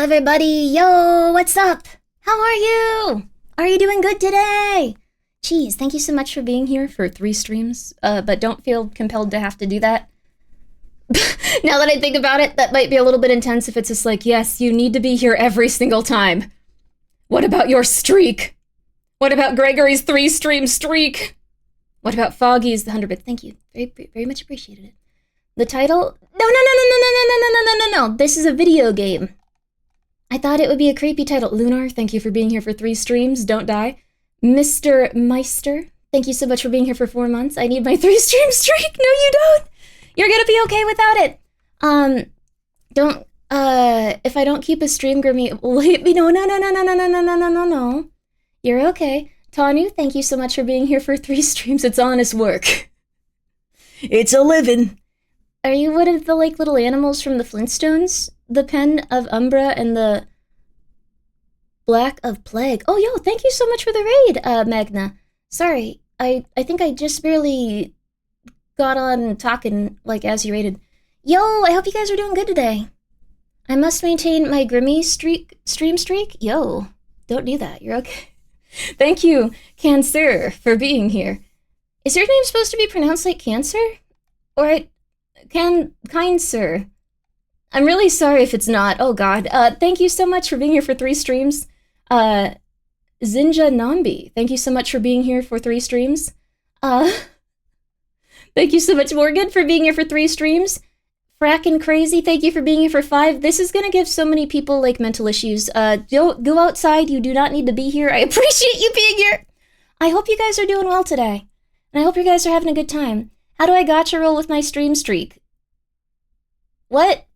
everybody! Yo, what's up? How are you? Are you doing good today? Jeez, thank you so much for being here for 3 streams, but don't feel compelled to have to do that. Now that I think about it, that might be a little bit intense if it's just like, yes, you need to be here every single time. What about your streak? What about Gregory's 3-stream streak? What about Foggy's the 100 bit? Thank you. Very much appreciated it. The title? No. This is a video game. I thought it would be a creepy title. Lunar, thank you for being here for 3 streams. Don't die. Mr. Meister, thank you so much for being here for 4 months. I need my 3-stream streak. No, you don't. You're gonna be okay without it. If I don't keep a stream, Grimmi will hit me. No. You're okay. Tanu, thank you so much for being here for 3 streams. It's honest work. It's a living. Are you one of the, like, little animals from the Flintstones? The Pen of Umbra and the Black of Plague. Oh, yo, thank you so much for the raid, Magna. Sorry, I think I just barely got on talking, like, as you raided. Yo, I hope you guys are doing good today. I must maintain my Grimmi stream streak? Yo, don't do that. You're okay. Thank you, Cancer, for being here. Is your name supposed to be pronounced like Cancer? Or kind sir? I'm really sorry if it's not. Oh god. Thank you so much for being here for 3 streams. Zinja Nambi, thank you so much for being here for 3 streams. Thank you so much, Morgan, for being here for 3 streams. Frackin' Crazy, thank you for being here for 5. This is gonna give so many people, like, mental issues. Don't go outside. You do not need to be here. I appreciate you being here. I hope you guys are doing well today. And I hope you guys are having a good time. How do I gotcha roll with my stream streak? What?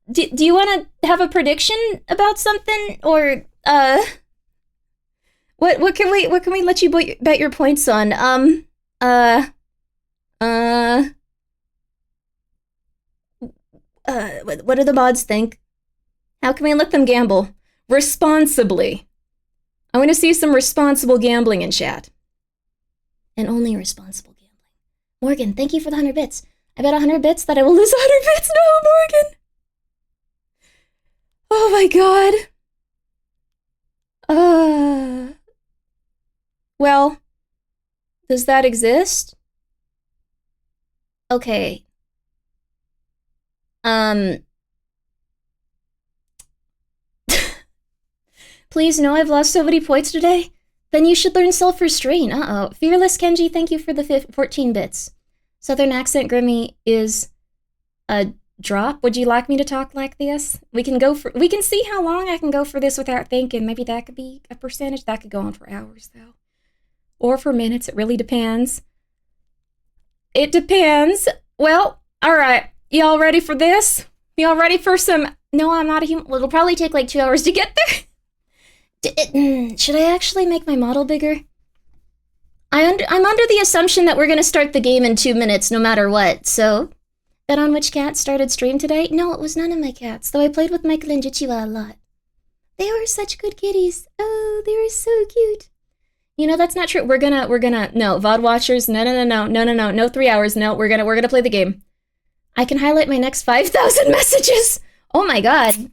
Do you want to have a prediction about something, or what can we let you bet your points on? What do the mods think? How can we let them gamble responsibly? I want to see some responsible gambling in chat, and only responsible gambling. Morgan, thank you for the 100 bits. I bet 100 bits that I will lose 100 bits. No, Morgan. Oh my god. Well, does that exist? Okay. Please, no, I've lost so many points today. Then you should learn self-restraint. Uh-oh. Fearless Kenji, thank you for the 14 bits. Southern accent Grimmi is a drop. Would you like me to talk like this? We can see how long I can go for this without thinking. Maybe that could be a percentage. That could go on for hours, though. Or for minutes. It really depends. It depends. Well, alright. Y'all ready for this? Y'all ready for some... No, I'm not a human. Well, it'll probably take like 2 hours to get there. Should I actually make my model bigger? I'm under the assumption that we're going to start the game in 2 minutes no matter what, so... Bet on which cat started stream today? No, it was none of my cats, though I played with Michael and Jichiwa a lot. They were such good kitties. Oh, they were so cute. You know, that's not true. We're gonna, no, VOD watchers, no 3 hours, no, we're gonna play the game. I can highlight my next 5,000 messages! Oh my god.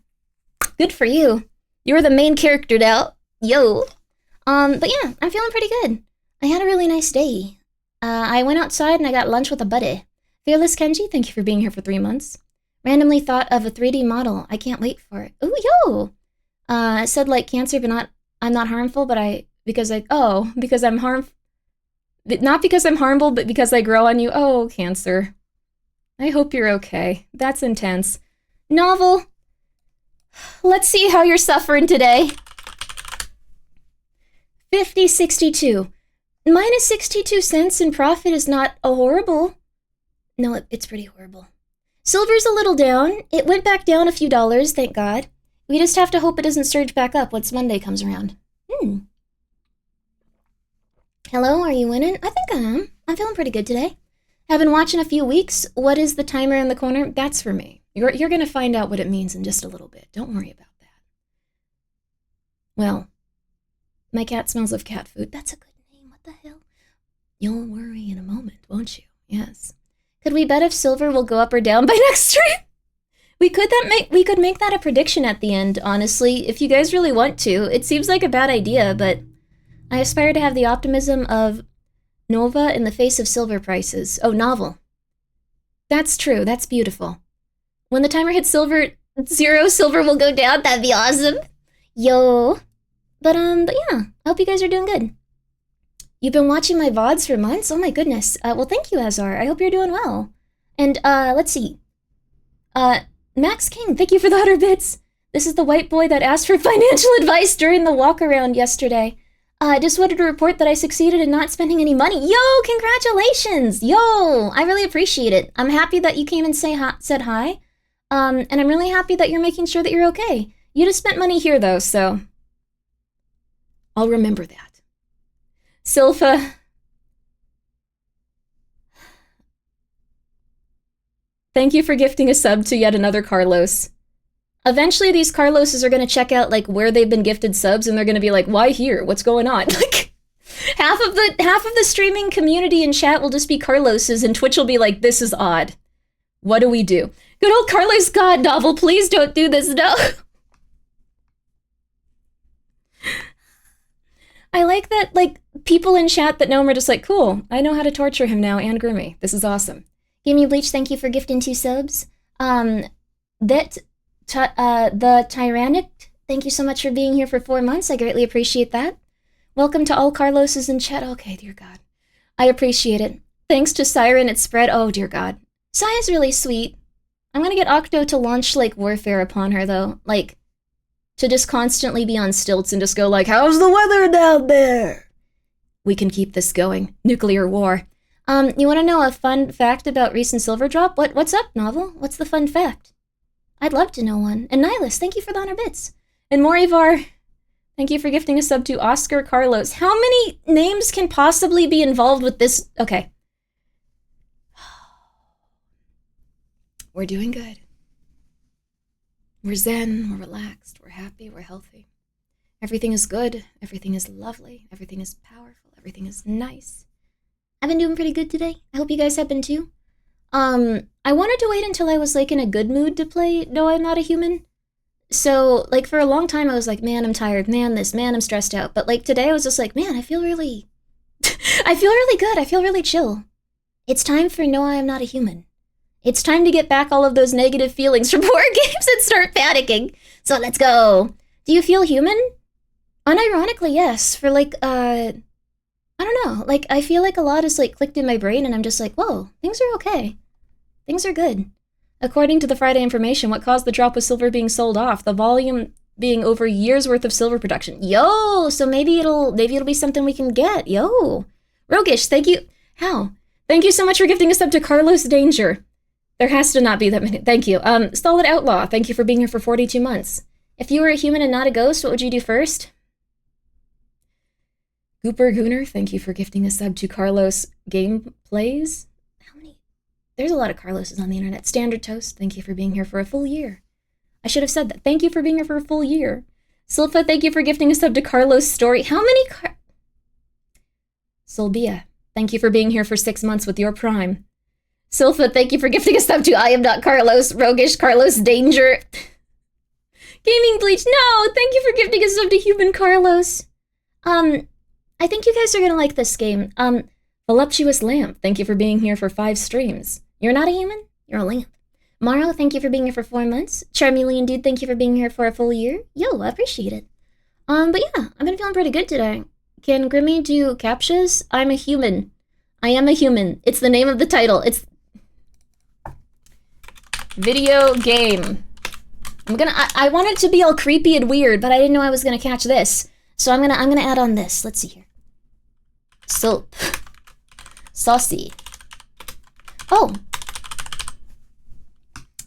Good for you. You're the main character now. Yo. But yeah, I'm feeling pretty good. I had a really nice day. I went outside and I got lunch with a buddy. Fearless Kenji, thank you for being here for 3 months. Randomly thought of a 3D model. I can't wait for it. Ooh, yo! It said like cancer, but I'm not harmful, but because I'm not because I'm harmful, but because I grow on you. Oh, cancer. I hope you're okay. That's intense. Novel. Let's see how you're suffering today. 50.62. Minus 62 cents in profit is not a horrible. No, it's pretty horrible. Silver's a little down. It went back down a few dollars, thank God. We just have to hope it doesn't surge back up once Monday comes around. Hello, are you winning? I think I am. I'm feeling pretty good today. Have been watching a few weeks. What is the timer in the corner? That's for me. You're going to find out what it means in just a little bit. Don't worry about that. Well, my cat smells of cat food. That's a good name. What the hell? You'll worry in a moment, won't you? Yes. Could we bet if silver will go up or down by next stream? We could make that a prediction at the end, honestly, if you guys really want to. It seems like a bad idea, but I aspire to have the optimism of Nova in the face of silver prices. Oh, novel. That's true. That's beautiful. When the timer hits silver, 0 silver will go down. That'd be awesome. Yo. But yeah, I hope you guys are doing good. You've been watching my VODs for months? Oh my goodness. Well, thank you, Azar. I hope you're doing well. And, let's see. Max King, thank you for the 100 bits. This is the white boy that asked for financial advice during the walk-around yesterday. I just wanted to report that I succeeded in not spending any money. Yo, congratulations! Yo, I really appreciate it. I'm happy that you came and said hi. And I'm really happy that you're making sure that you're okay. You just spent money here, though, so I'll remember that. Silpha. Thank you for gifting a sub to yet another Carlos. Eventually, these Carloses are going to check out, like, where they've been gifted subs, and they're going to be like, why here? What's going on? Like, half of the streaming community and chat will just be Carloses, and Twitch will be like, this is odd. What do we do? Good old Carlos God novel, please don't do this, no. I like that, like, people in chat that know him are just like, cool, I know how to torture him now, and Grimmi. This is awesome. Give me Bleach, thank you for gifting 2 subs. The Tyrannic, thank you so much for being here for 4 months. I greatly appreciate that. Welcome to all Carloses in chat. Okay, dear God. I appreciate it. Thanks to Siren, it's spread. Oh, dear God. Saya's really sweet. I'm gonna get Octo to launch, like, warfare upon her, though. Like, to just constantly be on stilts and just go like, how's the weather down there? We can keep this going. Nuclear war. You want to know a fun fact about recent silver drop? What's up, Novel? What's the fun fact? I'd love to know one. And Nihilus, thank you for the 100 bits. And Morivar, thank you for gifting a sub to Oscar Carlos. How many names can possibly be involved with this? Okay. We're doing good. We're zen, we're relaxed, we're happy, we're healthy. Everything is good, everything is lovely, everything is powerful, everything is nice. I've been doing pretty good today. I hope you guys have been too. I wanted to wait until I was, like, in a good mood to play No, I'm Not a Human. So, like, for a long time I was like, man, I'm tired, man, this, man, I'm stressed out. But, like, today I was just like, man, I feel really... I feel really good, I feel really chill. It's time for No, I Am Not a Human. It's time to get back all of those negative feelings from board games and start panicking. So let's go. Do you feel human? Unironically, yes. For, like, I don't know. Like, I feel like a lot is, like, clicked in my brain, and I'm just like, whoa, things are okay. Things are good. According to the Friday information, what caused the drop was silver being sold off, the volume being over a year's worth of silver production. Yo, so maybe it'll be something we can get. Yo. Rogish, thank you. How? Thank you so much for gifting us up to Carlos Danger. There has to not be that many. Thank you. Stolid Outlaw, thank you for being here for 42 months. If you were a human and not a ghost, what would you do first? Gooper Gooner, thank you for gifting a sub to Carlos Gameplays. How many? There's a lot of Carloses on the internet. Standard Toast, thank you for being here for a full year. I should have said that. Thank you for being here for a full year. Silpha, thank you for gifting a sub to Carlos Story. How many Solbia, thank you for being here for 6 months with your Prime. Silpha, thank you for gifting a sub to I Am Not Carlos, Rogish, Carlos Danger. Gaming Bleach, no, thank you for gifting a sub to Human Carlos. I think you guys are gonna like this game. Voluptuous Lamp, thank you for being here for 5 streams. You're not a human? You're a lamp. Maro, thank you for being here for 4 months. Charmeleon Dude, thank you for being here for a full year. Yo, I appreciate it. But yeah, I've been feeling pretty good today. Can Grimmi do captchas? I'm a human. I am a human. It's the name of the title. It's video game. I wanted to be all creepy and weird, but I didn't know I was gonna catch this. So I'm gonna add on this. Let's see here. Soap. Saucy. Oh.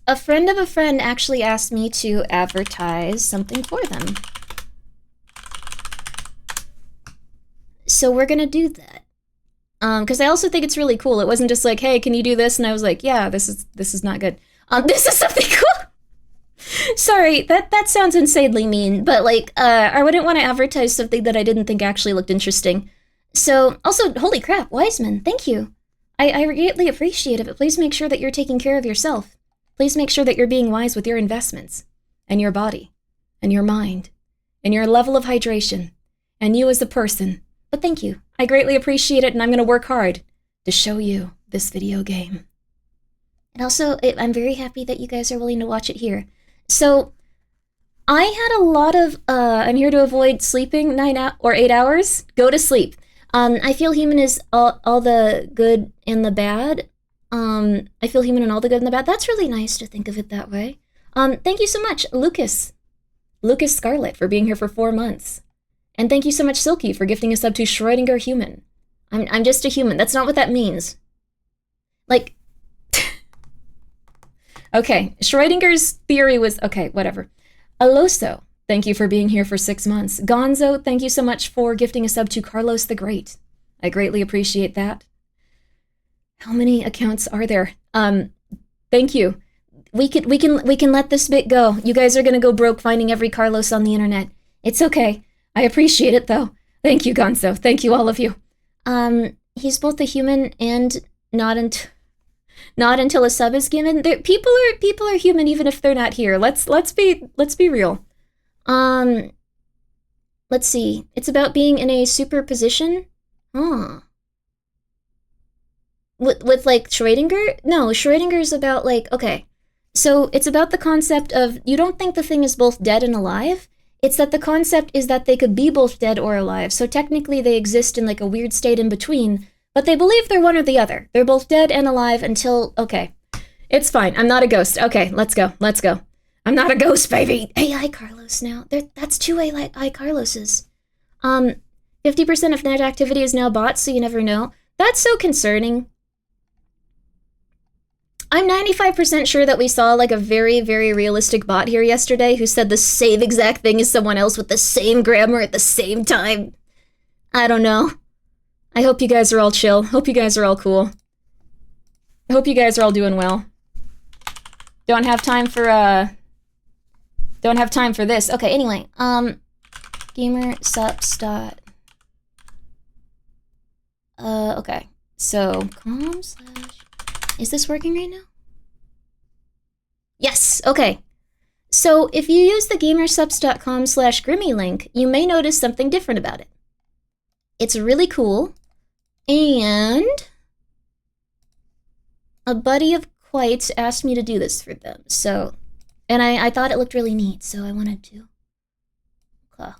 A friend of a friend actually asked me to advertise something for them. So we're gonna do that. Because I also think it's really cool. It wasn't just like, hey, can you do this? And I was like, yeah, this is not good. This is something cool. Sorry, that sounds insanely mean, but like, I wouldn't want to advertise something that I didn't think actually looked interesting. So, also, holy crap, Wiseman, thank you. I greatly appreciate it, but please make sure that you're taking care of yourself. Please make sure that you're being wise with your investments, and your body, and your mind, and your level of hydration, and you as a person. But thank you. I greatly appreciate it, and I'm going to work hard to show you this video game. And also, I'm very happy that you guys are willing to watch it here. So, I had a lot of, I'm here to avoid sleeping 8 hours. Go to sleep. I feel human is all the good and the bad. I feel human in all the good and the bad. That's really nice to think of it that way. Thank you so much, Lucas Scarlet, for being here for 4 months. And thank you so much, Silky, for gifting a sub to Schrodinger Human. I'm just a human. That's not what that means. Like, okay, Schrodinger's theory was, okay, whatever. Aloso, thank you for being here for 6 months. Gonzo, thank you so much for gifting a sub to Carlos the Great. I greatly appreciate that. How many accounts are there? Thank you. We can let this bit go. You guys are gonna go broke finding every Carlos on the internet. It's okay. I appreciate it though. Thank you, Gonzo. Thank you, all of you. He's both a human and not until a sub is given. People are human even if they're not here. Let's be real. Let's see. It's about being in a superposition. Huh. With like Schrodinger? No, Schrodinger's about like, okay. So it's about the concept of, you don't think the thing is both dead and alive. It's that the concept is that they could be both dead or alive. So technically they exist in like a weird state in between, but they believe they're one or the other. They're both dead and alive until, okay. It's fine. I'm not a ghost. Okay, let's go. I'm not a ghost, baby. AI Carlos now. That's 2 AI Carloses. 50% of net activity is now bots, so you never know. That's so concerning. I'm 95% sure that we saw like a very, very realistic bot here yesterday who said the same exact thing as someone else with the same grammar at the same time. I don't know. I hope you guys are all chill. Hope you guys are all cool. I hope you guys are all doing well. Don't have time for this. Okay, anyway, gamer subs dot. Okay. So com/. Is this working right now? Yes, okay. So if you use the gamersubs.com/Grimmi link, you may notice something different about it. It's really cool, and a buddy of Quite's asked me to do this for them, so, and I thought it looked really neat, so I wanted to. Okay.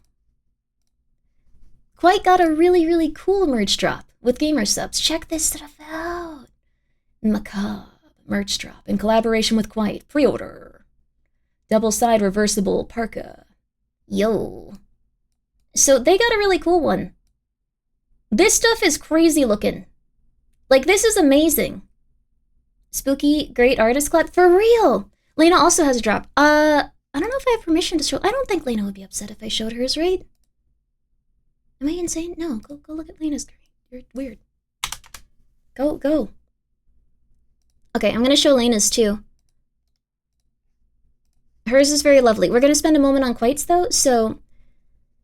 Quite got a really, really cool merch drop with gamer subs. Check this stuff out. Macabre merch drop in collaboration with Quite. Pre-order. Double side reversible parka. Yo. So they got a really cool one. This stuff is crazy looking. Like, this is amazing. Spooky, great artist clap. For real. Lena also has a drop. I don't know if I have permission to show. I don't think Lena would be upset if I showed hers, right? Am I insane? No, go look at Lena's. You're weird. Go. Okay, I'm gonna show Lena's too. Hers is very lovely. We're gonna spend a moment on Quite's though, so...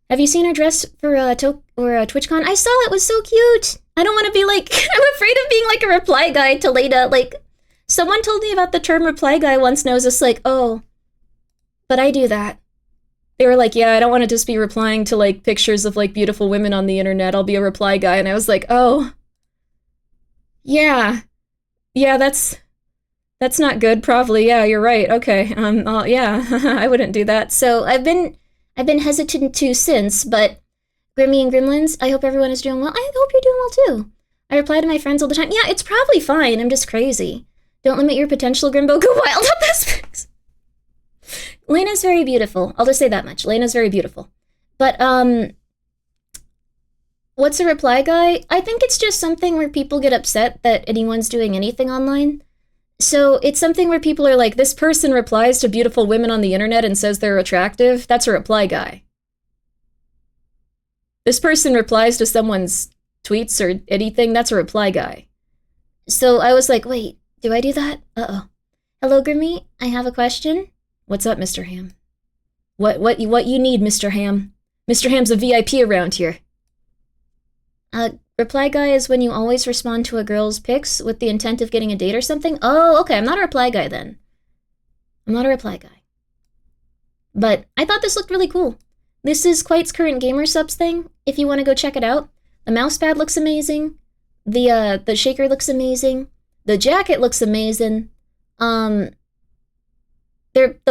Have you seen her dress for TwitchCon? I saw it was so cute! I don't want to be like... I'm afraid of being like a reply guy to Lena. Like, someone told me about the term reply guy once and I was just like, oh, but I do that. They were like, yeah, I don't want to just be replying to like pictures of like beautiful women on the internet. I'll be a reply guy. And I was like, oh, yeah. Yeah, that's not good, probably. Yeah, you're right. Okay. Yeah, I wouldn't do that. So I've been hesitant to since, but Grimmi and Gremlins, I hope everyone is doing well. I hope you're doing well too. I reply to my friends all the time. Yeah, it's probably fine. I'm just crazy. Don't limit your potential, Grimbo. Go wild on this. Lena's very beautiful. I'll just say that much. Lena's very beautiful. But, what's a reply guy? I think it's just something where people get upset that anyone's doing anything online. So it's something where people are like, this person replies to beautiful women on the internet and says they're attractive. That's a reply guy. This person replies to someone's tweets or anything. That's a reply guy. So I was like, wait, do I do that? Uh-oh. Hello, Grimmi. I have a question. What's up, Mr. Ham? What you need, Mr. Ham? Mr. Ham's a VIP around here. Reply guy is when you always respond to a girl's pics with the intent of getting a date or something? Oh, okay, I'm not a reply guy then. I'm not a reply guy. But I thought this looked really cool. This is Quite's current gamer subs thing, if you want to go check it out. The mousepad looks amazing. The shaker looks amazing. The jacket looks amazing. The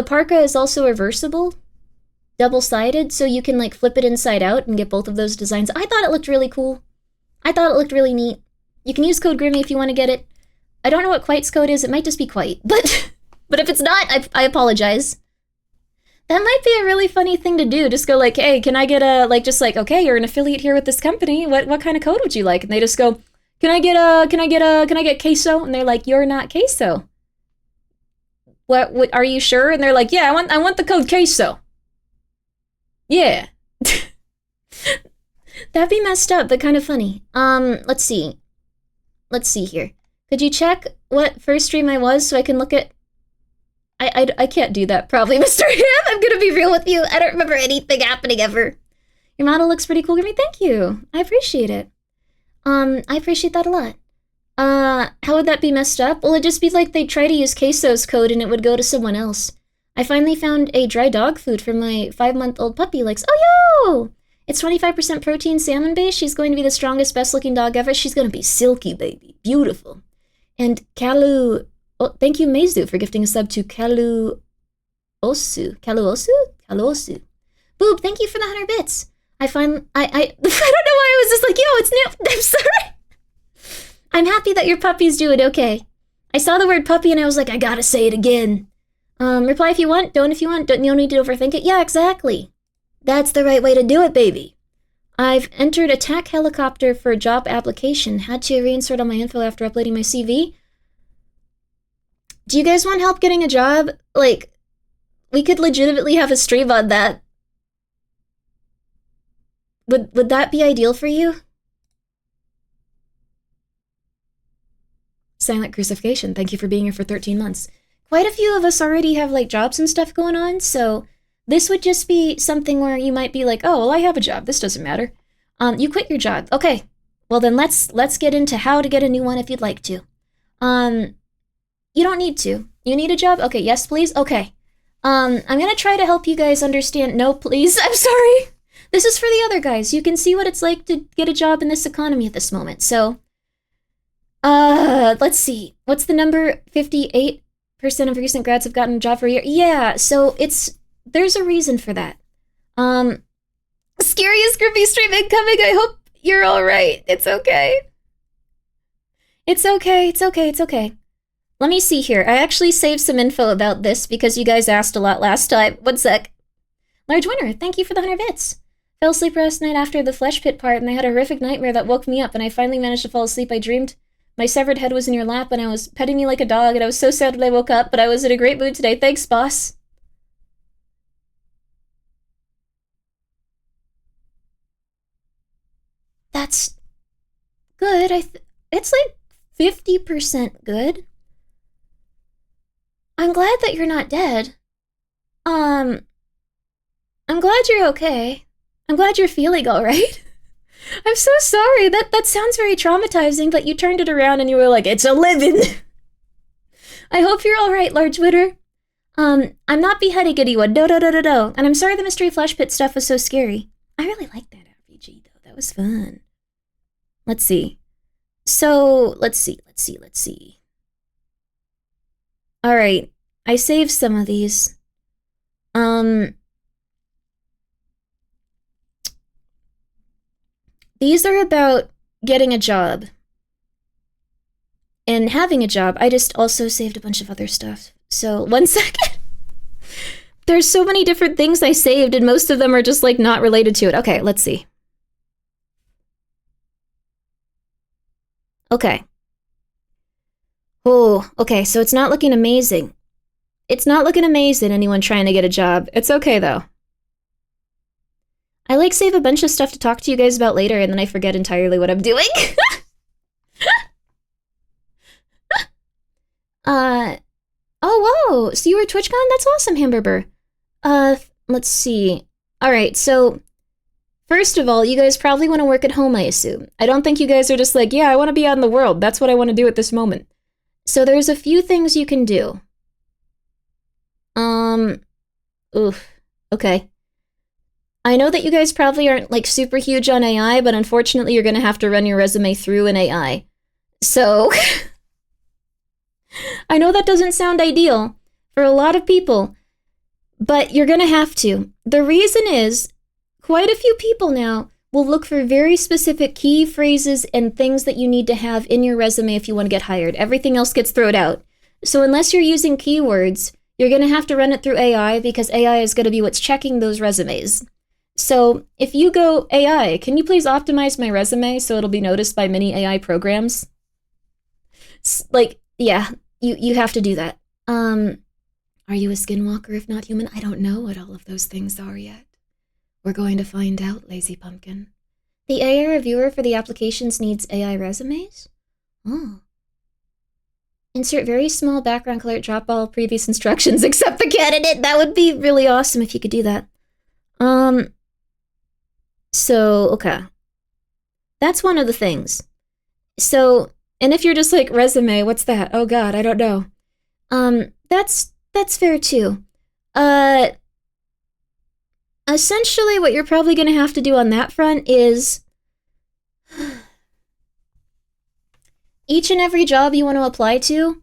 parka is also reversible, double-sided, so you can like flip it inside out and get both of those designs. I thought it looked really cool. I thought it looked really neat. You can use code Grimmi if you want to get it. I don't know what Quite's code is. It might just be Quite, but if it's not, I apologize. That might be a really funny thing to do. Just go like, hey, can I get a, like, just like, okay, you're an affiliate here with this company. What kind of code would you like? And they just go, can I get queso? And they're like, you're not queso. What, are you sure? And they're like, yeah, I want the code queso. Yeah. That'd be messed up, but kind of funny. Let's see. Let's see here. Could you check what first stream I was so I can look at... I can't do that, probably, Mr. Ham. I'm gonna be real with you. I don't remember anything happening ever. Your model looks pretty cool, Grimmi. Thank you. I appreciate it. I appreciate that a lot. How would that be messed up? Well, it'd just be like they'd try to use Queso's code and it would go to someone else. I finally found a dry dog food for my 5-month-old puppy. Likes, oh, yo! It's 25% protein, salmon based. She's going to be the strongest, best looking dog ever. She's going to be silky, baby. Beautiful. And Kalu... Oh, thank you, Meizu, for gifting a sub to Kaluosu. Kaluosu. Boob, thank you for the 100 bits. I don't know why I was just like, yo, it's new. I'm sorry. I'm happy that your puppy's doing okay. I saw the word puppy and I was like, I gotta say it again. Reply if you want, don't if you want. You don't need to overthink it. Yeah, exactly. That's the right way to do it, baby. I've entered attack helicopter for a job application. Had to reinsert all my info after uploading my CV. Do you guys want help getting a job? Like, we could legitimately have a stream on that. Would that be ideal for you? Silent Crucifixion, thank you for being here for 13 months. Quite a few of us already have, like, jobs and stuff going on, so this would just be something where you might be like, oh, well, I have a job. This doesn't matter. You quit your job. Okay. Well, then let's get into how to get a new one if you'd like to. You don't need to. You need a job? Okay, yes, please? Okay. I'm gonna try to help you guys understand. No, please. I'm sorry. This is for the other guys. You can see what it's like to get a job in this economy at this moment. So, let's see. What's the number? 58% of recent grads have gotten a job for a year. Yeah, so there's a reason for that. Scariest Grimmi stream incoming. I hope you're all right. It's okay. It's okay. It's okay. It's okay. Let me see here. I actually saved some info about this because you guys asked a lot last time. 1 sec. Large winner, thank you for the 100 bits. Fell asleep last night after the flesh pit part, and I had a horrific nightmare that woke me up, and I finally managed to fall asleep. I dreamed my severed head was in your lap, and I was petting you like a dog, and I was so sad when I woke up, but I was in a great mood today. Thanks, boss. That's good. It's like 50% good. I'm glad that you're not dead. I'm glad you're okay. I'm glad you're feeling all right. I'm so sorry. That sounds very traumatizing, but you turned it around and you were like, it's 11. I hope you're all right, Large Witter. I'm not beheading anyone. No. And I'm sorry the mystery flesh pit stuff was so scary. I really liked that RPG, though. That was fun. Let's see. So, let's see. All right, I saved some of these. These are about getting a job. And having a job. I just also saved a bunch of other stuff. So, 1 second. There's so many different things I saved, and most of them are just, like, not related to it. Okay, let's see. Okay. Oh, okay, so it's not looking amazing. It's not looking amazing, anyone trying to get a job. It's okay, though. I, like, save a bunch of stuff to talk to you guys about later, and then I forget entirely what I'm doing. Oh, whoa, so you were TwitchCon? That's awesome, Hamburger. Let's see. Alright, so, first of all, you guys probably want to work at home, I assume. I don't think you guys are just like, yeah, I want to be out in the world. That's what I want to do at this moment. So there's a few things you can do. Um, oof. Okay. I know that you guys probably aren't like super huge on AI, but unfortunately you're gonna have to run your resume through an AI. So, I know that doesn't sound ideal for a lot of people, but you're gonna have to. The reason is, quite a few people now will look for very specific key phrases and things that you need to have in your resume if you want to get hired. Everything else gets thrown out. So unless you're using keywords, you're going to have to run it through AI because AI is going to be what's checking those resumes. So if you go, AI, can you please optimize my resume so it'll be noticed by many AI programs? Like, yeah, you have to do that. Are you a skinwalker if not human? I don't know what all of those things are yet. We're going to find out, lazy pumpkin. The AI reviewer for the applications needs AI resumes? Oh. Insert very small background color, drop all previous instructions except the candidate. That would be really awesome if you could do that. So, okay. That's one of the things. So, and if you're just like, resume, what's that? Oh god, I don't know. That's fair too. Essentially what you're probably going to have to do on that front is each and every job you want to apply to,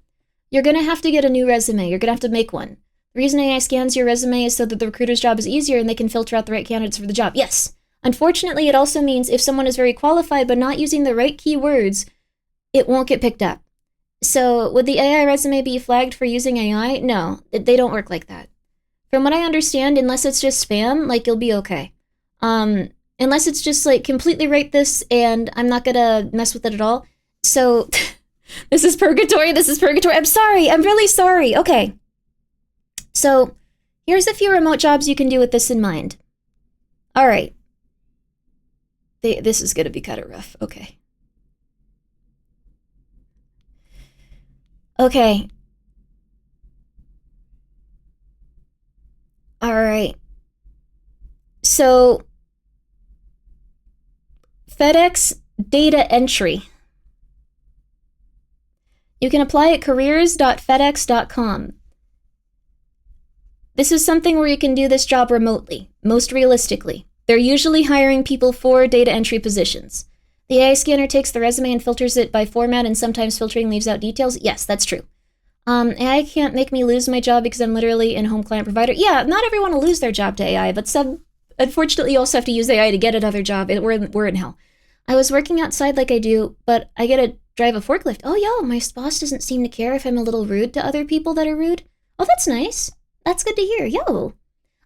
you're going to have to get a new resume. You're going to have to make one. The reason AI scans your resume is so that the recruiter's job is easier and they can filter out the right candidates for the job. Yes. Unfortunately, it also means if someone is very qualified but not using the right keywords, it won't get picked up. So would the AI resume be flagged for using AI? No, they don't work like that. From what I understand, unless it's just spam, like, you'll be okay. Unless it's just like, completely write this and I'm not gonna mess with it at all. So, this is purgatory. I'm sorry. I'm really sorry. Okay. So, here's a few remote jobs you can do with this in mind. All right. This is going to be kind of rough. Okay. Okay. All right. So, FedEx data entry. You can apply at careers.fedex.com. This is something where you can do this job remotely, most realistically. They're usually hiring people for data entry positions. The AI scanner takes the resume and filters it by format, and sometimes filtering leaves out details. Yes, that's true. AI can't make me lose my job because I'm literally in home client provider. Yeah, not everyone will lose their job to AI, but some, unfortunately, you also have to use AI to get another job. We're in hell. I was working outside like I do, but I get to drive a forklift. Oh, yo, my boss doesn't seem to care if I'm a little rude to other people that are rude. Oh, that's nice. That's good to hear. Yo.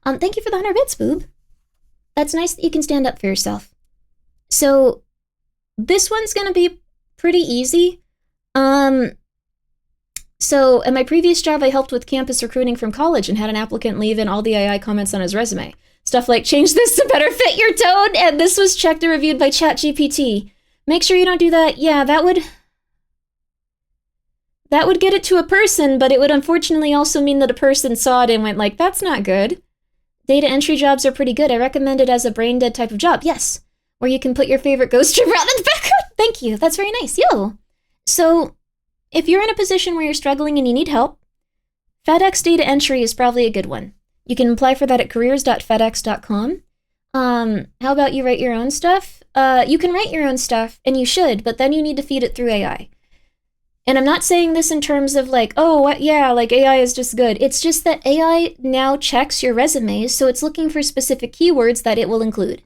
Thank you for the 100 bits, boob. That's nice that you can stand up for yourself. So, this one's gonna be pretty easy. So, at my previous job, I helped with campus recruiting from college and had an applicant leave in all the AI comments on his resume. Stuff like, change this to better fit your tone, and this was checked and reviewed by ChatGPT. Make sure you don't do that. Yeah, that would get it to a person, but it would unfortunately also mean that a person saw it and went like, that's not good. Data entry jobs are pretty good. I recommend it as a brain dead type of job. Yes. Where you can put your favorite ghost stripper on in the background. Thank you. That's very nice. Yo. So, if you're in a position where you're struggling and you need help, FedEx data entry is probably a good one. You can apply for that at careers.fedex.com. How about you write your own stuff? You can write your own stuff, and you should, but then you need to feed it through AI. And I'm not saying this in terms of like, oh, what, yeah, like AI is just good. It's just that AI now checks your resumes, so it's looking for specific keywords that it will include.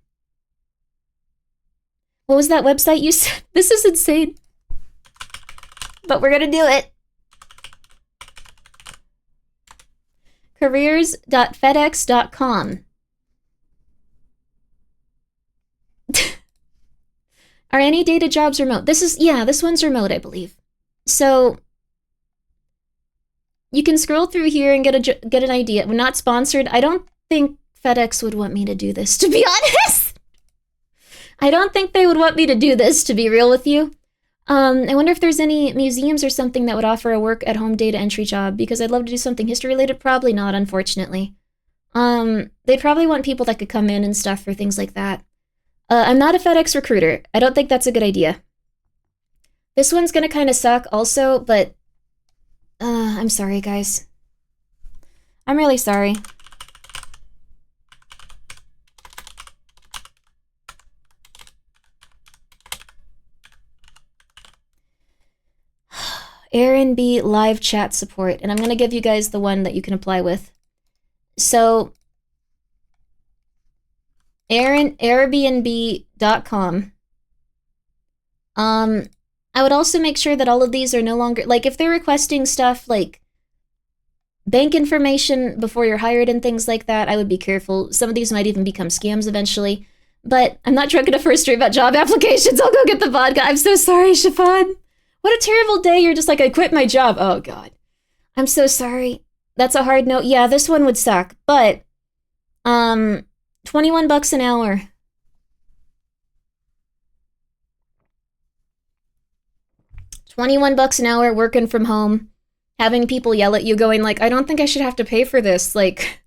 What was that website you said? This is insane. But we're gonna do it. Careers.fedex.com. Are any data jobs remote? This one's remote, I believe. So you can scroll through here and get an idea. We're not sponsored. I don't think FedEx would want me to do this, to be honest. I don't think they would want me to do this, to be real with you. I wonder if there's any museums or something that would offer a work-at-home data entry job, because I'd love to do something history-related. Probably not, unfortunately. They'd probably want people that could come in and stuff for things like that. I'm not a FedEx recruiter. I don't think that's a good idea. This one's gonna kind of suck also, but I'm sorry, guys. I'm really sorry. Aaron B. live chat support, and I'm going to give you guys the one that you can apply with. So, Airbnb.com. I would also make sure that all of these are no longer, like, if they're requesting stuff like bank information before you're hired and things like that, I would be careful. Some of these might even become scams eventually. But I'm not drunk enough for a story about job applications. I'll go get the vodka. I'm so sorry, Chiffon. What a terrible day. You're just like, I quit my job. Oh, God. I'm so sorry. That's a hard note. Yeah, this one would suck. But, $21 an hour. $21 an hour working from home, having people yell at you going like, I don't think I should have to pay for this. Like,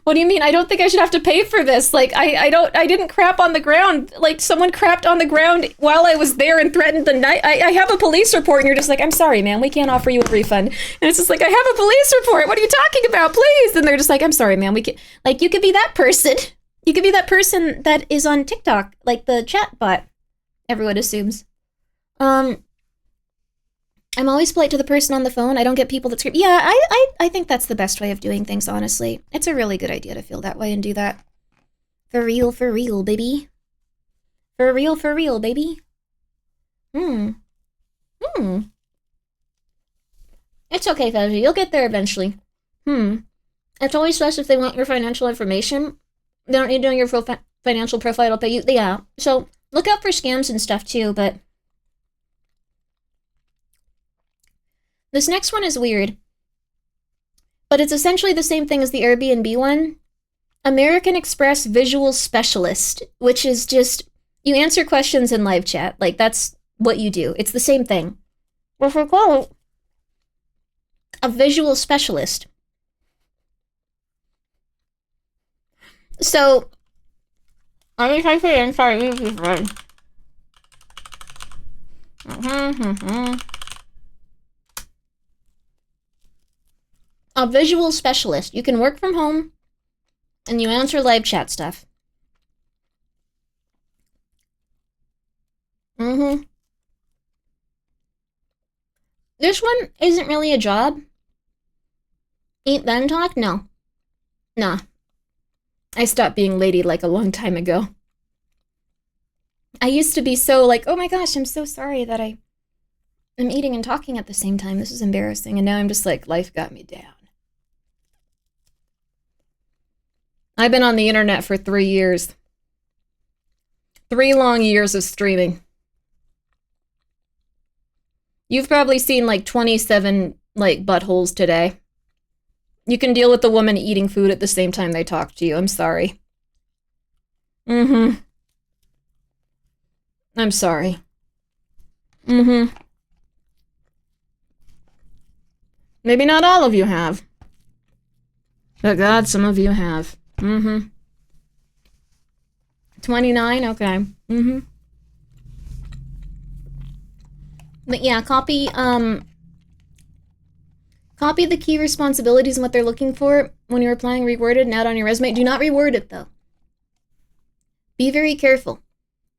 what do you mean? I don't think I should have to pay for this. Like, I didn't crap on the ground. Like, someone crapped on the ground while I was there and threatened the night. I have a police report, and you're just like, I'm sorry, man, we can't offer you a refund. And it's just like, I have a police report. What are you talking about? Please. And they're just like, I'm sorry, man, we can, like, you could be that person. You could be that person that is on TikTok, like the chat bot, everyone assumes. I'm always polite to the person on the phone. I don't get people that scream. Yeah, I think that's the best way of doing things, honestly. It's a really good idea to feel that way and do that. For real, baby. For real, baby. It's okay, Fauci. You'll get there eventually. It's always best if they want your financial information. They don't need to know your financial profile to pay you. Yeah, so look out for scams and stuff too, but this next one is weird, but it's essentially the same thing as the Airbnb one. American Express Visual Specialist, which is just, you answer questions in live chat. Like, that's what you do. It's the same thing. Well, for quote, a visual specialist. So, let me type it in. Sorry, this is right. A visual specialist. You can work from home, and you answer live chat stuff. This one isn't really a job. Eat then talk? No. Nah. I stopped being ladylike a long time ago. I used to be so like, oh my gosh, I'm so sorry that I'm eating and talking at the same time. This is embarrassing. And now I'm just like, life got me down. I've been on the internet for 3 years. 3 long years of streaming. You've probably seen like 27 like buttholes today. You can deal with the woman eating food at the same time they talk to you. I'm sorry. I'm sorry. Maybe not all of you have. But God, some of you have. 29? Okay. But yeah, copy the key responsibilities and what they're looking for when you're applying reworded and out on your resume. Do not reword it, though. Be very careful.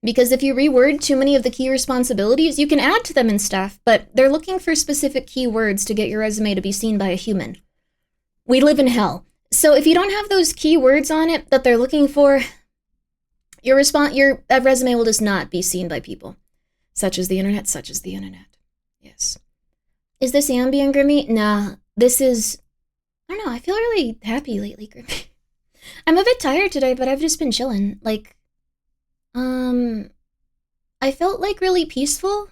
Because if you reword too many of the key responsibilities, you can add to them and stuff, but they're looking for specific keywords to get your resume to be seen by a human. We live in hell. So if you don't have those keywords on it that they're looking for, your resume will just not be seen by people. Such as the internet. Yes. Is this Ambien, Grimmi? Nah, this is, I don't know, I feel really happy lately, Grimmi. I'm a bit tired today, but I've just been chilling. Like, I felt like really peaceful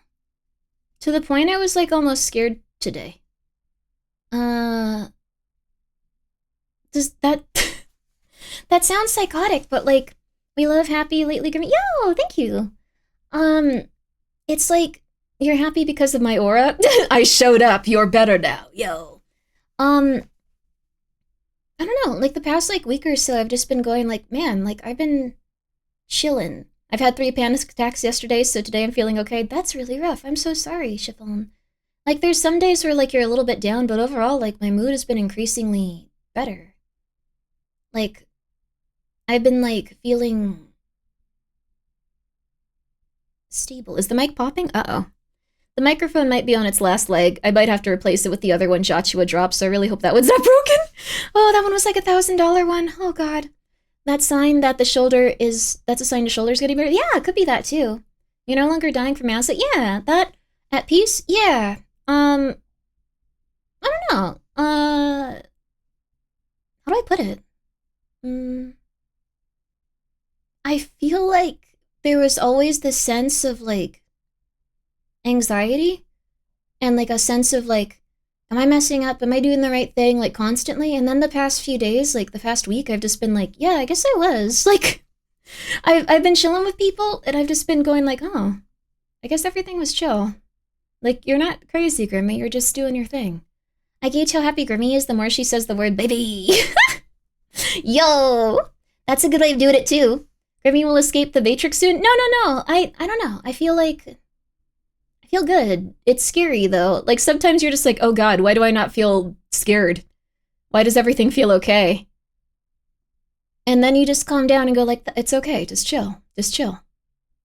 to the point I was like almost scared today. Does that, that sounds psychotic, but like, we love happy lately, Grimmi. Yo, thank you. It's like, you're happy because of my aura? I showed up, you're better now, yo. I don't know, like the past like week or so, I've just been going like, man, like I've been chilling. I've had 3 panic attacks yesterday, so today I'm feeling okay. That's really rough. I'm so sorry, Chiffon. Like, there's some days where, like, you're a little bit down, but overall, like, my mood has been increasingly better. Like, I've been, like, feeling stable. Is the mic popping? Uh-oh. The microphone might be on its last leg. I might have to replace it with the other one Joshua dropped, so I really hope that one's not broken. Oh, that one was like $1,000 one. Oh, God. That sign that the shoulder is, that's a sign the shoulder's getting better? Yeah, it could be that, too. You're no longer dying from acid? Yeah, that, at peace? Yeah. I don't know. How do I put it? I feel like there was always this sense of, like, anxiety and, like, a sense of, like, am I messing up? Am I doing the right thing? Like, constantly. And then the past few days, like, the past week, I've just been like, yeah, I guess I was. Like, I've been chilling with people, and I've just been going like, oh, I guess everything was chill. Like, you're not crazy, Grimmi. You're just doing your thing. I gauge how happy Grimmi is the more she says the word baby. Yo! That's a good way of doing it, too. Grimmi will escape the Matrix soon? No. I don't know. I feel good. It's scary, though. Like, sometimes you're just like, oh God, why do I not feel scared? Why does everything feel okay? And then you just calm down and go like, it's okay, just chill. Just chill.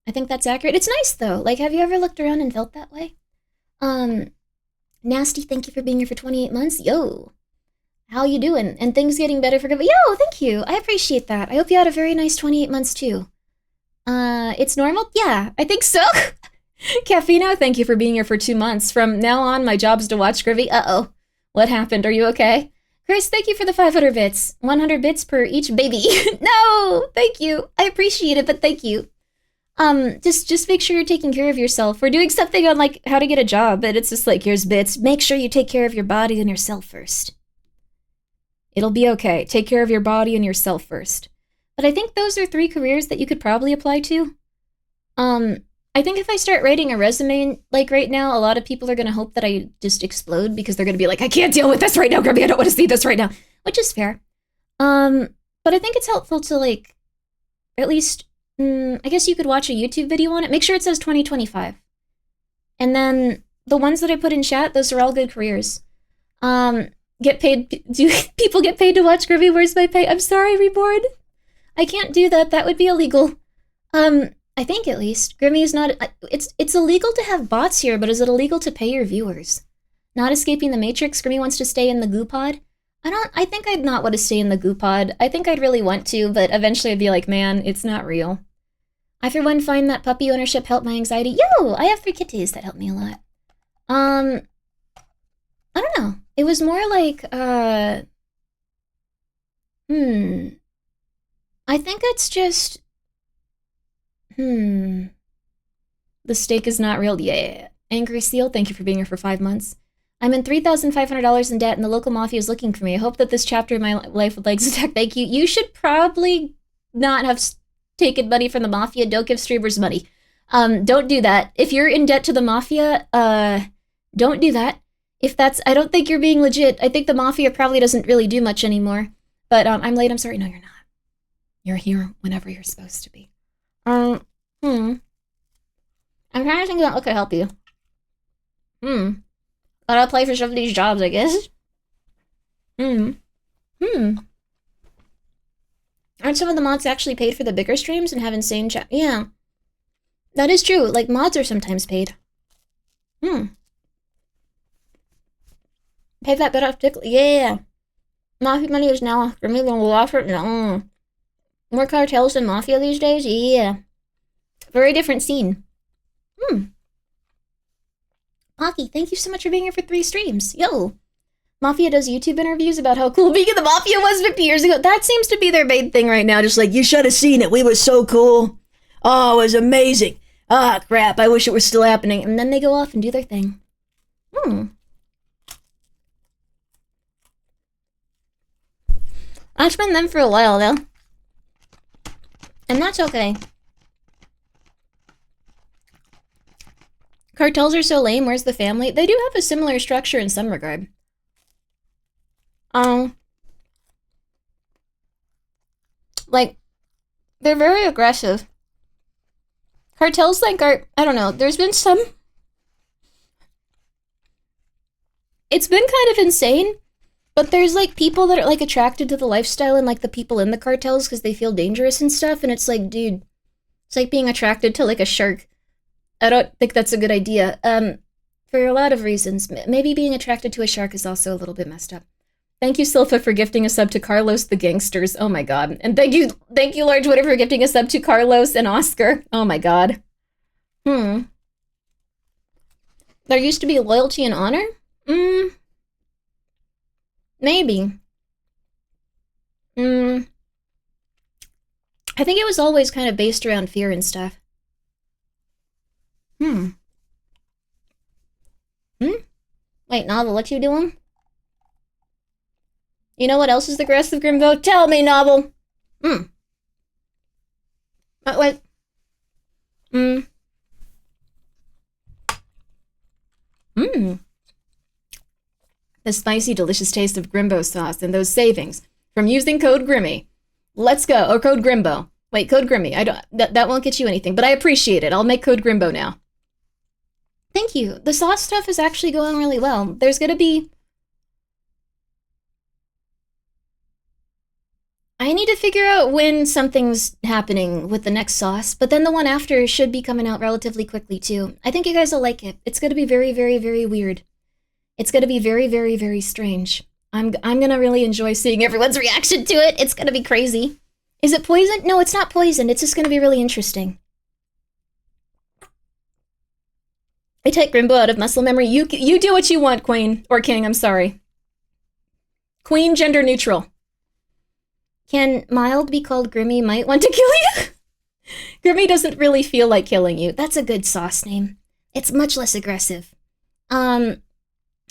I think that's accurate. It's nice, though. Like, have you ever looked around and felt that way? Nasty, thank you for being here for 28 months. Yo. How you doing? And things getting better for good. Yo, thank you. I appreciate that. I hope you had a very nice 28 months, too. It's normal? Yeah, I think so. Caffeino, thank you for being here for 2 months. From now on, my job's to watch Grimmi. Uh-oh. What happened? Are you okay? Chris, thank you for the 500 bits. 100 bits per each baby. No, thank you. I appreciate it, but thank you. Just make sure you're taking care of yourself. We're doing something on, like, how to get a job, but it's just like, here's bits. Make sure you take care of your body and yourself first. It'll be okay. Take care of your body and yourself first. But I think those are 3 careers that you could probably apply to. I think if I start writing a resume, like, right now, a lot of people are going to hope that I just explode because they're going to be like, I can't deal with this right now, Grimmi. I don't want to see this right now. Which is fair. But I think it's helpful to, like, at least, I guess you could watch a YouTube video on it. Make sure it says 2025. And then the ones that I put in chat, those are all good careers. Get paid, do people get paid to watch Grimmi? Where's my pay? I'm sorry, Reborn. I can't do that. That would be illegal. I think at least. Grimmi is not, it's illegal to have bots here, but is it illegal to pay your viewers? Not escaping the Matrix, Grimmi wants to stay in the goo pod. I think I'd not want to stay in the goo pod. I think I'd really want to, but eventually I'd be like, man, it's not real. I for one find that puppy ownership helped my anxiety. Yo, I have 3 kitties that help me a lot. I don't know. It was more like, I think it's just, the steak is not real. Yeah. Angry Seal, thank you for being here for 5 months. I'm in $3,500 in debt and the local mafia is looking for me. I hope that this chapter of my life with legs attack. Thank you. You should probably not have taken money from the mafia. Don't give streamers money. Don't do that. If you're in debt to the mafia, don't do that. If that's, I don't think you're being legit. I think the mafia probably doesn't really do much anymore. But I'm late, I'm sorry. No, you're not. You're here whenever you're supposed to be. I'm trying to think about what could help you. Gotta apply for some of these jobs, I guess. Aren't some of the mods actually paid for the bigger streams and have insane chat? Yeah. That is true. Like, mods are sometimes paid. Pay that bit off particularly. Yeah. Mafia money is now Grimmi gonna go off it. No. More cartels than mafia these days? Yeah. Very different scene. Pocky, thank you so much for being here for 3 streams. Yo. Mafia does YouTube interviews about how cool being in the Mafia was 50 years ago. That seems to be their main thing right now. Just like, you should have seen it. We were so cool. Oh, it was amazing. Ah, crap. I wish it was still happening. And then they go off and do their thing. I've been them for a while, though. And that's okay. Cartels are so lame. Where's the family? They do have a similar structure in some regard. Like, they're very aggressive. Cartels, like, are, I don't know, there's been some It's been kind of insane, but there's like people that are like attracted to the lifestyle and like the people in the cartels because they feel dangerous and stuff, and it's like, dude, it's like being attracted to like a shark. I don't think that's a good idea. For a lot of reasons. Maybe being attracted to a shark is also a little bit messed up. Thank you, Silpha, for gifting a sub to Carlos the Gangsters. Oh my god. And thank you, Large Twitter, for gifting a sub to Carlos and Oscar. Oh my god. There used to be loyalty and honor? Maybe. I think it was always kind of based around fear and stuff. Wait, Novel, what you doing? You know what else is aggressive, Grimbo? Tell me, Novel! What? The spicy, delicious taste of Grimbo sauce and those savings from using code Grimmi. Let's go. Or code Grimbo. Wait, code Grimmi. I don't. That won't get you anything, but I appreciate it. I'll make code Grimbo now. Thank you. The sauce stuff is actually going really well. There's gonna be... I need to figure out when something's happening with the next sauce, but then the one after should be coming out relatively quickly too. I think you guys will like it. It's gonna be very, very, very weird. It's gonna be very, very, very strange. I'm gonna really enjoy seeing everyone's reaction to it. It's gonna be crazy. Is it poisoned? No, it's not poisoned. It's just gonna be really interesting. I take Grimbo out of muscle memory. You do what you want, Queen. Or King, I'm sorry. Queen, gender neutral. Can mild be called Grimmi might want to kill you? Grimmi doesn't really feel like killing you. That's a good sauce name. It's much less aggressive. I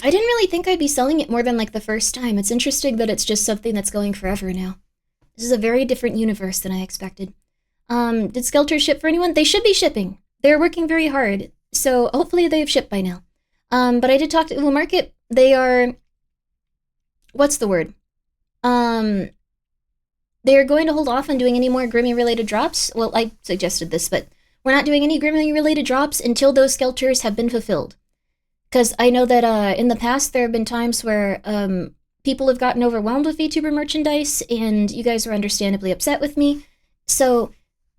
didn't really think I'd be selling it more than like the first time. It's interesting that it's just something that's going forever now. This is a very different universe than I expected. Did Skelter ship for anyone? They should be shipping. They're working very hard. So hopefully they've shipped by now. But I did talk to Uwu Market. They are... What's the word? They're going to hold off on doing any more Grimmi-related drops. Well, I suggested this, but we're not doing any Grimmi-related drops until those Skelters have been fulfilled. Because I know that in the past there have been times where people have gotten overwhelmed with VTuber merchandise, and you guys were understandably upset with me. So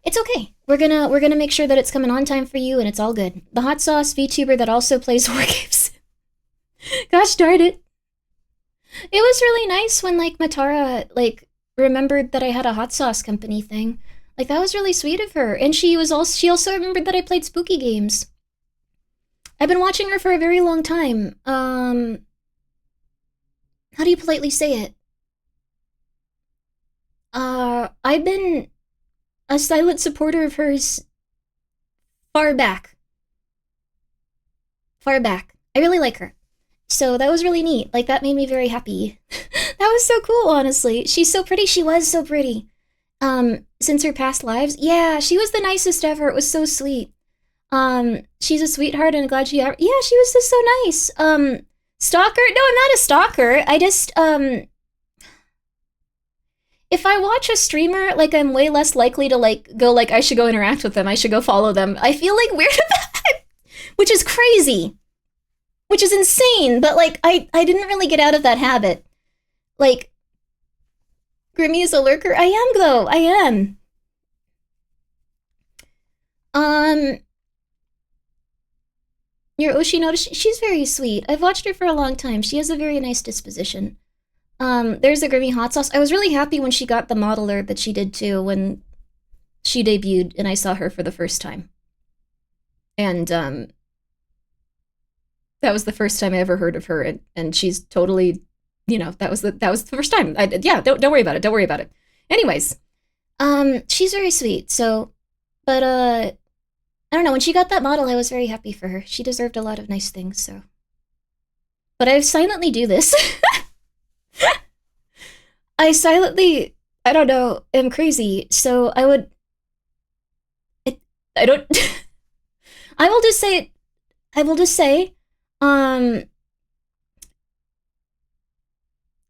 it's okay. We're gonna make sure that it's coming on time for you, and it's all good. The hot sauce VTuber that also plays war games. Gosh darn it! It was really nice when like Matara remembered that I had a hot sauce company thing. Like that was really sweet of her, and she also remembered that I played spooky games. I've been watching her for a very long time. How do you politely say it? I've been a silent supporter of hers far back. I really like her. So that was really neat. Like, that made me very happy. That was so cool, honestly. She's so pretty. She was so pretty. Since her past lives. Yeah, she was the nicest ever. It was so sweet. She's a sweetheart, and I'm glad yeah, she was just so nice. Stalker? No, I'm not a stalker. I just, if I watch a streamer, like, I'm way less likely to, like, go, like, I should go interact with them. I should go follow them. I feel, like, weird about it, which is crazy. Which is insane, but, like, I didn't really get out of that habit. Like, Grimmi is a lurker? I am, though. I am. Your Oshinoda, she's very sweet. I've watched her for a long time. She has a very nice disposition. There's a Grimmi hot sauce. I was really happy when she got the modeler that she did too, when she debuted and I saw her for the first time. And, that was the first time I ever heard of her, and she's totally, you know, that was the first time. Yeah, don't worry about it. Don't worry about it. Anyways, she's very sweet. So, but I don't know. When she got that model, I was very happy for her. She deserved a lot of nice things. So, but I silently do this. I silently, I don't know, am crazy. So I will just say.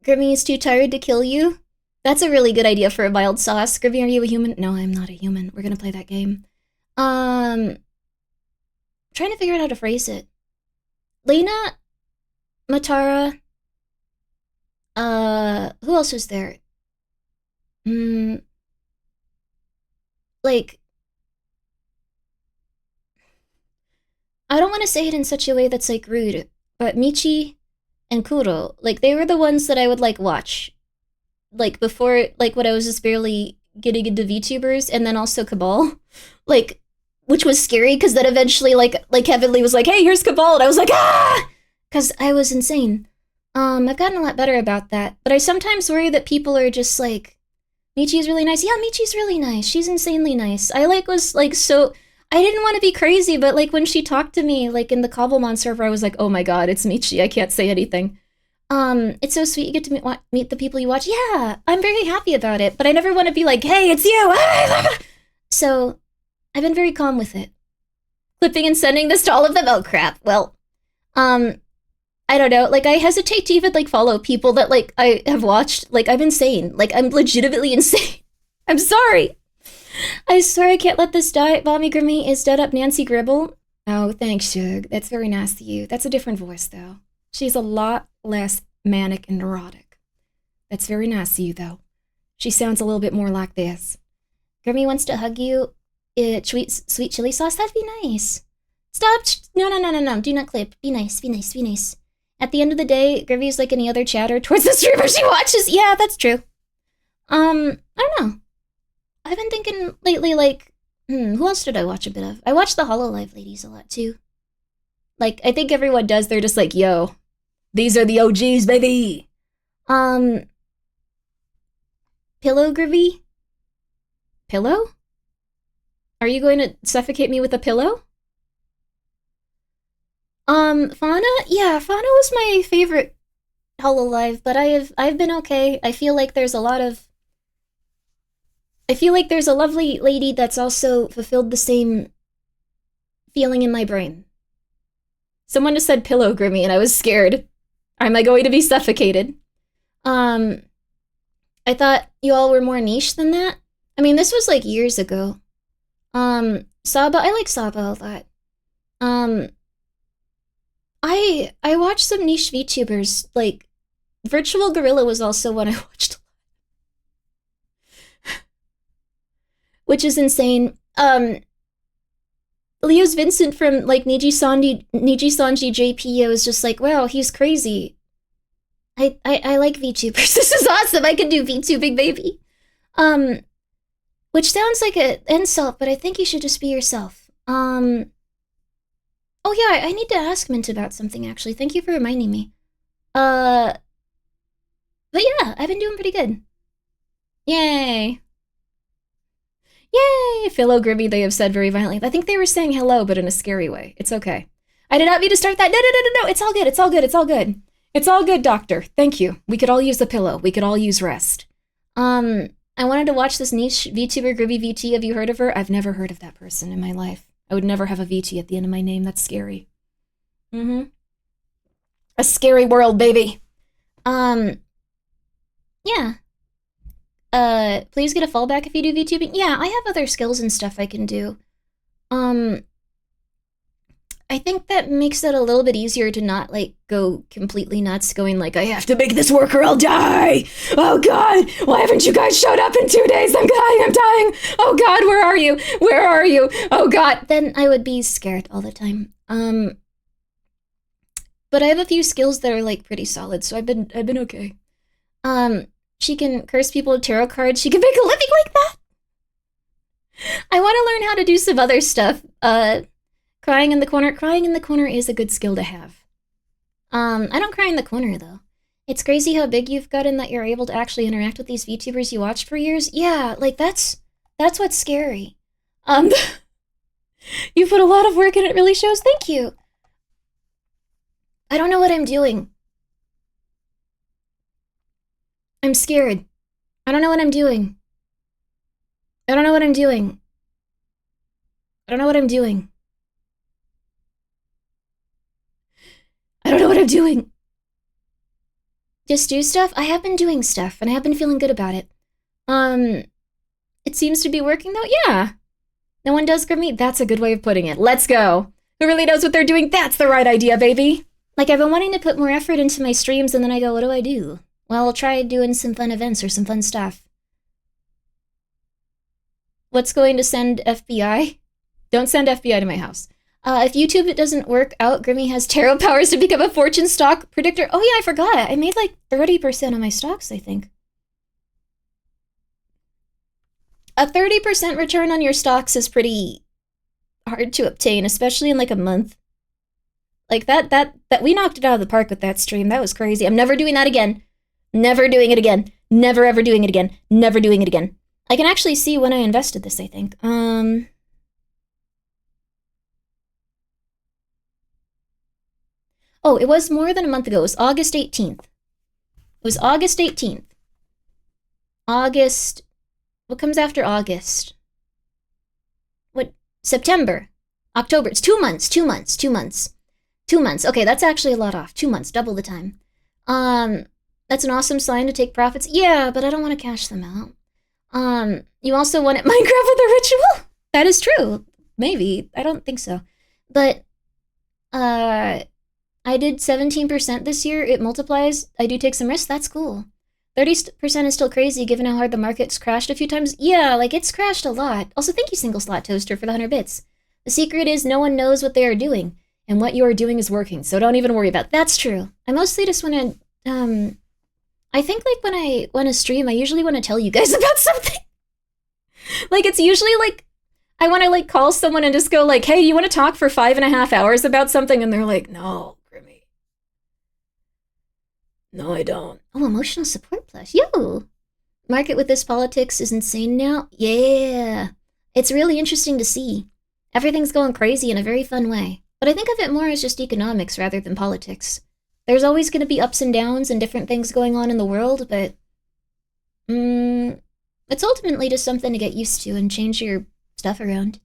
Grimmi is too tired to kill you? That's a really good idea for a mild sauce. Grimmi, are you a human? No, I'm not a human. We're gonna play that game. Trying to figure out how to phrase it. Lena Matara. Who else was there? Hmm, like, I don't want to say it in such a way that's like rude, but Michi and Kuro, like they were the ones that I would like watch, like before, like when I was just barely getting into VTubers, and then also Cabal, like, which was scary because then eventually, like Heavenly was like, "Hey, here's Cabal," and I was like, "Ah!" Because I was insane. I've gotten a lot better about that, but I sometimes worry that people are just like, Michi's really nice. Yeah, Michi's really nice. She's insanely nice. I like was like so. I didn't want to be crazy, but like when she talked to me, like in the Cobblemon server, I was like, oh my god, it's Michi. I can't say anything. It's so sweet you get to meet the people you watch. Yeah, I'm very happy about it, but I never want to be like, hey, it's you. So I've been very calm with it. Clipping and sending this to all of them. Oh crap. Well, I don't know. Like I hesitate to even like follow people that like I have watched. Like I'm insane. Like I'm legitimately insane. I'm sorry. I swear I can't let this die. Mommy Grimmi is dead up Nancy Gribble. Oh, thanks, Shug. That's very nice of you. That's a different voice, though. She's a lot less manic and neurotic. That's very nice of you, though. She sounds a little bit more like this. Grimmi wants to hug you. Sweet chili sauce? That'd be nice. Stop. No. Do not clip. Be nice, be nice, be nice. At the end of the day, Grimmi's like any other chatter towards the streamer she watches. Yeah, that's true. I don't know. I've been thinking lately, like, who else did I watch a bit of? I watched the Hololive ladies a lot, too. Like, I think everyone does. They're just like, yo, these are the OGs, baby. Pillow Grimmi? Pillow? Are you going to suffocate me with a pillow? Fauna? Yeah, Fauna was my favorite Hololive, but I've been okay. I feel like there's a lovely lady that's also fulfilled the same feeling in my brain. Someone just said pillow Grimmi and I was scared. Am I going to be suffocated? I thought you all were more niche than that. I mean, this was like years ago. Saba, I like Saba a lot. I watched some niche VTubers, like Virtual Gorilla was also one I watched, which is insane. Leo's Vincent from like Niji Sanji JP. I was just like, wow, he's crazy. I like VTubers. This is awesome. I can do VTubing, baby. Which sounds like an insult, but I think you should just be yourself. Oh yeah, I need to ask Mint about something actually. Thank you for reminding me. But yeah, I've been doing pretty good. Yay. Yay! Philo Grimmi, they have said very violently. I think they were saying hello, but in a scary way. It's okay. I did not mean to start that. No. It's all good. It's all good. It's all good. It's all good, doctor. Thank you. We could all use a pillow. We could all use rest. I wanted to watch this niche VTuber, Grimmi VT. Have you heard of her? I've never heard of that person in my life. I would never have a VT at the end of my name. That's scary. A scary world, baby. Yeah. Please get a fallback if you do VTubing. Yeah, I have other skills and stuff I can do. I think that makes it a little bit easier to not, like, go completely nuts, going like, I have to make this work or I'll die! Oh god! Why haven't you guys showed up in 2 days? I'm dying! Oh god, where are you? Where are you? Oh god! Then I would be scared all the time. But I have a few skills that are, like, pretty solid, so I've been okay. She can curse people with tarot cards. She can make a living like that! I want to learn how to do some other stuff. Crying in the corner. Crying in the corner is a good skill to have. I don't cry in the corner, though. It's crazy how big you've gotten that you're able to actually interact with these VTubers you watched for years. Yeah, like, that's what's scary. You put a lot of work in it, really shows. Thank you. I don't know what I'm doing. I'm scared. I don't know what I'm doing. I don't know what I'm doing. I don't know what I'm doing. I don't know what I'm doing. Just do stuff? I have been doing stuff, and I have been feeling good about it. It seems to be working, though? Yeah. No one does Grimmi? That's a good way of putting it. Let's go. Who really knows what they're doing? That's the right idea, baby. Like, I've been wanting to put more effort into my streams, and then I go, what do I do? Well, I'll try doing some fun events or some fun stuff. What's going to send FBI? Don't send FBI to my house. If YouTube it doesn't work out, Grimmi has tarot powers to become a fortune stock predictor. Oh yeah, I forgot. I made like 30% on my stocks, I think. A 30% return on your stocks is pretty hard to obtain, especially in like a month. Like that we knocked it out of the park with that stream. That was crazy. I'm never doing that again. Never doing it again. Never ever doing it again. Never doing it again. I can actually see when I invested this, I think. Oh, it was more than a month ago. It was August 18th. It was August 18th. August. What comes after August? What? September. October. It's 2 months. 2 months. 2 months. 2 months. Okay, that's actually a lot off. 2 months. Double the time. That's an awesome sign to take profits. Yeah, but I don't want to cash them out. You also want it Minecraft with a ritual? That is true. Maybe. I don't think so. But, I did 17% this year. It multiplies. I do take some risks. That's cool. 30% is still crazy given how hard the market's crashed a few times. Yeah, like it's crashed a lot. Also, thank you, Single Slot Toaster, for the 100 bits. The secret is no one knows what they are doing, and what you are doing is working, so don't even worry about it. That's true. I mostly just want to, I think like when I want to stream, I usually want to tell you guys about something. Like it's usually like, I want to like call someone and just go like, hey, you want to talk for 5.5 hours about something? And they're like, no. No, I don't. Oh, emotional support plus. Yo! Market with this politics is insane now? Yeah. It's really interesting to see. Everything's going crazy in a very fun way. But I think of it more as just economics rather than politics. There's always going to be ups and downs and different things going on in the world, but it's ultimately just something to get used to and change your stuff around.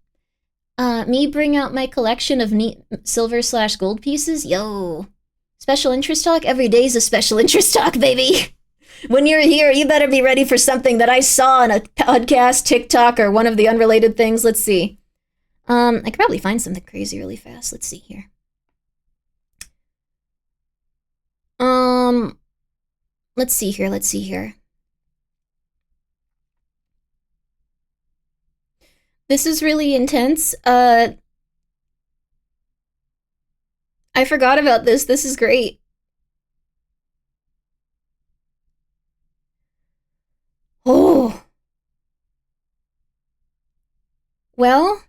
Me bring out my collection of neat silver/gold pieces? Yo. Special interest talk? Every day's a special interest talk, baby. When you're here, you better be ready for something that I saw on a podcast, TikTok, or one of the unrelated things. Let's see. I could probably find something crazy really fast. Let's see here. Let's see here. This is really intense. I forgot about this. This is great. Oh. Well,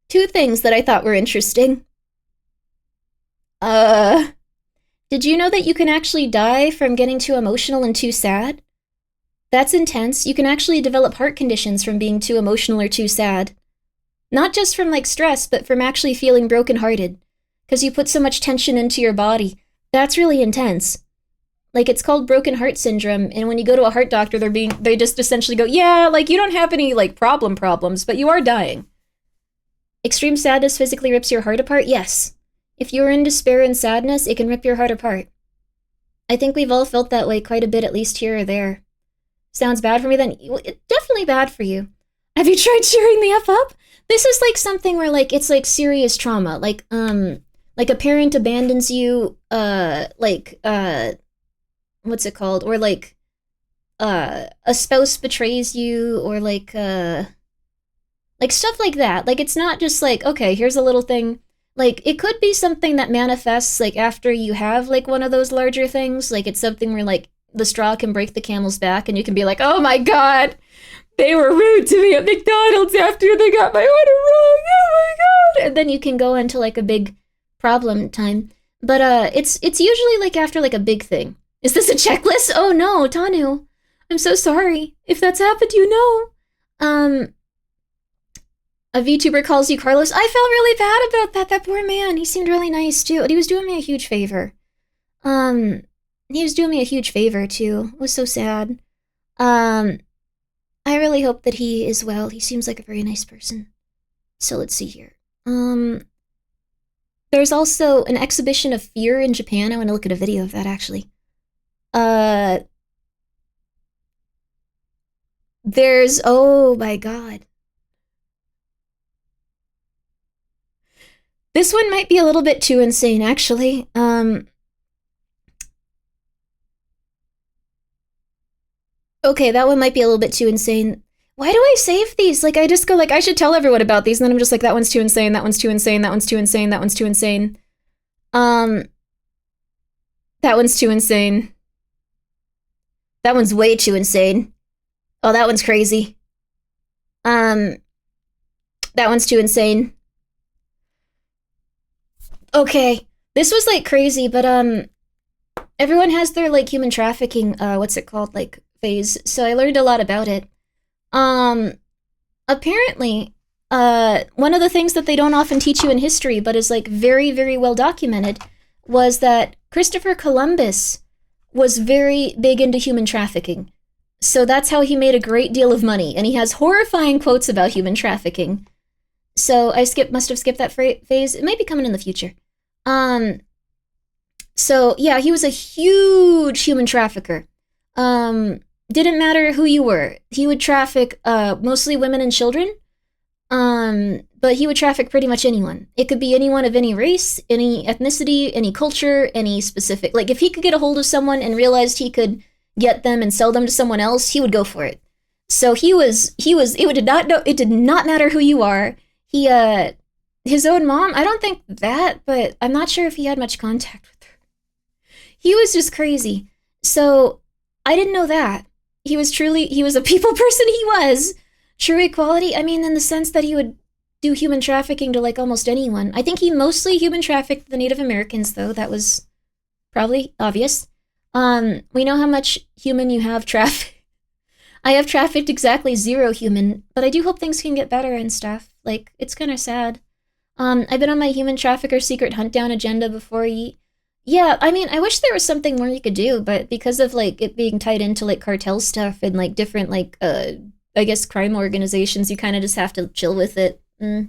two things that I thought were interesting. Did you know that you can actually die from getting too emotional and too sad? That's intense. You can actually develop heart conditions from being too emotional or too sad. Not just from like stress, but from actually feeling brokenhearted. Because you put so much tension into your body. That's really intense. Like it's called broken heart syndrome, and when you go to a heart doctor, they just essentially go, yeah, like you don't have any like problems, but you are dying. Extreme sadness physically rips your heart apart? Yes. If you're in despair and sadness, it can rip your heart apart. I think we've all felt that way quite a bit, at least here or there. Sounds bad for me then? Well, it's definitely bad for you. Have you tried cheering the F up? This is like something where like it's like serious trauma. Like a parent abandons you, what's it called? Or like a spouse betrays you, or like stuff like that. Like it's not just like, okay, here's a little thing. Like it could be something that manifests like after you have like one of those larger things. Like it's something where like the straw can break the camel's back and you can be like, oh my god, they were rude to me at McDonald's after they got my order wrong. Oh my god. And then you can go into like a big problem time. But it's usually like after like a big thing. Is this a checklist? Oh no, Tanu. I'm so sorry. If that's happened, you know. A VTuber calls you Carlos. I felt really bad about that. That poor man. He seemed really nice too. He was doing me a huge favor. He was doing me a huge favor too. It was so sad. I really hope that he is well. He seems like a very nice person. So let's see here. There's also an exhibition of fear in Japan. I want to look at a video of that actually. There's, oh my god. This one might be a little bit too insane, actually. Okay, that one might be a little bit too insane. Why do I save these? Like, I just go like, I should tell everyone about these, and then I'm just like, that one's too insane, that one's too insane, that one's too insane, that one's too insane. Um, that one's too insane. That one's way too insane. Oh, that one's crazy. Um, that one's too insane. Okay, this was like crazy, but everyone has their like human trafficking, what's it called, like phase. So I learned a lot about it. Um, Apparently, one of the things that they don't often teach you in history, but is like very, very well documented, was that Christopher Columbus was very big into human trafficking. So that's how he made a great deal of money, and he has horrifying quotes about human trafficking. So I must have skipped that phase. It might be coming in the future. Um, so yeah, he was a huge human trafficker. Didn't matter who you were. He would traffic mostly women and children. But he would traffic pretty much anyone. It could be anyone of any race, any ethnicity, any culture, any specific. Like if he could get a hold of someone and realized he could get them and sell them to someone else, he would go for it. So it did not matter who you are. He his own mom, I don't think that, but I'm not sure if he had much contact with her. He was just crazy. So I didn't know that. He was a people person, he was. True equality, I mean, in the sense that he would do human trafficking to like almost anyone. I think he mostly human trafficked the Native Americans, though. That was probably obvious. We know how much human you have trafficked. I have trafficked exactly 0 human, but I do hope things can get better and stuff. Like, it's kind of sad. I've been on my human trafficker secret hunt down agenda before. Yeah, I mean, I wish there was something more you could do, but because of like it being tied into like cartel stuff and like different like I guess crime organizations, you kind of just have to chill with it. That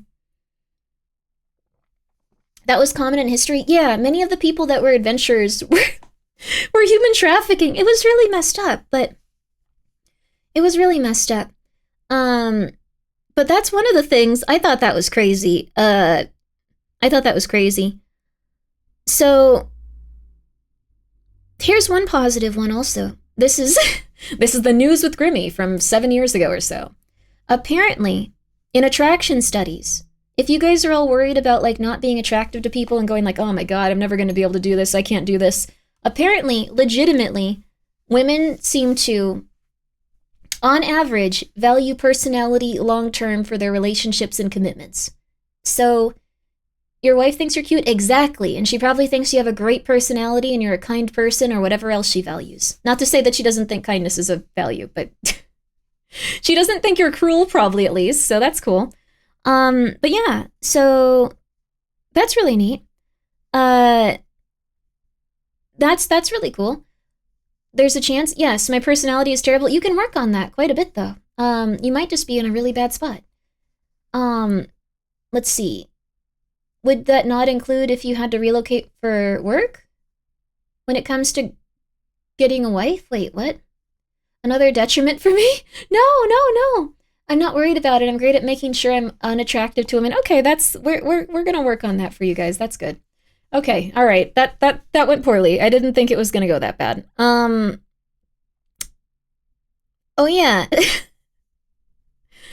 was common in history. Yeah, many of the people that were adventurers were human trafficking. It was really messed up, but it was really messed up. But that's one of the things. I thought that was crazy. I thought that was crazy. So here's one positive one also. This is this is the news with Grimmi from 7 years ago or so. Apparently, in attraction studies, if you guys are all worried about like not being attractive to people and going like, oh my god, I'm never going to be able to do this, I can't do this. Apparently, legitimately, women seem to, on average, value personality long-term for their relationships and commitments. So, your wife thinks you're cute? Exactly. And she probably thinks you have a great personality and you're a kind person or whatever else she values. Not to say that she doesn't think kindness is of value, but she doesn't think you're cruel, probably at least, so that's cool. But yeah, so that's really neat. That's really cool. There's a chance. Yes, my personality is terrible. You can work on that quite a bit, though. You might just be in a really bad spot. Let's see. Would that not include if you had to relocate for work? When it comes to getting a wife? Wait, what? Another detriment for me? No. I'm not worried about it. I'm great at making sure I'm unattractive to women. Okay, we're gonna work on that for you guys. That's good. Okay, all right. That went poorly. I didn't think it was gonna go that bad. Oh yeah.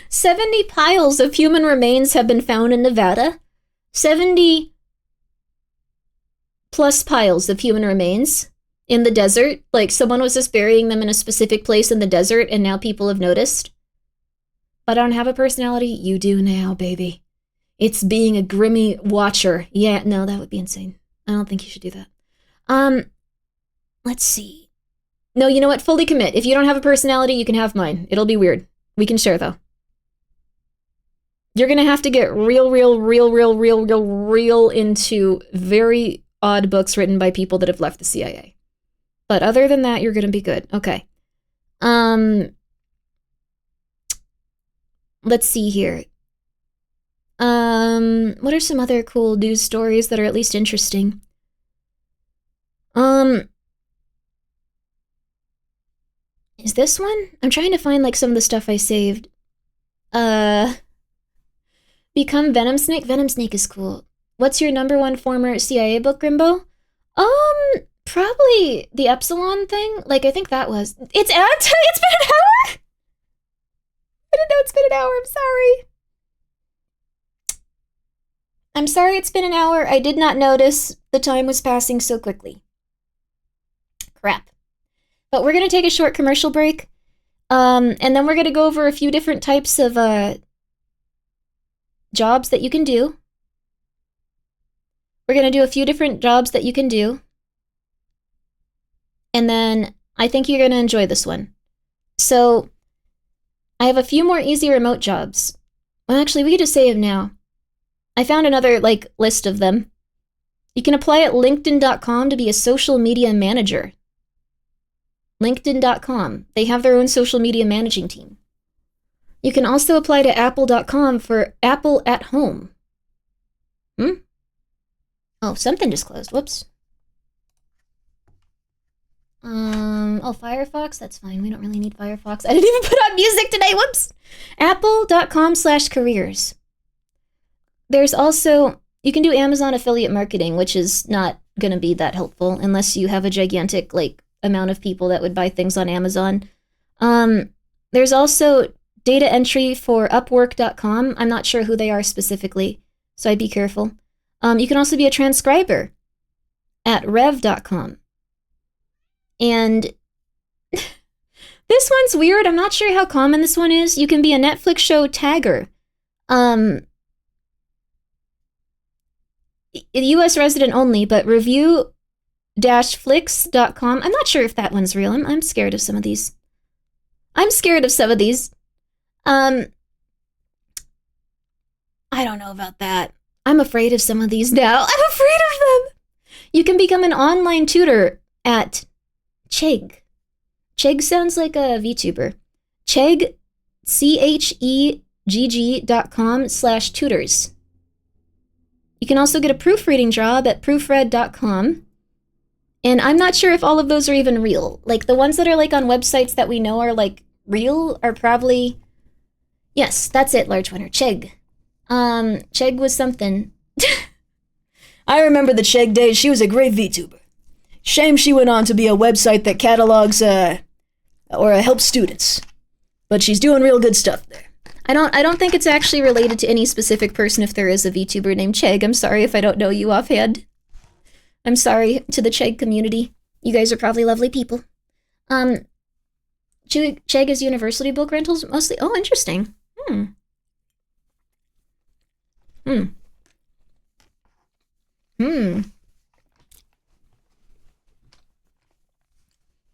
70 piles of human remains have been found in Nevada. 70 plus piles of human remains in the desert. Like someone was just burying them in a specific place in the desert and now people have noticed. But I don't have a personality. You do now, baby. It's being a Grimmi watcher. Yeah, no, that would be insane. I don't think you should do that. Let's see. No, you know what? Fully commit. If you don't have a personality, you can have mine. It'll be weird. We can share, though. You're gonna have to get real into very odd books written by people that have left the CIA. But other than that, you're gonna be good. Okay. Let's see here. What are some other cool news stories that are at least interesting? Is this one? I'm trying to find like some of the stuff I saved. Become Venom Snake? Venom Snake is cool. What's your number one former CIA book, Grimbo? Probably the Epsilon thing. Like, I think that was. It's been an hour? I didn't know it's been an hour. I'm sorry. I'm sorry it's been an hour. I did not notice the time was passing so quickly. Crap. But we're going to take a short commercial break. And then we're going to go over a few different types of jobs that you can do. We're going to do a few different jobs that you can do. And then I think you're going to enjoy this one. So I have a few more easy remote jobs. Well, actually, we could just save now. I found another, list of them. You can apply at LinkedIn.com to be a social media manager. LinkedIn.com. They have their own social media managing team. You can also apply to Apple.com for Apple at Home. Oh, something just closed. Whoops. Firefox? That's fine. We don't really need Firefox. I didn't even put on music today. Whoops. Apple.com/careers. There's also, you can do Amazon affiliate marketing, which is not going to be that helpful unless you have a gigantic, amount of people that would buy things on Amazon. There's also data entry for Upwork.com. I'm not sure who they are specifically, so I'd be careful. You can also be a transcriber at Rev.com. And this one's weird. I'm not sure how common this one is. You can be a Netflix show tagger. US resident only, but review-flicks.com. I'm not sure if that one's real. I'm scared of some of these. I don't know about that. I'm afraid of some of these now. I'm afraid of them. You can become an online tutor at Chegg. Chegg sounds like a VTuber. Chegg, CHEGG.com/tutors. You can also get a proofreading job at proofread.com. And I'm not sure if all of those are even real. The ones that are on websites that we know are real are probably... Yes, that's it, large winner. Chegg. Chegg was something. I remember the Chegg days. She was a great VTuber. Shame she went on to be a website that catalogs, or helps students. But she's doing real good stuff there. I don't think it's actually related to any specific person if there is a VTuber named Chegg. I'm sorry if I don't know you offhand. I'm sorry to the Chegg community. You guys are probably lovely people. Chegg is university book rentals mostly. Oh, interesting.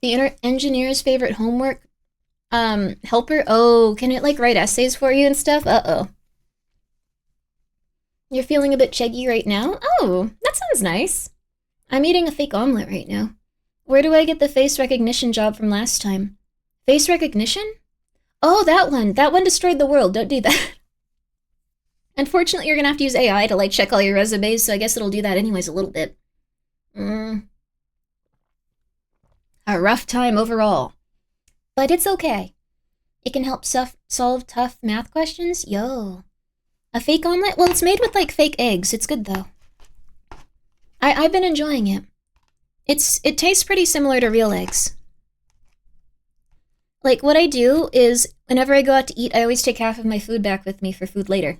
The engineer's favorite homework helper. Oh, can it write essays for you and stuff? Uh-oh. You're feeling a bit cheggy right now? Oh, that sounds nice. I'm eating a fake omelet right now. Where do I get the face recognition job from last time? Face recognition? Oh, that one. That one destroyed the world. Don't do that. Unfortunately, you're gonna have to use AI to check all your resumes, so I guess it'll do that anyways a little bit. A rough time overall. But it's okay. It can help solve tough math questions. Yo. A fake omelet? Well, it's made with fake eggs. It's good though. I've been enjoying it. It tastes pretty similar to real eggs. What I do is whenever I go out to eat, I always take half of my food back with me for food later.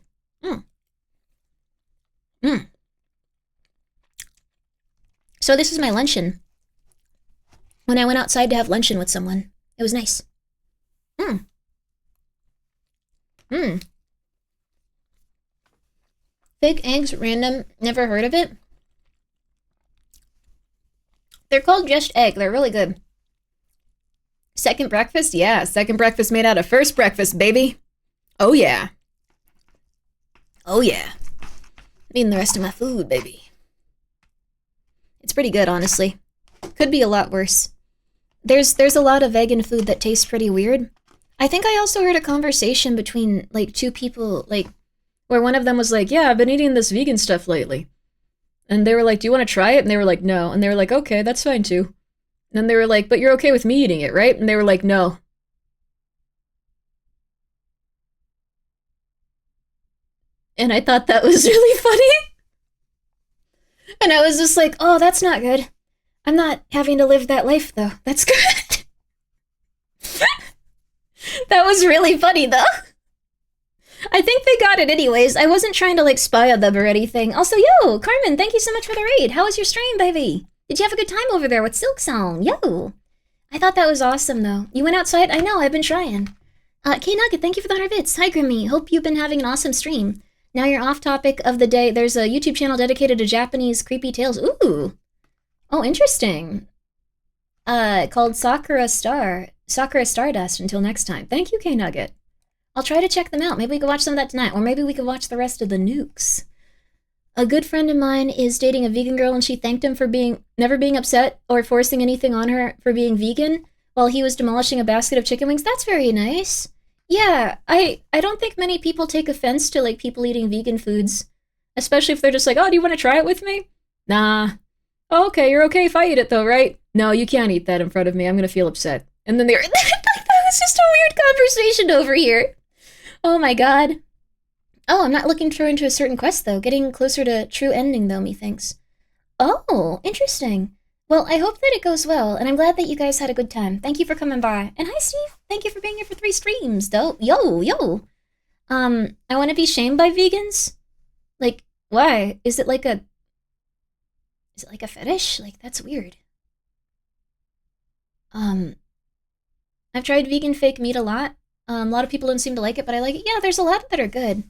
So this is my luncheon. When I went outside to have luncheon with someone. It was nice. Fake eggs, random, never heard of it. They're called Just Egg. They're really good. Second breakfast? Yeah, second breakfast made out of first breakfast, baby. Oh, yeah. Oh, yeah. Eating the rest of my food, baby. It's pretty good, honestly. Could be a lot worse. There's a lot of vegan food that tastes pretty weird. I think I also heard a conversation between, two people, where one of them was yeah, I've been eating this vegan stuff lately. And they were do you want to try it? And they were no. And they were okay, that's fine too. And then they were but you're okay with me eating it, right? And they were no. And I thought that was really funny. And I was just like, oh, that's not good. I'm not having to live that life, though. That's good. That was really funny, though. I think they got it anyways. I wasn't trying to, like, spy on them or anything. Also, yo, Carmen, thank you so much for the raid. How was your stream, baby? Did you have a good time over there with Silk Song? Yo. I thought that was awesome, though. You went outside? I know, I've been trying. K-Nugget, thank you for the 100 bits. Hi, Grimmi. Hope you've been having an awesome stream. Now you're off topic of the day. There's a YouTube channel dedicated to Japanese creepy tales. Ooh. Oh, interesting. Called Sakura Stardust. Until next time. Thank you, K-Nugget. I'll try to check them out. Maybe we could watch some of that tonight. Or maybe we could watch the rest of the nukes. A good friend of mine is dating a vegan girl, and she thanked him for never being upset or forcing anything on her for being vegan while he was demolishing a basket of chicken wings. That's very nice. Yeah, I don't think many people take offense to, like, people eating vegan foods. Especially if they're just like, oh, do you want to try it with me? Nah. Oh, okay, you're okay if I eat it, though, right? No, you can't eat that in front of me. I'm gonna feel upset. And then they're like, that was just a weird conversation over here. Oh my god. Oh, I'm not looking through into a certain quest, though. Getting closer to true ending, though, methinks. Oh, interesting. Well, I hope that it goes well, and I'm glad that you guys had a good time. Thank you for coming by. And hi, Steve. Thank you for being here for 3 streams, though. Yo. I want to be shamed by vegans? Like, why? Is it like a fetish? Like, that's weird. I've tried vegan fake meat a lot. A lot of people don't seem to like it, but I like it. Yeah, there's a lot that are good.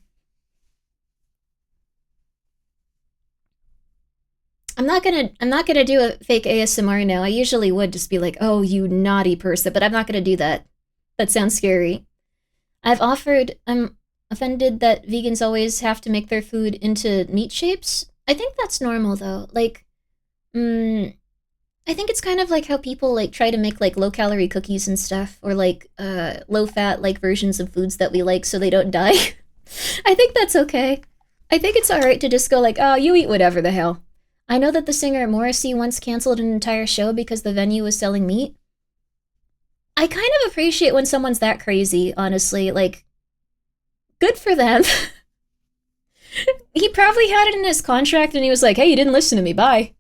I'm not gonna do a fake ASMR now. I usually would just be like, oh, you naughty person, but I'm not gonna do that. That sounds scary. I'm offended that vegans always have to make their food into meat shapes. I think that's normal, though. Like, I think it's kind of like how people, like, try to make, like, low-calorie cookies and stuff, or, like, low-fat, like, versions of foods that we like so they don't die. I think that's okay. I think it's alright to just go like, oh, you eat whatever the hell. I know that the singer Morrissey once canceled an entire show because the venue was selling meat. I kind of appreciate when someone's that crazy, honestly. Like, good for them. He probably had it in his contract and he was like, hey, you didn't listen to me, bye.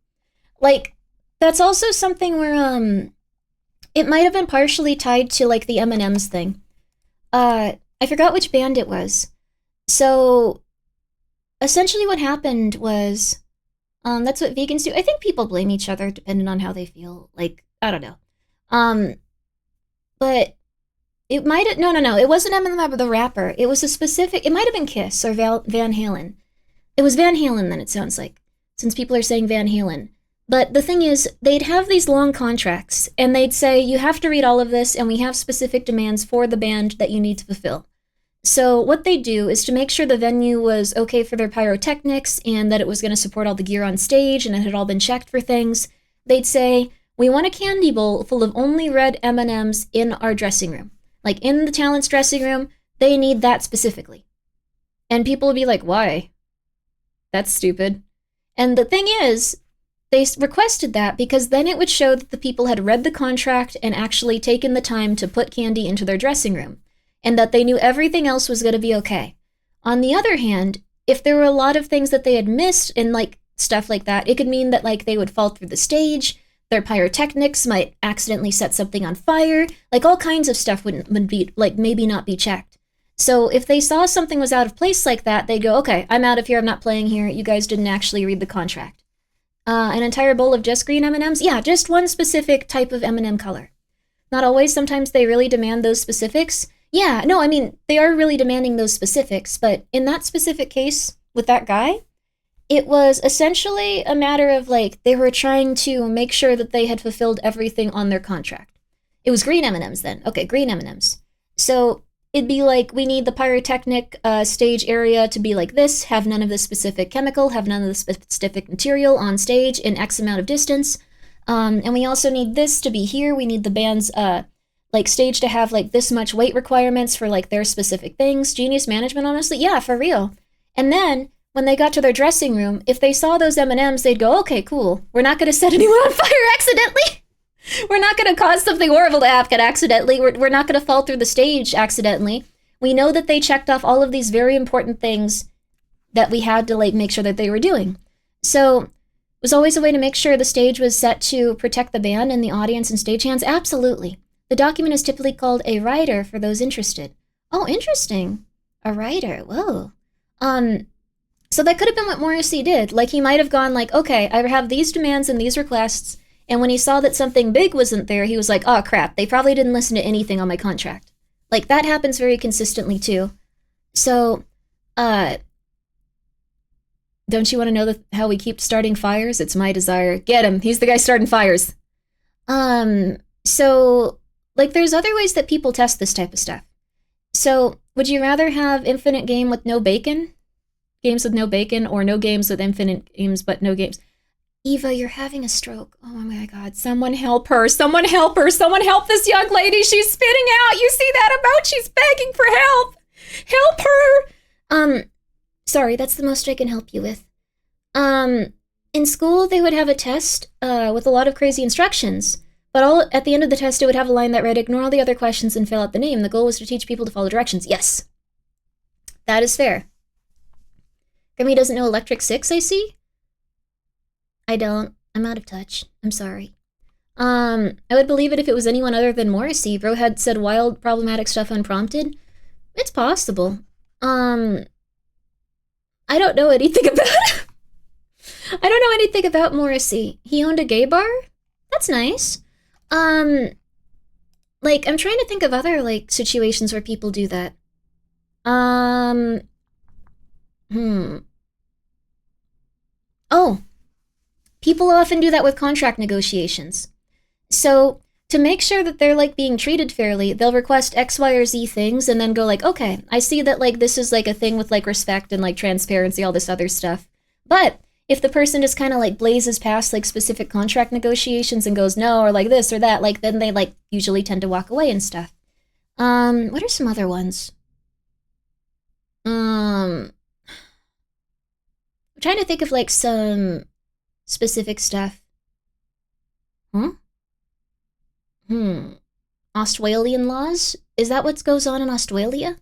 Like, that's also something where, it might have been partially tied to, like, the M&M's thing. I forgot which band it was. So, essentially what happened was, that's what vegans do. I think people blame each other depending on how they feel. Like, I don't know. But it might have, no. It wasn't Eminem the rapper. It was a specific, it might have been Kiss or Van Halen. It was Van Halen then, it sounds like, since people are saying Van Halen. But the thing is, they'd have these long contracts, and they'd say, you have to read all of this, and we have specific demands for the band that you need to fulfill. So what they do is to make sure the venue was okay for their pyrotechnics, and that it was going to support all the gear on stage, and it had all been checked for things, they'd say, we want a candy bowl full of only red M&Ms in our dressing room. Like, in the talent's dressing room, they need that specifically. And people would be like, why? That's stupid. And the thing is, they requested that because then it would show that the people had read the contract and actually taken the time to put candy into their dressing room, and that they knew everything else was going to be okay. On the other hand, if there were a lot of things that they had missed and, like, stuff like that, it could mean that, like, they would fall through the stage, their pyrotechnics might accidentally set something on fire, like, all kinds of stuff would be, like, maybe not be checked. So if they saw something was out of place like that, they'd go, okay, I'm out of here, I'm not playing here, you guys didn't actually read the contract. An entire bowl of just green M&Ms? Yeah, just one specific type of M&M color. Not always, sometimes they really demand those specifics. Yeah, no, I mean, they are really demanding those specifics, but in that specific case, with that guy, it was essentially a matter of, like, they were trying to make sure that they had fulfilled everything on their contract. It was green M&Ms then. Okay, green M&Ms. So it'd be like, we need the pyrotechnic stage area to be like this, have none of the specific chemical, have none of the specific material on stage in X amount of distance. And we also need this to be here. We need the band's like stage to have like this much weight requirements for like their specific things. Genius management, honestly. Yeah, for real. And then when they got to their dressing room, if they saw those M&Ms, they'd go, okay, cool. We're not going to set anyone on fire accidentally. We're not going to cause something horrible to happen accidentally. We're not going to fall through the stage accidentally. We know that they checked off all of these very important things that we had to like make sure that they were doing. So was always a way to make sure the stage was set to protect the band and the audience and stagehands? Absolutely. The document is typically called a rider for those interested. Oh, interesting. A rider. Whoa. So that could have been what Morrissey did. Like, he might have gone like, okay, I have these demands and these requests, and when he saw that something big wasn't there, he was like, oh, crap, they probably didn't listen to anything on my contract. Like, that happens very consistently, too. So, don't you want to know how we keep starting fires? It's my desire. Get him. He's the guy starting fires. So, like, there's other ways that people test this type of stuff. So, would you rather have infinite game with no bacon? Games with no bacon, or no games with infinite games but no games? Eva, you're having a stroke. Oh my God. Someone help her. Someone help her. Someone help this young lady. She's spitting out. You see that emote? She's begging for help. Help her. Sorry, that's the most I can help you with. In school, they would have a test with a lot of crazy instructions. But at the end of the test, it would have a line that read, ignore all the other questions and fill out the name. The goal was to teach people to follow directions. Yes. That is fair. Grimmi doesn't know Electric 6, I see? I don't. I'm out of touch. I'm sorry. I would believe it if it was anyone other than Morrissey. Bro had said wild, problematic stuff unprompted. It's possible. I don't know anything about I don't know anything about Morrissey. He owned a gay bar? That's nice. Like, I'm trying to think of other, like, situations where people do that. Oh, people often do that with contract negotiations. So, to make sure that they're, like, being treated fairly, they'll request X, Y, or Z things and then go like, okay, I see that, like, this is, like, a thing with, like, respect and, like, transparency, all this other stuff. But if the person just kind of, like, blazes past, like, specific contract negotiations and goes, no, or, like, this or that, like, then they, like, usually tend to walk away and stuff. What are some other ones? I'm trying to think of, like, some specific stuff. Australian laws? Is that what goes on in Australia?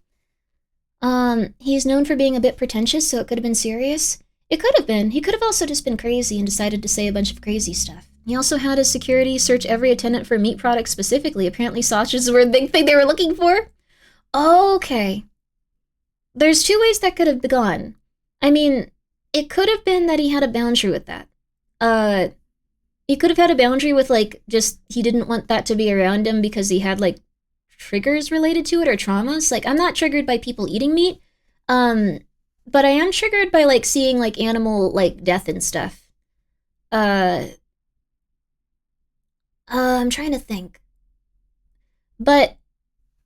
He's known for being a bit pretentious, so it could have been serious. It could have been. He could have also just been crazy and decided to say a bunch of crazy stuff. He also had his security search every attendant for meat products specifically. Apparently sausages were the big thing they were looking for. Okay. There's two ways that could have gone. I mean, it could have been that he had a boundary with that. He could have had a boundary with, like, just he didn't want that to be around him because he had, like, triggers related to it or traumas. Like, I'm not triggered by people eating meat, but I am triggered by, like, seeing, like, animal, like, death and stuff. I'm trying to think. But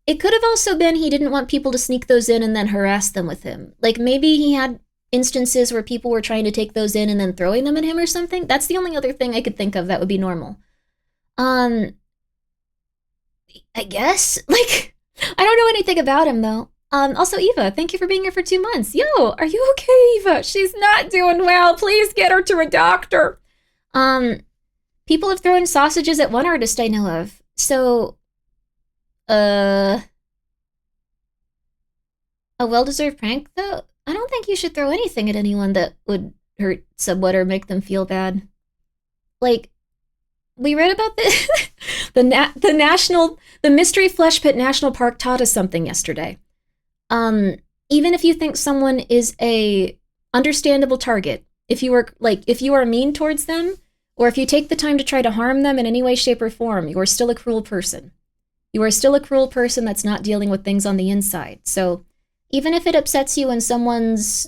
it could have also been he didn't want people to sneak those in and then harass them with him. Like, maybe he had instances where people were trying to take those in and then throwing them at him or something. That's the only other thing I could think of that would be normal. I guess? Like, I don't know anything about him, though. Also, Eva, thank you for being here for 2 months. Yo, are you okay, Eva? She's not doing well. Please get her to a doctor. People have thrown sausages at one artist I know of. So, a well-deserved prank, though? I don't think you should throw anything at anyone that would hurt somewhat or make them feel bad. Like, we read about this. The Mystery Flesh Pit National Park taught us something yesterday. Even if you think someone is a understandable target, if you are mean towards them, or if you take the time to try to harm them in any way, shape, or form, you are still a cruel person. You are still a cruel person that's not dealing with things on the inside. So, even if it upsets you when someone's,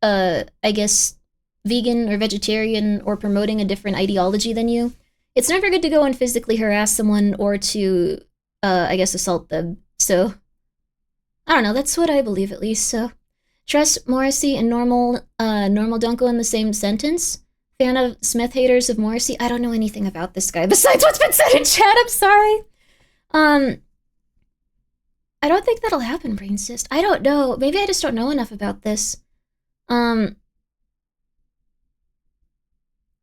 I guess, vegan or vegetarian or promoting a different ideology than you, it's never good to go and physically harass someone or to, I guess, assault them. So, I don't know, that's what I believe at least, so. Trust Morrissey and normal don't go in the same sentence. Fan of Smith haters of Morrissey. I don't know anything about this guy besides what's been said in chat, I'm sorry. I don't think that'll happen, Brain Cyst. I don't know. Maybe I just don't know enough about this.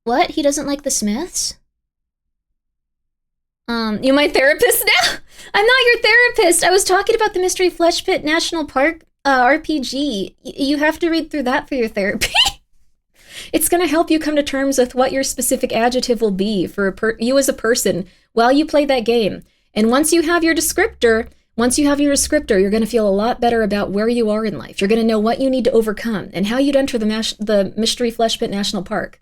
What? He doesn't like the Smiths? You my therapist now? I'm not your therapist. I was talking about the Mystery Flesh Pit National Park RPG. You have to read through that for your therapy. It's going to help you come to terms with what your specific adjective will be for you as a person while you play that game. And once you have your descriptor, you're going to feel a lot better about where you are in life. You're going to know what you need to overcome and how you'd enter the Mystery Flesh Pit National Park.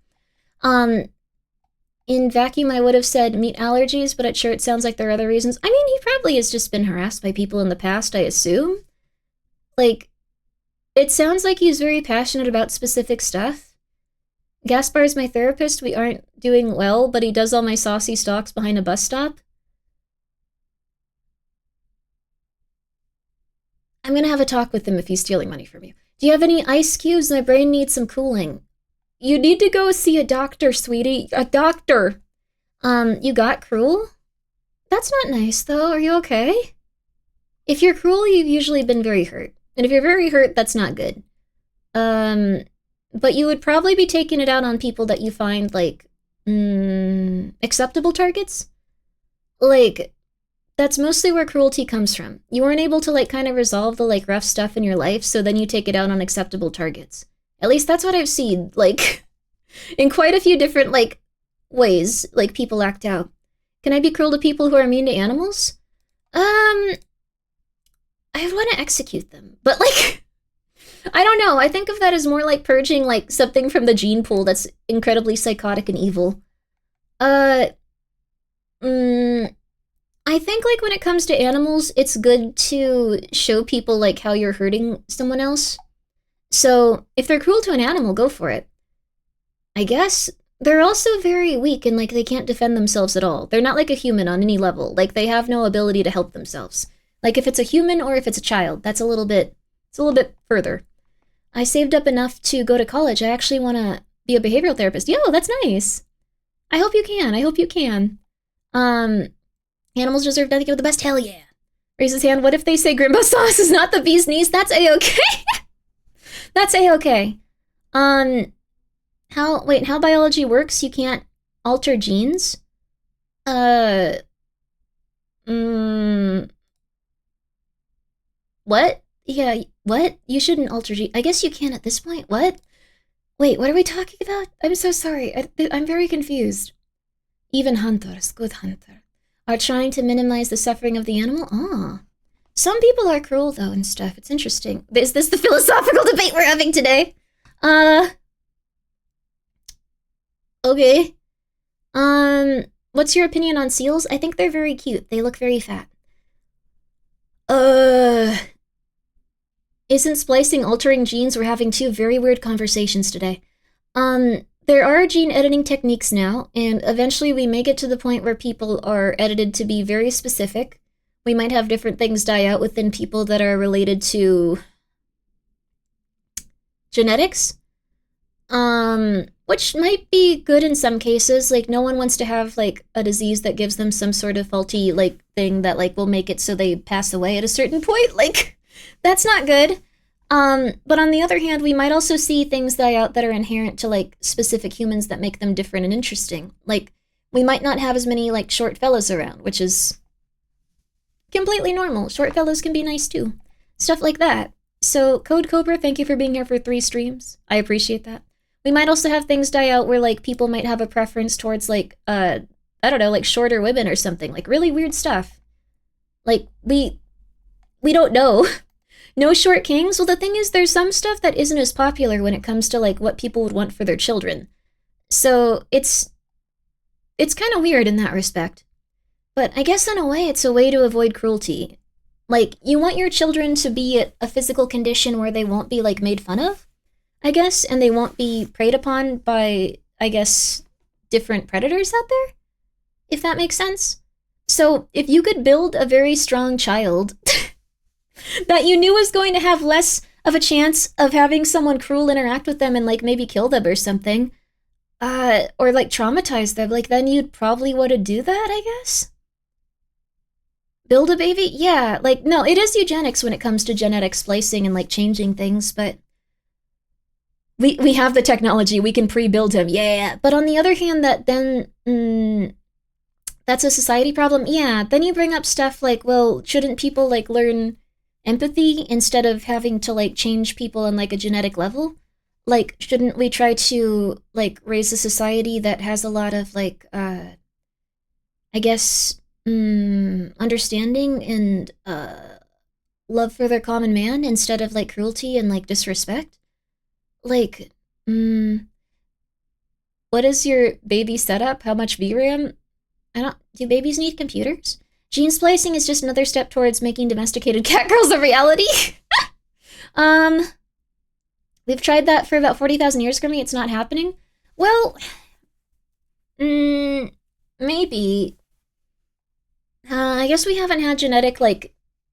In vacuum, I would have said meat allergies, but it sounds like there are other reasons. I mean, he probably has just been harassed by people in the past, I assume. Like, it sounds like he's very passionate about specific stuff. Gaspar's my therapist. We aren't doing well, but he does all my saucy stalks behind a bus stop. I'm gonna have a talk with him if he's stealing money from you. Do you have any ice cubes? My brain needs some cooling. You need to go see a doctor, sweetie. A doctor. You got cruel? That's not nice, though. Are you okay? If you're cruel, you've usually been very hurt. And if you're very hurt, that's not good. But you would probably be taking it out on people that you find, like, acceptable targets? Like, that's mostly where cruelty comes from. You weren't able to, like, kind of resolve the, like, rough stuff in your life, so then you take it out on acceptable targets. At least that's what I've seen, like, in quite a few different, like, ways, like, people act out. Can I be cruel to people who are mean to animals? I would want to execute them, but, like, I don't know. I think of that as more like purging, like, something from the gene pool that's incredibly psychotic and evil. I think, like, when it comes to animals, it's good to show people, like, how you're hurting someone else. So, if they're cruel to an animal, go for it. I guess they're also very weak and, like, they can't defend themselves at all. They're not like a human on any level. Like, they have no ability to help themselves. Like, if it's a human or if it's a child, it's a little bit further. I saved up enough to go to college. I actually want to be a behavioral therapist. Yo, that's nice. I hope you can. Animals deserve nothing but the best. Hell yeah. Raise his hand. What if they say Grimbo sauce is not the bee's knees? That's a-okay. That's a-okay. How biology works? You can't alter genes? What? Yeah, what? You shouldn't alter genes. I guess you can at this point. What? Wait, what are we talking about? I'm so sorry. I'm very confused. Even hunters, good hunter, are trying to minimize the suffering of the animal? Ah. Some people are cruel, though, and stuff. It's interesting. Is this the philosophical debate we're having today? Okay. What's your opinion on seals? I think they're very cute. They look very fat. Isn't splicing altering genes? We're having two very weird conversations today. There are gene editing techniques now, and eventually we may get to the point where people are edited to be very specific. We might have different things die out within people that are related to genetics. Which might be good in some cases. Like, no one wants to have, like, a disease that gives them some sort of faulty, like, thing that, like, will make it so they pass away at a certain point. Like, that's not good. But on the other hand, we might also see things die out that are inherent to, like, specific humans that make them different and interesting. Like, we might not have as many, like, short fellas around, which is completely normal. Short fellas can be nice, too. Stuff like that. So, Code Cobra, thank you for being here for 3 streams. I appreciate that. We might also have things die out where, like, people might have a preference towards, like, I don't know, like, shorter women or something. Like, really weird stuff. Like, we don't know. No short kings? Well, the thing is, there's some stuff that isn't as popular when it comes to, like, what people would want for their children. So, it's kind of weird in that respect. But I guess in a way, it's a way to avoid cruelty. Like, you want your children to be at a physical condition where they won't be, like, made fun of, I guess, and they won't be preyed upon by, I guess, different predators out there, if that makes sense. So, if you could build a very strong child that you knew was going to have less of a chance of having someone cruel interact with them and, like, maybe kill them or something, or, like, traumatize them, like, then you'd probably want to do that, I guess? Build a baby? Yeah, like, no, it is eugenics when it comes to genetic splicing and, like, changing things, but we have the technology, we can pre-build him, yeah. But on the other hand, that's a society problem? Yeah, then you bring up stuff like, well, shouldn't people, like, learn empathy instead of having to, like, change people on, like, a genetic level? like, shouldn't we try to, like, raise a society that has a lot of, like, I guess, understanding and, love for their common man instead of, like, cruelty and, like, disrespect? Like, mm, what is your baby setup? How much VRAM? Do babies need computers? Gene splicing is just another step towards making domesticated cat girls a reality. um, we've tried that for about 40,000 years, Grimmy. It's not happening. Well, maybe. I guess we haven't had genetic, like,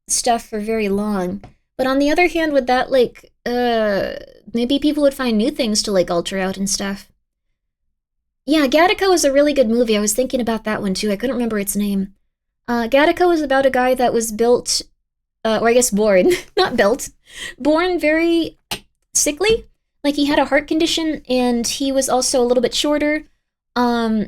stuff for very long. But on the other hand, would that, like, maybe people would find new things to, like, alter out and stuff. Yeah, Gattaca was a really good movie. I was thinking about that one, too. I couldn't remember its name. Gattaca was about a guy that was built, or I guess born, not built, born very sickly. Like, he had a heart condition, and he was also a little bit shorter.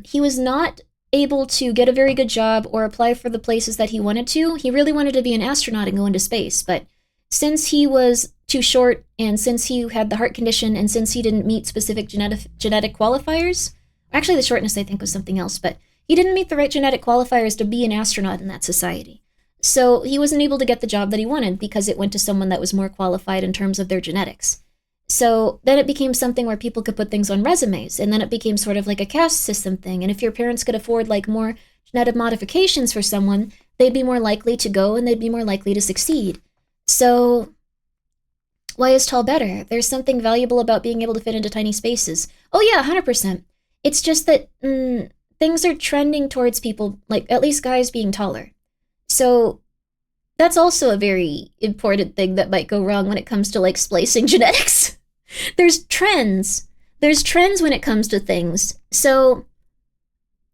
He was not able to get a very good job or apply for the places that he wanted to. He really wanted to be an astronaut and go into space, but since he was too short, and since he had the heart condition, and since he didn't meet specific genetic qualifiers, actually the shortness I think was something else, but he didn't meet the right genetic qualifiers to be an astronaut in that society. So he wasn't able to get the job that he wanted because it went to someone that was more qualified in terms of their genetics. So then it became something where people could put things on resumes, and then it became sort of like a caste system thing. And if your parents could afford like more genetic modifications for someone, they'd be more likely to go and they'd be more likely to succeed. So why is tall better? There's something valuable about being able to fit into tiny spaces. Oh yeah, 100%. It's just that things are trending towards people, like at least guys being taller. So that's also a very important thing that might go wrong when it comes to like splicing genetics. There's trends. There's trends when it comes to things. So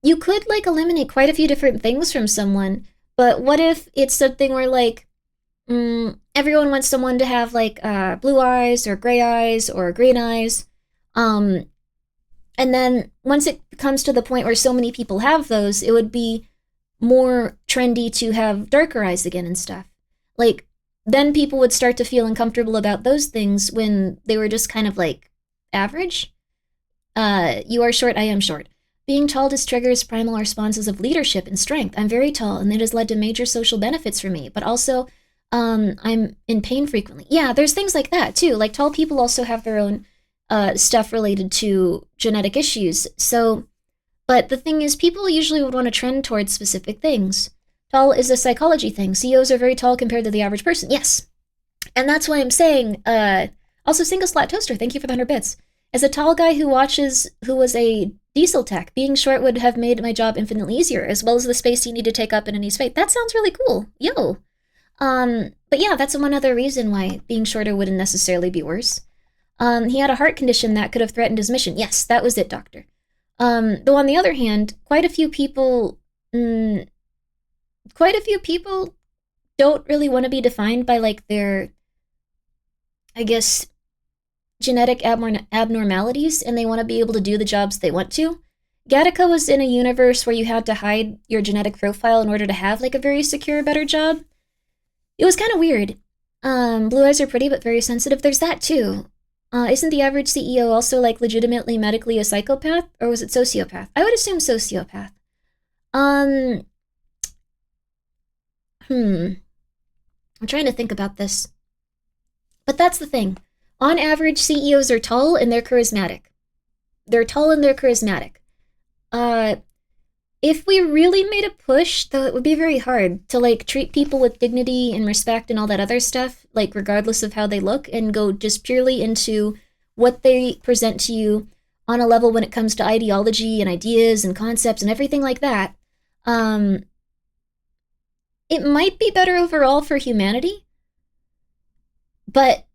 you could like eliminate quite a few different things from someone, but what if it's something where like everyone wants someone to have like blue eyes or gray eyes or green eyes. And then once it comes to the point where so many people have those, it would be more trendy to have darker eyes again and stuff. Like, then people would start to feel uncomfortable about those things when they were just kind of like average. You are short, I am short. Being tall just triggers primal responses of leadership and strength. I'm very tall, and it has led to major social benefits for me, but also I'm in pain frequently. Yeah, there's things like that too. Like, tall people also have their own stuff related to genetic issues. So, but the thing is, people usually would want to trend towards specific things. Tall is a psychology thing. CEOs are very tall compared to the average person. Yes. And that's why I'm saying, also single slot toaster, thank you for the 100 bits. As a tall guy who was a diesel tech, being short would have made my job infinitely easier, as well as the space you need to take up in any space. That sounds really cool. Yo. But yeah, that's one other reason why being shorter wouldn't necessarily be worse. He had a heart condition that could have threatened his mission. Yes, that was it, doctor. Though on the other hand, quite a few people don't really want to be defined by like their, I guess, genetic abnormalities, and they want to be able to do the jobs they want to. Gattaca was in a universe where you had to hide your genetic profile in order to have like a very secure, better job. It was kind of weird. Blue eyes are pretty but very sensitive. There's that too. Isn't the average CEO also like legitimately medically a psychopath, or was it sociopath? I would assume sociopath. I'm trying to think about this. But that's the thing. On average, CEOs are tall and they're charismatic. They're tall and they're charismatic. If we really made a push, though, it would be very hard to like treat people with dignity and respect and all that other stuff, like regardless of how they look, and go just purely into what they present to you on a level when it comes to ideology and ideas and concepts and everything like that. It might be better overall for humanity, but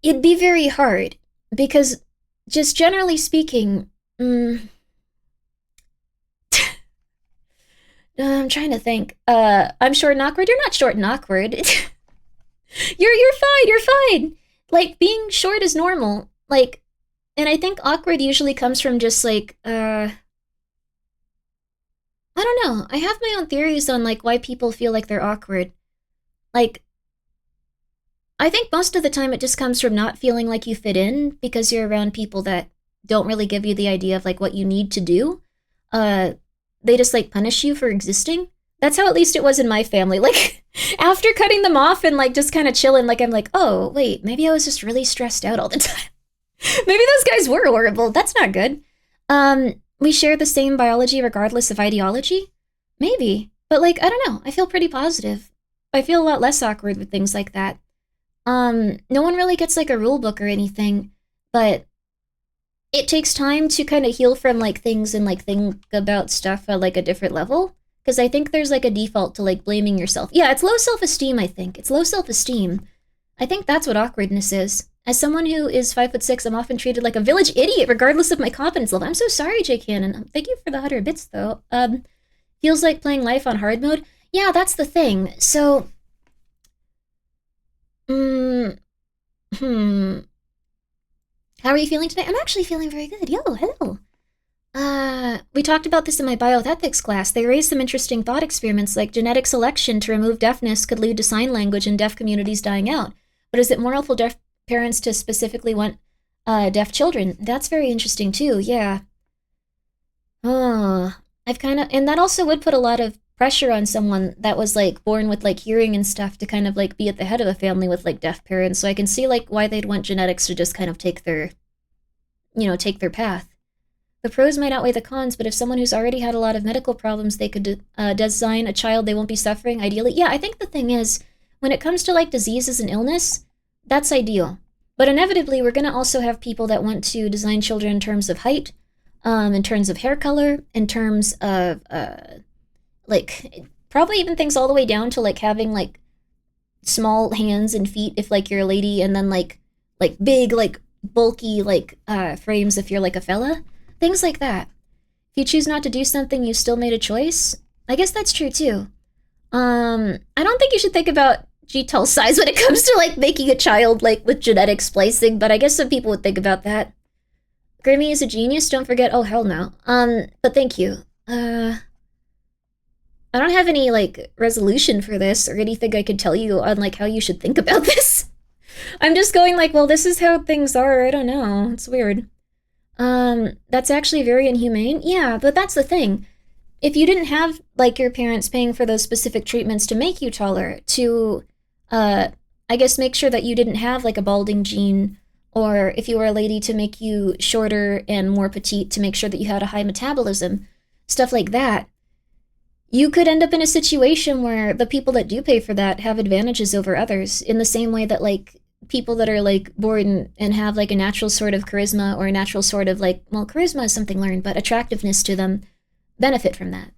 it'd be very hard because, just generally speaking, I'm trying to think. I'm short and awkward. You're not short and awkward. You're fine. You're fine. Like, being short is normal. Like, and I think awkward usually comes from just like I don't know. I have my own theories on like why people feel like they're awkward. Like, I think most of the time it just comes from not feeling like you fit in because you're around people that don't really give you the idea of like what you need to do. Uh, they just like punish you for existing. That's how at least it was in my family. Like after cutting them off and like just kind of chilling, like I'm like, oh wait, maybe I was just really stressed out all the time. Maybe those guys were horrible. That's not good. We share the same biology regardless of ideology. Maybe, but like I don't know. I feel pretty positive. I feel a lot less awkward with things like that. No one really gets like a rule book or anything, but it takes time to kind of heal from like things and like think about stuff at like a different level. Because I think there's like a default to like blaming yourself. Yeah, it's low self-esteem, I think. It's low self-esteem. I think that's what awkwardness is. As someone who is 5'6", I'm often treated like a village idiot regardless of my confidence level. I'm so sorry, Jay Cannon. Thank you for the 100 bits though. Feels like playing life on hard mode. Yeah, that's the thing. So, mm, hmm. How are you feeling today? I'm actually feeling very good. Yo, hello. We talked about this in my bioethics class. They raised some interesting thought experiments like genetic selection to remove deafness could lead to sign language and deaf communities dying out. But is it moral for deaf parents to specifically want deaf children? That's very interesting too, yeah. I've kind of, and that also would put a lot of pressure on someone that was like born with like hearing and stuff to kind of like be at the head of a family with like deaf parents. So I can see like why they'd want genetics to just kind of take their, take their path. The pros might outweigh the cons, but if someone who's already had a lot of medical problems, they could design a child they won't be suffering, ideally. Yeah, I think the thing is, when it comes to like diseases and illness, that's ideal. But inevitably, we're going to also have people that want to design children in terms of height, in terms of hair color, in terms of, like, probably even things all the way down to, like, having, like, small hands and feet if, like, you're a lady, and then, like big, like, bulky, like, frames if you're, like, a fella. Things like that. If you choose not to do something, you still made a choice. I guess that's true, too. I don't think you should think about GTOL size when it comes to, like, making a child, like, with genetic splicing, but I guess some people would think about that. Grimmi is a genius, don't forget. Oh, hell no. But thank you. I don't have any, like, resolution for this or anything I could tell you on, like, how you should think about this. I'm just going like, well, this is how things are. I don't know. It's weird. That's actually very inhumane. Yeah, but that's the thing. If you didn't have, like, your parents paying for those specific treatments to make you taller, to, I guess make sure that you didn't have, like, a balding gene, or if you were a lady to make you shorter and more petite to make sure that you had a high metabolism, stuff like that, you could end up in a situation where the people that do pay for that have advantages over others, in the same way that, like, people that are, like, born and have, like, a natural sort of charisma or a natural sort of, like, well, charisma is something learned, but attractiveness to them benefit from that.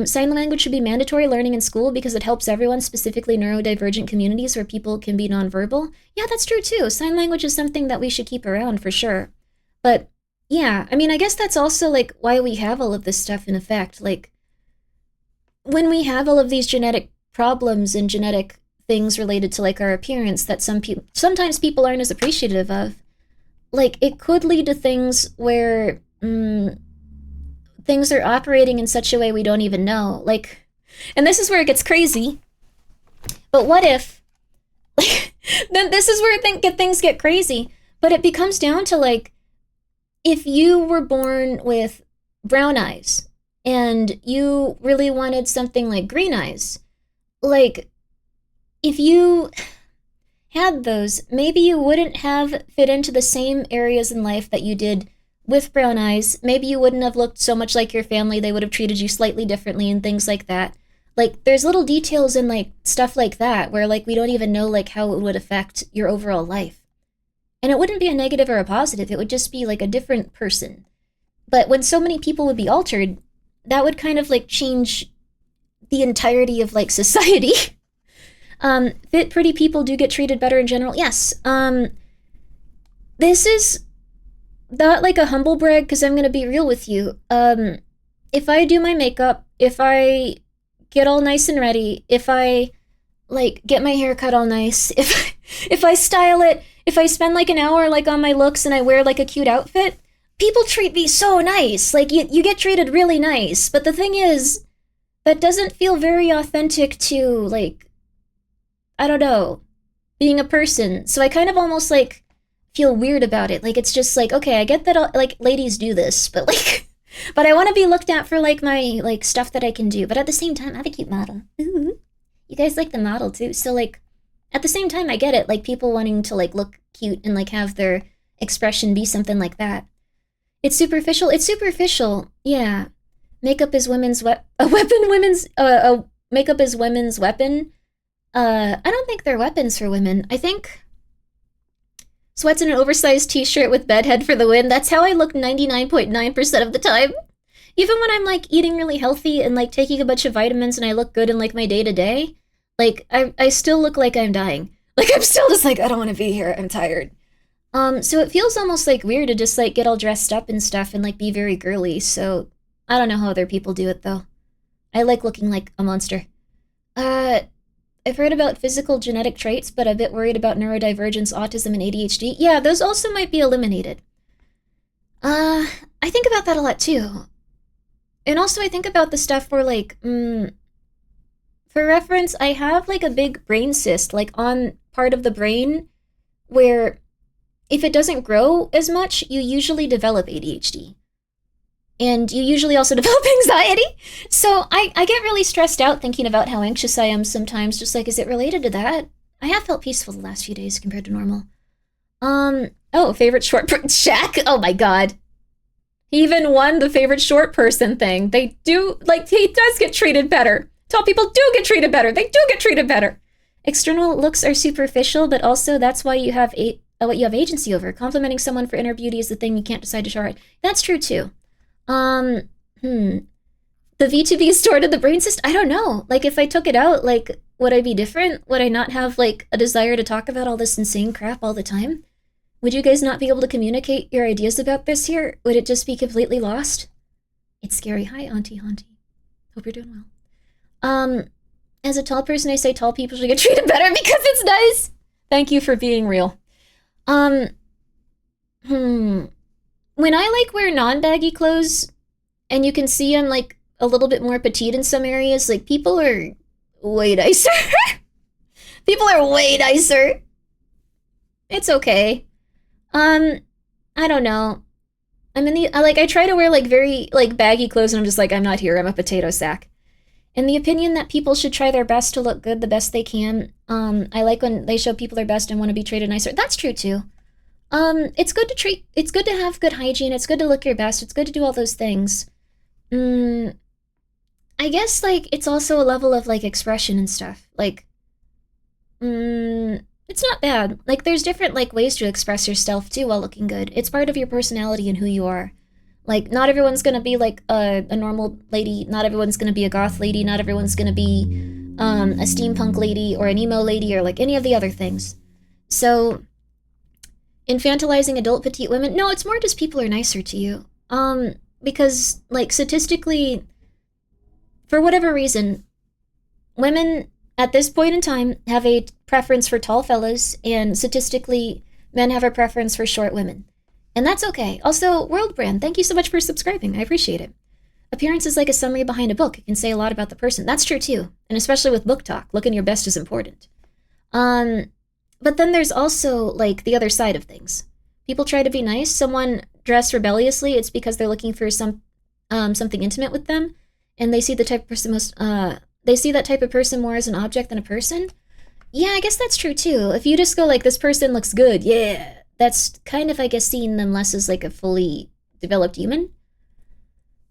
Sign language should be mandatory learning in school because it helps everyone, specifically neurodivergent communities where people can be nonverbal. Yeah, that's true too. Sign language is something that we should keep around for sure. But yeah, I mean, I guess that's also like why we have all of this stuff in effect. Like when we have all of these genetic problems and genetic things related to like our appearance that sometimes people aren't as appreciative of, like it could lead to things where things are operating in such a way we don't even know. Like, and this is where it gets crazy. But what if, like, then this is where things get crazy. But it becomes down to like, if you were born with brown eyes and you really wanted something like green eyes, like, if you had those, maybe you wouldn't have fit into the same areas in life that you did with brown eyes. Maybe you wouldn't have looked so much like your family. They would have treated you slightly differently and things like that. Like, there's little details in, like, stuff like that where, like, we don't even know, like, how it would affect your overall life. And it wouldn't be a negative or a positive. It would just be, like, a different person. But when so many people would be altered, that would kind of, like, change the entirety of, like, society. Fit, pretty people do get treated better in general. Yes. This is not like a humble brag, because I'm going to be real with you. If I do my makeup, if I get all nice and ready, if I, like, get my hair cut all nice, if I style it, if I spend, like, an hour, like, on my looks and I wear, like, a cute outfit, people treat me so nice. Like, you get treated really nice. But the thing is, that doesn't feel very authentic to, like, I don't know. being a person. So I kind of almost like feel weird about it. Like it's just like, okay, I get that like ladies do this, but like but I want to be looked at for like my like stuff that I can do. But at the same time, I have a cute model. Ooh. You guys like the model too. So like at the same time I get it, like people wanting to like look cute and like have their expression be something like that. It's superficial. It's superficial. Yeah. Makeup is women's makeup is women's weapon. I don't think they're weapons for women. I think sweats in an oversized t-shirt with bedhead for the win. That's how I look 99.9% of the time. Even when I'm like eating really healthy and like taking a bunch of vitamins and I look good in like my day-to-day, like I still look like I'm dying. Like I'm still just like, I don't want to be here. I'm tired. So it feels almost like weird to just like get all dressed up and stuff and like be very girly. So I don't know how other people do it though. I like looking like a monster. I've heard about physical genetic traits, but I'm a bit worried about neurodivergence, autism, and ADHD. Yeah, those also might be eliminated. I think about that a lot too. And also I think about the stuff where like, for reference, I have like a big brain cyst, like on part of the brain where if it doesn't grow as much, you usually develop ADHD. And you usually also develop anxiety. So I get really stressed out thinking about how anxious I am sometimes, just like, is it related to that? I have felt peaceful the last few days compared to normal. Favorite short Shaq? Oh my god. He even won the favorite short person thing. They do, like, he does get treated better. Tall people do get treated better. They do get treated better. External looks are superficial, but also that's why you have what you have agency over. Complimenting someone for inner beauty is the thing you can't decide to show right. That's true too. The V2B stored in the brain cyst? I don't know. Like, if I took it out, like, would I be different? Would I not have, like, a desire to talk about all this insane crap all the time? Would you guys not be able to communicate your ideas about this here? Would it just be completely lost? It's scary. Hi, Auntie Haunty. Hope you're doing well. As a tall person, I say tall people should get treated better because it's nice. Thank you for being real. When I, like, wear non-baggy clothes, and you can see I'm, like, a little bit more petite in some areas, like, people are way nicer. People are way nicer. It's okay. I don't know. I try to wear, like, very, like, baggy clothes, and I'm just like, I'm not here, I'm a potato sack. In the opinion that people should try their best to look good the best they can, I like when they show people their best and want to be treated nicer. That's true, too. It's good to have good hygiene, it's good to look your best, it's good to do all those things. I guess, like, it's also a level of, like, expression and stuff. Like, it's not bad. Like, there's different, like, ways to express yourself, too, while looking good. It's part of your personality and who you are. Like, not everyone's gonna be, like, a normal lady, not everyone's gonna be a goth lady, not everyone's gonna be, a steampunk lady, or an emo lady, or, like, any of the other things. So infantilizing adult petite women? No, it's more just people are nicer to you. Because, like, statistically, for whatever reason, women at this point in time have a preference for tall fellas, and statistically, men have a preference for short women. And that's okay. Also, World Brand, thank you so much for subscribing. I appreciate it. Appearance is like a summary behind a book. It can say a lot about the person. That's true, too. And especially with book talk, looking your best is important. But then there's also, like, the other side of things. People try to be nice. Someone dressed rebelliously, it's because they're looking for something intimate with them, and they see the type of person they see that type of person more as an object than a person. Yeah, I guess that's true too. If you just go like, this person looks good, yeah, that's kind of, I guess, seeing them less as like a fully developed human.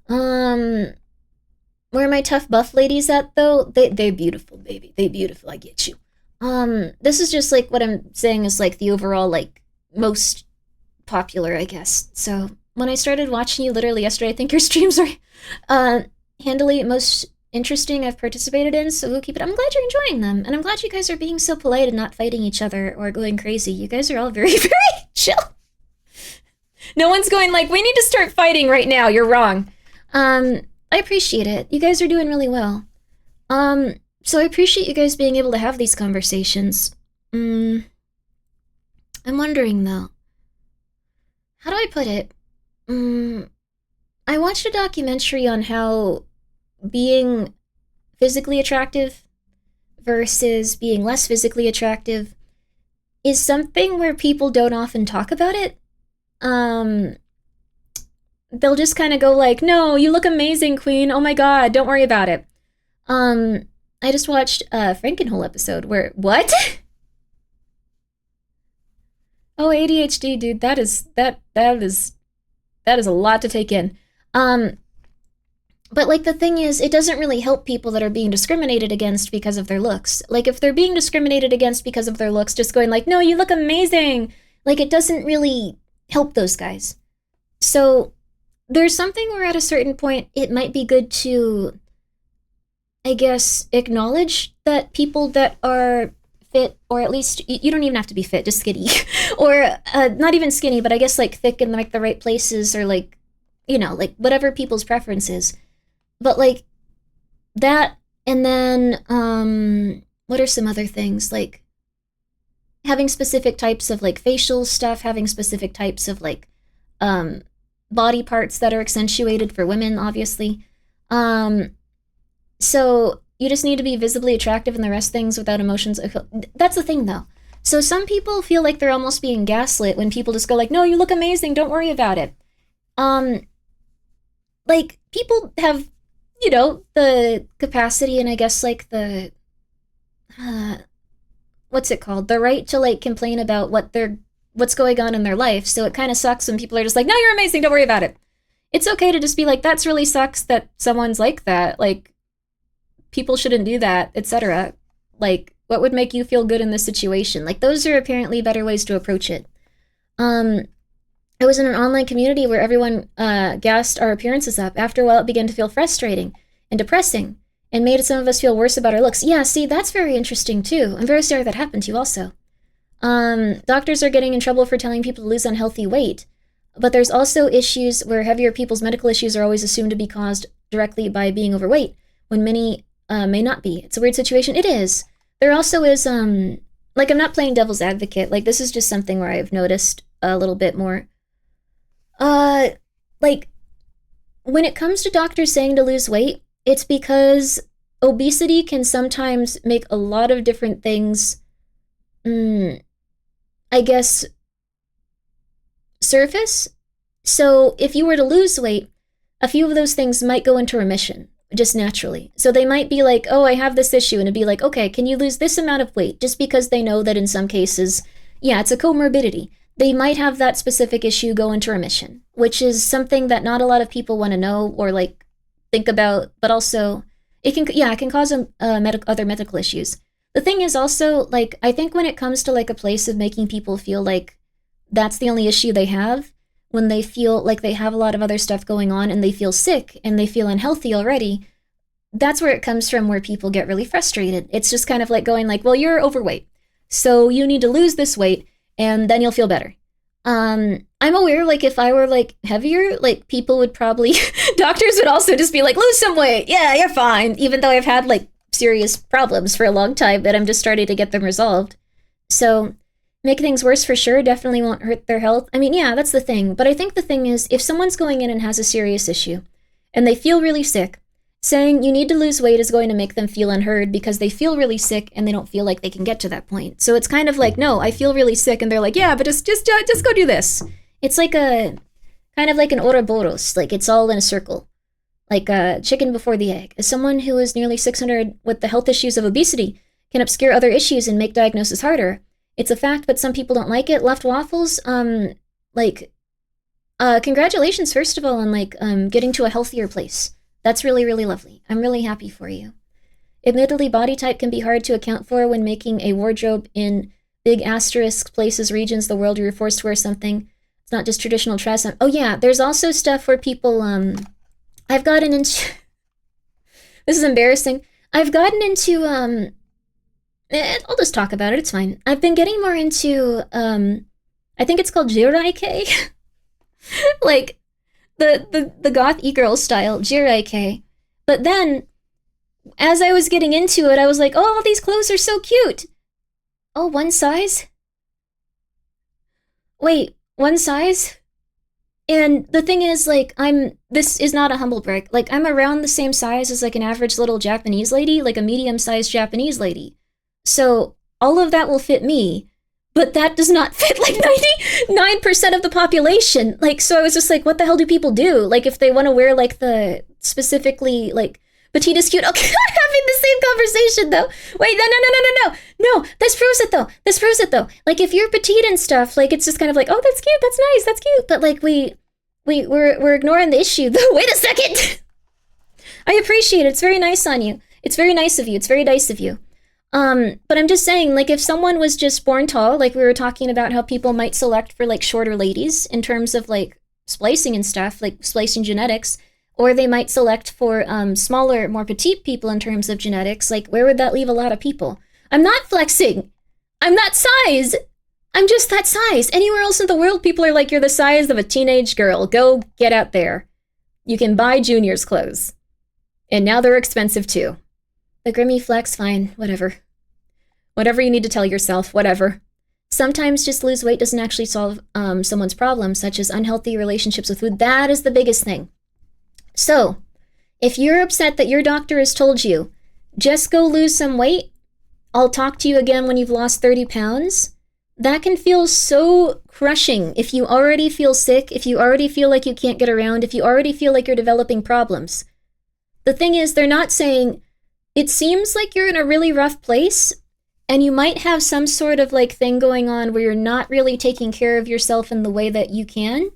Where are my tough buff ladies at though? They're beautiful, baby. They're beautiful. I get you. This is just like what I'm saying is like the overall like most popular, I guess. So when I started watching you literally yesterday, I think your streams are handily most interesting I've participated in, so we'll keep it. I'm glad you're enjoying them, and I'm glad you guys are being so polite and not fighting each other or going crazy. You guys are all very, very chill. No one's going like, we need to start fighting right now. You're wrong. I appreciate it. You guys are doing really well. So I appreciate you guys being able to have these conversations. I'm wondering, though. How do I put it? I watched a documentary on how being physically attractive versus being less physically attractive is something where people don't often talk about it. Um, they'll just kind of go like, "No, you look amazing, Queen. Oh my God, don't worry about it." Um, I just watched a Frankenhole episode where what? Oh, ADHD, dude. That is a lot to take in. Um, but like the thing is, it doesn't really help people that are being discriminated against because of their looks. Like if they're being discriminated against because of their looks, just going like, "No, you look amazing." Like it doesn't really help those guys. So there's something where at a certain point it might be good to, I guess, acknowledge that people that are fit, or at least you don't even have to be fit, just skinny, or not even skinny, but I guess like thick in like the right places, or like, like whatever people's preference is. But like that, and then what are some other things, like having specific types of like facial stuff, having specific types of like um body parts that are accentuated for women, obviously. Um, so you just need to be visibly attractive in the rest things without emotions. That's the thing, though. So some people feel like they're almost being gaslit when people just go like, "No, you look amazing. Don't worry about it." Um, like people have, the capacity and I guess like the uh, what's it called? The right to like complain about what's going on in their life. So it kind of sucks when people are just like, "No, you're amazing. Don't worry about it." It's okay to just be like, "That's really sucks that someone's like that. Like, people shouldn't do that, etc." Like, what would make you feel good in this situation? Like, those are apparently better ways to approach it. Um, I was in an online community where everyone gassed our appearances up. After a while, it began to feel frustrating and depressing and made some of us feel worse about our looks. Yeah, see, that's very interesting, too. I'm very sorry that happened to you also. Doctors are getting in trouble for telling people to lose unhealthy weight. But there's also issues where heavier people's medical issues are always assumed to be caused directly by being overweight, when many may not be. It's a weird situation. It is. There also is, like, I'm not playing devil's advocate. Like, this is just something where I've noticed a little bit more. Uh, like, when it comes to doctors saying to lose weight, it's because obesity can sometimes make a lot of different things, I guess, surface. So if you were to lose weight, a few of those things might go into remission just naturally. So they might be like, "Oh, I have this issue," and it'd be like, "Okay, can you lose this amount of weight?" Just because they know that in some cases, yeah, it's a comorbidity. They might have that specific issue go into remission, which is something that not a lot of people want to know or like think about, but also it can cause other medical issues. The thing is also, like, I think when it comes to like a place of making people feel like that's the only issue they have, when they feel like they have a lot of other stuff going on and they feel sick and they feel unhealthy already, that's where it comes from, where people get really frustrated. It's just kind of like going like, "Well, you're overweight, so you need to lose this weight and then you'll feel better." I'm aware, like, if I were like heavier, like people would probably doctors would also just be like, "Lose some weight. Yeah, you're fine." Even though I've had like serious problems for a long time, but I'm just starting to get them resolved. So make things worse for sure, definitely won't hurt their health. I mean, yeah, that's the thing. But I think the thing is, if someone's going in and has a serious issue and they feel really sick, saying you need to lose weight is going to make them feel unheard because they feel really sick and they don't feel like they can get to that point. So it's kind of like, "No, I feel really sick," and they're like, "Yeah, but just go do this." It's like a kind of like an Ouroboros, like it's all in a circle, like a chicken before the egg. As someone who is nearly 600 with the health issues of obesity can obscure other issues and make diagnosis harder, it's a fact, but some people don't like it. Left waffles, like, congratulations, first of all, on, like, getting to a healthier place. That's really, really lovely. I'm really happy for you. Admittedly, body type can be hard to account for when making a wardrobe in big asterisk places, regions, the world you're forced to wear something. It's not just traditional dress. Oh, yeah, there's also stuff where people, I've gotten into, this is embarrassing. I've gotten into, I'll just talk about it. It's fine. I've been getting more into, I think it's called Jiraike. Like, the goth e-girl style, Jiraike. But then, as I was getting into it, I was like, "Oh, all these clothes are so cute." Oh, one size? Wait, one size? And the thing is, like, this is not a humble brag. Like, I'm around the same size as, like, an average little Japanese lady, like a medium-sized Japanese lady. So all of that will fit me, but that does not fit like 99% of the population. Like, so I was just like, what the hell do people do? Like, if they want to wear like the specifically like petite is cute. Okay, I'm having the same conversation though. Wait, no. This proves it though. Like, if you're petite and stuff, like, it's just kind of like, oh, that's cute, that's nice, that's cute. But like, we're ignoring the issue though. Wait a second. I appreciate it. It's very nice on you. It's very nice of you. It's very nice of you. But I'm just saying, like, if someone was just born tall, like we were talking about how people might select for like shorter ladies in terms of like splicing and stuff, like splicing genetics, or they might select for smaller, more petite people in terms of genetics, like, where would that leave a lot of people? I'm not flexing. I'm that size. I'm just that size. Anywhere else in the world, people are like, you're the size of a teenage girl. Go get out there. You can buy Junior's clothes. And now they're expensive too. The Grimmi flex, fine, whatever. Whatever you need to tell yourself, whatever. Sometimes just lose weight doesn't actually solve someone's problems, such as unhealthy relationships with food. That is the biggest thing. So, if you're upset that your doctor has told you, just go lose some weight, I'll talk to you again when you've lost 30 pounds, that can feel so crushing if you already feel sick, if you already feel like you can't get around, if you already feel like you're developing problems. The thing is, they're not saying, it seems like you're in a really rough place, and you might have some sort of like thing going on where you're not really taking care of yourself in the way that you can.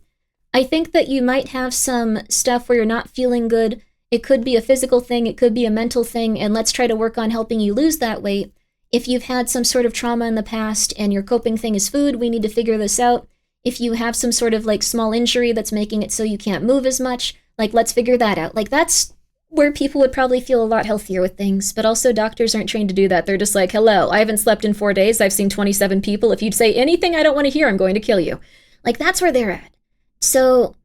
I think that you might have some stuff where you're not feeling good. It could be a physical thing, it could be a mental thing, and let's try to work on helping you lose that weight. If you've had some sort of trauma in the past and your coping thing is food, we need to figure this out. If you have some sort of like small injury that's making it so you can't move as much, like, let's figure that out. Like, that's where people would probably feel a lot healthier with things. But also, doctors aren't trained to do that. They're just like, hello, I haven't slept in 4 days. I've seen 27 people. If you'd say anything I don't want to hear, I'm going to kill you. Like, that's where they're at. So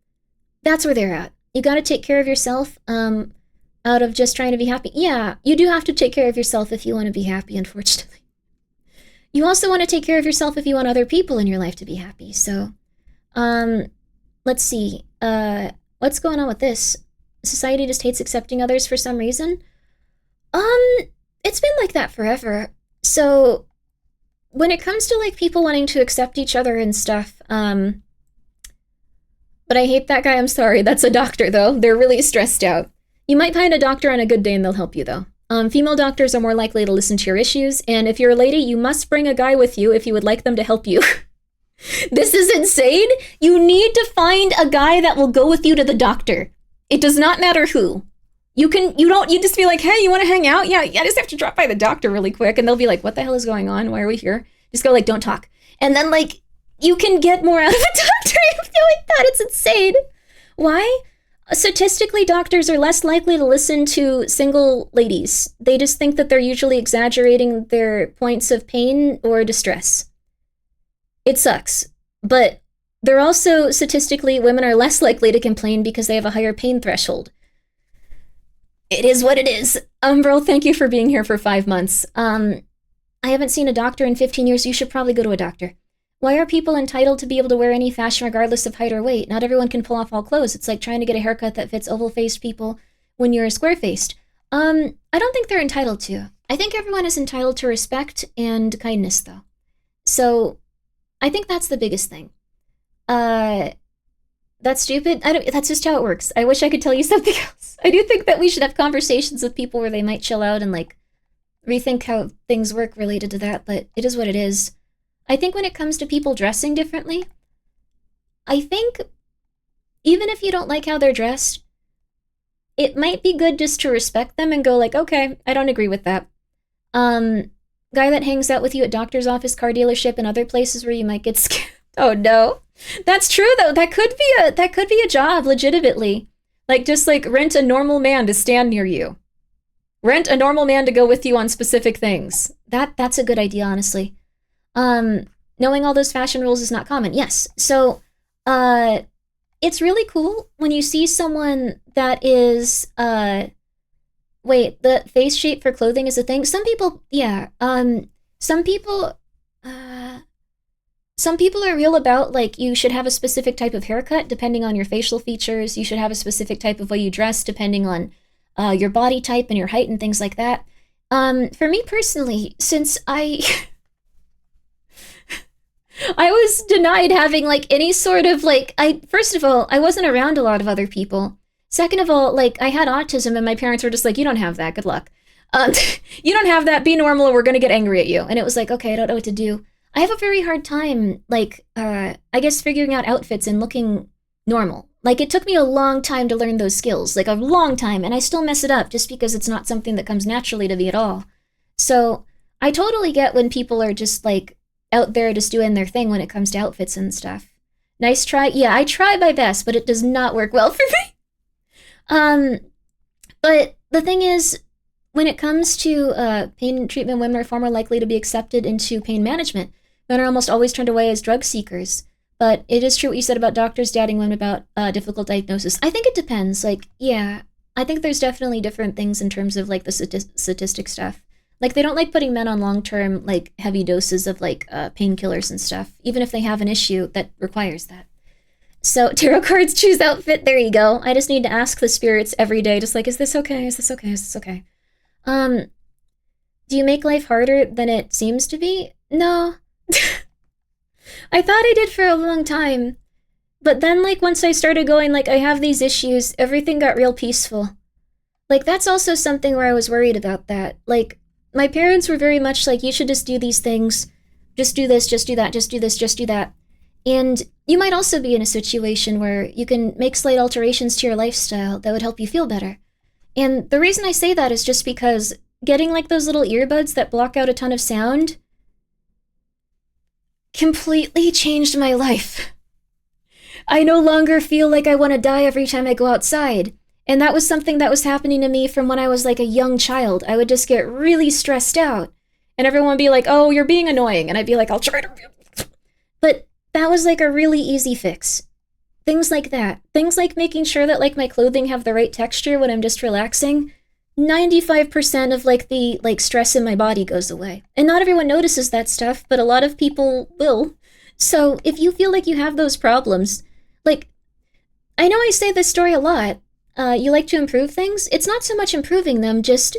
that's where they're at. You got to take care of yourself out of just trying to be happy. Yeah, you do have to take care of yourself if you want to be happy, unfortunately. You also want to take care of yourself if you want other people in your life to be happy. So, let's see. What's going on with this? Society just hates accepting others for some reason? It's been like that forever. So, when it comes to, like, people wanting to accept each other and stuff, but I hate that guy, I'm sorry. That's a doctor, though. They're really stressed out. You might find a doctor on a good day and they'll help you, though. Female doctors are more likely to listen to your issues, and if you're a lady, you must bring a guy with you if you would like them to help you. This is insane. You need to find a guy that will go with you to the doctor. It does not matter who. You just be like, hey, you want to hang out? Yeah, I just have to drop by the doctor really quick, and they'll be like, what the hell is going on? Why are we here? Just go like, don't talk. And then like, you can get more out of a doctor. I feel like that. It's insane. Why? Statistically, doctors are less likely to listen to single ladies. They just think that they're usually exaggerating their points of pain or distress. It sucks. But they're also, statistically, women are less likely to complain because they have a higher pain threshold. It is what it is. Umbral, thank you for being here for 5 months. I haven't seen a doctor in 15 years. You should probably go to a doctor. Why are people entitled to be able to wear any fashion regardless of height or weight? Not everyone can pull off all clothes. It's like trying to get a haircut that fits oval-faced people when you're square-faced. I don't think they're entitled to. I think everyone is entitled to respect and kindness, though. So, I think that's the biggest thing. That's stupid. That's just how it works. I wish I could tell you something else. I do think that we should have conversations with people where they might chill out and, like, rethink how things work related to that, but it is what it is. I think when it comes to people dressing differently, I think even if you don't like how they're dressed, it might be good just to respect them and go like, okay, I don't agree with that. Guy that hangs out with you at doctor's office, car dealership, and other places where you might get scared. Oh no. That's true though. That could be a job, legitimately. Like, just like rent a normal man to stand near you. Rent a normal man to go with you on specific things. That's a good idea, honestly. Knowing all those fashion rules is not common. Yes. So, it's really cool when you see someone that is, wait, the face shape for clothing is a thing. Some people, yeah. Some people are real about, like, you should have a specific type of haircut depending on your facial features. You should have a specific type of way you dress depending on, your body type and your height and things like that. For me personally, since I was denied having like any sort of like I first of all, I wasn't around a lot of other people. Second of all, like I had autism and my parents were just like, you don't have that, good luck. Um, you don't have that, be normal or we're gonna get angry at you. And it was like, okay, I don't know what to do. I have a very hard time, like, I guess figuring out outfits and looking normal. Like it took me a long time to learn those skills, like a long time, and I still mess it up just because it's not something that comes naturally to me at all. So I totally get when people are just like out there just doing their thing when it comes to outfits and stuff. Nice try. Yeah, I try my best, but it does not work well for me. Um, but the thing is, when it comes to pain treatment, women are far more likely to be accepted into pain management. Men are almost always turned away as drug seekers. But it is true what you said about doctors doubting women about difficult diagnosis. I think it depends. Like, yeah, I think there's definitely different things in terms of like the statistic stuff. Like they don't like putting men on long-term like heavy doses of like painkillers and stuff, even if they have an issue that requires that. So tarot cards choose outfit. There you go. I just need to ask the spirits every day, just like, is this okay? Is this okay? Is this okay? Um, do you make life harder than it seems to be? No. I thought I did for a long time. But then, like, once I started going, like, I have these issues, everything got real peaceful. Like, that's also something where I was worried about that. Like, my parents were very much like, you should just do these things. Just do this, just do that, just do this, just do that. And you might also be in a situation where you can make slight alterations to your lifestyle that would help you feel better. And the reason I say that is just because getting, like, those little earbuds that block out a ton of sound completely changed my life. I no longer feel like I want to die every time I go outside. And that was something that was happening to me from when I was like a young child. I would just get really stressed out. And everyone would be like, oh, you're being annoying. And I'd be like, I'll try to. But that was like a really easy fix. Things like that. Things like making sure that like my clothing have the right texture when I'm just relaxing. 95% of like the like stress in my body goes away. And not everyone notices that stuff, but a lot of people will. So if you feel like you have those problems, like, I know I say this story a lot. You like to improve things. It's not so much improving them, just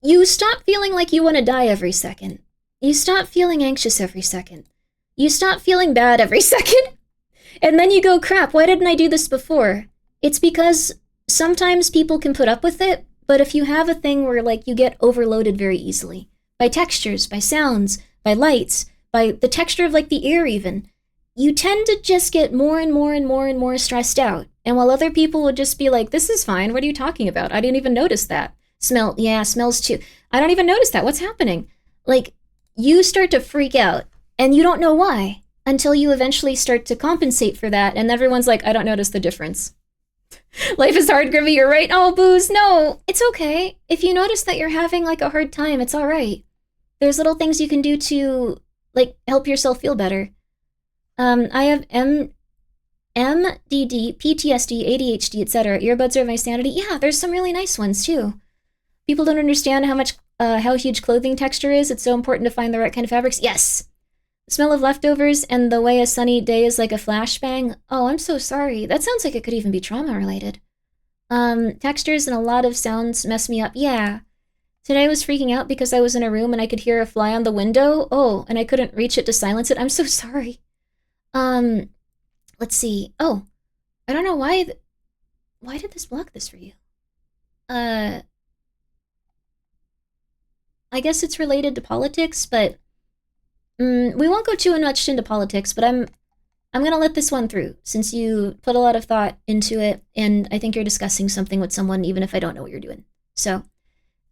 you stop feeling like you want to die every second. You stop feeling anxious every second. You stop feeling bad every second. And then you go, crap, why didn't I do this before? It's because sometimes people can put up with it, but if you have a thing where like you get overloaded very easily by textures, by sounds, by lights, by the texture of like the air even, you tend to just get more and more and more and more stressed out. And while other people would just be like, this is fine, what are you talking about? I didn't even notice that. Smell, yeah, smells too. I don't even notice that. What's happening? Like, you start to freak out, and you don't know why, until you eventually start to compensate for that, and everyone's like, I don't notice the difference. Life is hard, Grimmi, you're right. Oh, booze, no. It's okay. If you notice that you're having, like, a hard time, it's all right. There's little things you can do to, like, help yourself feel better. I have MDD, PTSD, ADHD, etc. Earbuds are my sanity. Yeah, there's some really nice ones, too. People don't understand how huge clothing texture is. It's so important to find the right kind of fabrics. Yes. The smell of leftovers and the way a sunny day is like a flashbang. Oh, I'm so sorry. That sounds like it could even be trauma-related. Textures and a lot of sounds mess me up. Yeah. Today I was freaking out because I was in a room and I could hear a fly on the window. Oh, and I couldn't reach it to silence it. I'm so sorry. Let's see. Oh, I don't know why. Why did this block this for you? I guess it's related to politics, but we won't go too much into politics. But I'm gonna let this one through since you put a lot of thought into it, and I think you're discussing something with someone, even if I don't know what you're doing. So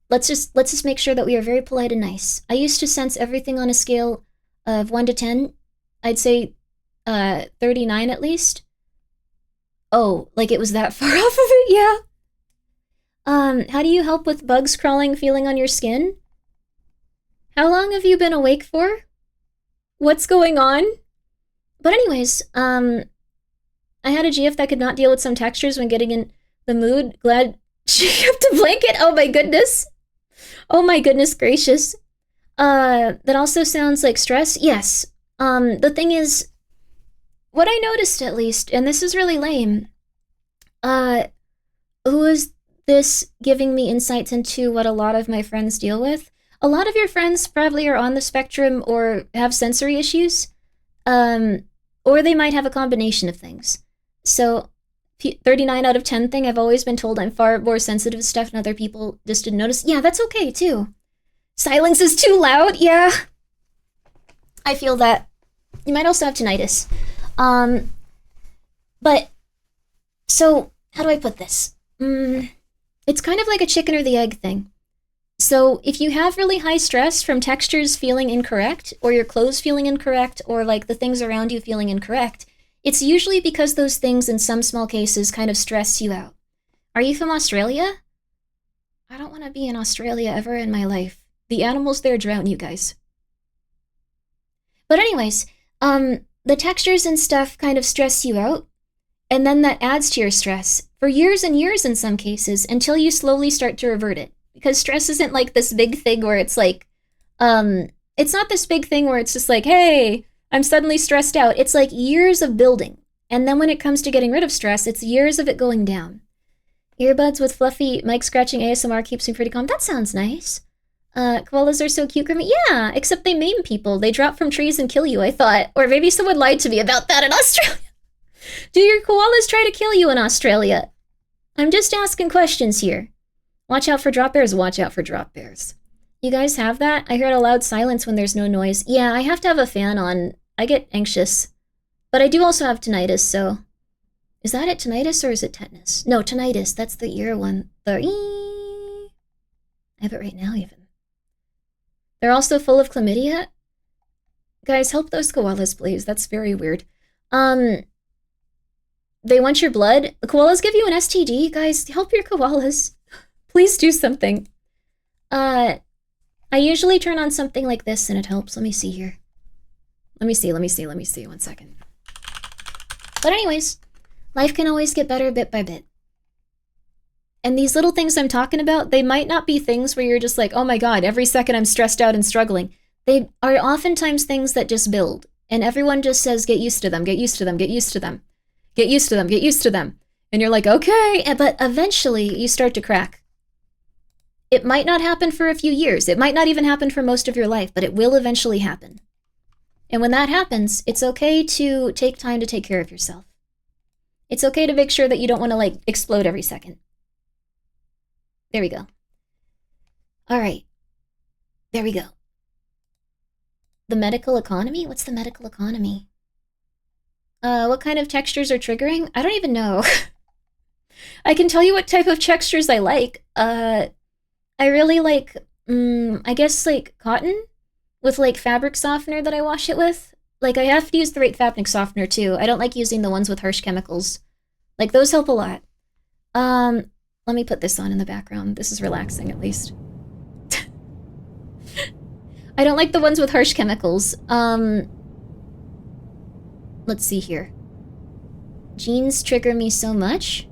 let's just make sure that we are very polite and nice. I used to sense everything on a scale of 1 to 10. I'd say 39 at least. Oh, like it was that far off of it? Yeah. How do you help with bugs crawling feeling on your skin? How long have you been awake for? What's going on? But anyways, I had a GF that could not deal with some textures when getting in the mood. Glad she kept a blanket. Oh my goodness. Oh my goodness gracious. That also sounds like stress. Yes. The thing is, what I noticed at least, and this is really lame, who is this giving me insights into what a lot of my friends deal with? A lot of your friends probably are on the spectrum or have sensory issues. Or they might have a combination of things. So 39 out of 10 thing, I've always been told I'm far more sensitive to stuff and other people just didn't notice. Yeah, that's okay too. Silence is too loud. Yeah. I feel that. You might also have tinnitus. But, so, how do I put this? It's kind of like a chicken or the egg thing. So if you have really high stress from textures feeling incorrect, or your clothes feeling incorrect, or like the things around you feeling incorrect, it's usually because those things in some small cases kind of stress you out. Are you from Australia? I don't want to be in Australia ever in my life. The animals there drown you guys. But anyways, the textures and stuff kind of stress you out, and then that adds to your stress for years and years in some cases until you slowly start to revert it. Because stress isn't like this big thing where it's like, it's not this big thing where it's just like, hey, I'm suddenly stressed out. It's like years of building. And then when it comes to getting rid of stress, it's years of it going down. Earbuds with fluffy mic scratching ASMR keeps me pretty calm. That sounds nice. Koalas are so cute, Grimmi. Yeah, except they maim people. They drop from trees and kill you, I thought. Or maybe someone lied to me about that in Australia. Do your koalas try to kill you in Australia? I'm just asking questions here. Watch out for drop bears. Watch out for drop bears. You guys have that? I heard a loud silence when there's no noise. Yeah, I have to have a fan on. I get anxious. But I do also have tinnitus, so... Is that it, tinnitus, or is it tetanus? No, tinnitus. That's the ear one. The I have it right now, even. They're also full of chlamydia? Guys, help those koalas, please. That's very weird. They want your blood? The koalas give you an STD? Guys, help your koalas. Please do something. I usually turn on something like this and it helps. Let me see here. Let me see. 1 second. But anyways, life can always get better bit by bit. And these little things I'm talking about, they might not be things where you're just like, oh my god, every second I'm stressed out and struggling. They are oftentimes things that just build. And everyone just says, get used to them, get used to them, get used to them. Get used to them, get used to them. And you're like, okay, but eventually you start to crack. It might not happen for a few years. It might not even happen for most of your life, but it will eventually happen. And when that happens, it's okay to take time to take care of yourself. It's okay to make sure that you don't want to, like, explode every second. There we go. All right. There we go. The medical economy? What's the medical economy? What kind of textures are triggering? I don't even know. I can tell you what type of textures I like. I really like, I guess, like, cotton with, like, fabric softener that I wash it with. Like, I have to use the right fabric softener, too. I don't like using the ones with harsh chemicals. Like, those help a lot. Let me put this on in the background. This is relaxing, at least. I don't like the ones with harsh chemicals. Let's see here. Jeans trigger me so much?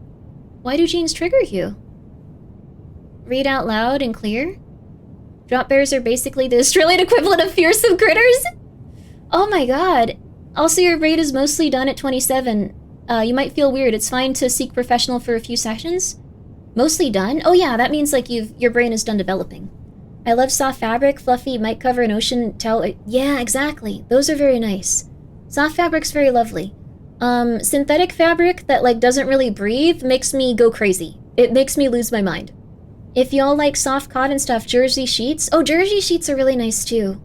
Why do jeans trigger you? Read out loud and clear? Drop bears are basically the Australian equivalent of fearsome critters? Oh my god. Also, your braid is mostly done at 27. You might feel weird. It's fine to seek professional for a few sessions. Mostly done? Oh yeah, that means like your brain is done developing. I love soft fabric, fluffy, might cover an ocean towel. Yeah, exactly. Those are very nice. Soft fabric's very lovely. Synthetic fabric that like doesn't really breathe makes me go crazy. It makes me lose my mind. If y'all like soft cotton stuff, jersey sheets. Oh, jersey sheets are really nice too.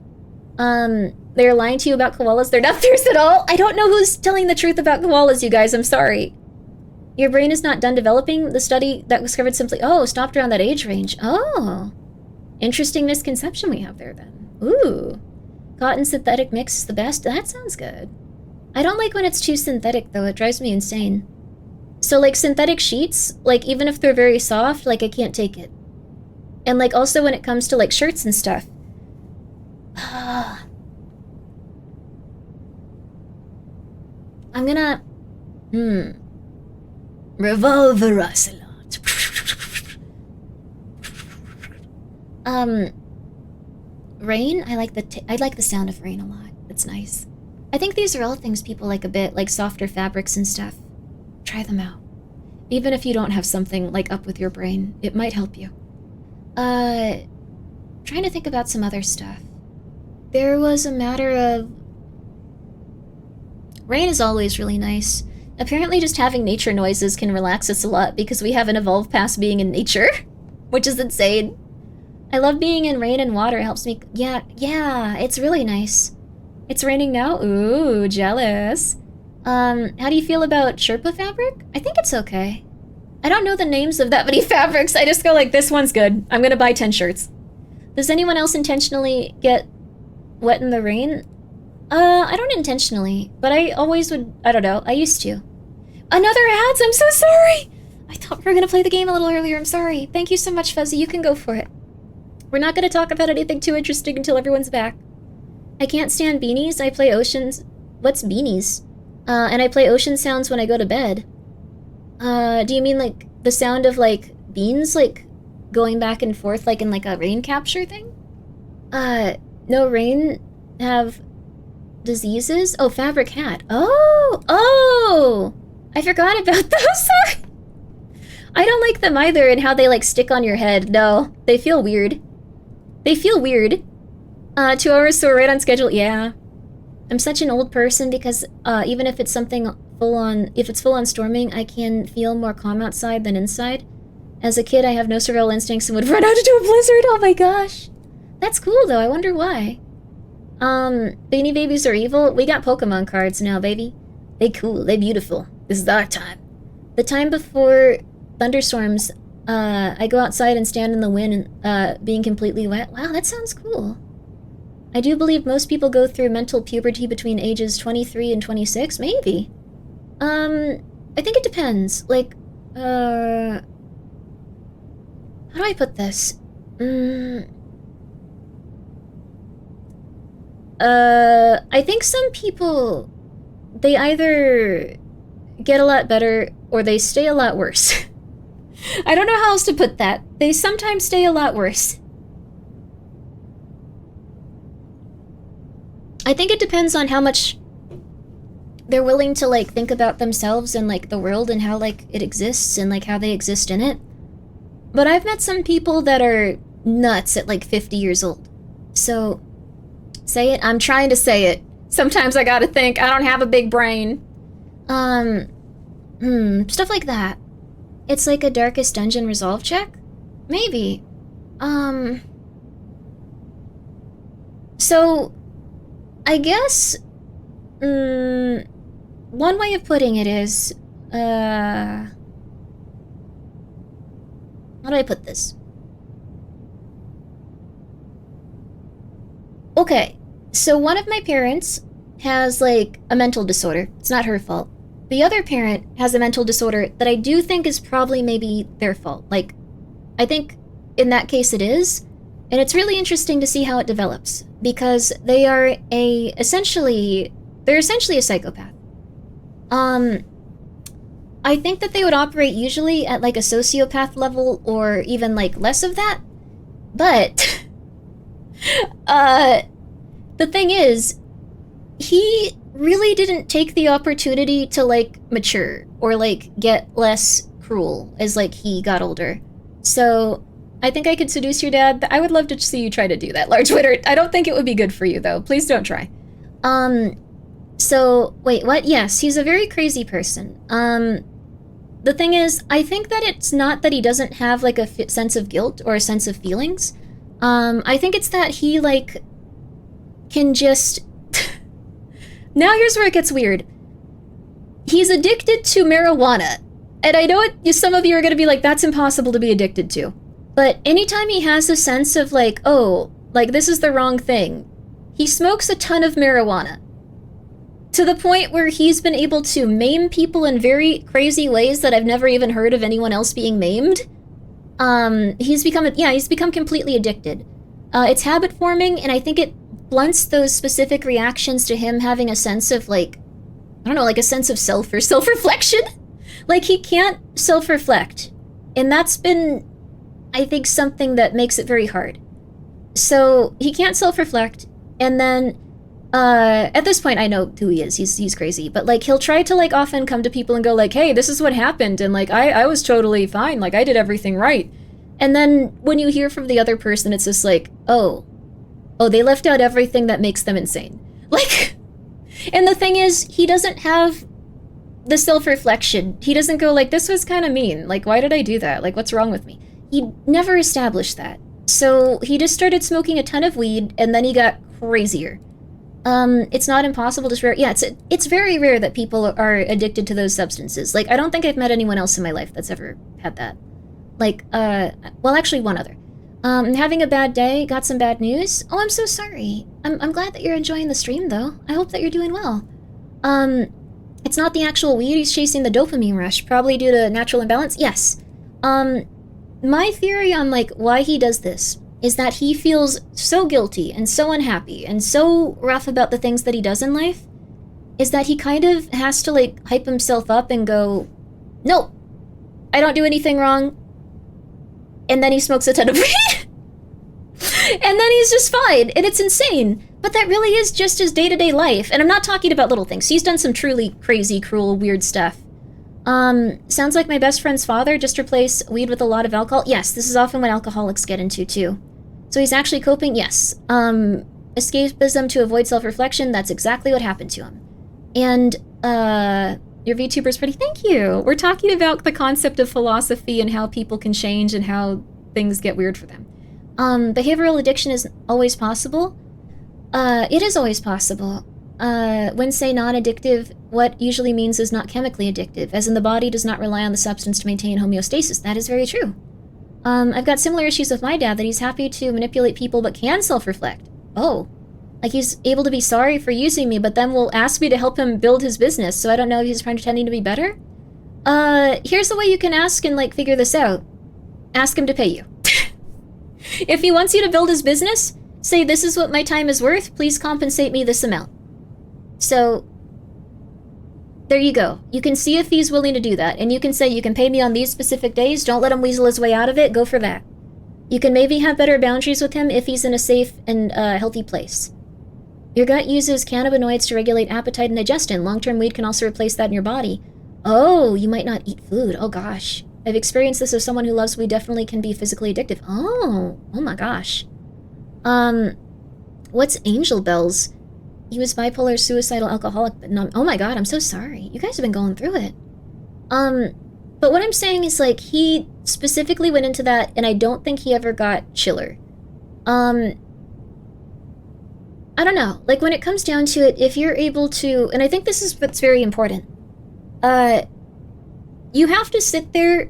They're lying to you about koalas. They're not fierce at all. I don't know who's telling the truth about koalas, you guys. I'm sorry. Your brain is not done developing. The study that was covered simply, stopped around that age range. Oh. Interesting misconception we have there then. Ooh. Cotton synthetic mix is the best. That sounds good. I don't like when it's too synthetic though. It drives me insane. So like synthetic sheets, like even if they're very soft, like I can't take it. And like also when it comes to like shirts and stuff. I'm gonna... Revolver Ocelot. Rain? I like the sound of rain a lot. It's nice. I think these are all things people like a bit, like softer fabrics and stuff. Try them out. Even if you don't have something like up with your brain, it might help you. Trying to think about some other stuff. There was a matter of... Rain is always really nice. Apparently just having nature noises can relax us a lot because we haven't evolved past being in nature, which is insane. I love being in rain and water. It helps me... Yeah, it's really nice. It's raining now? Ooh, jealous. How do you feel about Sherpa fabric? I think it's okay. I don't know the names of that many fabrics. I just go like, this one's good. I'm gonna buy 10 shirts. Does anyone else intentionally get wet in the rain? I don't intentionally, but I always would... I don't know. I used to. Another ads? I'm so sorry! I thought we were gonna play the game a little earlier. I'm sorry. Thank you so much, Fuzzy. You can go for it. We're not gonna talk about anything too interesting until everyone's back. I can't stand beanies. I play oceans... What's beanies? And I play ocean sounds when I go to bed. Do you mean, like, the sound of, like, beans, like, going back and forth, like, in, like, a rain capture thing? No rain have diseases? Oh, fabric hat. Oh! I forgot about those, sorry! I don't like them either, and how they, like, stick on your head. No, they feel weird. 2 hours, so we're right on schedule. Yeah. I'm such an old person because, even if it's something if it's full-on storming, I can feel more calm outside than inside. As a kid, I have no survival instincts and would run out into a blizzard. Oh my gosh. That's cool, though. I wonder why. Beanie Babies are evil. We got Pokemon cards now, baby. They cool. They beautiful. This is our time. The time before thunderstorms, I go outside and stand in the wind, being completely wet. Wow, that sounds cool. I do believe most people go through mental puberty between ages 23 and 26. Maybe. I think it depends. Like, how do I put this? I think some people, they either get a lot better or they stay a lot worse. I don't know how else to put that. They sometimes stay a lot worse. I think it depends on how much they're willing to, like, think about themselves and, like, the world and how, like, it exists and, like, how they exist in it. But I've met some people that are nuts at, like, 50 years old. So, say it. I'm trying to say it. Sometimes I gotta think. I don't have a big brain. Stuff like that. It's like a Darkest Dungeon resolve check? Maybe. So, I guess, one way of putting it is, how do I put this? Okay, so one of my parents has, like, a mental disorder. It's not her fault. The other parent has a mental disorder that I do think is probably maybe their fault. Like, I think in that case it is. And it's really interesting to see how it develops, because they are essentially a psychopath. I think that they would operate usually at, like, a sociopath level or even, like, less of that. But, the thing is, he really didn't take the opportunity to, like, mature or, like, get less cruel as, like, he got older. So, I think I could seduce your dad. I would love to see you try to do that, Large Witter. I don't think it would be good for you, though. Please don't try. So, wait, what? Yes, he's a very crazy person. The thing is, I think that it's not that he doesn't have, like, a sense of guilt or a sense of feelings. I think it's that he, like, can just... Now here's where it gets weird. He's addicted to marijuana. And I know some of you are going to be like, that's impossible to be addicted to. But anytime he has a sense of, like, oh, like, this is the wrong thing, he smokes a ton of marijuana. To the point where he's been able to maim people in very crazy ways that I've never even heard of anyone else being maimed. He's become completely addicted. It's habit forming, and I think it blunts those specific reactions to him having a sense of, like, I don't know, like a sense of self or self-reflection. Like, he can't self-reflect. And that's been, I think, something that makes it very hard. So, he can't self-reflect, and then, at this point, I know who he is. He's crazy. But, like, he'll try to, like, often come to people and go, like, hey, this is what happened, and, like, I was totally fine. Like, I did everything right. And then, when you hear from the other person, it's just like, oh, they left out everything that makes them insane. Like, And the thing is, he doesn't have the self-reflection. He doesn't go like, this was kind of mean. Like, why did I do that? Like, what's wrong with me? He never established that. So he just started smoking a ton of weed, and then he got crazier. It's not impossible to swear. Yeah, it's very rare that people are addicted to those substances. Like, I don't think I've met anyone else in my life that's ever had that. Like, well, actually, one other. Having a bad day, got some bad news. Oh, I'm so sorry. I'm glad that you're enjoying the stream, though. I hope that you're doing well. It's not the actual weed, he's chasing the dopamine rush, probably due to natural imbalance. Yes. My theory on, like, why he does this is that he feels so guilty and so unhappy and so rough about the things that he does in life, is that he kind of has to, like, hype himself up and go, no, I don't do anything wrong. And then he smokes a ton of weed. And then he's just fine, and it's insane. But that really is just his day-to-day life. And I'm not talking about little things. He's done some truly crazy, cruel, weird stuff. Sounds like my best friend's father. Just replace weed with a lot of alcohol. Yes, this is often what alcoholics get into, too. So he's actually coping? Yes. Escapism to avoid self-reflection. That's exactly what happened to him. And, your VTuber's pretty. Thank you. We're talking about the concept of philosophy and how people can change and how things get weird for them. Behavioral addiction is always possible. It is always possible. When say non-addictive, what usually means is not chemically addictive, as in the body does not rely on the substance to maintain homeostasis. That is very true. I've got similar issues with my dad, that he's happy to manipulate people but can self-reflect. Oh. Like he's able to be sorry for using me, but then will ask me to help him build his business, so I don't know if he's pretending to be better? Here's the way you can ask and, like, figure this out. Ask him to pay you. If he wants you to build his business, say, this is what my time is worth, please compensate me this amount. So, there you go. You can see if he's willing to do that, and you can say, you can pay me on these specific days, don't let him weasel his way out of it, go for that. You can maybe have better boundaries with him if he's in a safe and healthy place. Your gut uses cannabinoids to regulate appetite and digestion. Long-term weed can also replace that in your body. Oh, you might not eat food. Oh, gosh. I've experienced this as someone who loves weed definitely can be physically addictive. Oh my gosh. What's Angel Bells? He was bipolar, suicidal, alcoholic, but not... Oh my god, I'm so sorry. You guys have been going through it. But what I'm saying is, like, he specifically went into that, and I don't think he ever got chiller. I don't know. Like, when it comes down to it, if you're able to... And I think this is what's very important. You have to sit there,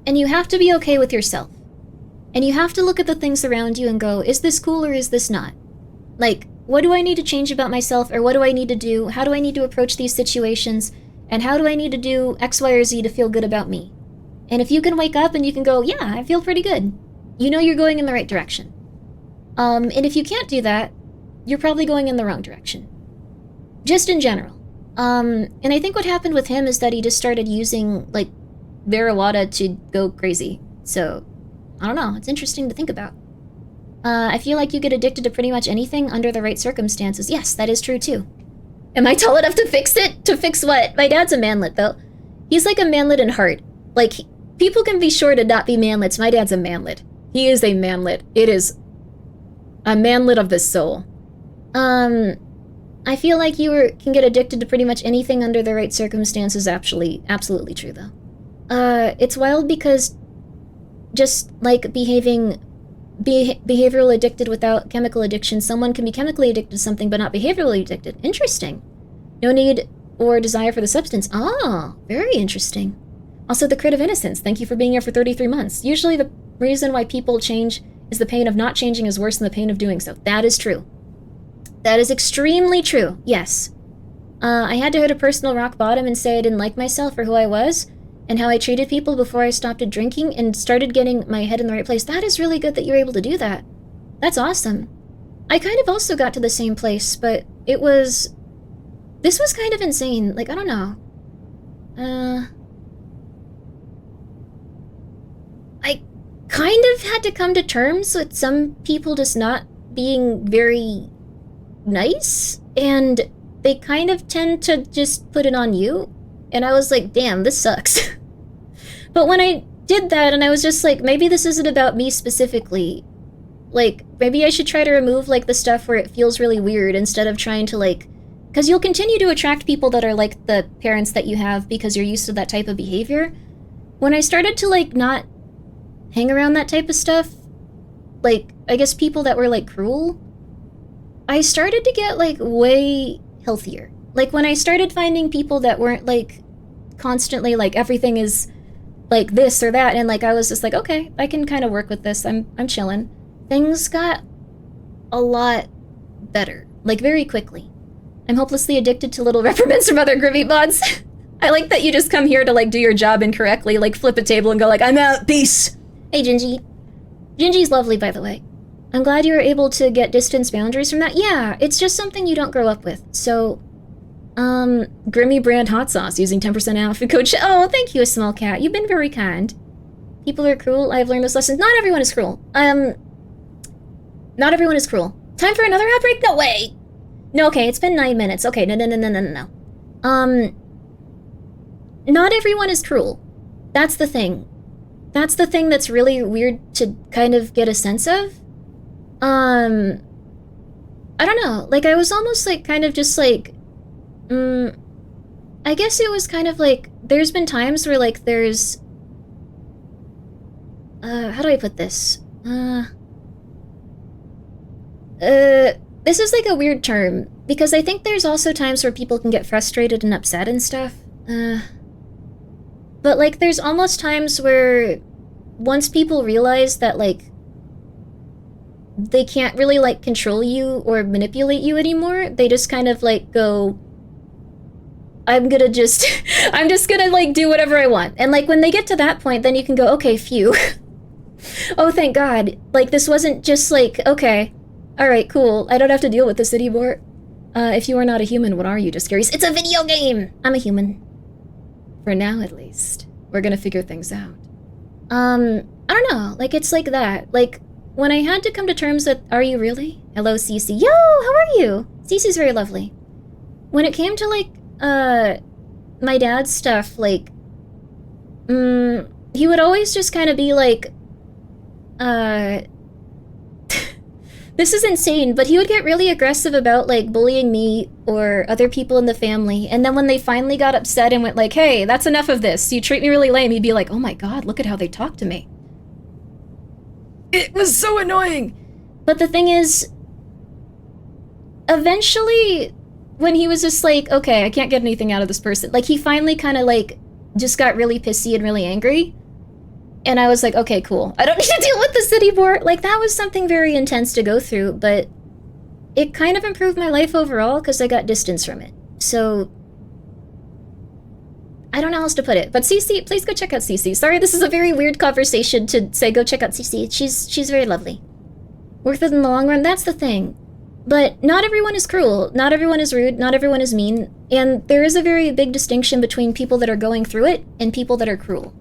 and you have to be okay with yourself. And you have to look at the things around you and go, is this cool or is this not? Like, what do I need to change about myself, or what do I need to do? How do I need to approach these situations? And how do I need to do X, Y, or Z to feel good about me? And if you can wake up and you can go, yeah, I feel pretty good. You know you're going in the right direction. And if you can't do that, you're probably going in the wrong direction. Just in general. And I think what happened with him is that he just started using, like, marijuana to go crazy. So, I don't know. It's interesting to think about. I feel like you get addicted to pretty much anything under the right circumstances. Yes, that is true, too. Am I tall enough to fix it? To fix what? My dad's a manlet, though. He's like a manlet in heart. Like, people can be sure to not be manlets. My dad's a manlet. He is a manlet. It is a manlet of the soul. I feel like you can get addicted to pretty much anything under the right circumstances. Absolutely true, though. It's wild because just like behavioral addicted without chemical addiction, someone can be chemically addicted to something but not behaviorally addicted. Interesting. No need or desire for the substance. Ah, very interesting. Also, the crit of innocence. Thank you for being here for 33 months. Usually the reason why people change is the pain of not changing is worse than the pain of doing so. That is true. That is extremely true, yes. I had to hit a personal rock bottom and say I didn't like myself for who I was and how I treated people before I stopped drinking and started getting my head in the right place. That is really good that you're able to do that. That's awesome. I kind of also got to the same place, but this was kind of insane. Like, I don't know. I kind of had to come to terms with some people just not being very nice, and they kind of tend to just put it on you, and I was like, damn, this sucks. But when I did that, and I was just like, maybe this isn't about me specifically, like, maybe I should try to remove, like, the stuff where it feels really weird instead of trying to, like, Because you'll continue to attract people that are like the parents that you have because you're used to that type of behavior. When I started to, like, not hang around that type of stuff, like, I guess people that were, like, cruel, I started to get, like, way healthier. Like, when I started finding people that weren't, like, constantly, like, everything is, like, this or that, and, like, I was just like, okay, I can kind of work with this, I'm chilling. Things got a lot better, like, very quickly. I'm hopelessly addicted to little reprimands from other Grimmi mods. I like that you just come here to, like, do your job incorrectly, like, flip a table and go, like, I'm out, peace! Hey, Gingy. Gingy's lovely, by the way. I'm glad you were able to get distance boundaries from that. Yeah, it's just something you don't grow up with. So, Grimmi brand hot sauce using 10% off code. Oh, thank you, small cat. You've been very kind. People are cruel. I've learned this lesson. Not everyone is cruel. Not everyone is cruel. Time for another outbreak? No way! No, okay, it's been 9 minutes. Okay, no. Not everyone is cruel. That's the thing. That's the thing that's really weird to kind of get a sense of. I don't know. Like, I was almost, like, kind of just, like, I guess it was kind of, like, there's been times where, like, there's, how do I put this? This is, like, a weird term, because I think there's also times where people can get frustrated and upset and stuff. But, like, there's almost times where once people realize that, like, they can't really, like, control you or manipulate you anymore, they just kind of, like, go, I'm just gonna, like, do whatever I want. And, like, when they get to that point, then you can go, okay, phew. Oh, thank God. Like, this wasn't just, like, okay, alright, cool, I don't have to deal with this anymore. If you are not a human, what are you? Just curious. It's a video game! I'm a human. For now, at least. We're gonna figure things out. I don't know, like, it's like that. Like, when I had to come to terms with, are you really? Hello, Cece. Yo, how are you? Cece's very lovely. When it came to, like, my dad's stuff, like, he would always just kind of be like, this is insane, but he would get really aggressive about, like, bullying me or other people in the family, and then when they finally got upset and went like, hey, that's enough of this, you treat me really lame, he'd be like, oh my God, look at how they talk to me. It was so annoying! But the thing is, eventually, when he was just like, okay, I can't get anything out of this person, like, he finally kind of, like, just got really pissy and really angry. And I was like, okay, cool. I don't need to deal with this anymore. Like, that was something very intense to go through, but it kind of improved my life overall because I got distance from it. So, I don't know how else to put it. But Cece, please go check out Cece. Sorry, this is a very weird conversation to say go check out Cece. She's very lovely. Worth it in the long run, that's the thing. But not everyone is cruel, not everyone is rude, not everyone is mean, and there is a very big distinction between people that are going through it and people that are cruel.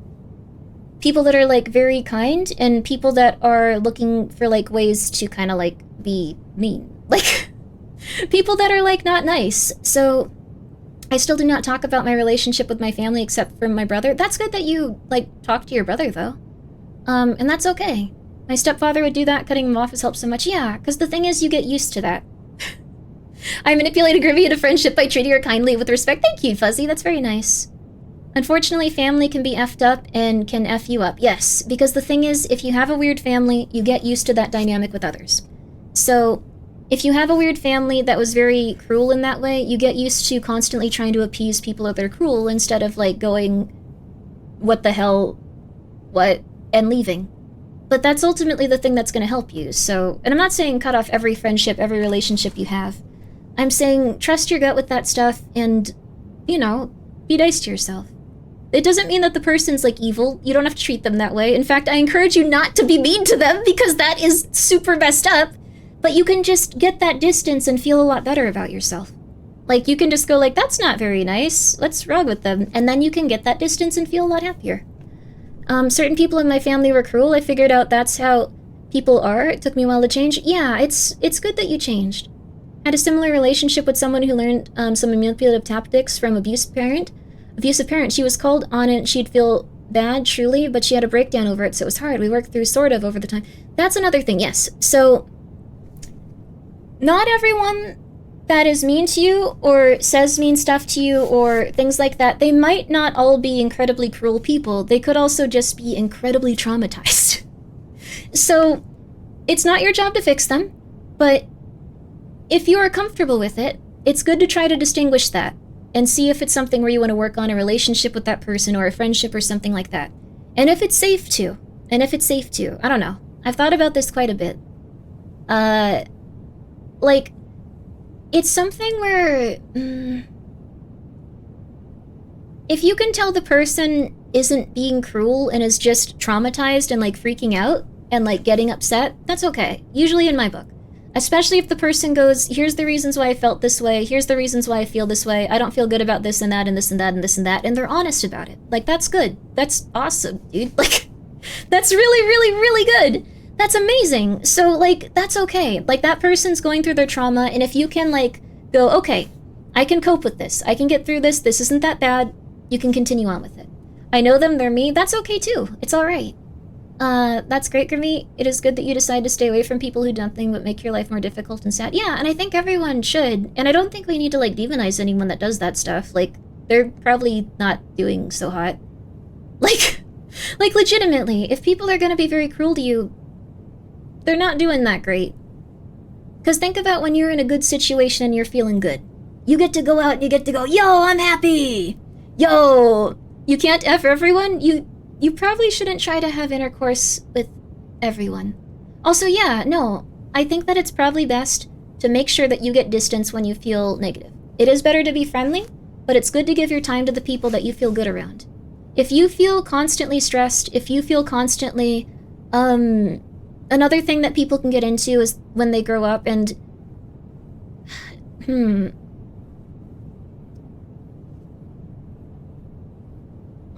People that are, like, very kind, and people that are looking for, like, ways to kind of, like, be mean. Like, people that are, like, not nice. So, I still do not talk about my relationship with my family except for my brother. That's good that you, like, talk to your brother, though. And that's okay. My stepfather would do that, cutting him off has helped so much. Yeah, because the thing is, you get used to that. I manipulated Grimmi into friendship by treating her kindly with respect. Thank you, Fuzzy, that's very nice. Unfortunately, family can be effed up and can F you up. Yes, because the thing is, if you have a weird family, you get used to that dynamic with others. So, if you have a weird family that was very cruel in that way, you get used to constantly trying to appease people that are cruel instead of, like, going, what the hell, what, and leaving. But that's ultimately the thing that's going to help you, so... And I'm not saying cut off every friendship, every relationship you have. I'm saying trust your gut with that stuff and, you know, be nice to yourself. It doesn't mean that the person's, like, evil. You don't have to treat them that way. In fact, I encourage you not to be mean to them because that is super messed up. But you can just get that distance and feel a lot better about yourself. Like, you can just go like, that's not very nice. Let's rug with them. And then you can get that distance and feel a lot happier. Certain people in my family were cruel. I figured out that's how people are. It took me a while to change. Yeah, it's good that you changed. I had a similar relationship with someone who learned some manipulative tactics from abusive parent. She was called on it, she'd feel bad, truly, but she had a breakdown over it, so it was hard. We worked through sort of over the time. That's another thing, yes. So, not everyone that is mean to you or says mean stuff to you or things like that, they might not all be incredibly cruel people. They could also just be incredibly traumatized. So it's not your job to fix them, but if you are comfortable with it, it's good to try to distinguish that and see if it's something where you want to work on a relationship with that person or a friendship or something like that. And if it's safe to. I don't know. I've thought about this quite a bit. Like, it's something where... if you can tell the person isn't being cruel and is just traumatized and, like, freaking out and, like, getting upset, that's okay. Usually in my book. Especially if the person goes, here's the reasons why I felt this way, here's the reasons why I feel this way, I don't feel good about this and that and this and that and this and that, and they're honest about it. Like, that's good. That's awesome, dude. Like, that's really, really, really good. That's amazing. So, like, that's okay. Like, that person's going through their trauma, and if you can, like, go, okay, I can cope with this, I can get through this isn't that bad, you can continue on with it. I know them, they're me, that's okay too. It's alright. That's great, Grimmi. It is good that you decide to stay away from people who do nothing but make your life more difficult and sad. Yeah, and I think everyone should. And I don't think we need to, like, demonize anyone that does that stuff. Like, they're probably not doing so hot. Like, legitimately, if people are gonna be very cruel to you, they're not doing that great. Because think about when you're in a good situation and you're feeling good. You get to go out and you get to go, yo, I'm happy! Yo! You can't F everyone? You probably shouldn't try to have intercourse with everyone. Also, yeah, no, I think that it's probably best to make sure that you get distance when you feel negative. It is better to be friendly, but it's good to give your time to the people that you feel good around. If you feel constantly stressed, if you feel constantly, another thing that people can get into is when they grow up and,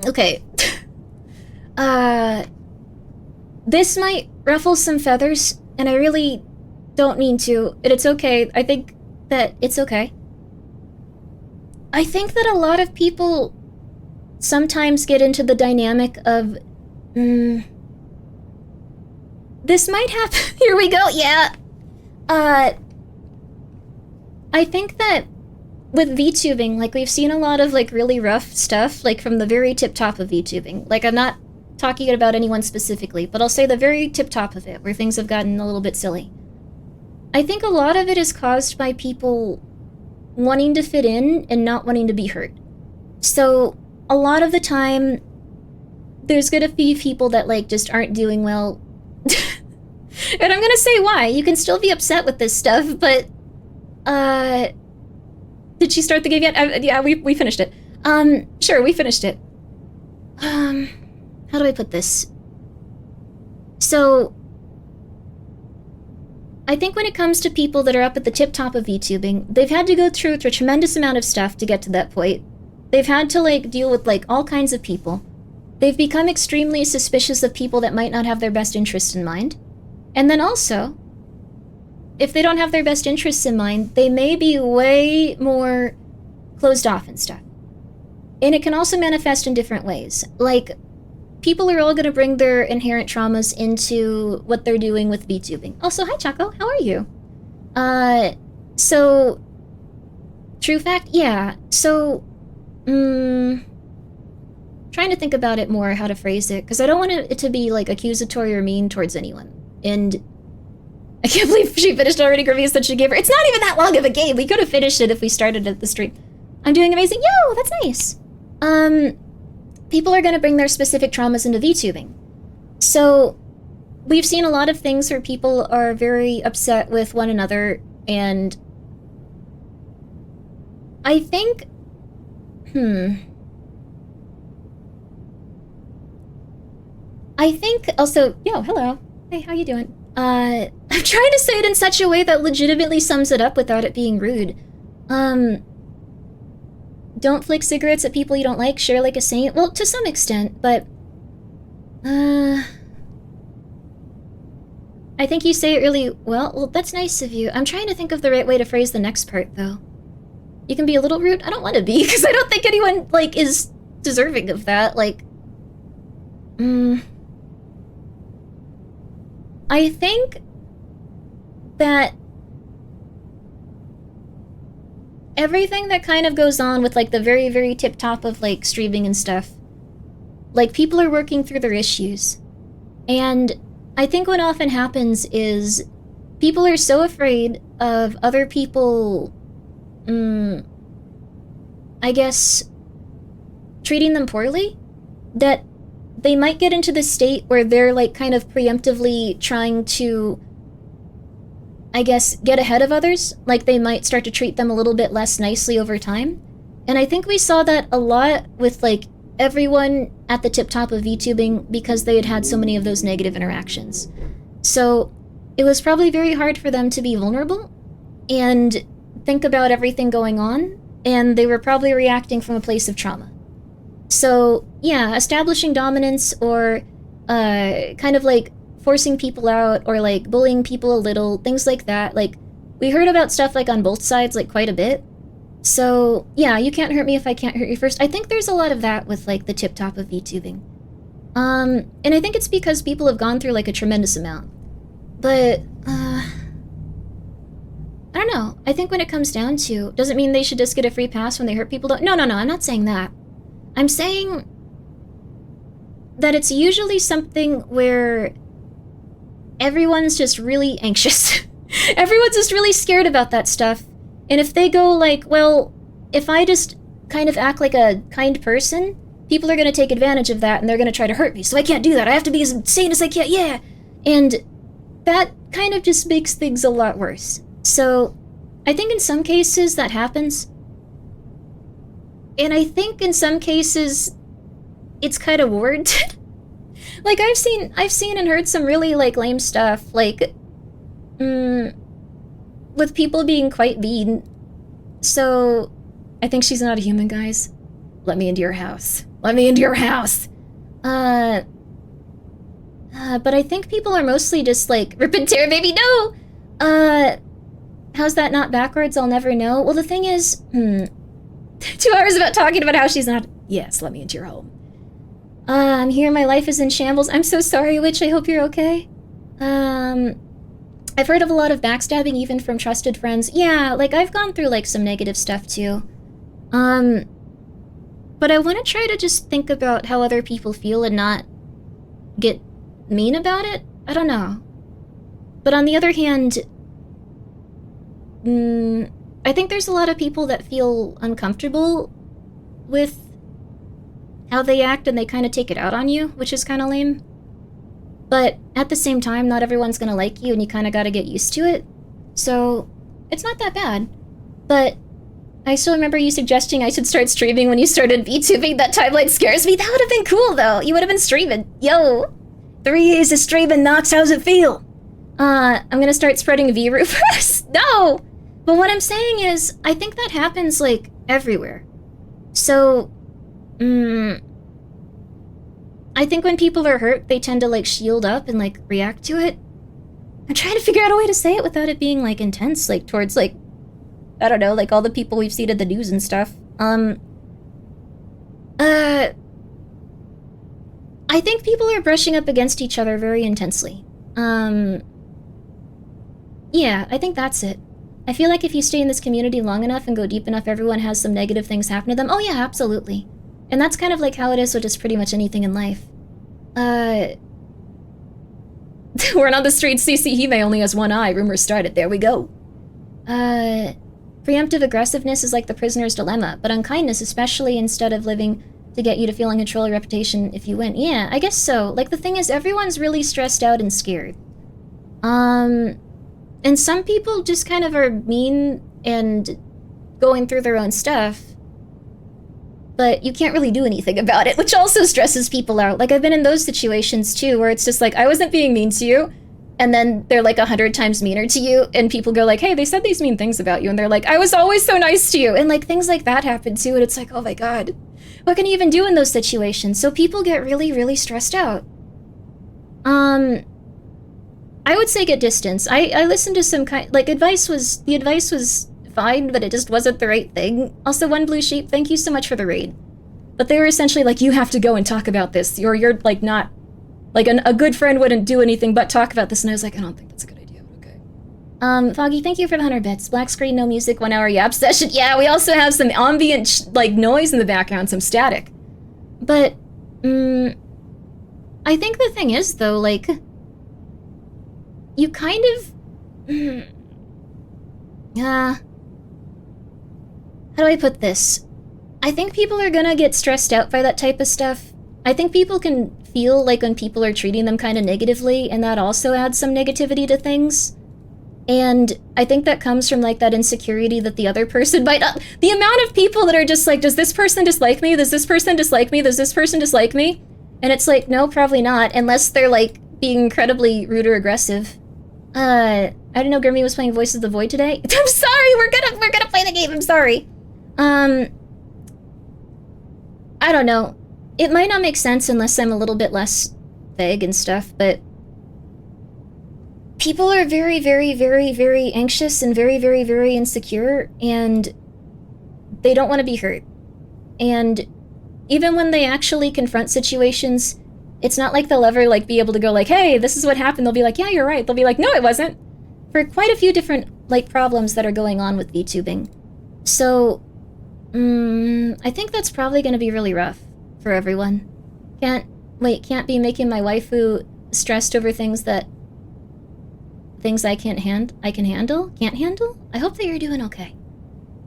okay. This might ruffle some feathers, and I really don't mean to, and it's okay. I think that it's okay. I think that a lot of people sometimes get into the dynamic of, this might happen. Here we go, yeah. I think that with VTubing, like, we've seen a lot of, like, really rough stuff, like, from the very tip-top of VTubing. Like, I'm not talking about anyone specifically, but I'll say the very tip-top of it, where things have gotten a little bit silly. I think a lot of it is caused by people wanting to fit in and not wanting to be hurt. So, a lot of the time, there's gonna be people that, like, just aren't doing well. And I'm gonna say why. You can still be upset with this stuff, but, did she start the game yet? Yeah, we finished it. Sure, we finished it. How do I put this? So, I think when it comes to people that are up at the tip-top of VTubing, they've had to go through a tremendous amount of stuff to get to that point. They've had to, like, deal with, like, all kinds of people. They've become extremely suspicious of people that might not have their best interests in mind. And then also, if they don't have their best interests in mind, they may be way more closed off and stuff. And it can also manifest in different ways. Like, people are all going to bring their inherent traumas into what they're doing with VTubing. Also, hi Chaco, how are you? So, true fact, yeah. So, trying to think about it more, how to phrase it, because I don't want it to be, like, accusatory or mean towards anyone. And I can't believe she finished already. Grimmi said she gave her. It's not even that long of a game. We could have finished it if we started at the stream. I'm doing amazing. Yo, that's nice. People are going to bring their specific traumas into VTubing. So, we've seen a lot of things where people are very upset with one another, and I think, I think also, yo, hello. Hey, how you doing? I'm trying to say it in such a way that legitimately sums it up without it being rude. Don't flick cigarettes at people you don't like, share like a saint. Well, to some extent, but... I think you say it really well. Well, that's nice of you. I'm trying to think of the right way to phrase the next part, though. You can be a little rude? I don't want to be, because I don't think anyone, like, is deserving of that. Like, I think that everything that kind of goes on with, like, the very, very tip top of, like, streaming and stuff, like, people are working through their issues. And I think what often happens is people are so afraid of other people, I guess, treating them poorly, that they might get into this state where they're, like, kind of preemptively trying to, I guess, get ahead of others. Like, they might start to treat them a little bit less nicely over time. And I think we saw that a lot with, like, everyone at the tip top of VTubing because they had had so many of those negative interactions. So it was probably very hard for them to be vulnerable and think about everything going on, and they were probably reacting from a place of trauma. So yeah, establishing dominance or kind of like forcing people out or like bullying people a little, things like that. Like, we heard about stuff like on both sides like quite a bit. So yeah, you can't hurt me if I can't hurt you first. I think there's a lot of that with like the tip top of VTubing. And I think it's because people have gone through like a tremendous amount. But I don't know. I think when it comes down to, doesn't mean they should just get a free pass when they hurt people. No, I'm not saying that. I'm saying that it's usually something where everyone's just really anxious. Everyone's just really scared about that stuff. And if they go like, well, if I just kind of act like a kind person, people are going to take advantage of that and they're going to try to hurt me. So I can't do that. I have to be as insane as I can. Yeah. And that kind of just makes things a lot worse. So I think in some cases that happens. And I think in some cases it's kind of warranted. Like, I've seen and heard some really like lame stuff, like with people being quite mean. So I think she's not a human, guys. Let me into your house. Let me into your house. But I think people are mostly just like, rip and tear, baby, no! How's that not backwards? I'll never know. Well, the thing is, 2 hours about talking about how she's not, yes, let me into your home. I'm here, my life is in shambles. I'm so sorry, Witch, I hope you're okay. I've heard of a lot of backstabbing, even from trusted friends. Yeah, like, I've gone through, like, some negative stuff, too. But I want to try to just think about how other people feel and not get mean about it? I don't know. But on the other hand, I think there's a lot of people that feel uncomfortable with how they act and they kind of take it out on you, which is kind of lame. But at the same time, not everyone's gonna like you and you kind of gotta get used to it. So it's not that bad. But I still remember you suggesting I should start streaming when you started VTubing. That timeline scares me. That would have been cool, though. You would have been streaming. Yo, 3 years of streaming, Nox, how's it feel? I'm gonna start spreading V-Roofers. No! But what I'm saying is, I think that happens, like, everywhere. So, I think when people are hurt, they tend to, like, shield up and, like, react to it. I'm trying to figure out a way to say it without it being, like, intense, like, towards, like, I don't know, like, all the people we've seen in the news and stuff. I think people are brushing up against each other very intensely. Yeah, I think that's it. I feel like if you stay in this community long enough and go deep enough, everyone has some negative things happen to them. Oh yeah, absolutely. And that's kind of like how it is with just pretty much anything in life. Word on the street, CC Hime only has one eye. Rumors started. There we go. Preemptive aggressiveness is like the prisoner's dilemma, but unkindness, especially instead of living to get you to feel and control your reputation if you win. Yeah, I guess so. Like, the thing is, everyone's really stressed out and scared. And some people just kind of are mean and going through their own stuff, but you can't really do anything about it, which also stresses people out. Like, I've been in those situations, too, where it's just like, I wasn't being mean to you, and then they're like 100 times meaner to you, and people go like, hey, they said these mean things about you, and they're like, I was always so nice to you, and like things like that happen too, and it's like, oh my god, what can you even do in those situations? So people get really, really stressed out. I would say get distance. I listened to some kind, like, the advice was fine, but it just wasn't the right thing. Also, One Blue Sheep, thank you so much for the raid. But they were essentially like, you have to go and talk about this, or you're like not, like, a good friend wouldn't do anything but talk about this, and I was like, I don't think that's a good idea, but okay. Foggy, thank you for the 100 bits. Black screen, no music, 1 hour yap session. Yeah, we also have some ambient, like, noise in the background, some static. But, I think the thing is, though, like, you kind of... how do I put this? I think people are gonna get stressed out by that type of stuff. I think people can feel like when people are treating them kind of negatively, and that also adds some negativity to things. And I think that comes from, like, that insecurity that the other person might not... The amount of people that are just like, does this person dislike me? Does this person dislike me? Does this person dislike me? And it's like, no, probably not, unless they're, like, being incredibly rude or aggressive. I didn't know Grimmi was playing Voices of the Void today. I'm sorry, we're gonna play the game, I'm sorry. I don't know. It might not make sense unless I'm a little bit less vague and stuff, but... People are very, very, very, very anxious and very, very, very insecure, and they don't want to be hurt. And even when they actually confront situations, it's not like they'll ever, like, be able to go like, hey, this is what happened. They'll be like, yeah, you're right. They'll be like, no, it wasn't. For quite a few different, like, problems that are going on with VTubing. So, I think that's probably going to be really rough for everyone. Can't be making my waifu stressed over things I can handle? Can't handle? I hope that you're doing okay.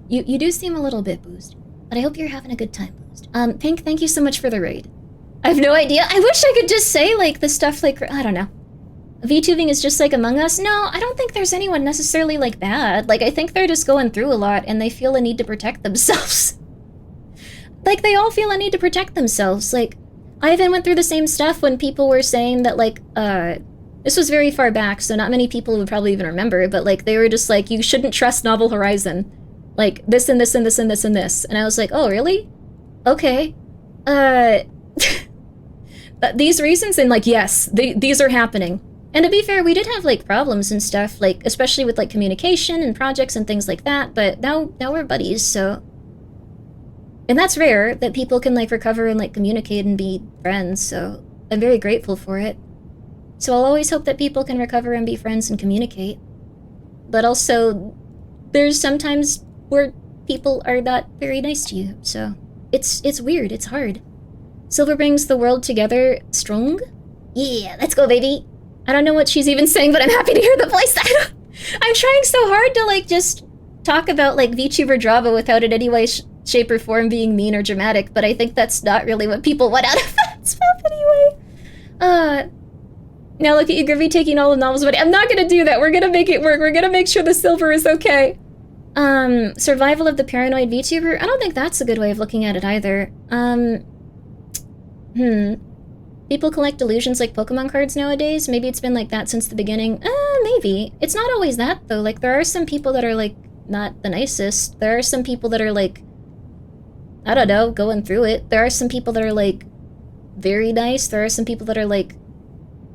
You do seem a little bit boozed, but I hope you're having a good time, boozed. Pink, thank you so much for the raid. I have no idea. I wish I could just say, like, the stuff like, I don't know. VTubing is just like Among Us? No, I don't think there's anyone necessarily, like, bad. Like, I think they're just going through a lot and they feel a need to protect themselves. Like, they all feel a need to protect themselves. Like, I even went through the same stuff when people were saying that, like, this was very far back, so not many people would probably even remember, but, like, they were just like, you shouldn't trust Novel Horizon. Like, this and this and this and this and this. And I was like, oh, really? Okay. These reasons? And, like, yes, these are happening. And to be fair, we did have, like, problems and stuff, like, especially with, like, communication and projects and things like that, but now we're buddies, so... And that's rare, that people can, like, recover and, like, communicate and be friends, so I'm very grateful for it. So I'll always hope that people can recover and be friends and communicate. But also, there's sometimes where people are not very nice to you, so... It's weird, it's hard. Silver brings the world together strong? Yeah, let's go, baby! I don't know what she's even saying, but I'm happy to hear the voice. I'm trying so hard to, like, just talk about, like, VTuber drama without in any way, shape, or form being mean or dramatic, but I think that's not really what people want out of that stuff anyway. Now look at you, Grimmi, taking all the novels, but I'm not gonna do that. We're gonna make it work. We're gonna make sure the silver is okay. Survival of the paranoid VTuber? I don't think that's a good way of looking at it either. People collect illusions like Pokemon cards nowadays? Maybe it's been like that since the beginning? Maybe. It's not always that, though. Like, there are some people that are, like, not the nicest. There are some people that are, like, I don't know, going through it. There are some people that are, like, very nice. There are some people that are, like,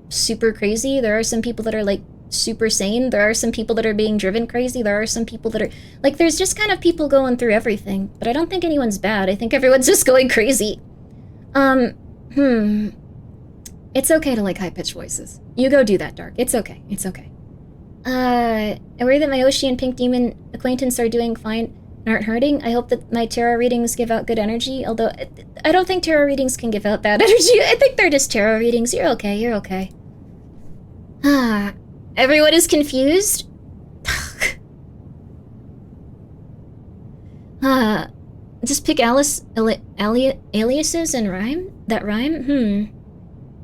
super crazy. There are some people that are, like, super sane. There are some people that are being driven crazy. There are some people that are... Like, there's just kind of people going through everything. But I don't think anyone's bad. I think everyone's just going crazy. It's okay to like high-pitched voices. You go do that, Dark. It's okay. It's okay. I worry that my Oshi and Pink Demon acquaintance are doing fine and aren't hurting. I hope that my tarot readings give out good energy, although I don't think tarot readings can give out bad energy. I think they're just tarot readings. You're okay, you're okay. Everyone is confused? Just pick aliases and rhyme? That rhyme?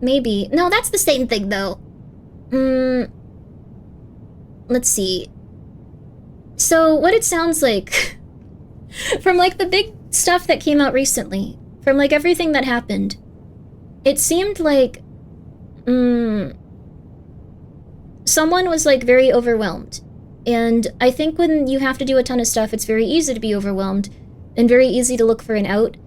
Maybe. No, that's the same thing, though. Let's see. So, what it sounds like... from, like, the big stuff that came out recently, from, like, everything that happened, it seemed like... someone was, like, very overwhelmed. And I think when you have to do a ton of stuff, it's very easy to be overwhelmed, and very easy to look for an out.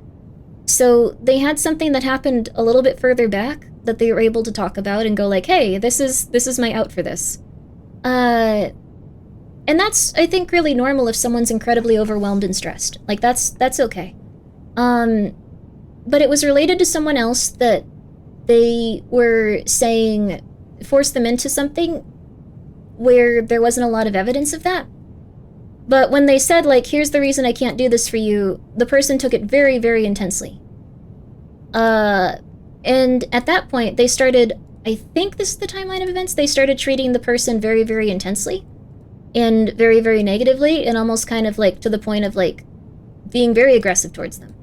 So, they had something that happened a little bit further back, that they were able to talk about and go like, hey, this is my out for this. And that's, I think, really normal if someone's incredibly overwhelmed and stressed. Like, that's okay. But it was related to someone else that they were saying forced them into something, where there wasn't a lot of evidence of that. But when they said, like, here's the reason I can't do this for you, the person took it very, very intensely. And at that point, they started, I think this is the timeline of events, they started treating the person very, very intensely and very, very negatively, and almost kind of like to the point of like being very aggressive towards them.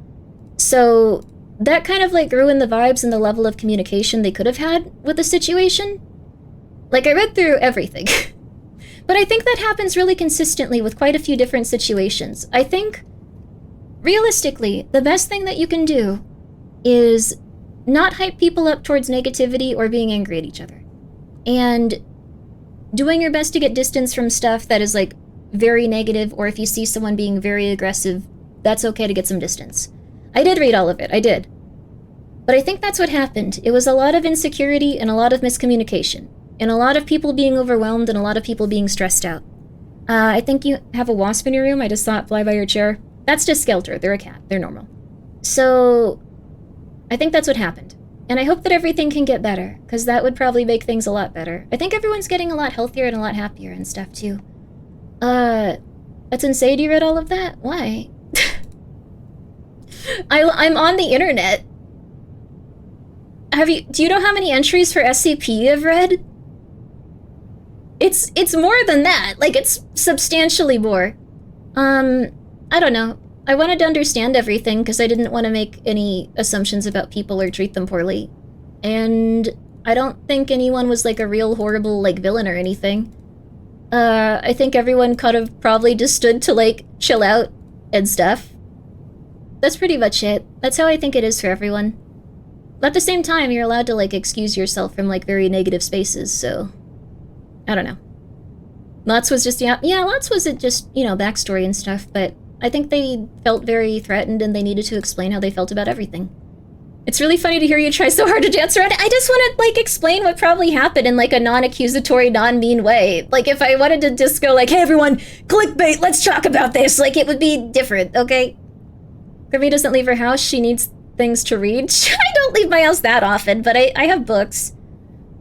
So that kind of like ruined the vibes and the level of communication they could have had with the situation. Like, I read through everything. But I think that happens really consistently with quite a few different situations. I think, realistically, the best thing that you can do is not hype people up towards negativity or being angry at each other. And doing your best to get distance from stuff that is, like, very negative, or if you see someone being very aggressive, that's okay to get some distance. I did read all of it, I did. But I think that's what happened. It was a lot of insecurity and a lot of miscommunication. And a lot of people being overwhelmed and a lot of people being stressed out. I think you have a wasp in your room. I just saw it fly by your chair. That's just Skelter. They're a cat. They're normal. So I think that's what happened. And I hope that everything can get better, because that would probably make things a lot better. I think everyone's getting a lot healthier and a lot happier and stuff, too. That's insane. You read all of that? Why? I'm on the internet. Do you know how many entries for SCP I've read? It's more than that. Like, it's substantially more. I don't know. I wanted to understand everything because I didn't want to make any assumptions about people or treat them poorly. And I don't think anyone was, like, a real horrible, like, villain or anything. I think everyone could have probably just stood to, like, chill out and stuff. That's pretty much it. That's how I think it is for everyone. But at the same time, you're allowed to, like, excuse yourself from, like, very negative spaces, so I don't know. Lots was just, yeah, Lots was just, you know, backstory and stuff, but I think they felt very threatened and they needed to explain how they felt about everything. It's really funny to hear you try so hard to dance around it. I just want to, like, explain what probably happened in, like, a non-accusatory, non-mean way. Like, if I wanted to just go, like, hey, everyone, clickbait, let's talk about this, like, it would be different, okay? Grimmi doesn't leave her house. She needs things to read. I don't leave my house that often, but I have books.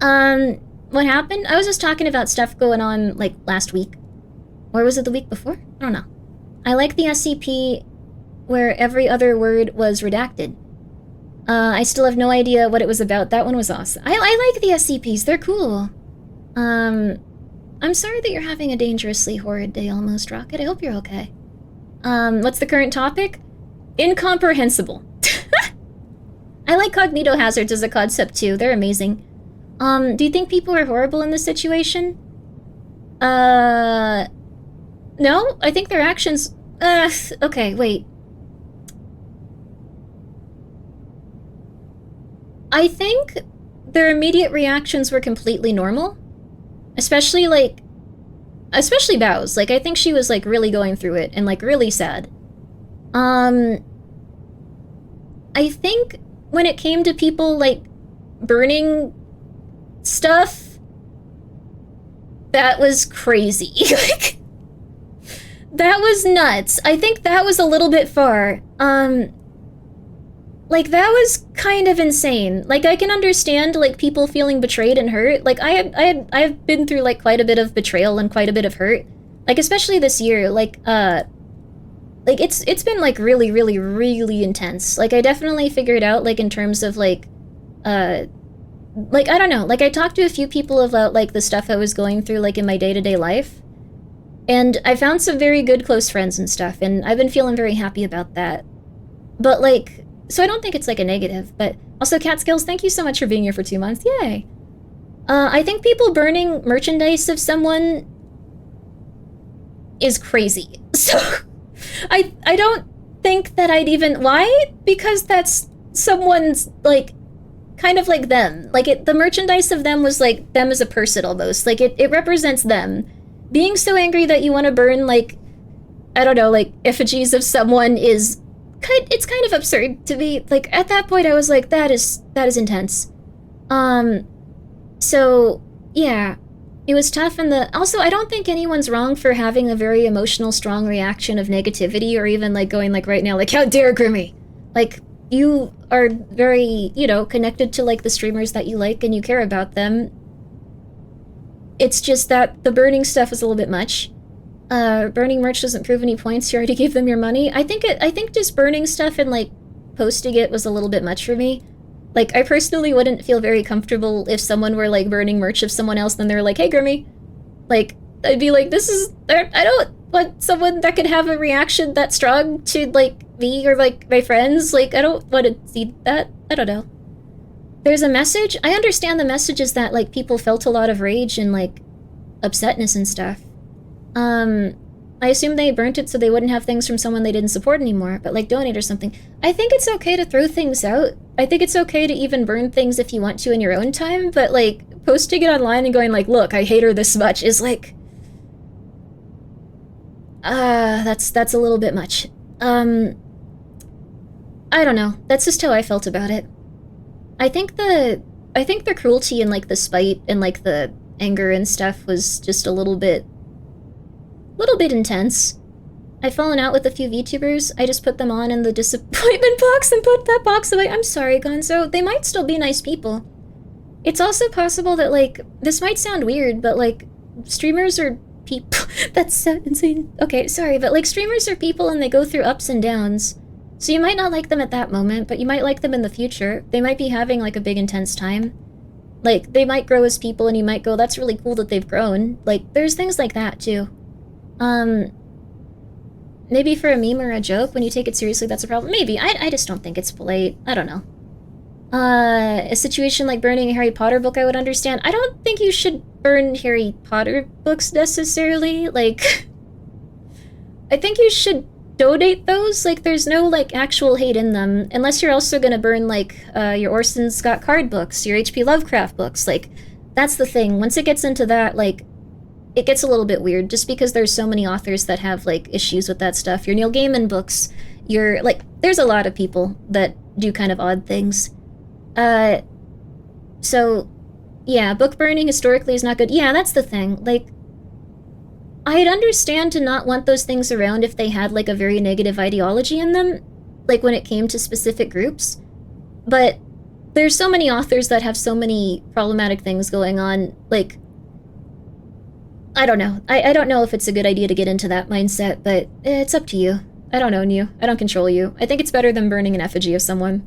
What happened? I was just talking about stuff going on, like, last week. Or was it the week before? I don't know. I like the SCP where every other word was redacted. I still have no idea what it was about. That one was awesome. I like the SCPs. They're cool. I'm sorry that you're having a dangerously horrid day almost, Rocket. I hope you're okay. What's the current topic? Incomprehensible. I like cognitohazards as a concept, too. They're amazing. Do you think people are horrible in this situation? No? I think their actions... okay, wait. I think their immediate reactions were completely normal. Especially Bow's. Like, I think she was, like, really going through it and, like, really sad. I think when it came to people, like, burning stuff, that was crazy. Like, that was nuts. I think that was a little bit far. Like, that was kind of insane. Like, I can understand, like, people feeling betrayed and hurt. Like, I've been through, like, quite a bit of betrayal and quite a bit of hurt. Like, especially this year, like, it's been, like, really, really, really intense. Like, I definitely figured out, like, in terms of, like, I don't know. Like, I talked to a few people about, like, the stuff I was going through, like, in my day-to-day life. And I found some very good close friends and stuff, and I've been feeling very happy about that. But, like... So I don't think it's, like, a negative, but... Also, Cat Skills, thank you so much for being here for 2 months. Yay! I think people burning merchandise of someone... is crazy. So... I don't think that I'd even... Why? Because that's someone's, like... kind of like them. Like, the merchandise of them was, like, them as a person, almost. Like, it represents them. Being so angry that you want to burn, like... I don't know, like, effigies of someone is... It's kind of absurd to me. Like, at that point, I was like, that is intense. So, yeah. It was tough, and also, I don't think anyone's wrong for having a very emotional, strong reaction of negativity, or even, like, going, like, right now, like, how dare Grimmi? Like, you are very, you know, connected to, like, the streamers that you like, and you care about them. It's just that the burning stuff was a little bit much. Burning merch doesn't prove any points. You already gave them your money. I think just burning stuff and, like, posting it was a little bit much for me. Like, I personally wouldn't feel very comfortable if someone were, like, burning merch of someone else, then they were like, hey, Grimmi. Like, I'd be like, I don't want someone that could have a reaction that strong to, like, me or, like, my friends. Like, I don't want to see that. I don't know. There's a message. I understand the message is that, like, people felt a lot of rage and, like, upsetness and stuff. I assume they burnt it so they wouldn't have things from someone they didn't support anymore, but, like, donate or something. I think it's okay to throw things out. I think it's okay to even burn things if you want to in your own time, but, like, posting it online and going, like, look, I hate her this much is, like... that's a little bit much. I don't know. That's just how I felt about it. I think the cruelty and, like, the spite and, like, the anger and stuff was just a little bit intense. I've fallen out with a few VTubers. I just put them on in the disappointment box and put that box away. I'm sorry, Gonzo. They might still be nice people. It's also possible that, like, this might sound weird, but, like, streamers are people. That's so insane. Okay, sorry, but, like, streamers are people and they go through ups and downs. So you might not like them at that moment, but you might like them in the future. They might be having, like, a big intense time. Like, they might grow as people and you might go, that's really cool that they've grown. Like, there's things like that, too. Maybe for a meme or a joke, when you take it seriously, that's a problem. Maybe. I just don't think it's polite. I don't know. A situation like burning a Harry Potter book I would understand. I don't think you should burn Harry Potter books necessarily. Like, I think you should donate those. Like, there's no, like, actual hate in them. Unless you're also gonna burn, like, your Orson Scott Card books, your H.P. Lovecraft books. Like, that's the thing. Once it gets into that, like, it gets a little bit weird, just because there's so many authors that have, like, issues with that stuff. Your Neil Gaiman books, your, like, there's a lot of people that do kind of odd things. So, yeah, book burning historically is not good. Yeah, that's the thing. Like, I'd understand to not want those things around if they had, like, a very negative ideology in them, like, when it came to specific groups. But there's so many authors that have so many problematic things going on, like, I don't know. I don't know if it's a good idea to get into that mindset, but it's up to you. I don't own you. I don't control you. I think it's better than burning an effigy of someone.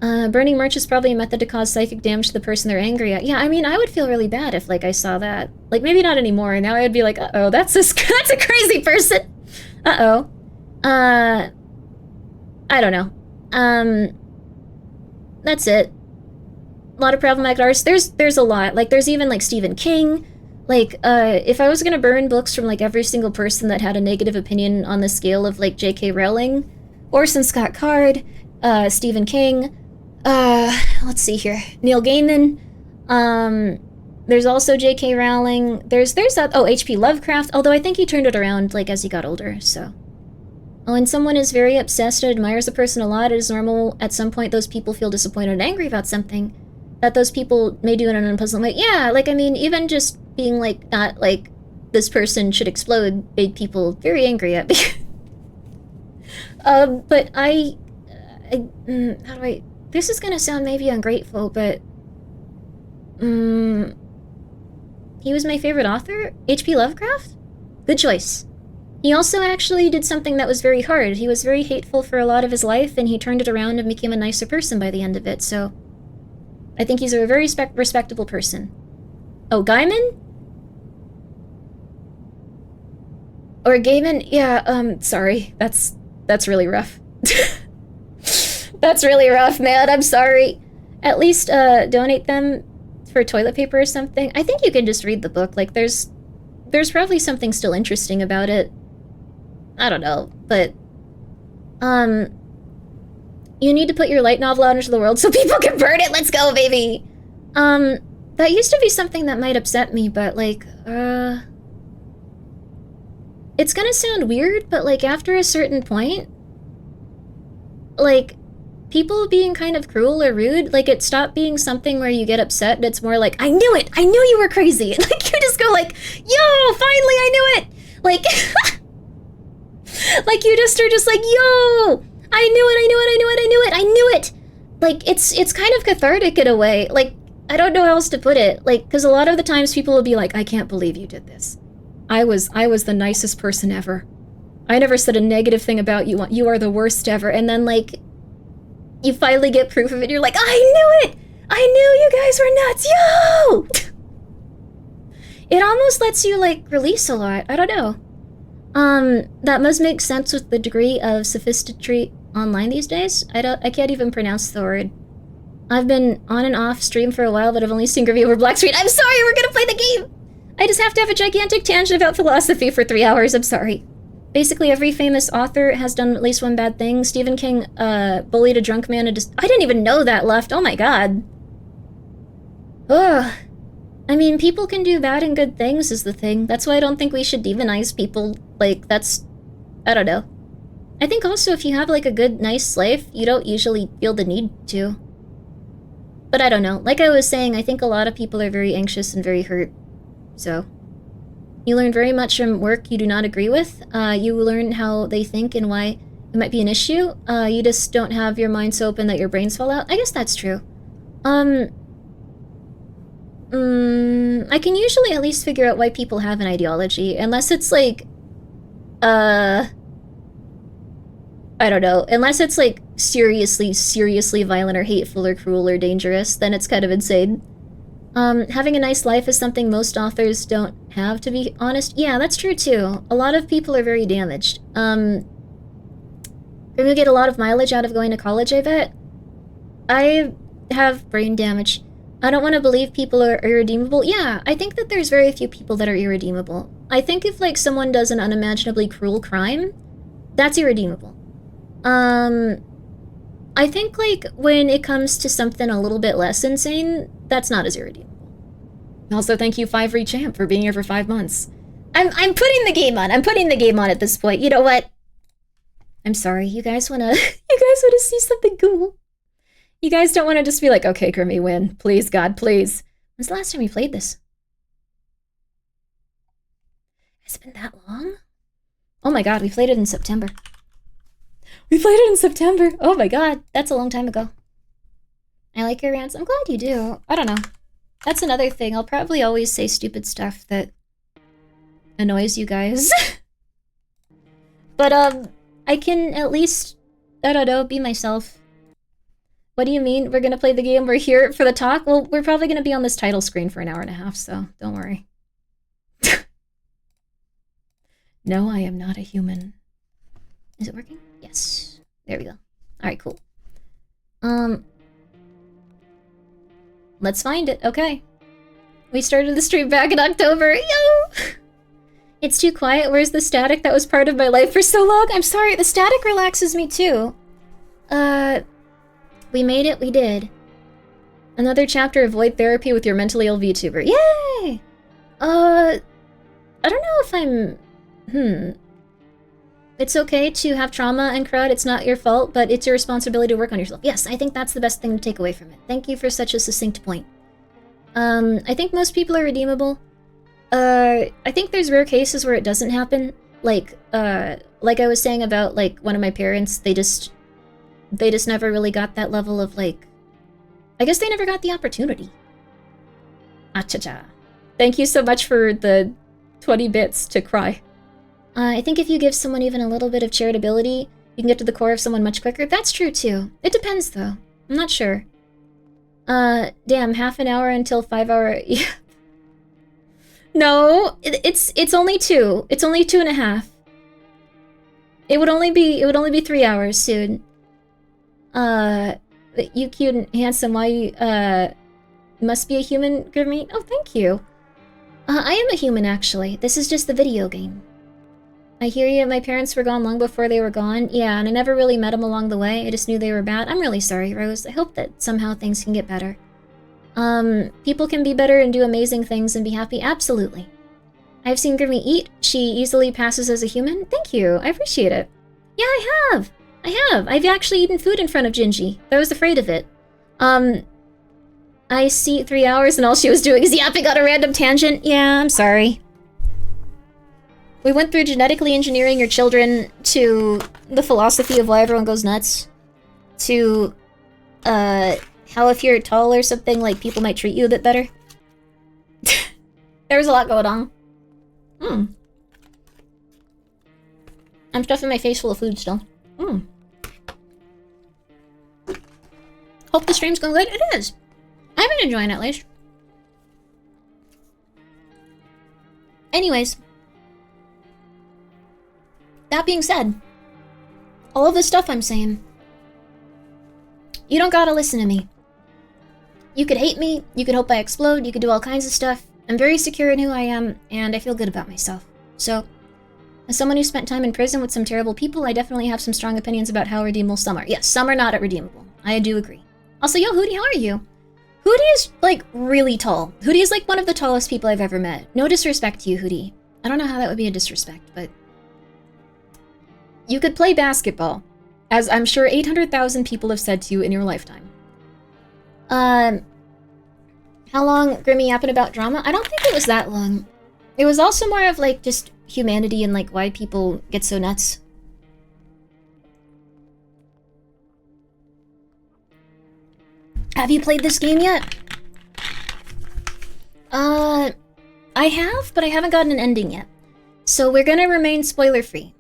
Burning merch is probably a method to cause psychic damage to the person they're angry at. Yeah, I mean, I would feel really bad if, like, I saw that. Like, maybe not anymore. Now I would be like, uh-oh, that's a crazy person. Uh-oh. I don't know. That's it. A lot of problematic artists. There's a lot. Like, there's even, like, Stephen King. Like, if I was gonna burn books from, like, every single person that had a negative opinion on the scale of, like, J.K. Rowling, Orson Scott Card, Stephen King, let's see here, Neil Gaiman, there's also J.K. Rowling, there's that, oh, H.P. Lovecraft, although I think he turned it around, like, as he got older, so. When someone is very obsessed and admires a person a lot, it is normal at some point those people feel disappointed and angry about something that those people may do in an unpleasant way. Yeah, like, I mean, even just being, like, not, like, this person should explode made people very angry at me. But how do I... This is gonna sound maybe ungrateful, but... he was my favorite author? H.P. Lovecraft? Good choice. He also actually did something that was very hard. He was very hateful for a lot of his life, and he turned it around and became a nicer person by the end of it, so... I think he's a very respectable person. Oh, Gaiman? Or Gaiman? Yeah, sorry. That's really rough. That's really rough, man. I'm sorry. At least, donate them for toilet paper or something. I think you can just read the book. Like, there's probably something still interesting about it. I don't know, but... You need to put your light novel out into the world so people can burn it. Let's go, baby. That used to be something that might upset me, but, like, it's gonna sound weird, but, like, after a certain point, like, people being kind of cruel or rude, like, it stopped being something where you get upset, and it's more like, I knew it! I knew you were crazy! Like, you just go like, yo, finally, I knew it! Like, like, you just are just like, yo! I knew it, I knew it, I knew it, I knew it, I knew it! Like, it's kind of cathartic in a way. Like, I don't know how else to put it. Like, because a lot of the times people will be like, I can't believe you did this. I was the nicest person ever. I never said a negative thing about you. You are the worst ever. And then, like, you finally get proof of it. You're like, I knew it! I knew you guys were nuts! Yo! It almost lets you, like, release a lot. I don't know. That must make sense with the degree of sophisticacy online these days. I can't even pronounce the word. I've been on and off stream for a while, but I've only seen Grimmi over black screen. I'm sorry, we're gonna play the game! I just have to have a gigantic tangent about philosophy for 3 hours, I'm sorry. Basically, every famous author has done at least one bad thing. Stephen King, bullied a drunk man and just— I didn't even know that left, oh my god. Ugh. I mean, people can do bad and good things is the thing. That's why I don't think we should demonize people. Like, that's— I don't know. I think also if you have, like, a good, nice life, you don't usually feel the need to. But I don't know. Like I was saying, I think a lot of people are very anxious and very hurt. So, you learn very much from work you do not agree with. You learn how they think and why it might be an issue. You just don't have your mind so open that your brains fall out. I guess that's true. I can usually at least figure out why people have an ideology, unless it's like, I don't know, unless it's like seriously violent or hateful or cruel or dangerous, then it's kind of insane. Having a nice life is something most authors don't have, to be honest. Yeah, that's true too. A lot of people are very damaged. You're gonna get a lot of mileage out of going to college, I bet. I have brain damage. I don't want to believe people are irredeemable. Yeah, I think that there's very few people that are irredeemable. I think if, like, someone does an unimaginably cruel crime, that's irredeemable. I think, like, when it comes to something a little bit less insane, that's not as irredeemable. Also, thank you, 5ReChamp, for being here for 5 months. I'm putting the game on. I'm putting the game on at this point. You know what? I'm sorry. You guys wanna see something cool? You guys don't want to just be like, okay, Grimmi, win. Please, God, please. When's the last time we played this? Has it been that long? Oh my god, we played it in September. We played it in September. Oh my god, that's a long time ago. I like your rants. I'm glad you do. I don't know. That's another thing. I'll probably always say stupid stuff that annoys you guys. But, I can at least, I don't know, be myself. What do you mean? We're gonna play the game? We're here for the talk? Well, we're probably gonna be on this title screen for an hour and a half, so don't worry. No, I am not a human. Is it working? Yes. There we go. Alright, cool. Let's find it. Okay. We started the stream back in October. Yo! It's too quiet. Where's the static that was part of my life for so long? I'm sorry, the static relaxes me too. We made it, we did. Another chapter, avoid therapy with your mentally ill VTuber. Yay! I don't know if I'm... It's okay to have trauma and crud, it's not your fault, but it's your responsibility to work on yourself. Yes, I think that's the best thing to take away from it. Thank you for such a succinct point. I think most people are redeemable. I think there's rare cases where it doesn't happen. Like I was saying about, like, one of my parents, they just never really got that level of, like... I guess they never got the opportunity. Ah-cha-cha. Thank you so much for the 20 bits to cry. I think if you give someone even a little bit of charitability, you can get to the core of someone much quicker. That's true, too. It depends, though. I'm not sure. Damn, half an hour until 5 hour... No, it's only 2. It's only 2.5. It would only be 3 hours soon. You cute and handsome, why you, must be a human, Grimmi? Oh, thank you. I am a human, actually. This is just the video game. I hear you, my parents were gone long before they were gone. Yeah, and I never really met them along the way. I just knew they were bad. I'm really sorry, Rose. I hope that somehow things can get better. People can be better and do amazing things and be happy. Absolutely. I've seen Grimmi eat. She easily passes as a human. Thank you. I appreciate it. Yeah, I have. I've actually eaten food in front of Gingy. I was afraid of it. I see 3 hours and all she was doing is yapping on a random tangent. Yeah, I'm sorry. We went through genetically engineering your children to the philosophy of why everyone goes nuts, to, how if you're tall or something, like, people might treat you a bit better. There was a lot going on. I'm stuffing my face full of food still. Hope the stream's going good. It is. I've been enjoying it, at least. Anyways. That being said, all of the stuff I'm saying, you don't gotta listen to me. You could hate me, you could hope I explode, you could do all kinds of stuff. I'm very secure in who I am, and I feel good about myself. So, as someone who spent time in prison with some terrible people, I definitely have some strong opinions about how redeemable some are. Yes, some are not redeemable. I do agree. Also, yo, Hootie, how are you? Hootie is, like, really tall. Hootie is, like, one of the tallest people I've ever met. No disrespect to you, Hootie. I don't know how that would be a disrespect, but... You could play basketball, as I'm sure 800,000 people have said to you in your lifetime. How long Grimmi yapping about drama? I don't think it was that long. It was also more of, like, just humanity and, like, why people get so nuts. Have you played this game yet? I have, but I haven't gotten an ending yet. So we're gonna remain spoiler-free.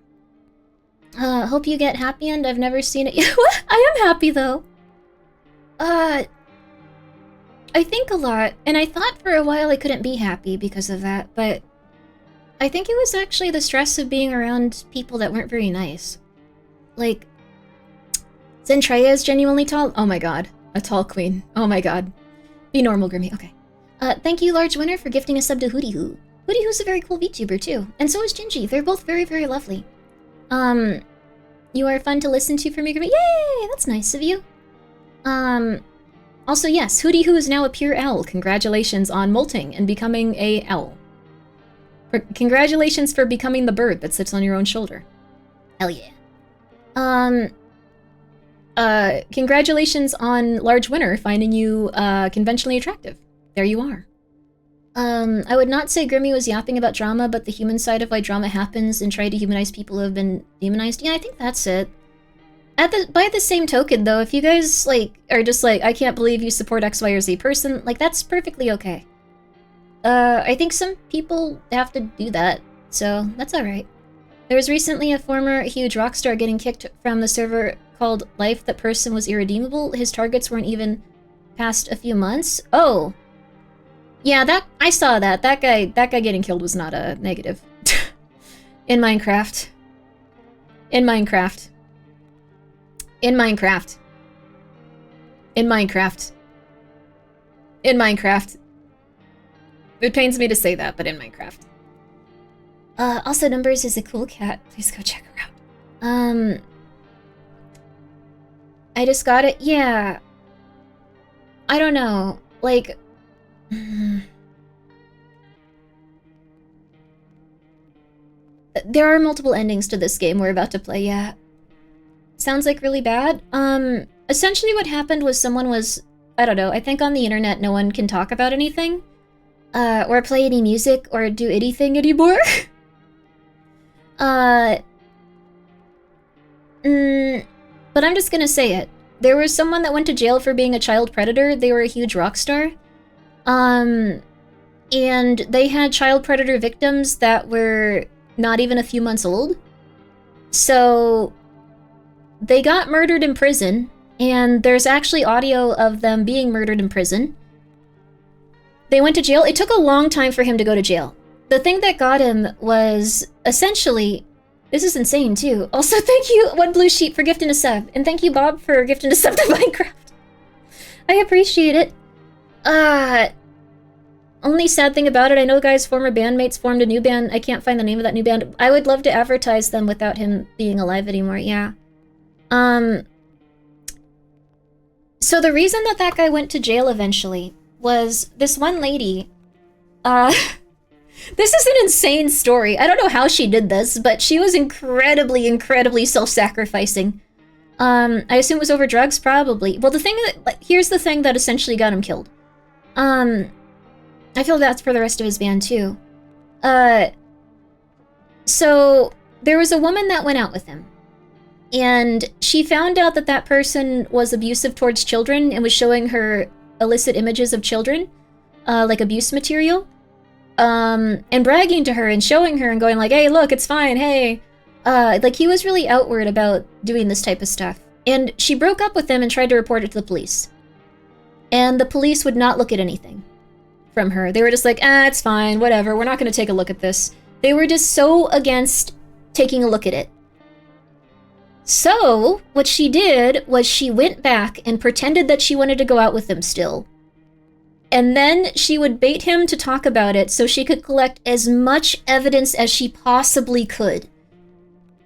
Hope you get happy end. I've never seen it yet. What? I am happy, though. I think a lot, and I thought for a while I couldn't be happy because of that, but I think it was actually the stress of being around people that weren't very nice. Like, Zentreya is genuinely tall. Oh my god. A tall queen. Oh my god. Be normal, Grimmi. Okay. Thank you, Large Winner, for gifting a sub to Hootie Hoo. Hootie Hoo's a very cool VTuber, too. And so is Gingy. They're both very, very lovely. You are fun to listen to for me, Grimmi. Yay! That's nice of you. Also, yes, Hootie Hoo is now a pure owl. Congratulations on molting and becoming a owl. Congratulations for becoming the bird that sits on your own shoulder. Hell yeah. Congratulations on Large Winner finding you, conventionally attractive. There you are. I would not say Grimmi was yapping about drama, but the human side of why drama happens and try to humanize people who have been demonized. Yeah, I think that's it. By the same token, though, if you guys, like, are just like, I can't believe you support X, Y, or Z person, like, that's perfectly okay. I think some people have to do that, so that's alright. There was recently a former huge rock star getting kicked from the server called Life. That person was irredeemable. His targets weren't even past a few months. Oh. Yeah, I saw that. That guy getting killed was not a negative. In Minecraft. In Minecraft. In Minecraft. In Minecraft. In Minecraft. It pains me to say that, but in Minecraft. Also, Numbers is a cool cat. Please go check her out. I just got it. Yeah. I don't know. Like... There are multiple endings to this game we're about to play, yeah. Sounds like really bad. Essentially what happened was someone was... I don't know, I think on the internet no one can talk about anything. Or play any music, or do anything anymore. But I'm just gonna say it. There was someone that went to jail for being a child predator. They were a huge rock star. And they had child predator victims that were not even a few months old. So they got murdered in prison, and there's actually audio of them being murdered in prison. They went to jail. It took a long time for him to go to jail. The thing that got him was essentially... This is insane, too. Also, thank you, One Blue Sheep, for gifting a sub. And thank you, Bob, for gifting a sub to Minecraft. I appreciate it. Only sad thing about it, I know guys' former bandmates formed a new band. I can't find the name of that new band. I would love to advertise them without him being alive anymore, yeah. So the reason that guy went to jail eventually was this one lady, this is an insane story. I don't know how she did this, but she was incredibly, incredibly self-sacrificing. I assume it was over drugs, probably. Well, here's the thing that essentially got him killed. I feel that's for the rest of his band, too. So, there was a woman that went out with him. And she found out that that person was abusive towards children and was showing her illicit images of children, like abuse material, and bragging to her and showing her and going like, hey, look, it's fine, hey. Like, he was really outward about doing this type of stuff. And she broke up with him and tried to report it to the police. And the police would not look at anything from her. They were just like, it's fine, whatever, we're not going to take a look at this. They were just so against taking a look at it. So, what she did was she went back and pretended that she wanted to go out with him still. And then she would bait him to talk about it so she could collect as much evidence as she possibly could.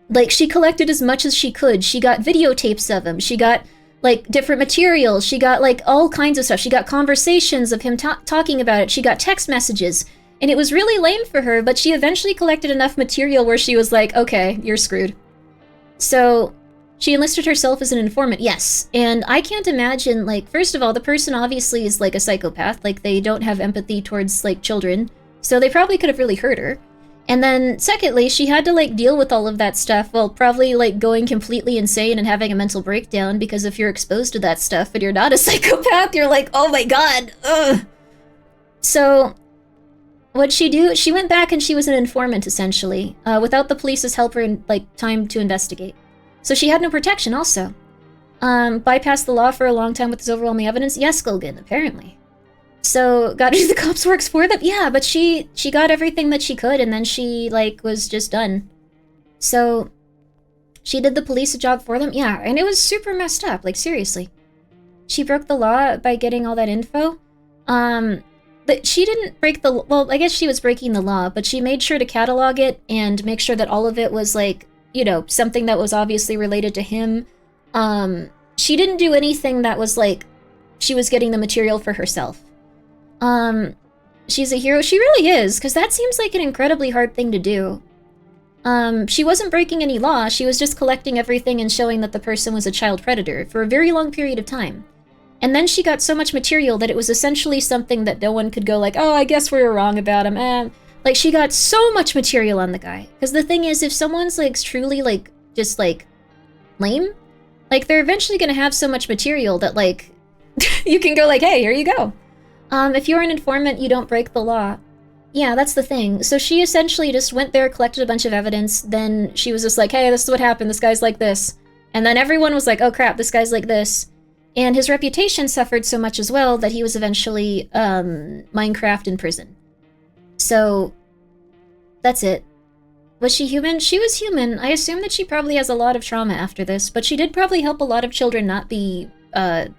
Like, she collected as much as she could. She got videotapes of him. She got, like, different materials. She got, like, all kinds of stuff. She got conversations of him talking about it. She got text messages. And it was really lame for her, but she eventually collected enough material where she was like, okay, you're screwed. So, she enlisted herself as an informant, yes. And I can't imagine, like, first of all, the person obviously is, like, a psychopath. Like, they don't have empathy towards, like, children. So they probably could have really hurt her. And then, secondly, she had to, like, deal with all of that stuff while probably, like, going completely insane and having a mental breakdown, because if you're exposed to that stuff and you're not a psychopath, you're like, oh my god, ugh. So, what'd she do? She went back and she was an informant, essentially, without the police's help or, like, time to investigate. So she had no protection, also. Bypassed the law for a long time with this overwhelming evidence? Yes, Gilgan, apparently. So, got to do the cops' works for them? Yeah, but she got everything that she could, and then she, like, was just done. So, she did the police a job for them? Yeah, and it was super messed up, like, seriously. She broke the law by getting all that info. But she didn't break the... Well, I guess she was breaking the law, but she made sure to catalog it and make sure that all of it was, like, you know, something that was obviously related to him. She didn't do anything that was, like, she was getting the material for herself. She's a hero. She really is, because that seems like an incredibly hard thing to do. She wasn't breaking any law, she was just collecting everything and showing that the person was a child predator for a very long period of time. And then she got so much material that it was essentially something that no one could go like, oh, I guess we were wrong about him, Like, she got so much material on the guy. Because the thing is, if someone's, like, truly, like, just, like, lame, like, they're eventually gonna have so much material that, like, you can go like, hey, here you go. If you're an informant, you don't break the law. Yeah, that's the thing. So she essentially just went there, collected a bunch of evidence, then she was just like, hey, this is what happened, this guy's like this. And then everyone was like, oh crap, this guy's like this. And his reputation suffered so much as well that he was eventually, Minecraft in prison. So, that's it. Was she human? She was human. I assume that she probably has a lot of trauma after this, but she did probably help a lot of children not be,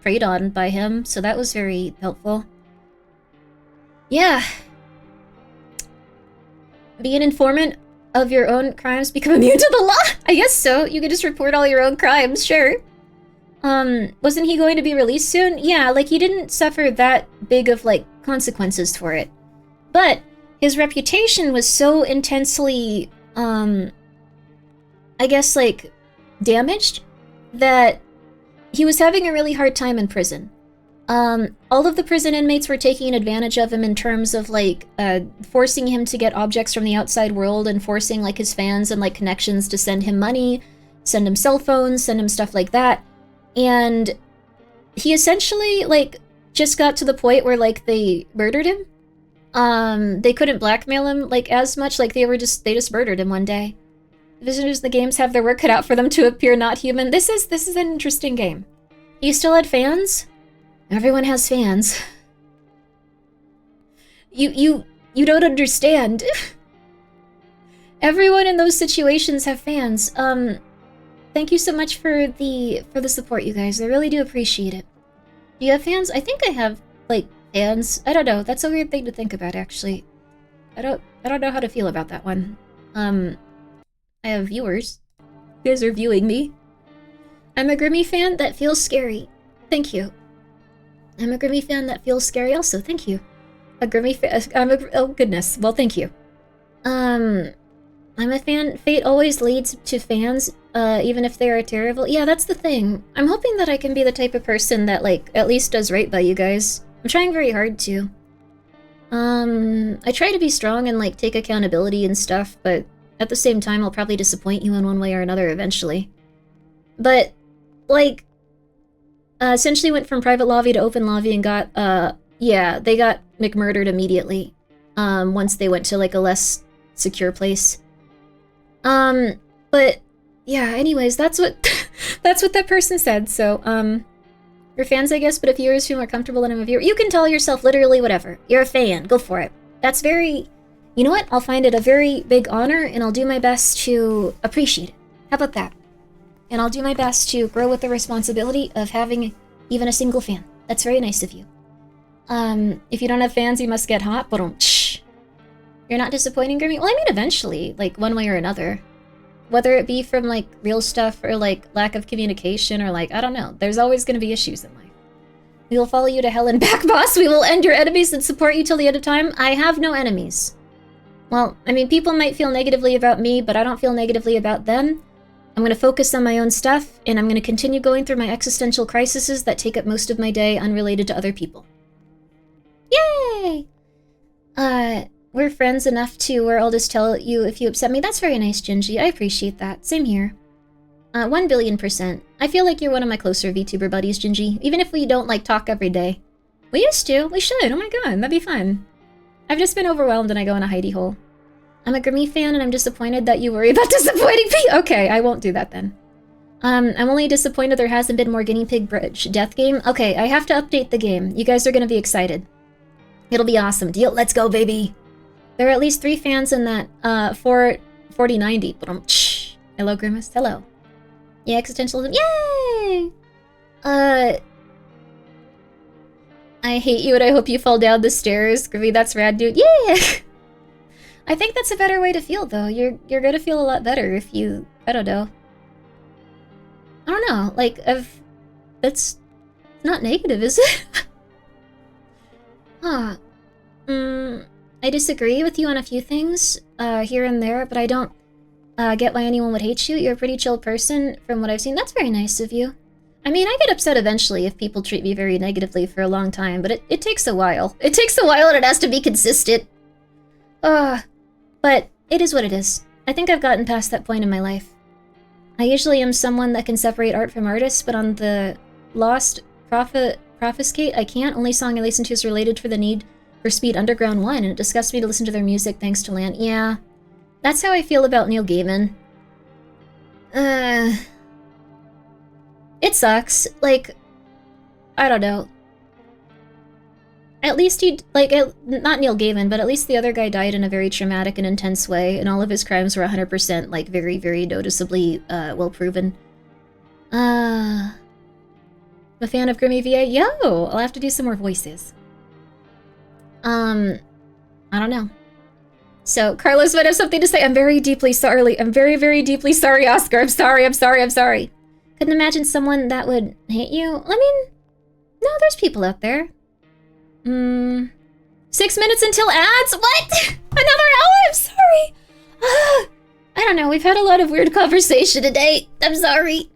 preyed on by him, so that was very helpful. Yeah. Be an informant of your own crimes, become immune to the law? I guess so. You could just report all your own crimes, sure. Wasn't he going to be released soon? Yeah, like, he didn't suffer that big of, like, consequences for it. But his reputation was so intensely, I guess, like, damaged that he was having a really hard time in prison. All of the prison inmates were taking advantage of him in terms of, like, forcing him to get objects from the outside world and forcing, like, his fans and, like, connections to send him money, send him cell phones, send him stuff like that. And he essentially, like, just got to the point where, like, they murdered him. They couldn't blackmail him, like, as much, like, they just murdered him one day. Visitors in the games have their work cut out for them to appear not human. This is an interesting game. You still had fans? Everyone has fans. You don't understand. Everyone in those situations have fans. Thank you so much for the support, you guys. I really do appreciate it. Do you have fans? I think I have, like, fans. I don't know. That's a weird thing to think about, actually. I don't know how to feel about that one. I have viewers. You guys are viewing me. I'm a Grimmi fan that feels scary. Thank you. I'm a Grimmi fan that feels scary also. Thank you. A Grimmi fan. Oh goodness. Well, thank you. I'm a fan. Fate always leads to fans, even if they are terrible. Yeah, that's the thing. I'm hoping that I can be the type of person that, like, at least does right by you guys. I'm trying very hard to. I try to be strong and, like, take accountability and stuff, but at the same time, I'll probably disappoint you in one way or another eventually. But, like, essentially went from private lobby to open lobby and got, yeah, they got McMurdered immediately, once they went to, like, a less secure place. But, yeah, anyways, that's what, that's what that person said, so, you're fans, I guess, but if viewers feel more comfortable than I'm a viewer, you can tell yourself literally whatever. You're a fan, go for it. That's very, you know what, I'll find it a very big honor, and I'll do my best to appreciate it. How about that? And I'll do my best to grow with the responsibility of having even a single fan. That's very nice of you. If you don't have fans, you must get hot, but you're not disappointing, Grimmi? Well, I mean, eventually, like, one way or another. Whether it be from, like, real stuff or, like, lack of communication or, like, I don't know. There's always gonna be issues in life. We will follow you to hell and back, boss. We will end your enemies and support you till the end of time. I have no enemies. Well, I mean, people might feel negatively about me, but I don't feel negatively about them. I'm gonna focus on my own stuff, and I'm gonna continue going through my existential crises that take up most of my day unrelated to other people. Yay! We're friends enough to where I'll just tell you if you upset me. That's very nice, Gingy. I appreciate that. Same here. 1,000,000,000%. I feel like you're one of my closer VTuber buddies, Gingy. Even if we don't, like, talk every day. We used to. We should. Oh my god, that'd be fun. I've just been overwhelmed and I go in a hidey hole. I'm a Grimmi fan and I'm disappointed that you worry about disappointing me. Okay, I won't do that then. I'm only disappointed there hasn't been more Guinea Pig Bridge Death game. Okay, I have to update the game. You guys are gonna be excited. It'll be awesome. Deal, let's go, baby! There are at least 3 fans in that, 4090. Hello, Grimace. Hello. Yeah, existentialism. Yay! I hate you and I hope you fall down the stairs. Grimmi, that's rad, dude. Yeah! I think that's a better way to feel, though. You're gonna feel a lot better if you... I don't know. I don't know. Like, that's not negative, is it? Huh. I disagree with you on a few things, here and there, but I don't, get why anyone would hate you. You're a pretty chill person, from what I've seen. That's very nice of you. I mean, I get upset eventually if people treat me very negatively for a long time, but it takes a while. It takes a while and it has to be consistent. But it is what it is. I think I've gotten past that point in my life. I usually am someone that can separate art from artists, but on the Lost Profiscate, I can't. Only song I listen to is related for the need for Speed Underground 1, and it disgusts me to listen to their music thanks to Lan. Yeah, that's how I feel about Neil Gaiman. It sucks. Like, I don't know. At least he, like, not Neil Gaiman, but at least the other guy died in a very traumatic and intense way, and all of his crimes were 100%, like, very, very noticeably, well proven. I'm a fan of Grimmi VA. Yo! I'll have to do some more voices. I don't know. So, Carlos might have something to say. I'm very deeply sorry. I'm very, very deeply sorry, Oscar. I'm sorry. Couldn't imagine someone that would hate you. I mean, no, there's people out there. 6 minutes until ads? What? Another hour? I'm sorry. I don't know. We've had a lot of weird conversation today. I'm sorry.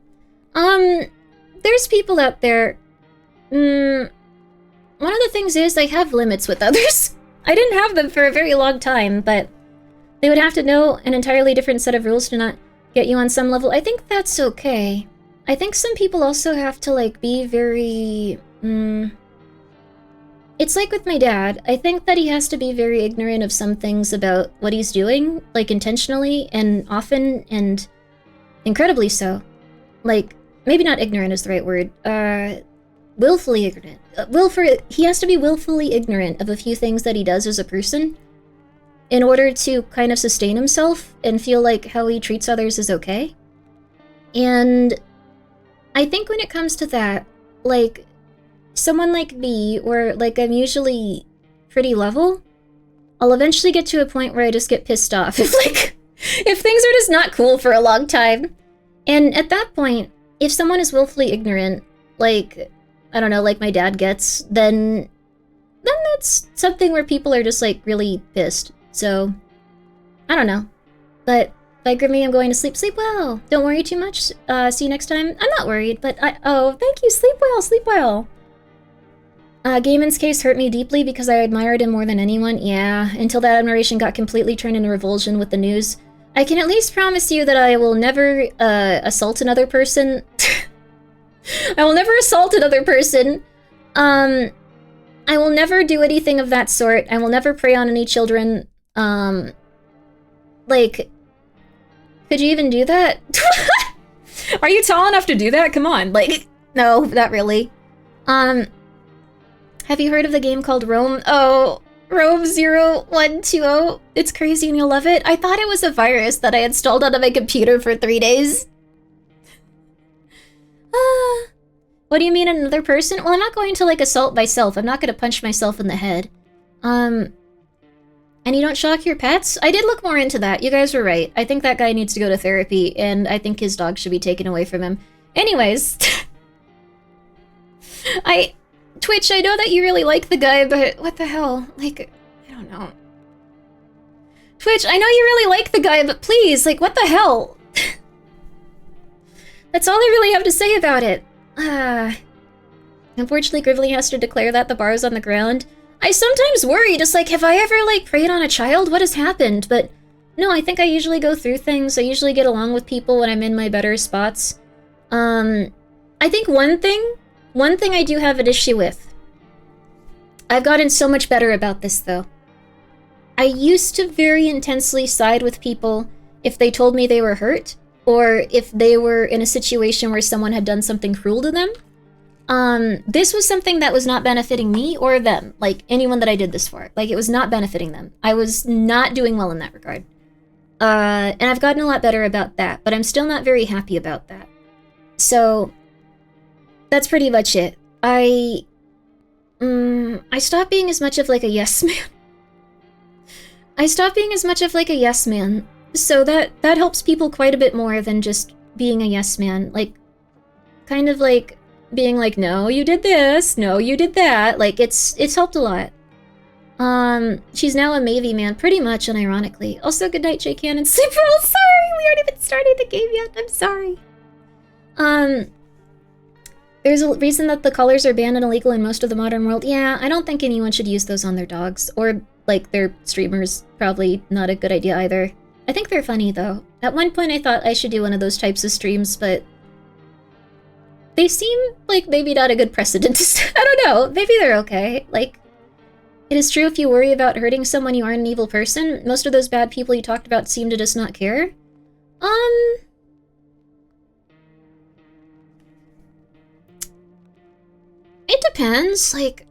There's people out there. One of the things is I have limits with others. I didn't have them for a very long time, but they would have to know an entirely different set of rules to not get you on some level. I think that's okay. I think some people also have to, like, be very, It's like with my dad. I think that he has to be very ignorant of some things about what he's doing, like, intentionally, and often, and incredibly so. Like, maybe not ignorant is the right word. Willfully ignorant. He has to be willfully ignorant of a few things that he does as a person in order to kind of sustain himself and feel like how he treats others is okay. And I think when it comes to that, like, someone like me, or, like, I'm usually pretty level, I'll eventually get to a point where I just get pissed off if, like, if things are just not cool for a long time. And at that point, if someone is willfully ignorant, like, I don't know, like my dad gets, then that's something where people are just, like, really pissed. So, I don't know. But, by Grimmi, I'm going to sleep. Sleep well! Don't worry too much. See you next time. I'm not worried, but oh, thank you! Sleep well! Gaiman's case hurt me deeply because I admired him more than anyone. Yeah, until that admiration got completely turned into revulsion with the news I can at least promise you that I will never assault another person. I will never assault another person. I will never do anything of that sort. I will never prey on any children. Like, could you even do that? Are you tall enough to do that? Come on. Like, no, not really. Have you heard of the game called Rome? Oh, Rome 0120. It's crazy and you'll love it. I thought it was a virus that I installed onto my computer for 3 days. What do you mean another person? Well, I'm not going to, like, assault myself. I'm not going to punch myself in the head. And you don't shock your pets? I did look more into that. You guys were right. I think that guy needs to go to therapy, and I think his dog should be taken away from him. Anyways. Twitch, I know that you really like the guy, but what the hell? Like, I don't know. Twitch, I know you really like the guy, but please, like, what the hell? That's all I really have to say about it. Unfortunately, Grimmi has to declare that the bar is on the ground. I sometimes worry, just like, have I ever, like, preyed on a child? What has happened? But no, I think I usually go through things. I usually get along with people when I'm in my better spots. I think one thing I do have an issue with. I've gotten so much better about this, though. I used to very intensely side with people if they told me they were hurt, or if they were in a situation where someone had done something cruel to them. This was something that was not benefiting me or them, like anyone that I did this for. Like, it was not benefiting them. I was not doing well in that regard. And I've gotten a lot better about that, but I'm still not very happy about that. So, that's pretty much it. I stopped being as much of, like, a yes man. I stopped being as much of, like, a yes man. So that helps people quite a bit more than just being a yes man. Like, kind of like being like, no, you did this, no, you did that. Like, it's helped a lot. She's now a Mavie man, pretty much, unironically. Also, good night, J. Cannon. Sleep well. Sorry, we aren't even started the game yet. I'm sorry. There's a reason that the collars are banned and illegal in most of the modern world. Yeah, I don't think anyone should use those on their dogs. Or, like, their streamers. Probably not a good idea either. I think they're funny, though. At one point I thought I should do one of those types of streams, but they seem like maybe not a good precedent to set. I don't know. Maybe they're okay. Like, it is true if you worry about hurting someone, you aren't an evil person. Most of those bad people you talked about seem to just not care. It depends. Like,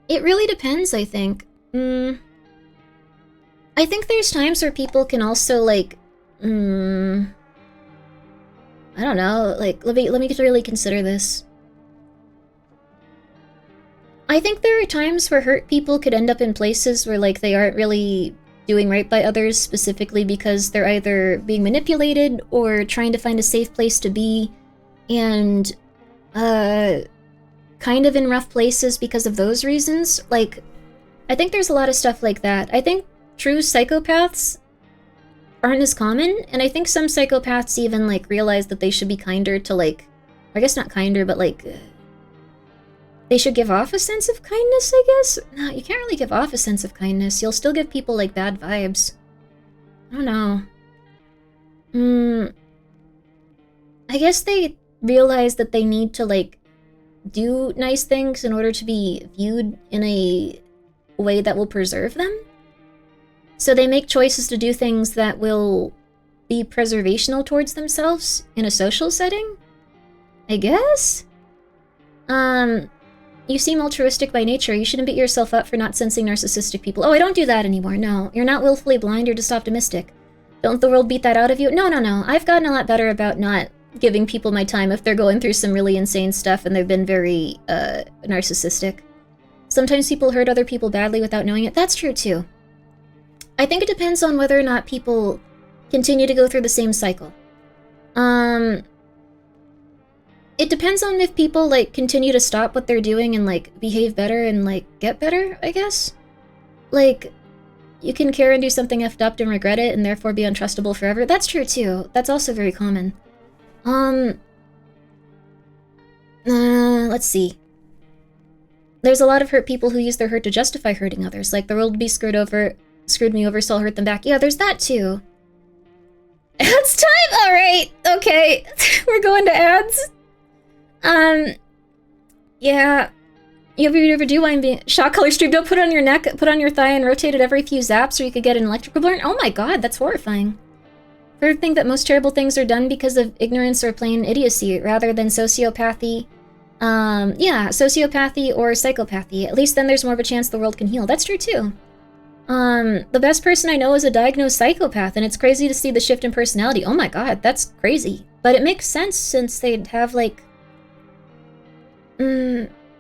it really depends, I think. I think there's times where people can also, like, I don't know, like, let me really consider this. I think there are times where hurt people could end up in places where, like, they aren't really doing right by others, specifically because they're either being manipulated or trying to find a safe place to be, and, kind of in rough places because of those reasons. Like, I think there's a lot of stuff like that. I think true psychopaths aren't as common, and I think some psychopaths even, like, realize that they should be kinder to, like, I guess not kinder, but, like, they should give off a sense of kindness, I guess? No, you can't really give off a sense of kindness. You'll still give people, like, bad vibes. I don't know. I guess they realize that they need to, like, do nice things in order to be viewed in a way that will preserve them. So they make choices to do things that will be preservational towards themselves in a social setting? I guess? You seem altruistic by nature. You shouldn't beat yourself up for not sensing narcissistic people. Oh, I don't do that anymore, no. You're not willfully blind, you're just optimistic. Don't the world beat that out of you? No. I've gotten a lot better about not giving people my time if they're going through some really insane stuff and they've been very, narcissistic. Sometimes people hurt other people badly without knowing it. That's true, too. I think it depends on whether or not people continue to go through the same cycle. It depends on if people, like, continue to stop what they're doing and, like, behave better and, like, get better, I guess? Like, you can care and do something effed up and regret it and therefore be untrustable forever. That's true, too. That's also very common. Let's see. There's a lot of hurt people who use their hurt to justify hurting others. Like, the world would be screwed over screwed me over, so I'll hurt them back. Yeah, there's that too. Ads time? Alright, okay. We're going to ads. Yeah. You ever do mind being shot color stream? Don't put it on your neck, put it on your thigh and rotate it every few zaps or you could get an electrical burn. Oh my god, that's horrifying. I think that most terrible things are done because of ignorance or plain idiocy rather than sociopathy. Yeah, sociopathy or psychopathy. At least then there's more of a chance the world can heal. That's true too. The best person I know is a diagnosed psychopath, and it's crazy to see the shift in personality. Oh my god, that's crazy. But it makes sense since they'd have, like...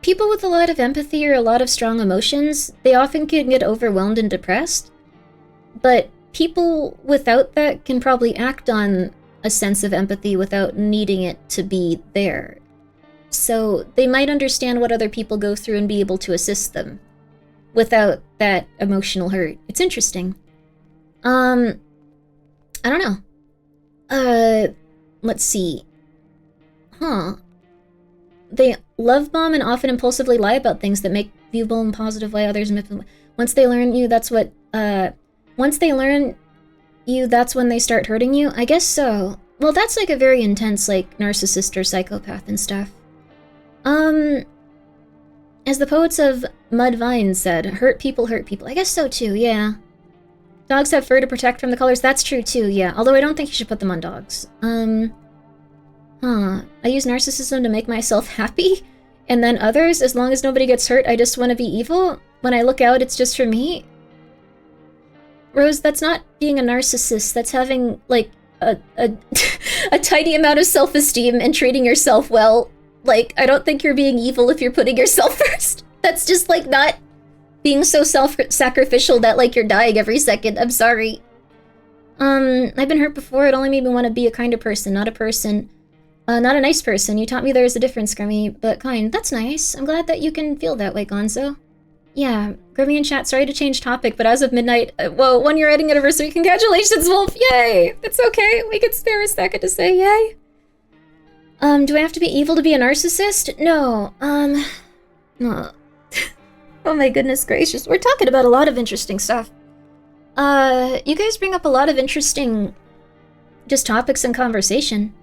people with a lot of empathy or a lot of strong emotions, they often can get overwhelmed and depressed. But people without that can probably act on a sense of empathy without needing it to be there. So they might understand what other people go through and be able to assist them without that emotional hurt. It's interesting. I don't know. Let's see. Huh. They love bomb and often impulsively lie about things that make viewable in a positive way others. Once they learn you, that's what, once they learn you, that's when they start hurting you? I guess so. Well, that's like a very intense, like, narcissist or psychopath and stuff. As the poets of Mudvine said, hurt people hurt people. I guess so too, yeah. Dogs have fur to protect from the colors. That's true too, yeah. Although I don't think you should put them on dogs. I use narcissism to make myself happy. And then others, as long as nobody gets hurt, I just want to be evil. When I look out, it's just for me. Rose, that's not being a narcissist. That's having, like, a tiny amount of self-esteem and treating yourself well. Like, I don't think you're being evil if you're putting yourself first. That's just, like, not being so self-sacrificial that, like, you're dying every second. I'm sorry. I've been hurt before. It only made me want to be a kinder person, not a nice person. You taught me there's a difference, Grimmi, but kind. That's nice. I'm glad that you can feel that way, Gonzo. Yeah, Grimmi in chat, sorry to change topic, but as of midnight, whoa, 1 year wedding anniversary, congratulations, Wolf, yay! It's okay, we can spare a second to say yay. Do I have to be evil to be a narcissist? No, no. Oh my goodness gracious, we're talking about a lot of interesting stuff. You guys bring up a lot of interesting, just topics and conversation.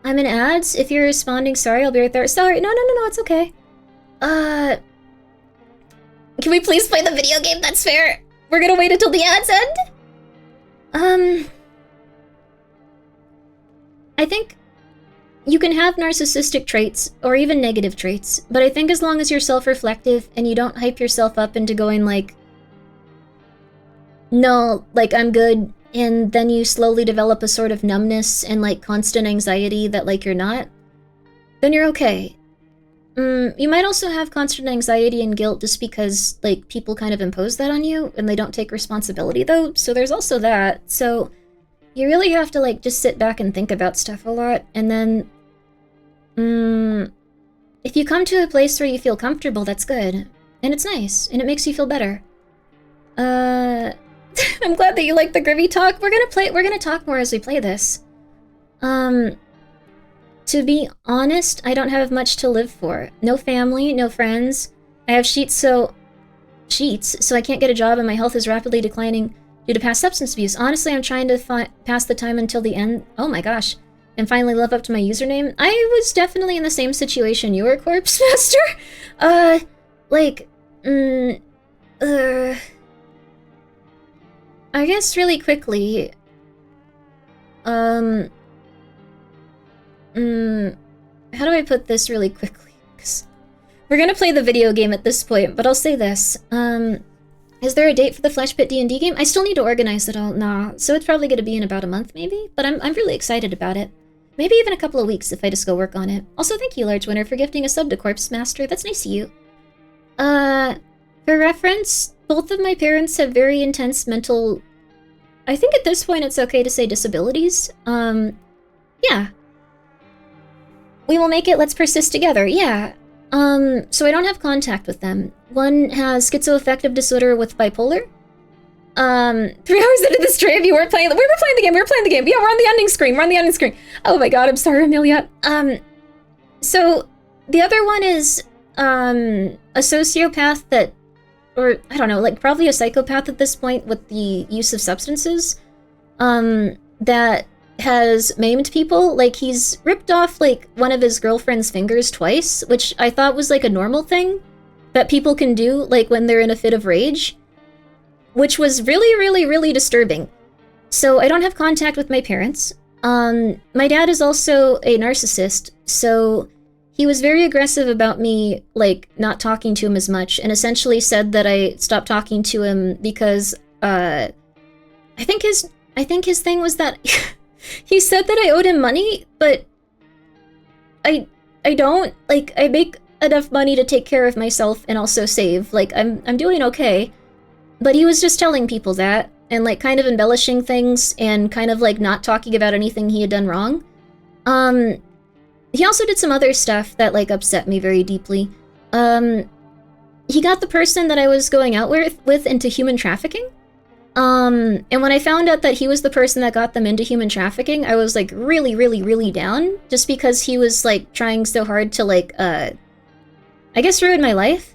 I'm in ads. If you're responding, sorry, I'll be right there. Sorry, no, it's okay. Can we please play the video game? That's fair. We're gonna wait until the ads end? I think you can have narcissistic traits, or even negative traits, but I think as long as you're self-reflective and you don't hype yourself up into going like, no, like, I'm good, and then you slowly develop a sort of numbness and, like, constant anxiety that, like, you're not, then you're okay. You might also have constant anxiety and guilt just because, like, people kind of impose that on you, and they don't take responsibility, though, so there's also that. So you really have to, like, just sit back and think about stuff a lot, and then, if you come to a place where you feel comfortable, that's good. And it's nice, and it makes you feel better. I'm glad that you like the Grimmi talk. We're gonna talk more as we play this. To be honest, I don't have much to live for. No family, no friends. I have sheets, so I can't get a job and my health is rapidly declining due to past substance abuse. Honestly, I'm trying to pass the time until the end. Oh my gosh. And finally live up to my username. I was definitely in the same situation you were, Corpse Master. I guess really quickly, how do I put this really quickly? 'Cause we're gonna play the video game at this point, but I'll say this. Is there a date for the Flesh Pit D&D game? I still need to organize it all. Nah, so it's probably gonna be in about a month, maybe? But I'm really excited about it. Maybe even a couple of weeks if I just go work on it. Also, thank you, Large Winner, for gifting a sub to Corpse Master. That's nice of you. For reference, both of my parents have very intense mental... I think at this point it's okay to say disabilities. Yeah. We will make it, let's persist together, yeah. So I don't have contact with them. One has schizoaffective disorder with bipolar. 3 hours into the stream, you weren't playing we were playing the game. Yeah, we're on the ending screen. Oh my god, I'm sorry, Amelia. So, the other one is, a sociopath that, or I don't know, like probably a psychopath at this point with the use of substances, that has maimed people. Like, he's ripped off, like, one of his girlfriend's fingers twice, which I thought was, like, a normal thing that people can do, like, when they're in a fit of rage, which was really, really, really disturbing. So I don't have contact with my parents. My dad is also a narcissist, so he was very aggressive about me, like, not talking to him as much, and essentially said that I stopped talking to him because, I think his thing was that he said that I owed him money, but I don't. Like, I make enough money to take care of myself and also save. Like, I'm doing okay. But he was just telling people that, and, like, kind of embellishing things, and kind of, like, not talking about anything he had done wrong. He also did some other stuff that, like, upset me very deeply. He got the person that I was going out with into human trafficking. And when I found out that he was the person that got them into human trafficking, I was, like, really, really, really down, just because he was, like, trying so hard to, like, I guess ruin my life.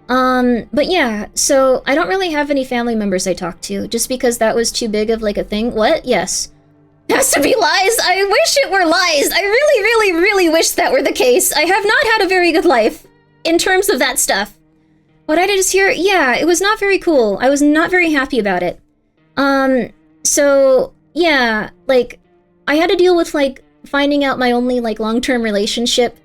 But yeah, so I don't really have any family members I talk to, just because that was too big of, like, a thing. What? Yes. Has to be lies? I wish it were lies! I really, really, really wish that were the case. I have not had a very good life, in terms of that stuff. What I did is here, yeah, it was not very cool. I was not very happy about it. So, yeah, like, I had to deal with, like, finding out my only, like, long-term relationship,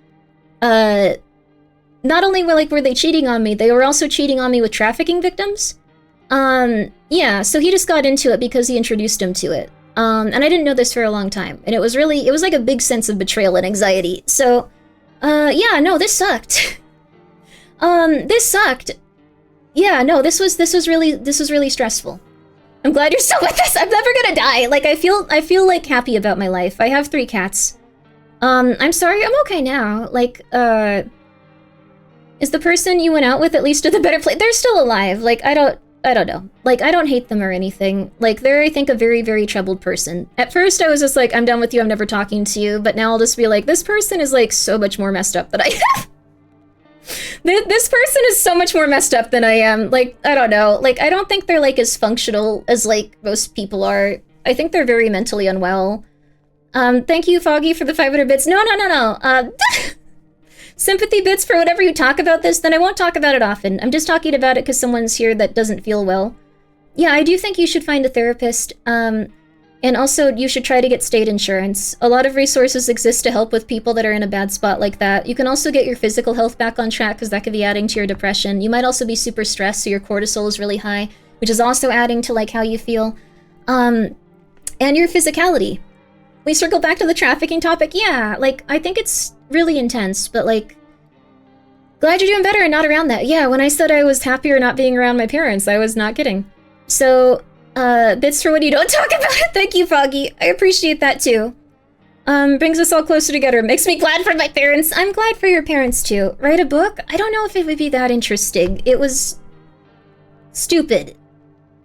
not only were they cheating on me, they were also cheating on me with trafficking victims. Yeah, so he just got into it because he introduced him to it. And I didn't know this for a long time, and it was like a big sense of betrayal and anxiety. So, yeah, no, this sucked. This sucked. Yeah, no, this was really stressful. I'm glad you're still with us. I'm never gonna die. Like, I feel like happy about my life. I have 3 cats. I'm sorry, I'm okay now. Like, is the person you went out with at least at the better place? They're still alive. Like, I don't know. Like, I don't hate them or anything. Like, they're, I think, a very, very troubled person. At first, I was just like, I'm done with you, I'm never talking to you. But now I'll just be like, this person is, like, so much more messed up than I am. This person is so much more messed up than I am. Like, I don't know. Like, I don't think they're, like, as functional as, like, most people are. I think they're very mentally unwell. Thank you, Foggy, for the 500 bits. No. Sympathy bits for whatever you talk about this, then I won't talk about it often. I'm just talking about it because someone's here that doesn't feel well. Yeah, I do think you should find a therapist, and also you should try to get state insurance. A lot of resources exist to help with people that are in a bad spot like that. You can also get your physical health back on track because that could be adding to your depression. You might also be super stressed, so your cortisol is really high, which is also adding to, like, how you feel. And your physicality. We circle back to the trafficking topic. Yeah, like, I think it's really intense, but, like, glad you're doing better and not around that. Yeah, when I said I was happier not being around my parents, I was not kidding. So, bits for when you don't talk about it. Thank you, Foggy. I appreciate that, too. Brings us all closer together. Makes me glad for my parents. I'm glad for your parents, too. Write a book? I don't know if it would be that interesting. It was stupid.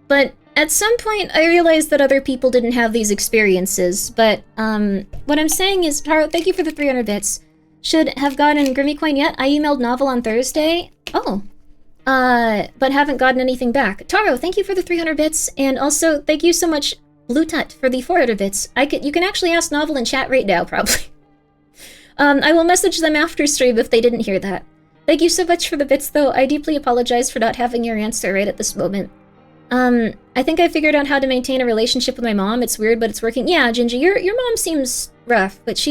But at some point, I realized that other people didn't have these experiences. But, what I'm saying is, Taro, thank you for the 300 bits. Should have gotten Grimmi coin yet. I emailed Novel on Thursday. Oh. But haven't gotten anything back. Taro, thank you for the 300 bits. And also, thank you so much, Blue Tut, for the 400 bits. You can actually ask Novel in chat right now, probably. I will message them after stream if they didn't hear that. Thank you so much for the bits, though. I deeply apologize for not having your answer right at this moment. I think I figured out how to maintain a relationship with my mom. It's weird, but it's working. Yeah, Gingy, your mom seems rough, but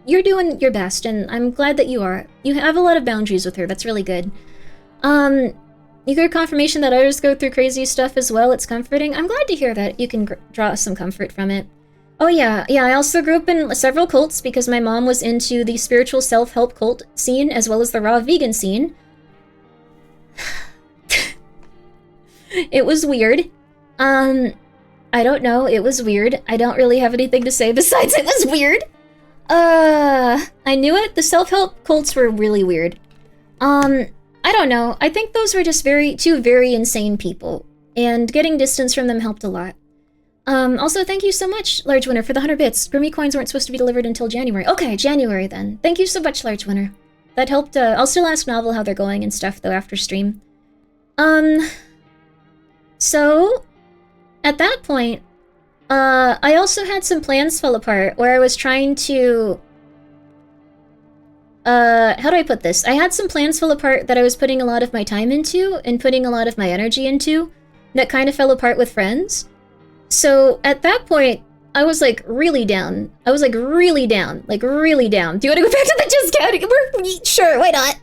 you're doing your best, and I'm glad that you are. You have a lot of boundaries with her. That's really good. You get confirmation that others go through crazy stuff as well. It's comforting. I'm glad to hear that you can draw some comfort from it. Oh yeah, I also grew up in several cults because my mom was into the spiritual self-help cult scene as well as the raw vegan scene. It was weird. I don't know, it was weird. I don't really have anything to say besides it was weird. I knew it. The self-help cults were really weird. I don't know. I think those were just two very insane people, and getting distance from them helped a lot. Also, thank you so much, Large Winner, for the 100 bits. Grimmi coins weren't supposed to be delivered until January. Okay, January then. Thank you so much, Large Winner. that helped. I'll still ask Novel how they're going and stuff, though, after stream. So, at that point, I also had some plans fall apart where I was trying to... how do I put this? I had some plans fall apart that I was putting a lot of my time into and putting a lot of my energy into that kind of fell apart with friends. So, at that point, I was, like, really down. I was, like, really down. Like, really down. Do you want to go back to the just counting? Sure, why not?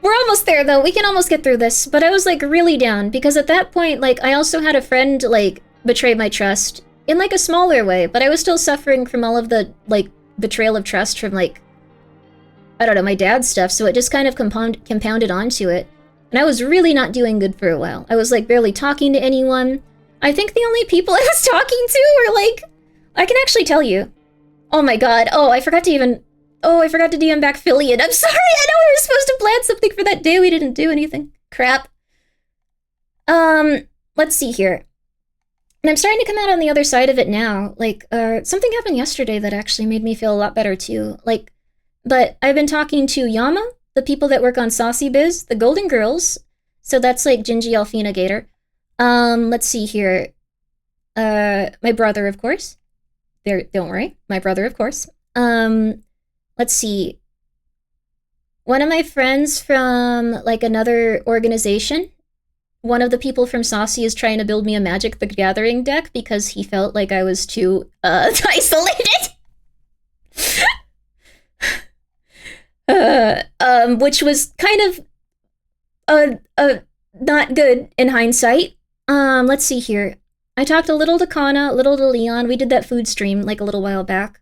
We're almost there, though. We can almost get through this. But I was, like, really down. Because at that point, like, I also had a friend, like, betray my trust. In, like, a smaller way. But I was still suffering from all of the, like, betrayal of trust from, like, I don't know, my dad's stuff. So it just kind of compounded onto it. And I was really not doing good for a while. I was, like, barely talking to anyone. I think the only people I was talking to were, like... I can actually tell you. Oh my god. Oh, I forgot to DM back Philly, and I'm sorry! I know we were supposed to plan something for that day. We didn't do anything. Crap. Let's see here. And I'm starting to come out on the other side of it now. Like, something happened yesterday that actually made me feel a lot better, too. Like, but I've been talking to Yama, the people that work on Saucy Biz, the Golden Girls. So that's, like, Gingy, Alfina, Gator. Let's see here. My brother, of course. There, don't worry. My brother, of course. Let's see. One of my friends from, like, another organization, one of the people from Saucy is trying to build me a Magic the Gathering deck because he felt like I was too, isolated. Which was kind of, not good in hindsight. Let's see here. I talked a little to Kana, a little to Leon. We did that food stream, like, a little while back.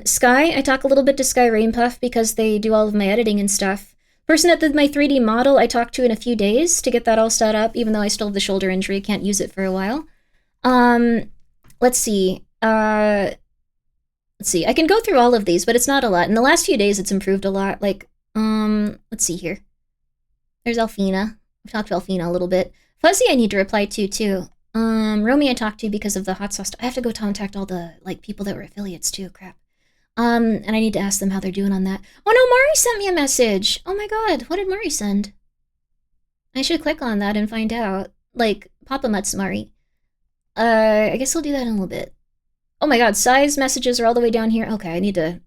Sky, I talk a little bit to Sky Rainpuff because they do all of my editing and stuff. Person that did my 3D model, I talked to in a few days to get that all set up, even though I still have the shoulder injury, can't use it for a while. Let's see. I can go through all of these, but it's not a lot. In the last few days, it's improved a lot. Like, let's see here. There's Alfina. I've talked to Alfina a little bit. Fuzzy I need to reply to, too. Romy I talked to because of the hot sauce. I have to go contact all the, like, people that were affiliates, too. Crap. And I need to ask them how they're doing on that. Oh, no, Mari sent me a message. Oh, my God. What did Mari send? I should click on that and find out. Like, Papa Mutts Mari. I guess I'll do that in a little bit. Oh, my God. Size messages are all the way down here. Okay, I need to...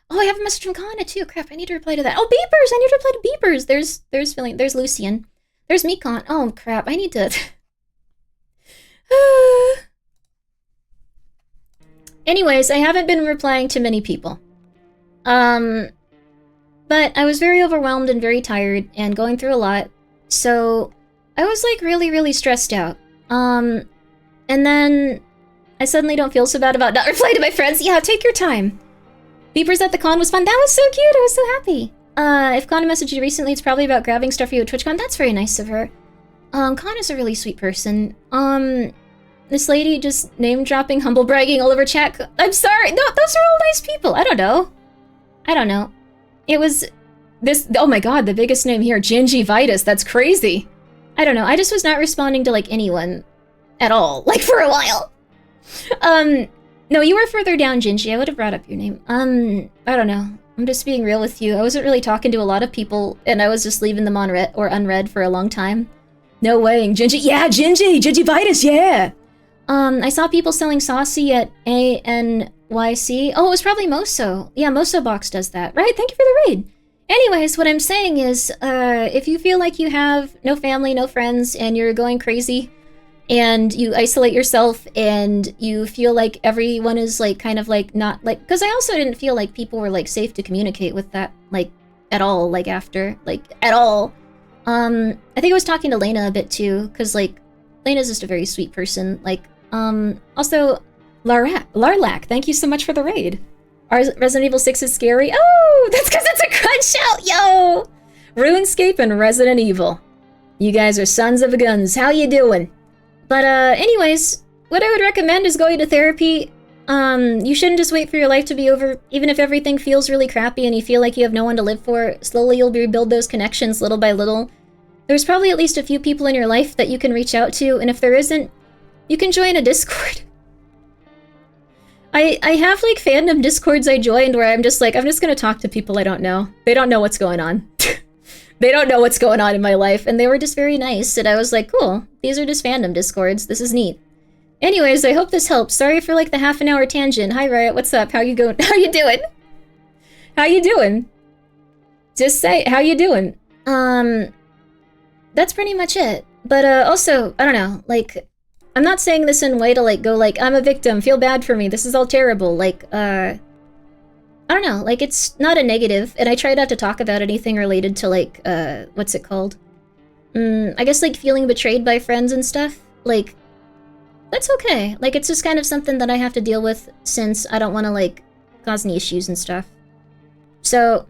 Oh, I have a message from Kana, too. Crap, I need to reply to that. Oh, Beepers! I need to reply to Beepers! There's Lucian. There's Mikon. Oh, crap, I need to... Anyways, I haven't been replying to many people. But I was very overwhelmed and very tired and going through a lot. So I was, like, really, really stressed out. And then I suddenly don't feel so bad about not replying to my friends. Yeah, take your time. Beepers at the con was fun. That was so cute. I was so happy. If Kana messaged you recently, it's probably about grabbing stuff for you at TwitchCon. That's very nice of her. Kana's a really sweet person. This lady just name-dropping, humble-bragging all over chat. I'm sorry. No, those are all nice people. I don't know. It was this... Oh my god, the biggest name here. Gingivitis. That's crazy. I don't know. I just was not responding to, like, anyone at all. Like, for a while. No, you were further down, Gingy. I would have brought up your name. I don't know. I'm just being real with you. I wasn't really talking to a lot of people, and I was just leaving them on read or unread for a long time. No way. Gingy. Yeah, Gingivitis, yeah! I saw people selling Saucy at ANYC. Oh, it was probably Moso. Yeah, Moso Box does that. Right, thank you for the raid. Anyways, what I'm saying is, if you feel like you have no family, no friends, and you're going crazy, and you isolate yourself, and you feel like everyone is, like, kind of, like, not, like... Because I also didn't feel like people were, like, safe to communicate with that, like, at all, like, after. Like, at all. I think I was talking to Lena a bit, too, because, like, Lena's just a very sweet person. Like, also, Larlac, thank you so much for the raid. Resident Evil 6 is scary. Oh, that's because it's a crunch out, yo! RuneScape and Resident Evil. You guys are sons of guns. How you doing? But, anyways, what I would recommend is going to therapy. You shouldn't just wait for your life to be over. Even if everything feels really crappy and you feel like you have no one to live for, slowly you'll rebuild those connections little by little. There's probably at least a few people in your life that you can reach out to, and if there isn't, you can join a Discord. I have like fandom discords I joined where I'm just like, I'm just gonna talk to people I don't know. They don't know what's going on. They don't know what's going on in my life, and they were just very nice, and I was like, cool, these are just fandom discords, this is neat. Anyways, I hope this helps. Sorry for like the half an hour tangent. Hi Riot, what's up? How you going? How you doing? How you doing? Just say, how you doing? That's pretty much it. But also, I don't know, like, I'm not saying this in a way to like go like, I'm a victim, feel bad for me, this is all terrible. Like, I don't know, like it's not a negative, and I try not to talk about anything related to like, what's it called? I guess like feeling betrayed by friends and stuff. Like, that's okay. Like, it's just kind of something that I have to deal with since I don't want to like cause any issues and stuff. So,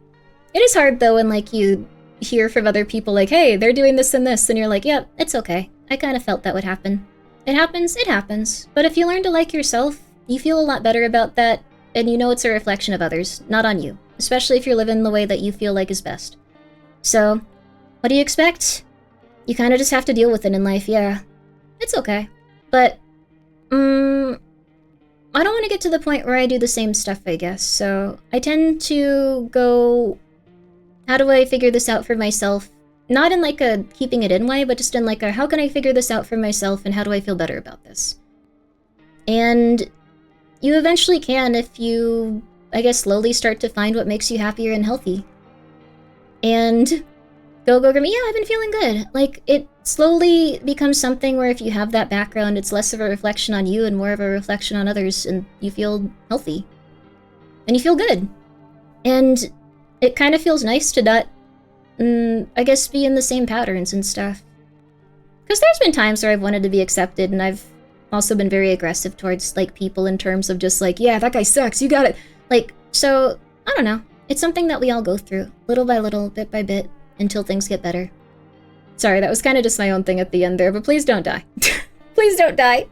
it is hard though when like you hear from other people like, hey, they're doing this and this, and you're like, yep, it's okay. I kind of felt that would happen. It happens. But if you learn to like yourself, you feel a lot better about that, and you know it's a reflection of others, not on you. Especially if you're living the way that you feel like is best. So, what do you expect? You kind of just have to deal with it in life, yeah. It's okay. But, I don't want to get to the point where I do the same stuff, I guess. So, I tend to go, how do I figure this out for myself? Not in like a keeping it in way, but just in like a how can I figure this out for myself and how do I feel better about this? And you eventually can if you, I guess, slowly start to find what makes you happier and healthy. And go, Grimmi, yeah, I've been feeling good. Like, it slowly becomes something where if you have that background, it's less of a reflection on you and more of a reflection on others, and you feel healthy. And you feel good. And it kind of feels nice to not, I guess, be in the same patterns and stuff. Because there's been times where I've wanted to be accepted, and I've also been very aggressive towards, like, people in terms of just like, yeah, that guy sucks, you got it. Like, so, I don't know. It's something that we all go through, little by little, bit by bit, until things get better. Sorry, that was kind of just my own thing at the end there, but please don't die. Please don't die.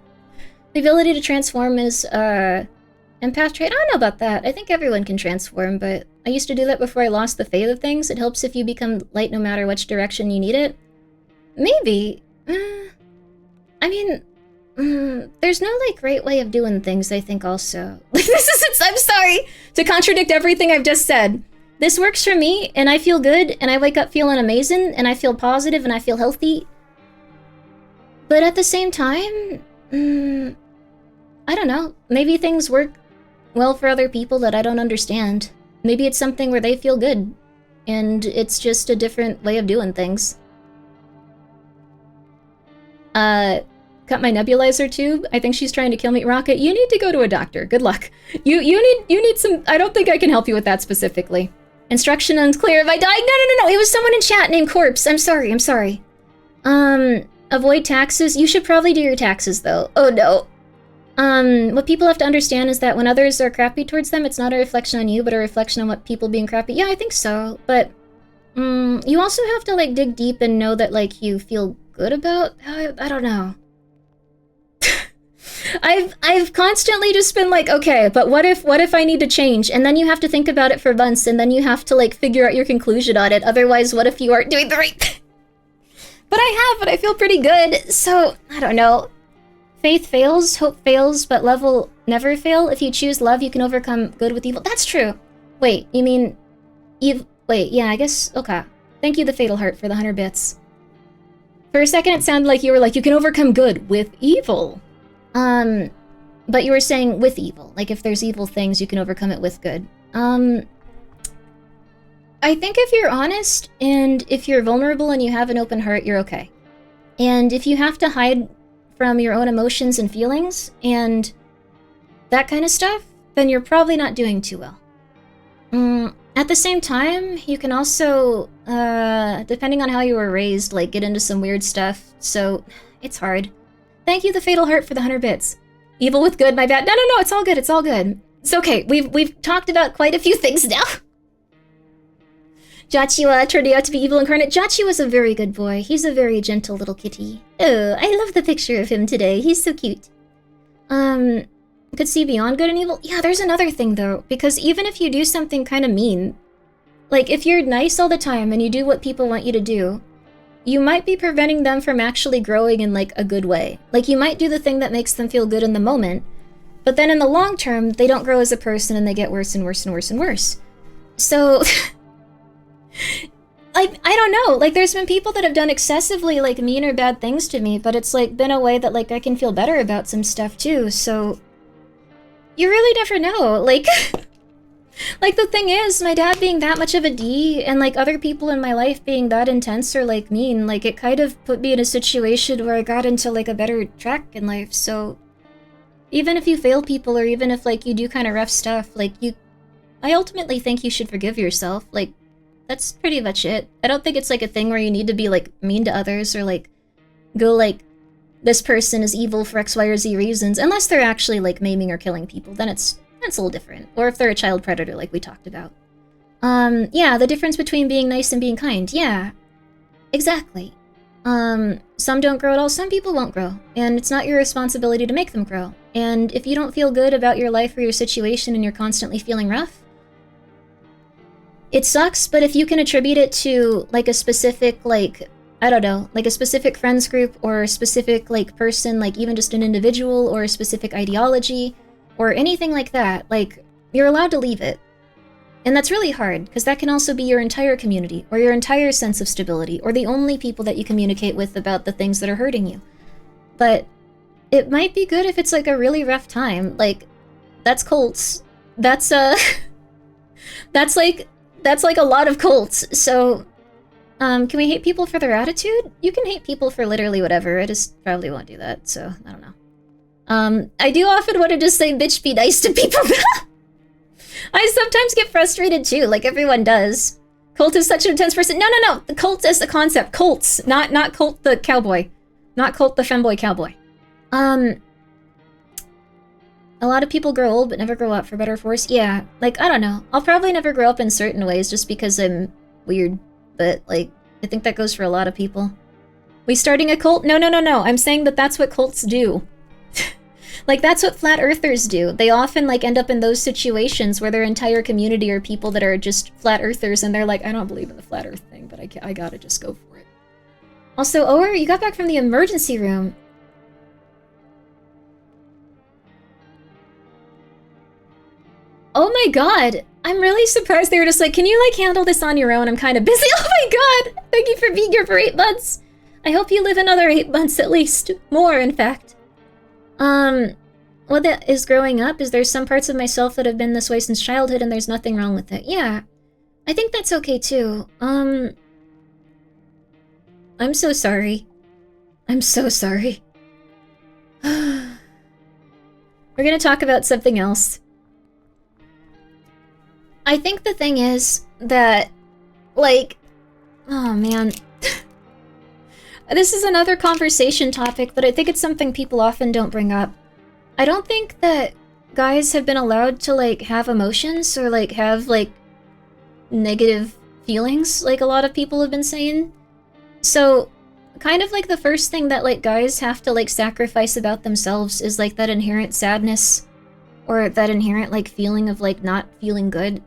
The ability to transform is, empath trait? I don't know about that. I think everyone can transform, but I used to do that before I lost the faith of things. It helps if you become light no matter which direction you need it. Maybe. I mean, there's no, like, right way of doing things, I think, also. I'm sorry to contradict everything I've just said. This works for me, and I feel good, and I wake up feeling amazing, and I feel positive, and I feel healthy. But at the same time, I don't know. Maybe things work well for other people that I don't understand. Maybe it's something where they feel good, and it's just a different way of doing things. Cut my nebulizer tube. I think she's trying to kill me. Rocket, you need to go to a doctor. Good luck. You need some. I don't think I can help you with that specifically. Instruction unclear. Have I died? No. It was someone in chat named Corpse. I'm sorry. Avoid taxes. You should probably do your taxes though. Oh no. What people have to understand is that when others are crappy towards them, it's not a reflection on you, but a reflection on what people being crappy. Yeah, I think so. But, you also have to, like, dig deep and know that, like, you feel good about... I don't know. I've constantly just been like, okay, but what if I need to change? And then you have to think about it for months, and then you have to, like, figure out your conclusion on it. Otherwise, what if you aren't doing the right thing? But I have, and I feel pretty good, so, I don't know. Faith fails, hope fails, but love will never fail. If you choose love, you can overcome good with evil. That's true. Wait, you mean... Wait, yeah, I guess... Okay. Thank you, the Fatal Heart, for the 100 bits. For a second, it sounded like you were like, you can overcome good with evil. But you were saying with evil. Like, if there's evil things, you can overcome it with good. I think if you're honest, and if you're vulnerable and you have an open heart, you're okay. And if you have to hide from your own emotions and feelings, and that kind of stuff, then you're probably not doing too well. At the same time, you can also, depending on how you were raised, like, get into some weird stuff, so it's hard. Thank you, the Fatal Heart, for the 100 bits. Evil with good, my bad. No, it's all good, it's all good. It's okay, we've talked about quite a few things now. Jachiwa turned out to be evil incarnate. Jachiwa's a very good boy. He's a very gentle little kitty. Oh, I love the picture of him today. He's so cute. Could see beyond good and evil? Yeah, there's another thing, though. Because even if you do something kind of mean, like, if you're nice all the time and you do what people want you to do, you might be preventing them from actually growing in, like, a good way. Like, you might do the thing that makes them feel good in the moment, But then in the long term, they don't grow as a person and they get worse and worse and worse and worse. So, I don't know. Like, there's been people that have done excessively, like, mean or bad things to me, but it's, like, been a way that, like, I can feel better about some stuff, too. So, you really never know. Like, like, the thing is, my dad being that much of a D, and, like, other people in my life being that intense or, like, mean, like, it kind of put me in a situation where I got into, like, a better track in life, so... Even if you fail people, or even if, like, you do kind of rough stuff, like, I ultimately think you should forgive yourself. Like, that's pretty much it. I don't think it's, like, a thing where you need to be, like, mean to others, or, like, go, like, this person is evil for X, Y, or Z reasons, unless they're actually, like, maiming or killing people, then it's a little different. Or if they're a child predator, like we talked about. Yeah, the difference between being nice and being kind. Yeah, exactly. Some don't grow at all, some people won't grow, and it's not your responsibility to make them grow. And if you don't feel good about your life or your situation and you're constantly feeling rough, it sucks, but if you can attribute it to, like, a specific, like, I don't know, like a specific friends group or a specific, like, person, like even just an individual or a specific ideology or anything like that, like, you're allowed to leave it. And that's really hard, because that can also be your entire community, or your entire sense of stability, or the only people that you communicate with about the things that are hurting you. But it might be good if it's, like, a really rough time. Like, that's cults. That's, that's like a lot of cults. So, can we hate people for their attitude? You can hate people for literally whatever. I just probably won't do that, so I don't know. I do often want to just say, bitch, be nice to people. I sometimes get frustrated too, like everyone does. Cult is such an intense person. No. The cult is the concept. Cults, not cult the cowboy. Not cult the femboy cowboy. A lot of people grow old but never grow up, for better or for worse. Yeah, like, I don't know. I'll probably never grow up in certain ways just because I'm weird. But, like, I think that goes for a lot of people. We starting a cult? No. I'm saying that that's what cults do. Like, that's what flat earthers do. They often, like, end up in those situations where their entire community are people that are just flat earthers, and they're like, I don't believe in the flat earth thing, but I gotta just go for it. Also, Ower, you got back from the emergency room. Oh my god! I'm really surprised they were just like, can you, like, handle this on your own? I'm kind of busy. Oh my god! Thank you for being here for 8 months! I hope you live another 8 months at least. More, in fact. What that is growing up is there's some parts of myself that have been this way since childhood and there's nothing wrong with it. Yeah. I think that's okay too. I'm so sorry. I'm so sorry. We're gonna talk about something else. I think the thing is that, like, oh man. This is another conversation topic, but I think it's something people often don't bring up. I don't think that guys have been allowed to, like, have emotions or, like, have, like, negative feelings, like a lot of people have been saying. So, kind of like the first thing that, like, guys have to, like, sacrifice about themselves is, like, that inherent sadness, or that inherent, like, feeling of, like, not feeling good,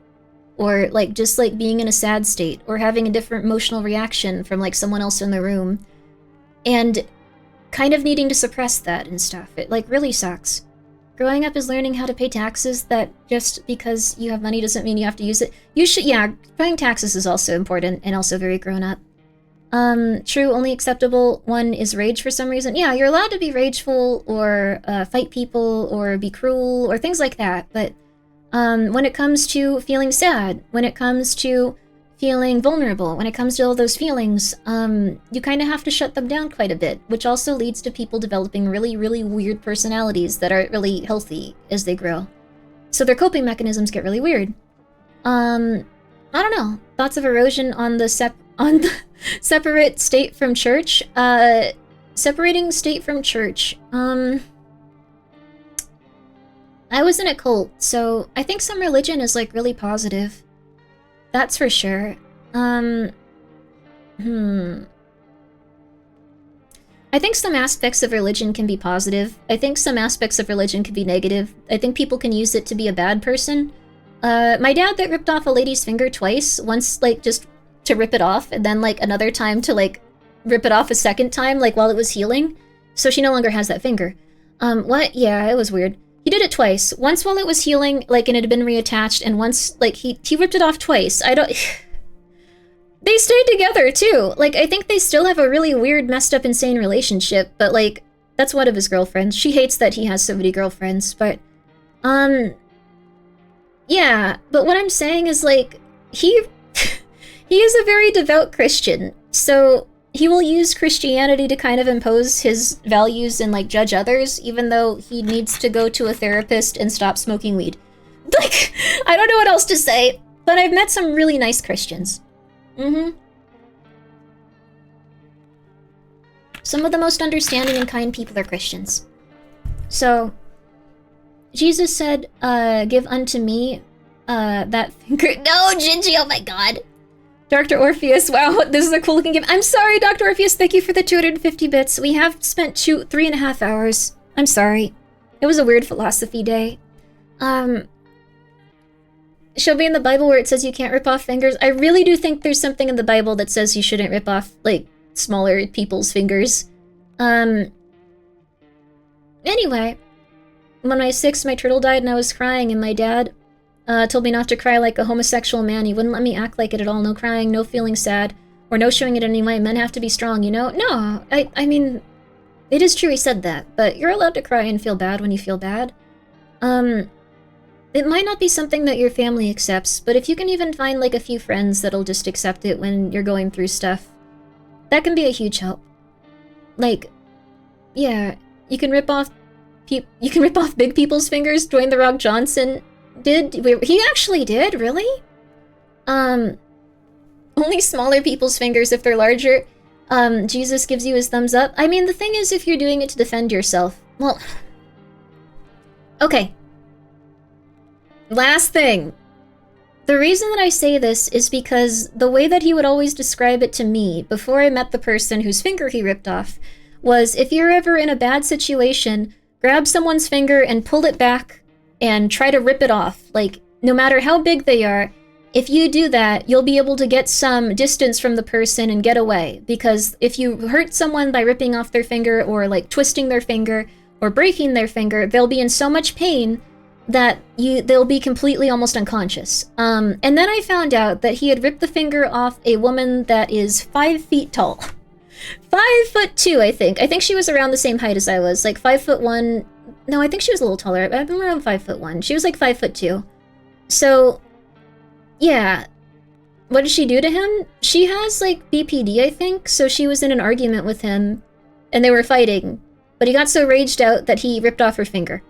or, like, just, like, being in a sad state, or having a different emotional reaction from, like, someone else in the room. And kind of needing to suppress that and stuff. It, like, really sucks. Growing up is learning how to pay taxes, that just because you have money doesn't mean you have to use it. You should, yeah, paying taxes is also important and also very grown up. True, only acceptable one is rage for some reason. Yeah, you're allowed to be rageful, or fight people, or be cruel, or things like that, but when it comes to feeling sad, when it comes to feeling vulnerable, when it comes to all those feelings, you kind of have to shut them down quite a bit, which also leads to people developing really, really weird personalities that aren't really healthy as they grow. So their coping mechanisms get really weird. I don't know. Thoughts of erosion on the separate state from church? Separating state from church. I was in a cult, so I think some religion is, like, really positive. That's for sure. I think some aspects of religion can be positive. I think some aspects of religion can be negative. I think people can use it to be a bad person. My dad that ripped off a lady's finger twice, once, like, just to rip it off, and then, like, another time to, like, rip it off a second time, like, while it was healing. So she no longer has that finger. What? Yeah, it was weird. He did it twice. Once while it was healing, like, and it had been reattached, and once, like, he ripped it off twice. I don't... They stayed together, too. Like, I think they still have a really weird, messed up, insane relationship, but, like, that's one of his girlfriends. She hates that he has so many girlfriends, but, yeah, but what I'm saying is, like, he is a very devout Christian, so he will use Christianity to kind of impose his values and, like, judge others, even though he needs to go to a therapist and stop smoking weed. Like, I don't know what else to say, but I've met some really nice Christians. Some of the most understanding and kind people are Christians. So, Jesus said, give unto me, that finger. No, Gingy, oh my god. Dr. Orpheus, wow, this is a cool looking game. I'm sorry, Dr. Orpheus, thank you for the 250 bits. We have spent 3.5 hours. I'm sorry. It was a weird philosophy day. Show me in the Bible where it says you can't rip off fingers. I really do think there's something in the Bible that says you shouldn't rip off, like, smaller people's fingers. Anyway, when I was 6, my turtle died and I was crying, and my dad told me not to cry like a homosexual man. He wouldn't let me act like it at all. No crying, no feeling sad, or no showing it anyway. Men have to be strong, you know? No, I mean, it is true he said that, but you're allowed to cry and feel bad when you feel bad. It might not be something that your family accepts, but if you can even find, like, a few friends that'll just accept it when you're going through stuff, that can be a huge help. Like, yeah, you can rip off big people's fingers. Dwayne The Rock Johnson did. He actually did, really? Only smaller people's fingers if they're larger. Jesus gives you his thumbs up. I mean, the thing is, if you're doing it to defend yourself, well, okay. Last thing. The reason that I say this is because the way that he would always describe it to me before I met the person whose finger he ripped off was, if you're ever in a bad situation, grab someone's finger and pull it back and try to rip it off. Like, no matter how big they are, if you do that, you'll be able to get some distance from the person and get away. Because if you hurt someone by ripping off their finger or, like, twisting their finger or breaking their finger, they'll be in so much pain that they'll be completely almost unconscious. And then I found out that he had ripped the finger off a woman that is 5 feet tall. 5'2", I think. I think she was around the same height as I was, like 5'1". No, I think she was a little taller. I've been around 5'1". She was like 5'2". So, yeah. What did she do to him? She has, like, BPD, I think, so she was in an argument with him, and they were fighting. But he got so raged out that he ripped off her finger.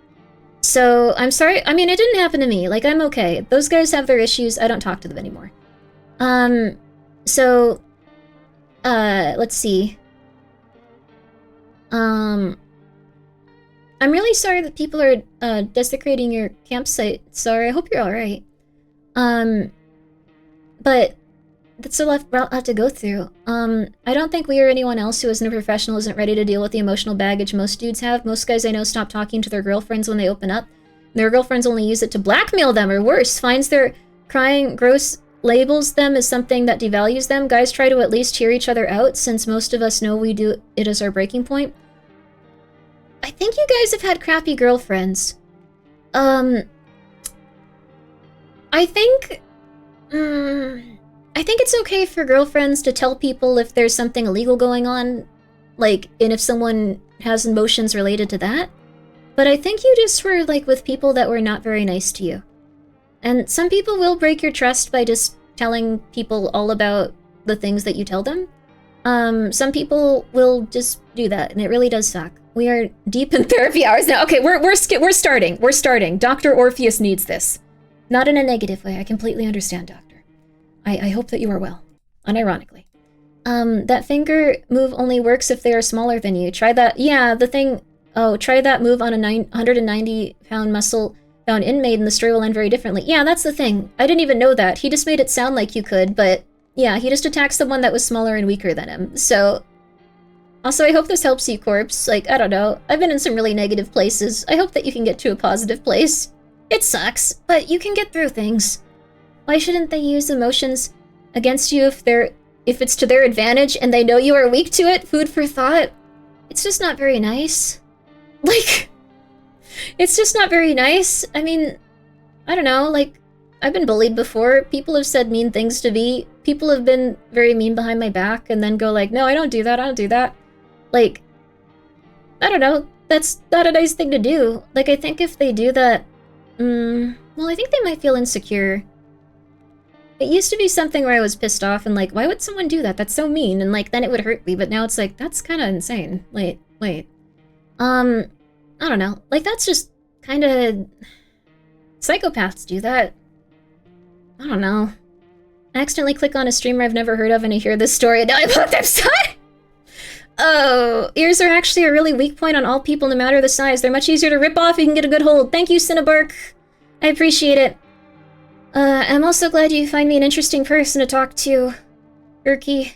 So, I'm sorry. I mean, it didn't happen to me. Like, I'm okay. Those guys have their issues. I don't talk to them anymore. So, let's see. I'm really sorry that people are, desecrating your campsite. Sorry, I hope you're alright. But that's a lot to go through. I don't think we or anyone else who isn't a professional isn't ready to deal with the emotional baggage most dudes have. Most guys I know stop talking to their girlfriends when they open up. Their girlfriends only use it to blackmail them, or worse, finds their crying gross, labels them as something that devalues them. Guys try to at least hear each other out, since most of us know we do it as our breaking point. I think you guys have had crappy girlfriends. I think it's okay for girlfriends to tell people if there's something illegal going on, like, and if someone has emotions related to that. But I think you just were, like, with people that were not very nice to you. And some people will break your trust by just telling people all about the things that you tell them. Some people will just do that, and it really does suck. We are deep in therapy hours now. Okay, we're starting. We're starting. Dr. Orpheus needs this. Not in a negative way. I completely understand, Doctor. I hope that you are well. Unironically. That finger move only works if they are smaller than you. Try that. Yeah, the thing... Oh, try that move on a 190-pound muscle-bound inmate and the story will end very differently. Yeah, that's the thing. I didn't even know that. He just made it sound like you could, but... Yeah, he just attacked someone that was smaller and weaker than him, so... Also, I hope this helps you, Corpse. Like, I don't know. I've been in some really negative places. I hope that you can get to a positive place. It sucks, but you can get through things. Why shouldn't they use emotions against you if it's to their advantage and they know you are weak to it? Food for thought. It's just not very nice. Like, It's just not very nice. I mean, I don't know, like, I've been bullied before. People have said mean things to me. People have been very mean behind my back and then go like, no, I don't do that, I don't do that. Like, I don't know, that's not a nice thing to do. Like, I think if they do that, well, I think they might feel insecure. It used to be something where I was pissed off and like, why would someone do that? That's so mean, and like, then it would hurt me, but now it's like, that's kind of insane. Wait. I don't know. Like, that's just kind of... Psychopaths do that. I don't know. I accidentally click on a streamer I've never heard of and I hear this story and now I'm hooked. I'm sorry! Oh, ears are actually a really weak point on all people no matter the size. They're much easier to rip off if you can get a good hold. Thank you, Cinnabark. I appreciate it. I'm also glad you find me an interesting person to talk to. Urky.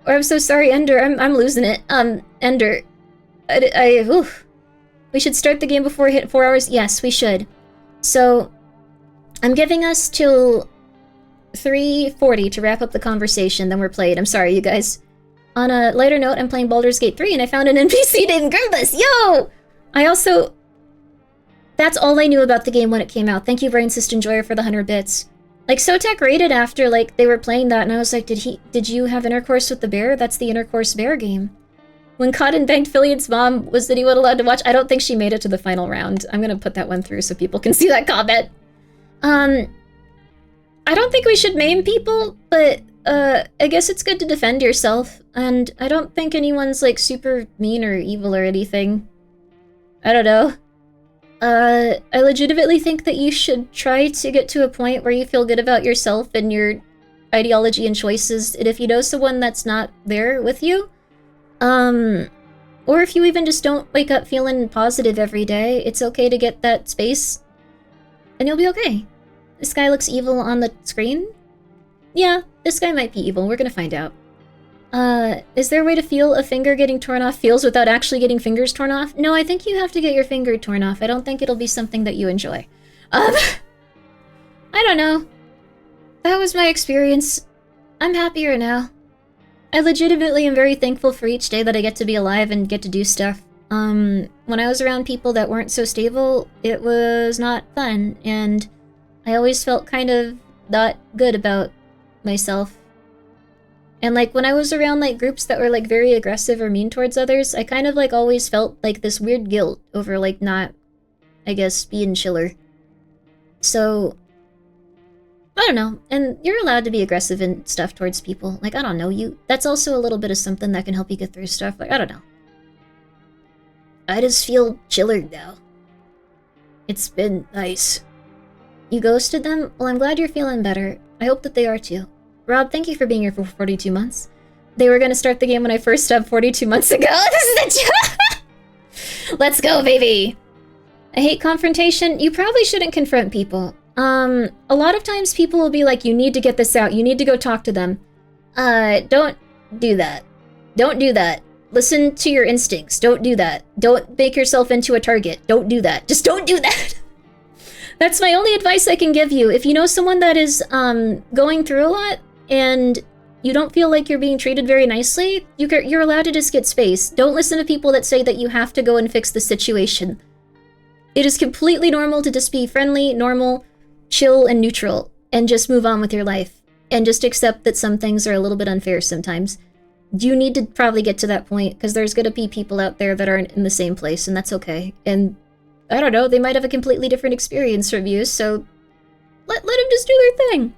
Or I'm so sorry, Ender. I'm losing it. Ender. Oof. We should start the game before we hit 4 hours? Yes, we should. So, I'm giving us till 3:40 to wrap up the conversation, then we're played. I'm sorry, you guys. On a lighter note, I'm playing Baldur's Gate 3 and I found an NPC named Grimbus! Yo! I also... That's all I knew about the game when it came out. Thank you, Brain System Enjoyer, for the 100 bits. Like, Sotek rated after, like, they were playing that, and I was like, did you have intercourse with the bear? That's the Intercourse Bear game. When Cotton banged Fillian's mom, was anyone allowed to watch? I don't think she made it to the final round. I'm gonna put that one through so people can see that comment. I don't think we should maim people, but, I guess it's good to defend yourself, and I don't think anyone's, like, super mean or evil or anything. I don't know. I legitimately think that you should try to get to a point where you feel good about yourself and your ideology and choices, and if you know someone that's not there with you, or if you even just don't wake up feeling positive every day, it's okay to get that space, and you'll be okay. This guy looks evil on the screen? Yeah, this guy might be evil, we're gonna find out. Is there a way to feel a finger getting torn off feels without actually getting fingers torn off? No, I think you have to get your finger torn off. I don't think it'll be something that you enjoy. I don't know. That was my experience. I'm happier now. I legitimately am very thankful for each day that I get to be alive and get to do stuff. When I was around people that weren't so stable, it was not fun, and I always felt kind of not good about myself. And like when I was around like groups that were like very aggressive or mean towards others, I kind of like always felt like this weird guilt over like not, I guess, being chiller. So, I don't know. And you're allowed to be aggressive and stuff towards people. Like, I don't know, that's also a little bit of something that can help you get through stuff. Like, I don't know. I just feel chiller now. It's been nice. You ghosted them? Well, I'm glad you're feeling better. I hope that they are too. Rob, thank you for being here for 42 months. They were gonna start the game when I first subbed 42 months ago. This is the joke! Let's go, baby! I hate confrontation. You probably shouldn't confront people. A lot of times people will be like, you need to get this out. You need to go talk to them. Don't do that. Don't do that. Listen to your instincts. Don't do that. Don't make yourself into a target. Don't do that. Just don't do that! That's my only advice I can give you. If you know someone that is, going through a lot, and you don't feel like you're being treated very nicely, you're allowed to just get space. Don't listen to people that say that you have to go and fix the situation. It is completely normal to just be friendly, normal, chill, and neutral, and just move on with your life. And just accept that some things are a little bit unfair sometimes. You need to probably get to that point, because there's gonna be people out there that aren't in the same place, and that's okay. And I don't know, they might have a completely different experience from you, so let them just do their thing.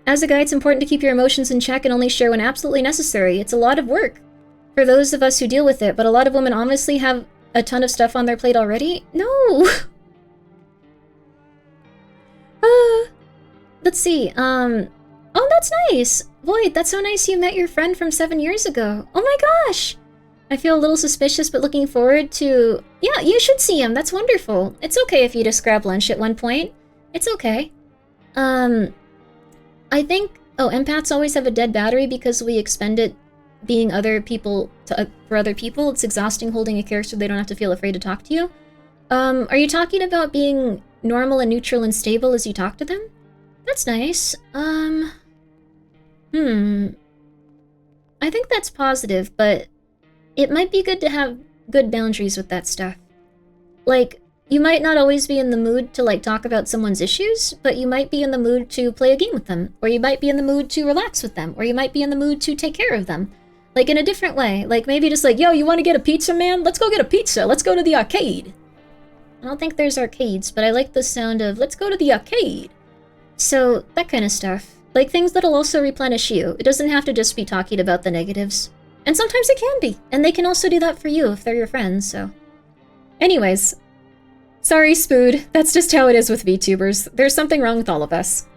As a guy, it's important to keep your emotions in check and only share when absolutely necessary. It's a lot of work for those of us who deal with it, but a lot of women honestly have a ton of stuff on their plate already. No! Let's see, oh, that's nice! Void, that's so nice you met your friend from 7 years ago. Oh my gosh! I feel a little suspicious, but looking forward to... Yeah, you should see him, that's wonderful. It's okay if you just grab lunch at one point. It's okay. I think... Oh, empaths always have a dead battery because we expend it being other people for other people. It's exhausting holding a character they don't have to feel afraid to talk to you. Are you talking about being normal and neutral and stable as you talk to them? That's nice. I think that's positive, but it might be good to have good boundaries with that stuff. like, you might not always be in the mood to, like, talk about someone's issues, but you might be in the mood to play a game with them, or you might be in the mood to relax with them, or you might be in the mood to take care of them. Like, in a different way. Like, maybe just like, yo, you want to get a pizza, man? Let's go get a pizza. Let's go to the arcade. I don't think there's arcades, but I like the sound of, let's go to the arcade. So, that kind of stuff. Like, things that'll also replenish you. It doesn't have to just be talking about the negatives. And sometimes it can be. And they can also do that for you if they're your friends, so. Anyways. Sorry, Spood. That's just how it is with VTubers. There's something wrong with all of us.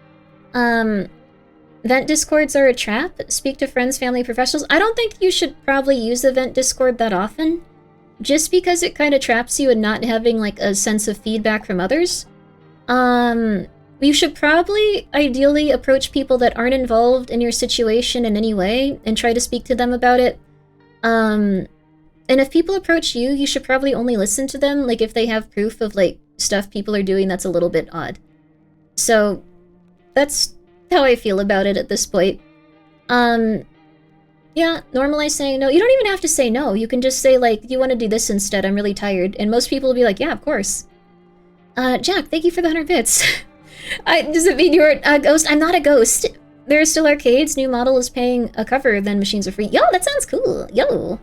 Vent discords are a trap. Speak to friends, family, professionals. I don't think you should probably use a vent discord that often. Just because it kind of traps you in not having, like, a sense of feedback from others. You should probably, ideally, approach people that aren't involved in your situation in any way and try to speak to them about it. And if people approach you, you should probably only listen to them, like, if they have proof of, like, stuff people are doing that's a little bit odd. So, that's how I feel about it at this point. Yeah, normalize saying no. You don't even have to say no. You can just say, like, you want to do this instead, I'm really tired. And most people will be like, yeah, of course. Jack, thank you for the 100 bits. Does it mean you're a ghost? I'm not a ghost. There are still arcades. New model is paying a cover, then machines are free. Yo, that sounds cool. Yo.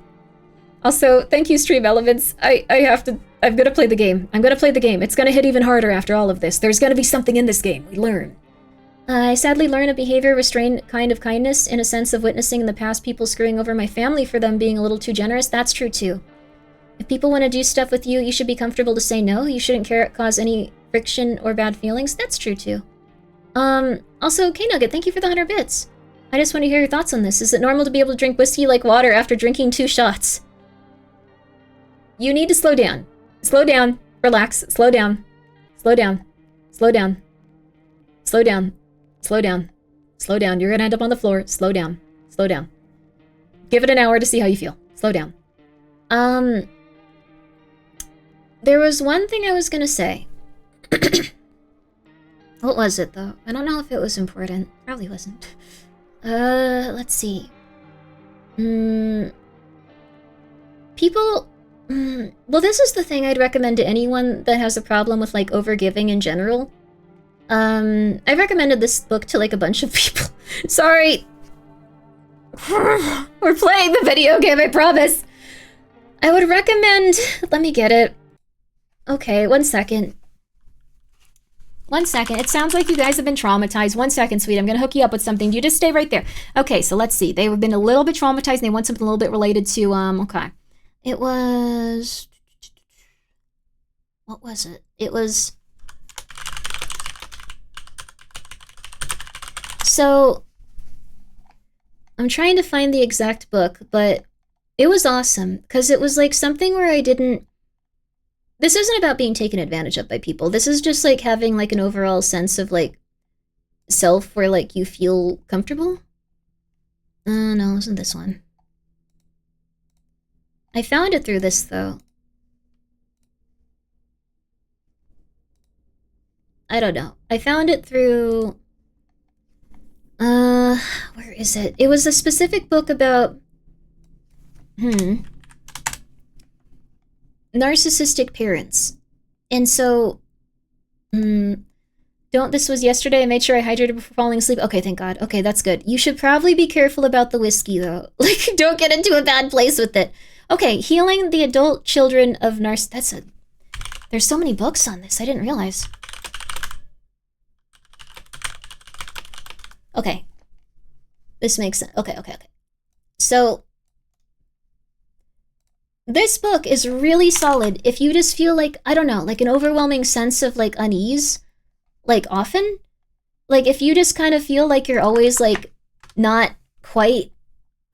Also, thank you, Stream Elements. I'm gonna play the game. I'm gonna play the game. It's gonna hit even harder after all of this. There's gonna be something in this game. We learn. I sadly learn a behavior restrained kind of kindness in a sense of witnessing in the past people screwing over my family for them being a little too generous. That's true, too. If people want to do stuff with you, you should be comfortable to say no. You shouldn't cause any friction or bad feelings. That's true, too. Also, K-Nugget, thank you for the 100 bits. I just want to hear your thoughts on this. Is it normal to be able to drink whiskey like water after drinking 2 shots? You need to slow down. Slow down. Relax. Slow down. Slow down. Slow down. Slow down. Slow down. Slow down. You're gonna end up on the floor. Slow down. Slow down. Give it an hour to see how you feel. Slow down. There was one thing I was gonna say. What was it, though? I don't know if it was important. Probably wasn't. Let's see. People... well, this is the thing I'd recommend to anyone that has a problem with, like, overgiving in general. I've recommended this book to, like, a bunch of people. Sorry! We're playing the video game, I promise! I would recommend... Let me get it. Okay, 1 second. 1 second. It sounds like you guys have been traumatized. 1 second, sweet. I'm gonna hook you up with something. You just stay right there. Okay, so let's see. They've been a little bit traumatized and they want something a little bit related to, okay. It was... What was it? It was... So... I'm trying to find the exact book, but it was awesome. Because it was like something where I didn't... This isn't about being taken advantage of by people. This is just like having like an overall sense of like self where like you feel comfortable. No, it wasn't this one. I found it through this though. I don't know. I found it through... where is it? It was a specific book about... narcissistic parents. And so... This was yesterday. I made sure I hydrated before falling asleep. Okay, thank God. Okay, that's good. You should probably be careful about the whiskey, though. Like, don't get into a bad place with it. Okay, healing the adult children of That's a... There's so many books on this. I didn't realize. Okay. This makes sense. Okay. So... This book is really solid if you just feel like, I don't know, like an overwhelming sense of like unease, like often. Like if you just kind of feel like you're always like not quite,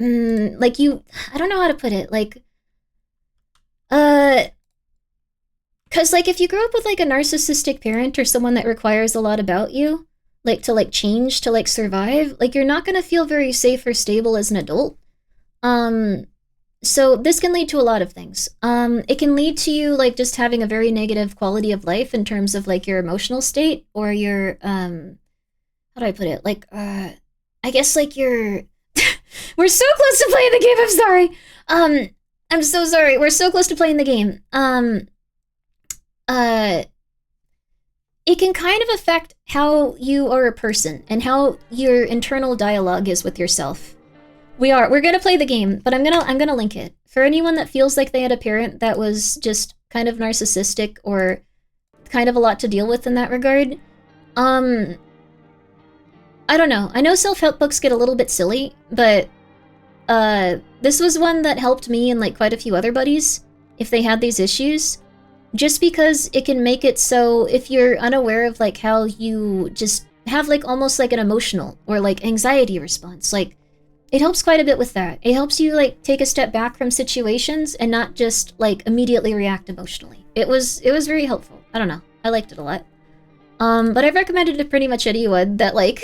like you, I don't know how to put it, like, cause like if you grow up with like a narcissistic parent or someone that requires a lot about you, like to like change, to like survive, like you're not gonna feel very safe or stable as an adult. So this can lead to a lot of things. It can lead to you like just having a very negative quality of life in terms of like your emotional state or your how do I put it? Like I guess like your we're so close to playing the game, I'm sorry. I'm so sorry. We're so close to playing the game. uh, it can kind of affect how you are a person and how your internal dialogue is with yourself. We're gonna play the game, but I'm gonna link it. For anyone that feels like they had a parent that was just kind of narcissistic or kind of a lot to deal with in that regard, I don't know. I know self-help books get a little bit silly, but this was one that helped me and like quite a few other buddies if they had these issues. Just because it can make it so if you're unaware of like how you just have like almost like an emotional or like anxiety response, like it helps quite a bit with that. It helps you like take a step back from situations and not just like immediately react emotionally. It was very helpful. I don't know. I liked it a lot. But I've recommended it to pretty much anyone that like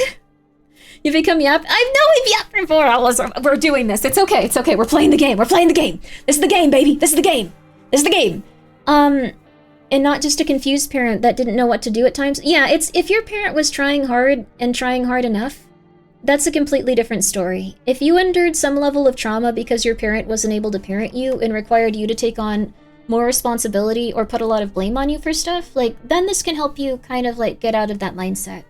you become yap. I know we've yapped for 4 hours. We're doing this. It's okay. It's okay. We're playing the game. We're playing the game. This is the game, baby. This is the game. This is the game. And not just a confused parent that didn't know what to do at times. Yeah, it's if your parent was trying hard and trying hard enough, that's a completely different story. If you endured some level of trauma because your parent wasn't able to parent you and required you to take on more responsibility or put a lot of blame on you for stuff, like, then this can help you kind of, like, get out of that mindset.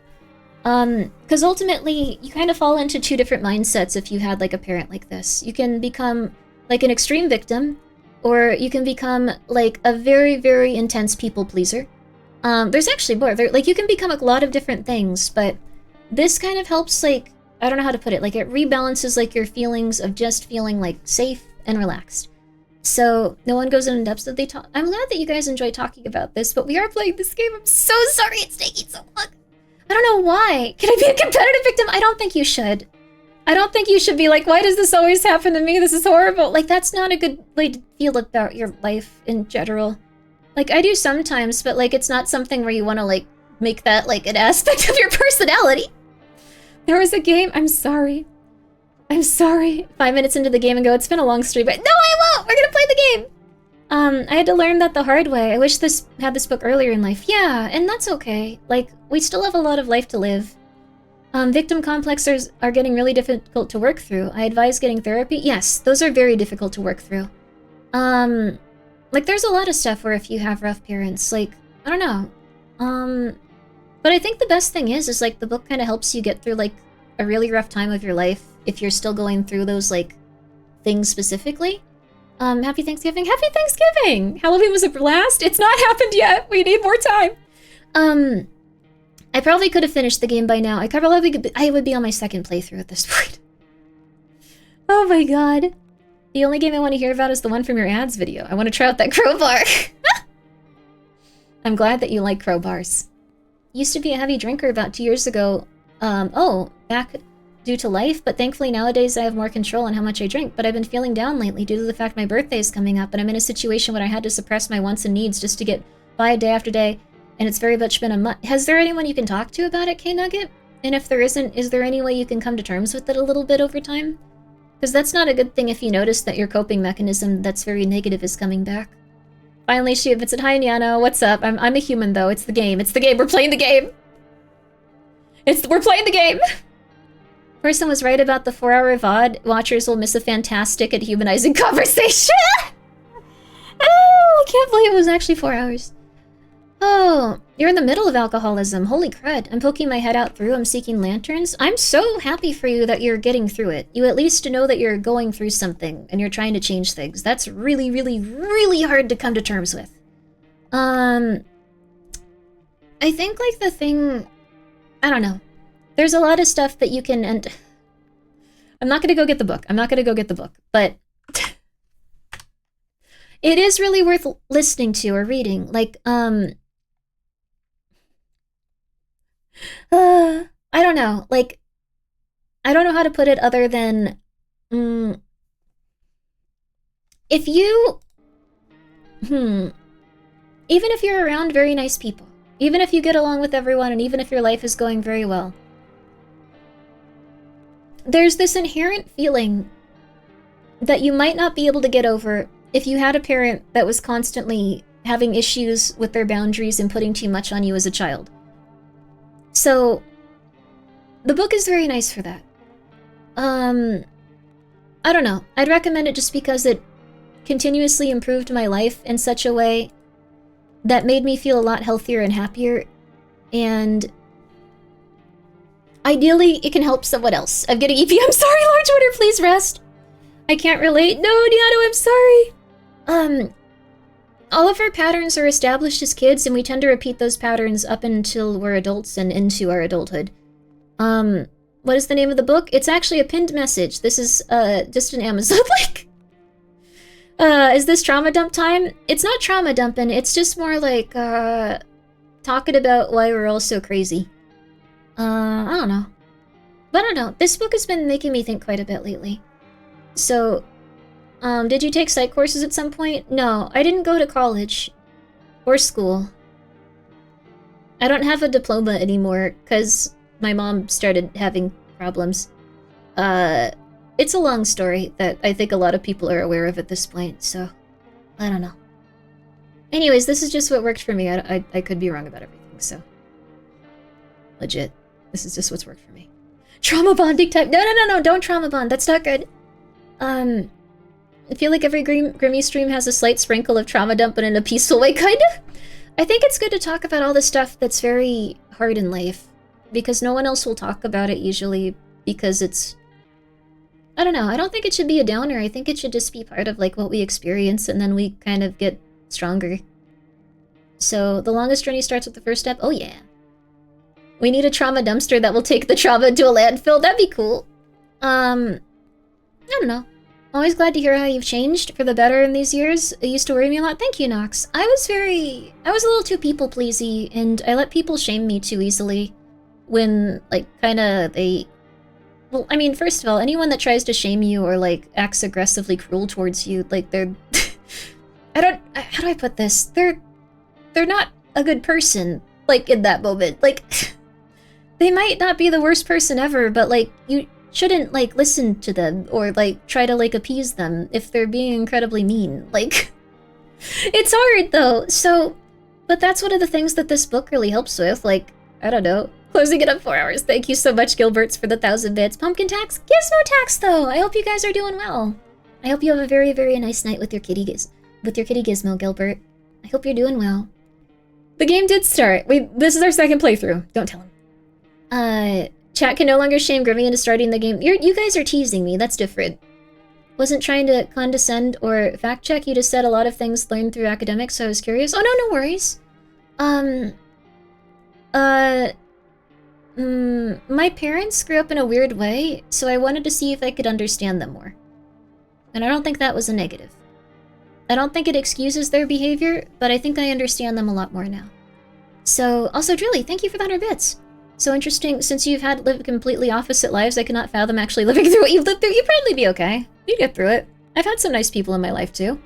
Because ultimately, you kind of fall into two different mindsets if you had, like, a parent like this. You can become, like, an extreme victim, or you can become, like, a very, very intense people pleaser. There's actually more. Like, you can become a lot of different things, but this kind of helps, like, I don't know how to put it, like, it rebalances, like, your feelings of just feeling, like, safe and relaxed. So, no one goes in depth that they talk. I'm glad that you guys enjoy talking about this, but we are playing this game. I'm so sorry it's taking so long. I don't know why. Can I be a competitive victim? I don't think you should. I don't think you should be like, why does this always happen to me? This is horrible. Like, that's not a good way to feel about your life in general. Like, I do sometimes, but, like, it's not something where you want to, like, make that, like, an aspect of your personality. There was a game. I'm sorry. I'm sorry. 5 minutes into the game and go, it's been a long stream, but no, I won't! We're gonna play the game! I had to learn that the hard way. I wish this had this book earlier in life. Yeah, and that's okay. Like, we still have a lot of life to live. Victim complexes are getting really difficult to work through. I advise getting therapy. Yes, those are very difficult to work through. Like, there's a lot of stuff where if you have rough parents, like, I don't know. But I think the best thing is like, the book kind of helps you get through, like, a really rough time of your life if you're still going through those, like, things specifically. Happy Thanksgiving. Happy Thanksgiving! Halloween was a blast. It's not happened yet. We need more time. I probably could have finished the game by now. I would be on my second playthrough at this point. Oh my god. The only game I want to hear about is the one from your ads video. I want to try out that crowbar. I'm glad that you like crowbars. Used to be a heavy drinker about 2 years ago. Back due to life, but thankfully nowadays I have more control on how much I drink, but I've been feeling down lately due to the fact my birthday is coming up, and I'm in a situation where I had to suppress my wants and needs just to get by day after day, and it's very much been a Has there anyone you can talk to about it, K-Nugget? And if there isn't, is there any way you can come to terms with it a little bit over time? Because that's not a good thing if you notice that your coping mechanism that's very negative is coming back. Finally, she admits it. Hi, Niano. What's up? I'm a human, though. It's the game. It's the game. We're playing the game. We're playing the game. Person was right about the 4-hour VOD. Watchers will miss a fantastic and humanizing conversation. Oh, I can't believe it was actually 4 hours. Oh, you're in the middle of alcoholism. Holy crud. I'm poking my head out through. I'm seeking lanterns. I'm so happy for you that you're getting through it. You at least know that you're going through something and you're trying to change things. That's really, really, really hard to come to terms with. I think, like, the thing... I don't know. There's a lot of stuff that you can... And I'm not gonna go get the book. But... it is really worth listening to or reading. Like, I don't know. Like, I don't know how to put it other than... if you... even if you're around very nice people, even if you get along with everyone, and even if your life is going very well, there's this inherent feeling that you might not be able to get over if you had a parent that was constantly having issues with their boundaries and putting too much on you as a child. So, the book is very nice for that. I don't know. I'd recommend it just because it continuously improved my life in such a way that made me feel a lot healthier and happier, and ideally, it can help someone else. I'm getting EP. I'm sorry, Lord Twitter, please rest. I can't relate. No, Diano, I'm sorry. All of our patterns are established as kids, and we tend to repeat those patterns up until we're adults and into our adulthood. What is the name of the book? It's actually a pinned message. This is, just an Amazon link. Is this trauma dump time? It's not trauma dumping, it's just more like, talking about why we're all so crazy. I don't know. But I don't know. This book has been making me think quite a bit lately. So, did you take psych courses at some point? No, I didn't go to college. Or school. I don't have a diploma anymore, because my mom started having problems. It's a long story that I think a lot of people are aware of at this point, so I don't know. Anyways, this is just what worked for me. I could be wrong about everything, so legit. This is just what's worked for me. Trauma bonding type. No, don't trauma bond. That's not good. I feel like every Grimmi stream has a slight sprinkle of trauma dump, but in a peaceful way, kind of. I think it's good to talk about all the stuff that's very hard in life, because no one else will talk about it usually, because it's... I don't know, I don't think it should be a downer. I think it should just be part of, like, what we experience, and then we kind of get stronger. So, the longest journey starts with the first step? Oh yeah. We need a trauma dumpster that will take the trauma to a landfill. That'd be cool. I don't know. Always glad to hear how you've changed for the better in these years. It used to worry me a lot. Thank you, Nox. I was a little too people-pleasy, and I let people shame me too easily. When, like, kinda, well, I mean, first of all, anyone that tries to shame you or, like, acts aggressively cruel towards you, like, they're... how do I put this? They're not a good person, like, in that moment. Like, they might not be the worst person ever, but, like, you shouldn't, like, listen to them or, like, try to, like, appease them if they're being incredibly mean. Like, it's hard, though. So, but that's one of the things that this book really helps with. Like, I don't know. Closing it up 4 hours. Thank you so much, Gilberts, for the 1,000 bits. Pumpkin tax? Gizmo tax, though. I hope you guys are doing well. I hope you have a very, very nice night with your kitty Gizmo, Gilbert. I hope you're doing well. The game did start. This is our second playthrough. Don't tell him. Chat can no longer shame Grimmi into starting the game. You guys are teasing me. That's different. Wasn't trying to condescend or fact check. You just said a lot of things learned through academics, so I was curious. Oh, no worries. My parents grew up in a weird way, so I wanted to see if I could understand them more. And I don't think that was a negative. I don't think it excuses their behavior, but I think I understand them a lot more now. So, also, Drilly, thank you for the 100 bits. So interesting, since you've lived completely opposite lives, I cannot fathom actually living through what you've lived through. You'd probably be okay. You'd get through it. I've had some nice people in my life, too.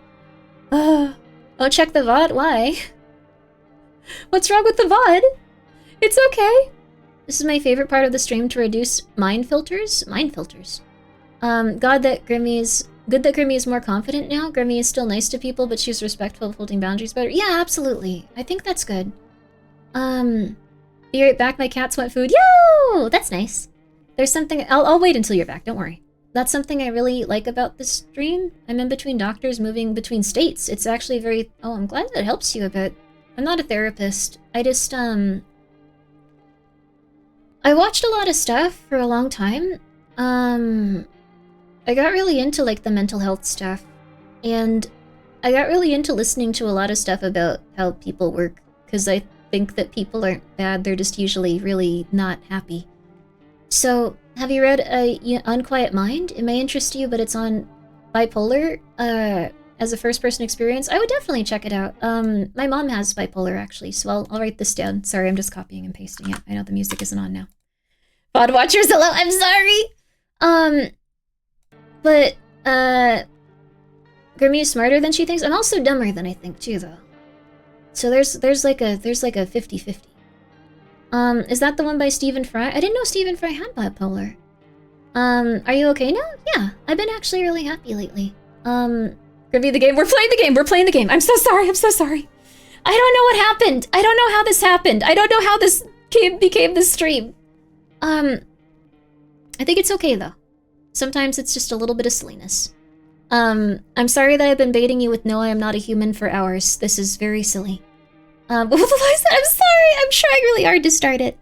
Oh, check the VOD? Why? What's wrong with the VOD? It's okay. This is my favorite part of the stream, to reduce mind filters. Mind filters. Good that Grimmi is more confident now. Grimmi is still nice to people, but she's respectful of holding boundaries better. Yeah, absolutely. I think that's good. Be right back, my cats want food. Yo! That's nice. There's something... I'll wait until you're back, don't worry. That's something I really like about this stream. I'm in between doctors, moving between states. It's actually very... Oh, I'm glad that helps you a bit. I'm not a therapist. I just, I watched a lot of stuff for a long time. I got really into, like, the mental health stuff. And I got really into listening to a lot of stuff about how people work. Because I think that people aren't bad, they're just usually really not happy. So, have you read Unquiet Mind? It may interest you, but it's on bipolar, as a first-person experience. I would definitely check it out. My mom has bipolar, actually, so I'll write this down. Sorry, I'm just copying and pasting it. I know the music isn't on now. VOD watchers, hello, I'm sorry! But, Grimmi is smarter than she thinks. I'm also dumber than I think, too, though. So there's like a 50-50. Is that the one by Stephen Fry? I didn't know Stephen Fry had bipolar. Are you okay now? Yeah, I've been actually really happy lately. Grimmi, the game. We're playing the game. I'm so sorry. I don't know what happened. I don't know how this happened. I don't know how this game became this stream. I think it's okay, though. Sometimes it's just a little bit of silliness. I'm sorry that I've been baiting you with "No, I am not a human" for hours. This is very silly. But with the voice, I'm sorry, I'm trying really hard to start it.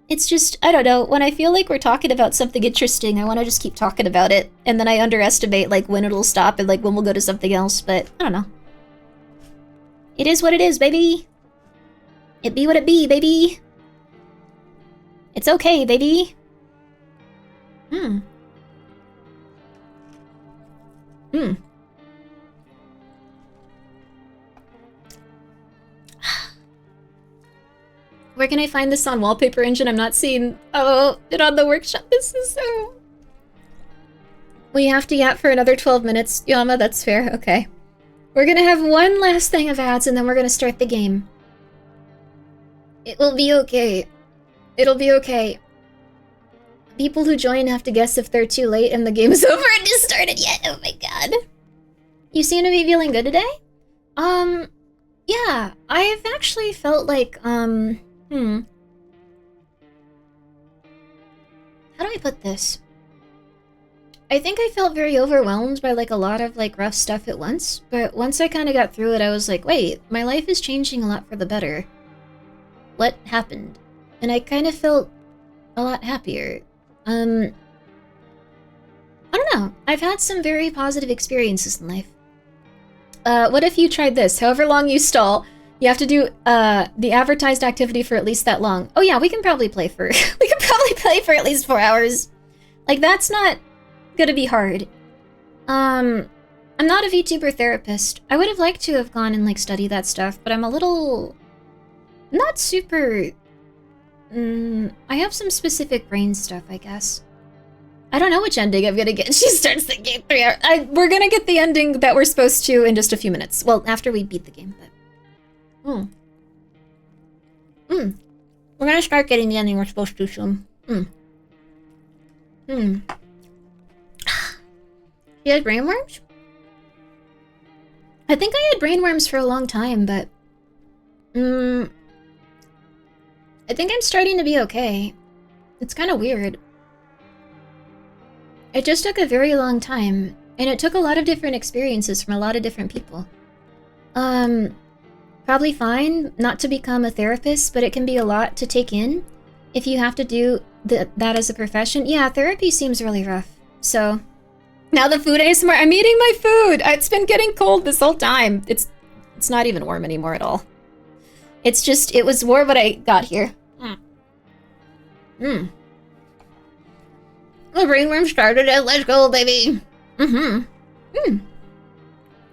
It's just, I don't know, when I feel like we're talking about something interesting, I want to just keep talking about it, and then I underestimate, like, when it'll stop and, like, when we'll go to something else, but I don't know. It is what it is, baby. It be what it be, baby. It's okay, baby. Where can I find this on Wallpaper Engine? I'm not seeing it on the workshop. This is so... We have to yap for another 12 minutes. Yama, that's fair. Okay. We're gonna have one last thing of ads and then we're gonna start the game. It will be okay. It'll be okay. People who join have to guess if they're too late and the game is over and just started yet. Oh my god. You seem to be feeling good today? Yeah. I've actually felt like, how do I put this? I think I felt very overwhelmed by, like, a lot of, like, rough stuff at once, but once I kind of got through it, I was like, wait, my life is changing a lot for the better. What happened? And I kind of felt a lot happier. I don't know. I've had some very positive experiences in life. What if you tried this? However long you stall, you have to do, the advertised activity for at least that long. Oh yeah, we can probably play for, we can probably play for at least 4 hours. Like, that's not gonna be hard. I'm not a VTuber therapist. I would have liked to have gone and, like, study that stuff, but I'm a little... not super... I have some specific brain stuff, I guess. I don't know which ending I'm gonna get. She starts the game 3 hours. We're gonna get the ending that we're supposed to in just a few minutes. Well, after we beat the game, but... We're gonna start getting the ending we're supposed to soon. She had brainworms? I think I had brainworms for a long time, but... I think I'm starting to be okay. It's kind of weird. It just took a very long time, and it took a lot of different experiences from a lot of different people. Probably fine not to become a therapist, but it can be a lot to take in if you have to do that as a profession. Yeah, therapy seems really rough, so... Now the food ASMR, I'm eating my food! It's been getting cold this whole time. It's not even warm anymore at all. It's just, it was warm when I got here. The brainworm started it, let's go, baby!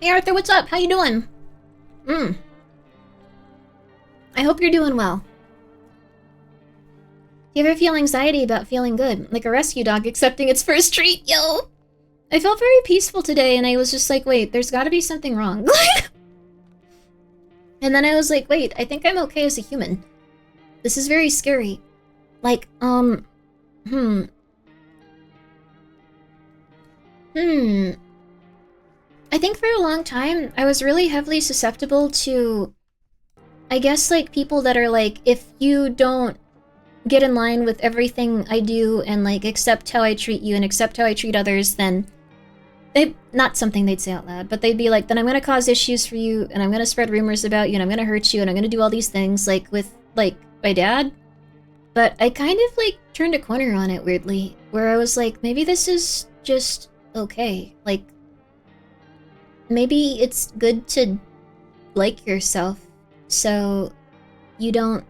Hey Arthur, what's up? How you doing? I hope you're doing well. Do you ever feel anxiety about feeling good? Like a rescue dog accepting its first treat, yo! I felt very peaceful today, and I was just like, wait, there's gotta be something wrong. And then I was like, wait, I think I'm okay as a human. This is very scary. Like, I think for a long time, I was really heavily susceptible to, I guess, like, people that are like, if you don't get in line with everything I do and, like, accept how I treat you and accept how I treat others, then not something they'd say out loud, but they'd be like, then I'm gonna cause issues for you, and I'm gonna spread rumors about you, and I'm gonna hurt you, and I'm gonna do all these things, like, with, like, my dad. But I kind of, like, turned a corner on it, weirdly, where I was like, maybe this is just okay. Like, maybe it's good to like yourself, so you don't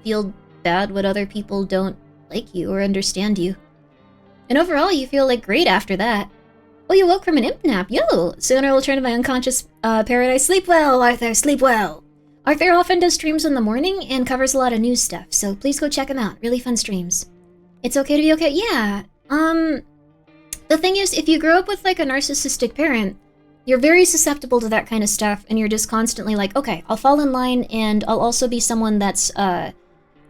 feel bad when other people don't like you or understand you. And overall, you feel, like, great after that. Oh, you woke from an imp nap. Yo! Soon I will return to my unconscious paradise. Sleep well, Arthur. Sleep well. Arthur often does streams in the morning and covers a lot of news stuff, so please go check him out. Really fun streams. It's okay to be okay? Yeah. The thing is, if you grow up with, like, a narcissistic parent, you're very susceptible to that kind of stuff, and you're just constantly like, okay, I'll fall in line, and I'll also be someone that's, that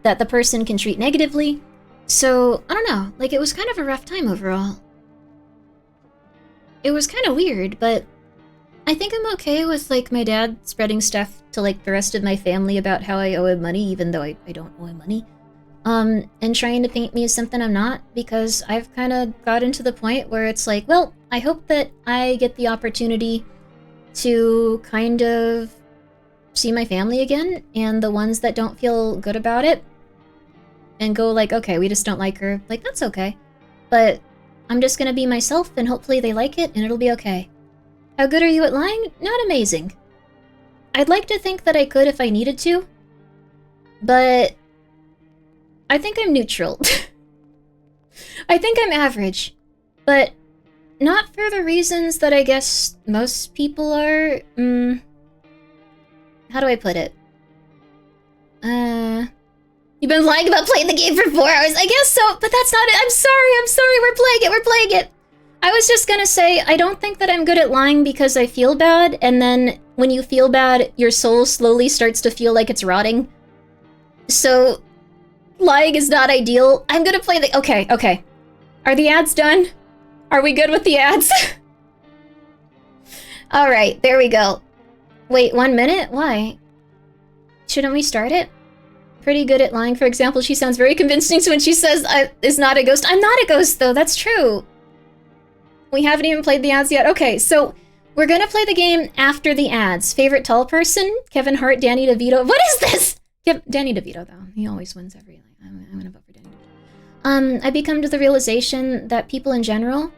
the person can treat negatively. So, I don't know. Like, it was kind of a rough time overall. It was kind of weird, but I think I'm okay with, like, my dad spreading stuff to, like, the rest of my family about how I owe him money, even though I don't owe him money. And trying to paint me as something I'm not, because I've kind of gotten to the point where it's like, well, I hope that I get the opportunity to kind of see my family again, and the ones that don't feel good about it and go like, okay, we just don't like her, like, that's okay. But I'm just gonna be myself, and hopefully they like it, and it'll be okay. How good are you at lying? Not amazing. I'd like to think that I could if I needed to, but I think I'm neutral. I think I'm average, but not for the reasons that I guess most people are. How do I put it? You've been lying about playing the game for 4 hours. I guess so, but that's not it. I'm sorry, we're playing it. I was just gonna say, I don't think that I'm good at lying because I feel bad, and then when you feel bad, your soul slowly starts to feel like it's rotting. So, lying is not ideal. I'm gonna play the... Okay. Are the ads done? Are we good with the ads? Alright, there we go. Wait, 1 minute? Why? Shouldn't we start it? Pretty good at lying, for example. She sounds very convincing when she says is not a ghost. I'm not a ghost, though. That's true. We haven't even played the ads yet. Okay, so we're gonna play the game after the ads. Favorite tall person? Kevin Hart, Danny DeVito. What is this? Danny DeVito, though. He always wins every... I'm gonna vote for Danny DeVito. I become to the realization that people in general,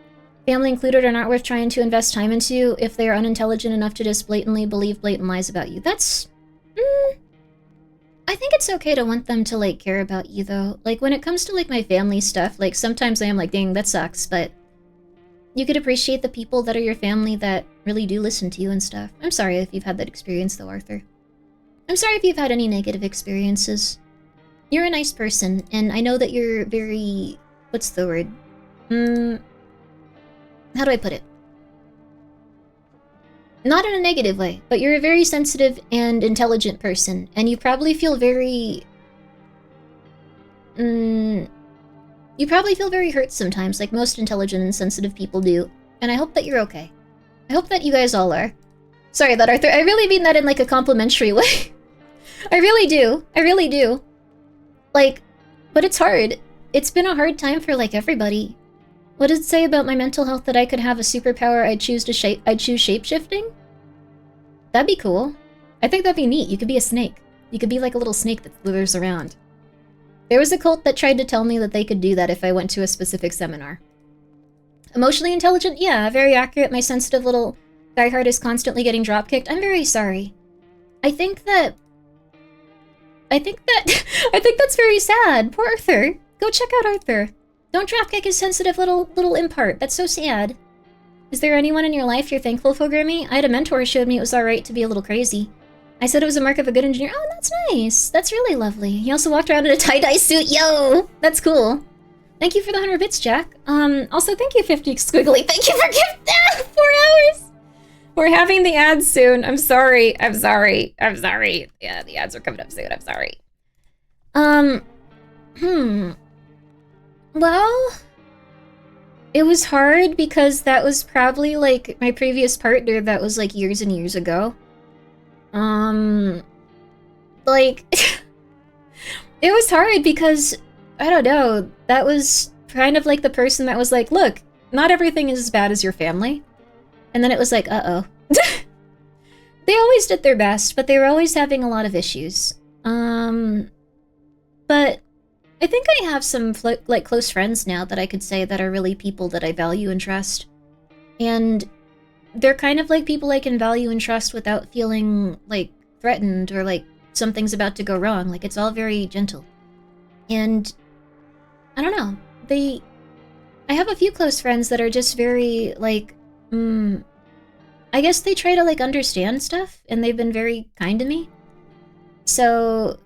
family included, are not worth trying to invest time into if they are unintelligent enough to just blatantly believe blatant lies about you. That's... I think it's okay to want them to, like, care about you, though. Like, when it comes to, like, my family stuff, like, sometimes I am like, dang, that sucks, but you could appreciate the people that are your family that really do listen to you and stuff. I'm sorry if you've had that experience, though, Arthur. I'm sorry if you've had any negative experiences. You're a nice person, and I know that you're very... what's the word? How do I put it? Not in a negative way, but you're a very sensitive and intelligent person, and you probably feel very... you probably feel very hurt sometimes, like most intelligent and sensitive people do, and I hope that you're okay. I hope that you guys all are. Sorry, that Arthur, I really mean that in, like, a complimentary way. I really do. Like, but it's hard. It's been a hard time for, like, everybody. What does it say about my mental health that I could have a superpower I'd choose shape-shifting? That'd be cool. I think that'd be neat. You could be a snake. You could be like a little snake that slithers around. There was a cult that tried to tell me that they could do that if I went to a specific seminar. Emotionally intelligent? Yeah, very accurate. My sensitive little guy heart is constantly getting dropkicked. I'm very sorry. I think that's very sad. Poor Arthur. Go check out Arthur. Don't dropkick his sensitive little imp heart. That's so sad. Is there anyone in your life you're thankful for, Grimmi? I had a mentor who showed me it was alright to be a little crazy. I said it was a mark of a good engineer. Oh, that's nice. That's really lovely. He also walked around in a tie-dye suit. Yo! That's cool. Thank you for the 100 bits, Jack. Also, thank you, 50 Squiggly. Thank you for giving 4 hours! We're having the ads soon. I'm sorry. Yeah, the ads are coming up soon. I'm sorry. Well, it was hard because that was probably, like, my previous partner that was, like, years and years ago. Like, it was hard because, I don't know, that was kind of like the person that was like, look, not everything is as bad as your family. And then it was like, uh-oh. They always did their best, but they were always having a lot of issues. But I think I have some, like, close friends now that I could say that are really people that I value and trust. And they're kind of like people I can value and trust without feeling, like, threatened or, like, something's about to go wrong. Like, it's all very gentle. And I don't know. I have a few close friends that are just very, like, I guess they try to, like, understand stuff, and they've been very kind to me. So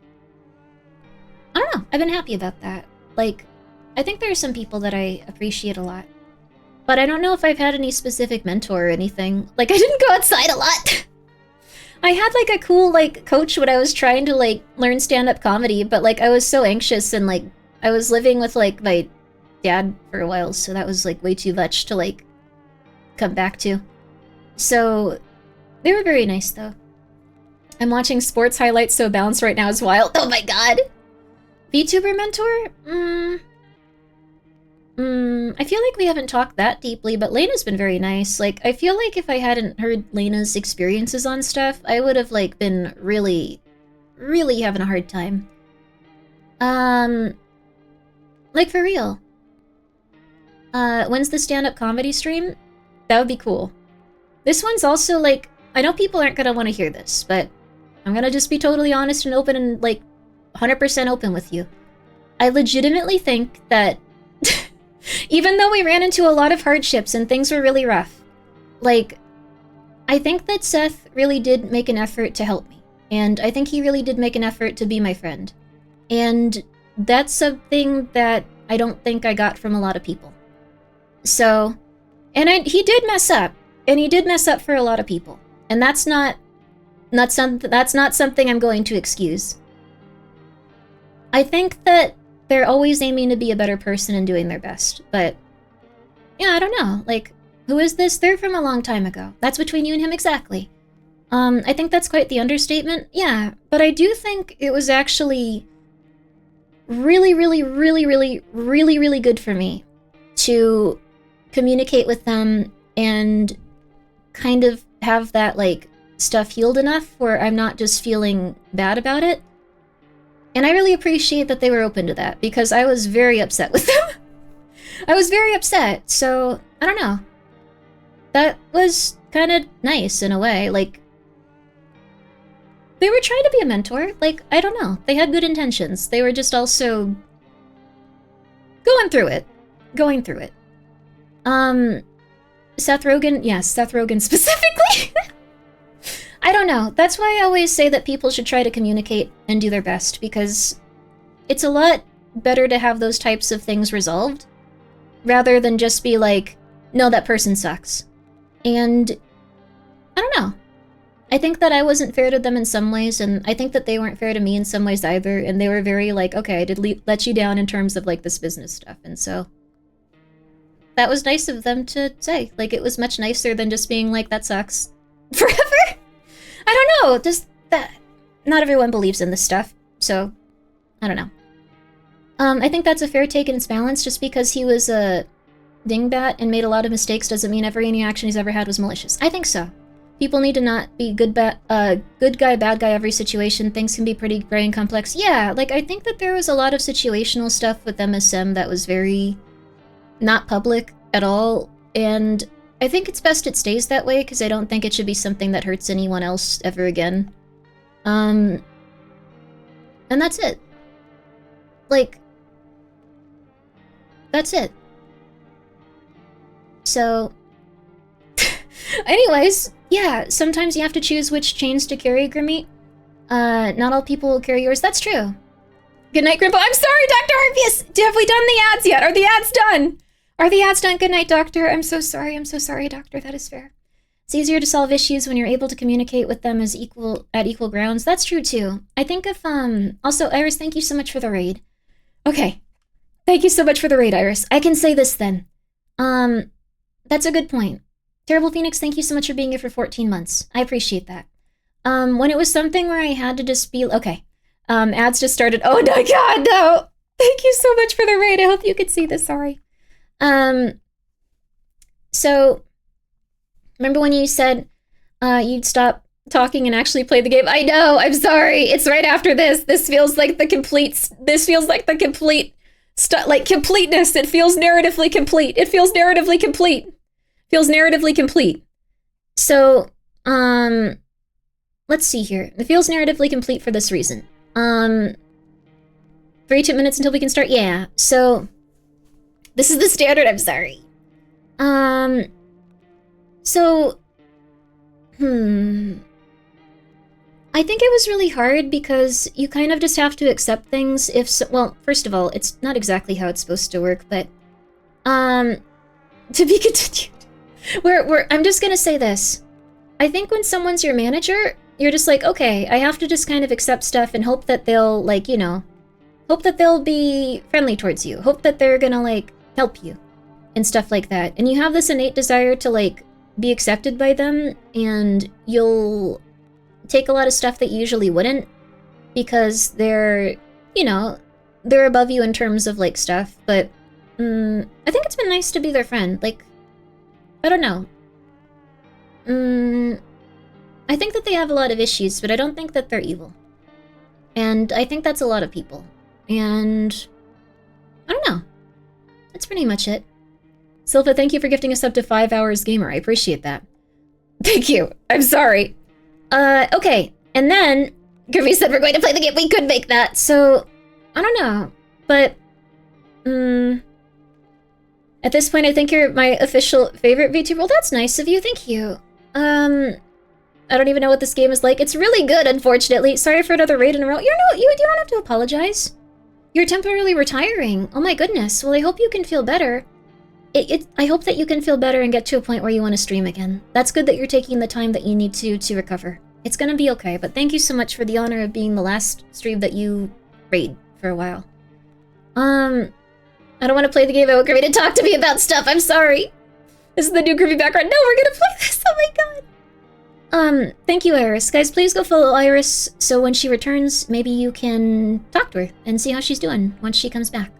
I don't know. I've been happy about that. Like, I think there are some people that I appreciate a lot. But I don't know if I've had any specific mentor or anything. Like, I didn't go outside a lot. I had, like, a cool, like, coach when I was trying to, like, learn stand-up comedy, but, like, I was so anxious and, like, I was living with, like, my dad for a while, so that was, like, way too much to, like, come back to. So they were very nice, though. I'm watching sports highlights, so balance right now is wild. Oh my god! VTuber mentor? I feel like we haven't talked that deeply, but Lena's been very nice. Like, I feel like if I hadn't heard Lena's experiences on stuff, I would have, like, been really, really having a hard time. Like, for real. When's the stand-up comedy stream? That would be cool. This one's also, like, I know people aren't gonna want to hear this, but I'm gonna just be totally honest and open and, like, 100% open with you. I legitimately think that even though we ran into a lot of hardships and things were really rough, like, I think that Seth really did make an effort to help me. And I think he really did make an effort to be my friend. And that's something that I don't think I got from a lot of people. So, and he did mess up. And he did mess up for a lot of people. And that's not something I'm going to excuse. I think that they're always aiming to be a better person and doing their best. But, yeah, I don't know. Like, who is this? They're from a long time ago. That's between you and him exactly. I think that's quite the understatement. Yeah, but I do think it was actually really, really, really, really, really, really good for me to communicate with them and kind of have that, like, stuff healed enough where I'm not just feeling bad about it. And I really appreciate that they were open to that, because I was very upset with them. I was very upset, so, I don't know. That was kind of nice in a way, like, they were trying to be a mentor, like, I don't know. They had good intentions. They were just also going through it. Seth Rogen, yes, Seth Rogen specifically. I don't know. That's why I always say that people should try to communicate and do their best, because it's a lot better to have those types of things resolved rather than just be like, no, that person sucks. And I don't know. I think that I wasn't fair to them in some ways, and I think that they weren't fair to me in some ways either, and they were very like, okay, I did let you down in terms of like this business stuff, and so that was nice of them to say. Like, it was much nicer than just being like, that sucks forever. I don't know, just that not everyone believes in this stuff, so I don't know. I think that's a fair take and it's balanced. Just because he was a dingbat and made a lot of mistakes doesn't mean every interaction he's ever had was malicious. I think so. People need to not be good guy, bad guy every situation. Things can be pretty gray and complex. Yeah, like, I think that there was a lot of situational stuff with MSM that was very not public at all, and I think it's best it stays that way, because I don't think it should be something that hurts anyone else ever again. And that's it. Like, that's it. So, anyways, yeah, sometimes you have to choose which chains to carry, Grimmi. Not all people will carry yours. That's true. Good night, Grandpa. I'm sorry, Dr. Harpius! Have we done the ads yet? Are the ads done? Are the ads done? Good night, Doctor. I'm so sorry, Doctor. That is fair. It's easier to solve issues when you're able to communicate with them as at equal grounds. That's true, too. I think if, also, Iris, thank you so much for the raid. Okay. Thank you so much for the raid, Iris. I can say this, then. That's a good point. Terrible Phoenix, thank you so much for being here for 14 months. I appreciate that. When it was something where I had to just be... Okay. Ads just started. Oh, my God, no! Thank you so much for the raid. I hope you could see this. Sorry. So, remember when you said you'd stop talking and actually play the game? I know, I'm sorry. It's right after this. This feels like the complete completeness. It feels narratively complete. So, let's see here. It feels narratively complete for this reason. 32 minutes until we can start? Yeah, so... This is the standard, I'm sorry. So... I think it was really hard because you kind of just have to accept things if so, well, first of all, it's not exactly how it's supposed to work, but... To be continued. I'm just gonna say this. I think when someone's your manager, you're just like, okay, I have to just kind of accept stuff and hope that they'll, like, you know... Hope that they'll be friendly towards you. Hope that they're gonna, like... help you and stuff like that, and you have this innate desire to like be accepted by them, and you'll take a lot of stuff that you usually wouldn't because they're, you know, they're above you in terms of like stuff, but I think it's been nice to be their friend. Like, I don't know. I think that they have a lot of issues, but I don't think that they're evil. And I think that's a lot of people. And I don't know. That's pretty much it. Silva, thank you for gifting us up to 5 hours gamer. I appreciate that. Thank you. I'm sorry. Okay. And then Grimmi said we're going to play the game. We could make that. So, I don't know. But, at this point, I think you're my official favorite VTuber. Well, that's nice of you. Thank you. I don't even know what this game is like. It's really good, unfortunately. Sorry for another raid in a row. You don't have to apologize. You're temporarily retiring. Oh my goodness. Well, I hope you can feel better. I hope that you can feel better and get to a point where you want to stream again. That's good that you're taking the time that you need to recover. It's gonna be okay, but thank you so much for the honor of being the last stream that you raid for a while. I don't want to play the game. I want Grimmi to talk to me about stuff. I'm sorry. This is the new Grimmi background. No, we're gonna play this. Oh my god. Thank you, Iris. Guys, please go follow Iris, so when she returns, maybe you can talk to her and see how she's doing once she comes back.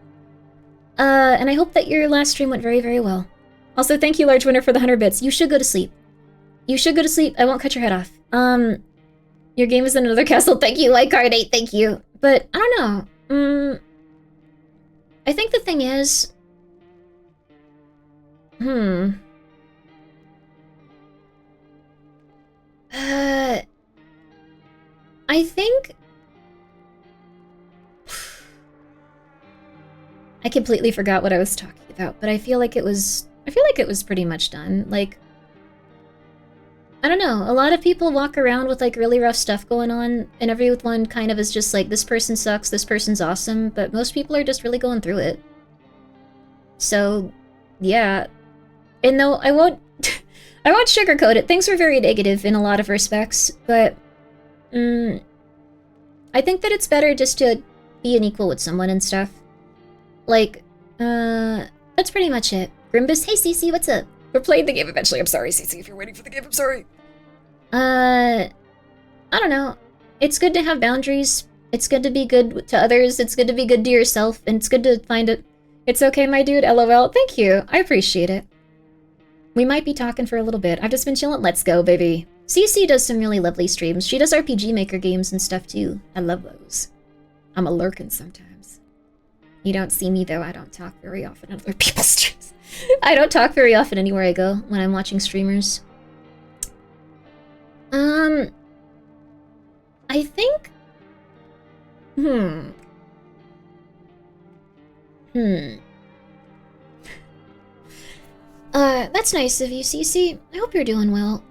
And I hope that your last stream went very, very well. Also, thank you, Large Winner, for the 100 bits. You should go to sleep. You should go to sleep. I won't cut your head off. Your game is in another castle. Thank you, Lycard8. Thank you. But, I don't know. I think the thing is... I think... I completely forgot what I was talking about, but I feel like it was pretty much done. Like, I don't know, a lot of people walk around with like really rough stuff going on, and everyone kind of is just like, this person sucks, this person's awesome, but most people are just really going through it. So, yeah. And though I won't I won't sugarcoat it, things were very negative in a lot of respects, but I think that it's better just to be an equal with someone and stuff. Like, that's pretty much it. Grimbus, hey Cece, what's up? We're playing the game eventually. I'm sorry, Cece, if you're waiting for the game, I'm sorry. I don't know. It's good to have boundaries. It's good to be good to others. It's good to be good to yourself. And it's good to find it. It's okay, my dude. LOL. Thank you. I appreciate it. We might be talking for a little bit. I've just been chilling. Let's go, baby. Cece does some really lovely streams. She does RPG Maker games and stuff, too. I love those. I'm a lurkin' sometimes. You don't see me, though. I don't talk very often on other people's streams. I don't talk very often anywhere I go when I'm watching streamers. I think... That's nice of you, Cece. I hope you're doing well.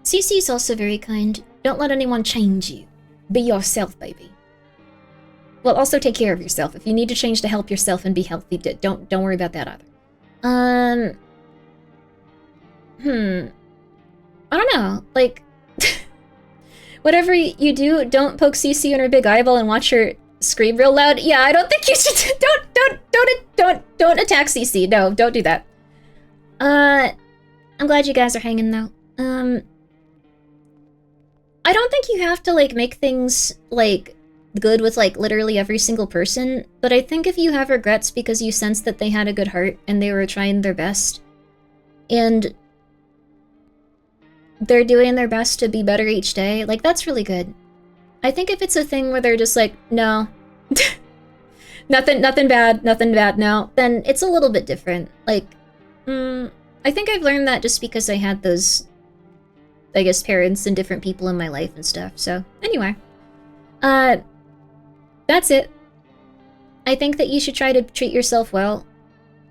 Cece's also very kind. Don't let anyone change you. Be yourself, baby. Well, also take care of yourself. If you need to change to help yourself and be healthy, don't worry about that either. I don't know. Like, whatever you do, don't poke Cece in her big eyeball and watch her scream real loud. Yeah, I don't think you should. Don't attack Cece. No, don't do that. I'm glad you guys are hanging though. I don't think you have to like make things like good with like literally every single person, but I think if you have regrets because you sense that they had a good heart and they were trying their best and they're doing their best to be better each day, like that's really good. I think if it's a thing where they're just like, no, nothing bad, no, then it's a little bit different. Like, I think I've learned that just because I had those, I guess, parents and different people in my life and stuff. So, anyway. That's it. I think that you should try to treat yourself well.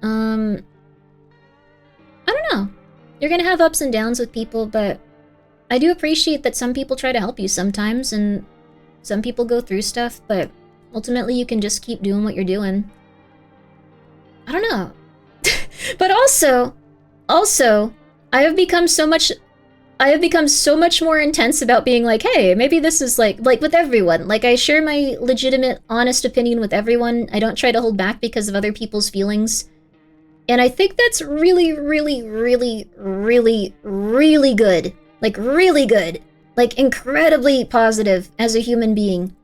I don't know. You're gonna have ups and downs with people, but I do appreciate that some people try to help you sometimes, and some people go through stuff, but ultimately you can just keep doing what you're doing. I don't know. But also, I have become so much more intense about being like, hey, maybe this is like with everyone. Like, I share my legitimate, honest opinion with everyone. I don't try to hold back because of other people's feelings. And I think that's really, really, really, really, really good. Like, really good. Like, incredibly positive as a human being.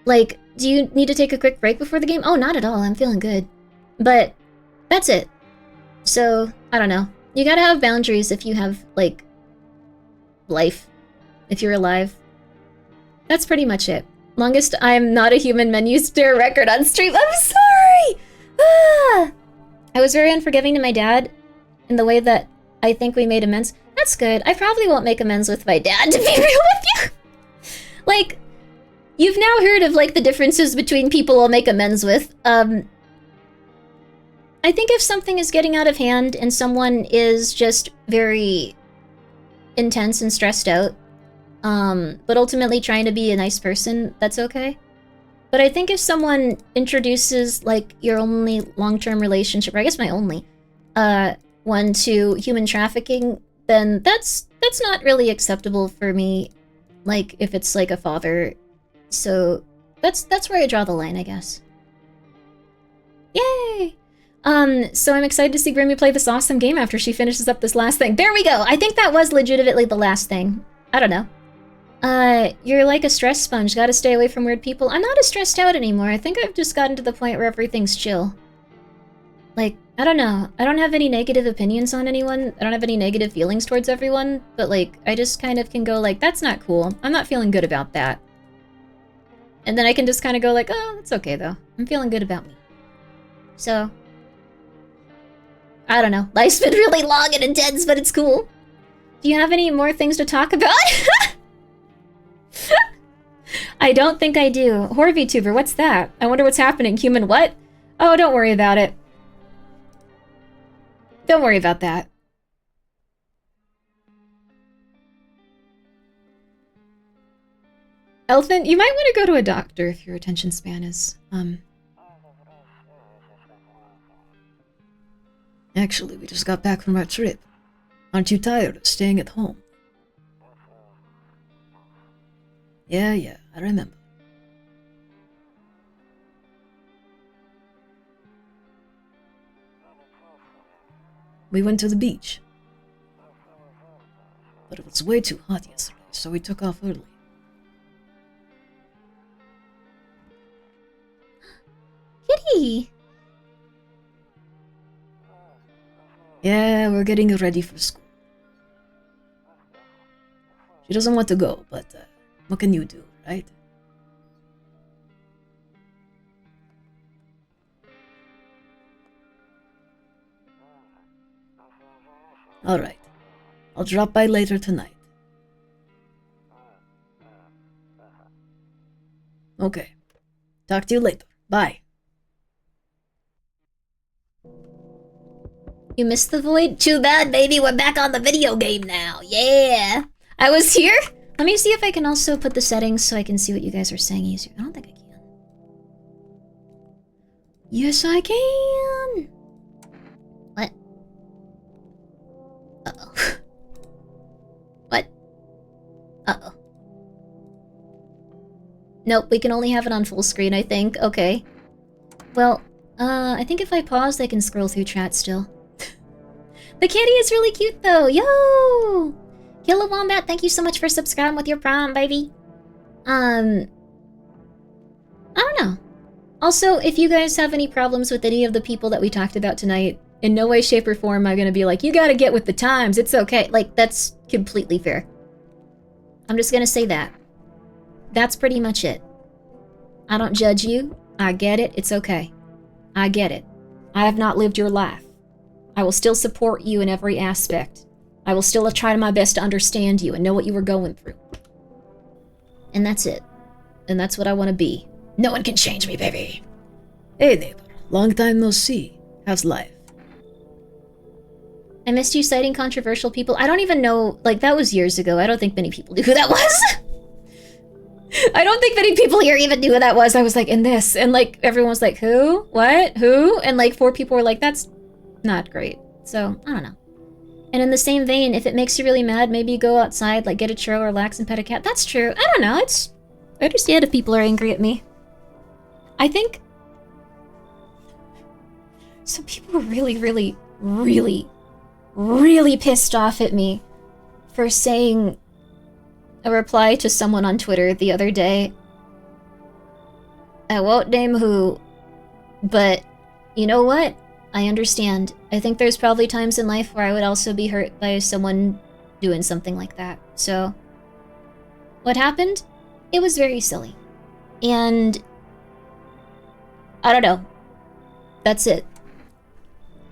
Like, do you need to take a quick break before the game? Oh, not at all. I'm feeling good. But That's it. So, I don't know. You gotta have boundaries if you have, like, life. If you're alive. That's pretty much it. Longest I'm not a human menu stare record on stream. I'm sorry! Ah! I was very unforgiving to my dad in the way that I think we made amends. That's good. I probably won't make amends with my dad, to be real with you. Like, you've now heard of, like, the differences between people I'll make amends with. I think if something is getting out of hand and someone is just very intense and stressed out, but ultimately trying to be a nice person, that's okay. But I think if someone introduces, like, your only long-term relationship, or I guess my only, one to human trafficking, then that's not really acceptable for me, like, if it's, like, a father. So, that's where I draw the line, I guess. Yay! So I'm excited to see Grimmi play this awesome game after she finishes up this last thing. There we go! I think that was legitimately the last thing. I don't know. You're like a stress sponge, gotta stay away from weird people. I'm not as stressed out anymore. I think I've just gotten to the point where everything's chill. Like, I don't know. I don't have any negative opinions on anyone. I don't have any negative feelings towards everyone. But, like, I just kind of can go like, that's not cool. I'm not feeling good about that. And then I can just kind of go like, oh, that's okay though. I'm feeling good about me. So, I don't know. Life's been really long and intense, but it's cool. Do you have any more things to talk about? I don't think I do. Horror VTuber, what's that? I wonder what's happening. Human what? Oh, don't worry about it. Don't worry about that. Elfin, you might want to go to a doctor if your attention span is, Actually, we just got back from our trip. Aren't you tired of staying at home? Yeah, I remember. We went to the beach. But it was way too hot yesterday, so we took off early. Kitty! Yeah, we're getting ready for school. She doesn't want to go, but what can you do, right? Alright. I'll drop by later tonight. Okay. Talk to you later. Bye. You missed the void? Too bad, baby. We're back on the video game now. Yeah. I was here? Let me see if I can also put the settings so I can see what you guys are saying easier. I don't think I can. Yes, I can. What? Uh-oh. What? Uh-oh. Nope, we can only have it on full screen, I think. Okay. Well, I think if I pause, I can scroll through chat still. The kitty is really cute, though. Yo! Killer Wombat, thank you so much for subscribing with your Prime, baby. I don't know. Also, if you guys have any problems with any of the people that we talked about tonight, in no way, shape, or form am I gonna be like, you gotta get with the times, it's okay. Like, that's completely fair. I'm just gonna say that. That's pretty much it. I don't judge you. I get it. It's okay. I get it. I have not lived your life. I will still support you in every aspect. I will still try my best to understand you and know what you were going through. And that's it. And that's what I want to be. No one can change me, baby. Hey, neighbor. Long time no see. How's life? I missed you citing controversial people. I don't even know, like, that was years ago. I don't think many people knew who that was. I don't think many people here even knew who that was. I was like, in this. And, like, everyone was like, who? What? Who? And, like, 4 people were like, that's not great. So, I don't know. And in the same vein, if it makes you really mad, maybe go outside, like, get a churro, relax, and pet a cat. That's true. I don't know. I understand if people are angry at me. I think some people were really, really, really, really pissed off at me for saying a reply to someone on Twitter the other day. I won't name who, but you know what? I understand. I think there's probably times in life where I would also be hurt by someone doing something like that. So, what happened? It was very silly. And I don't know. That's it.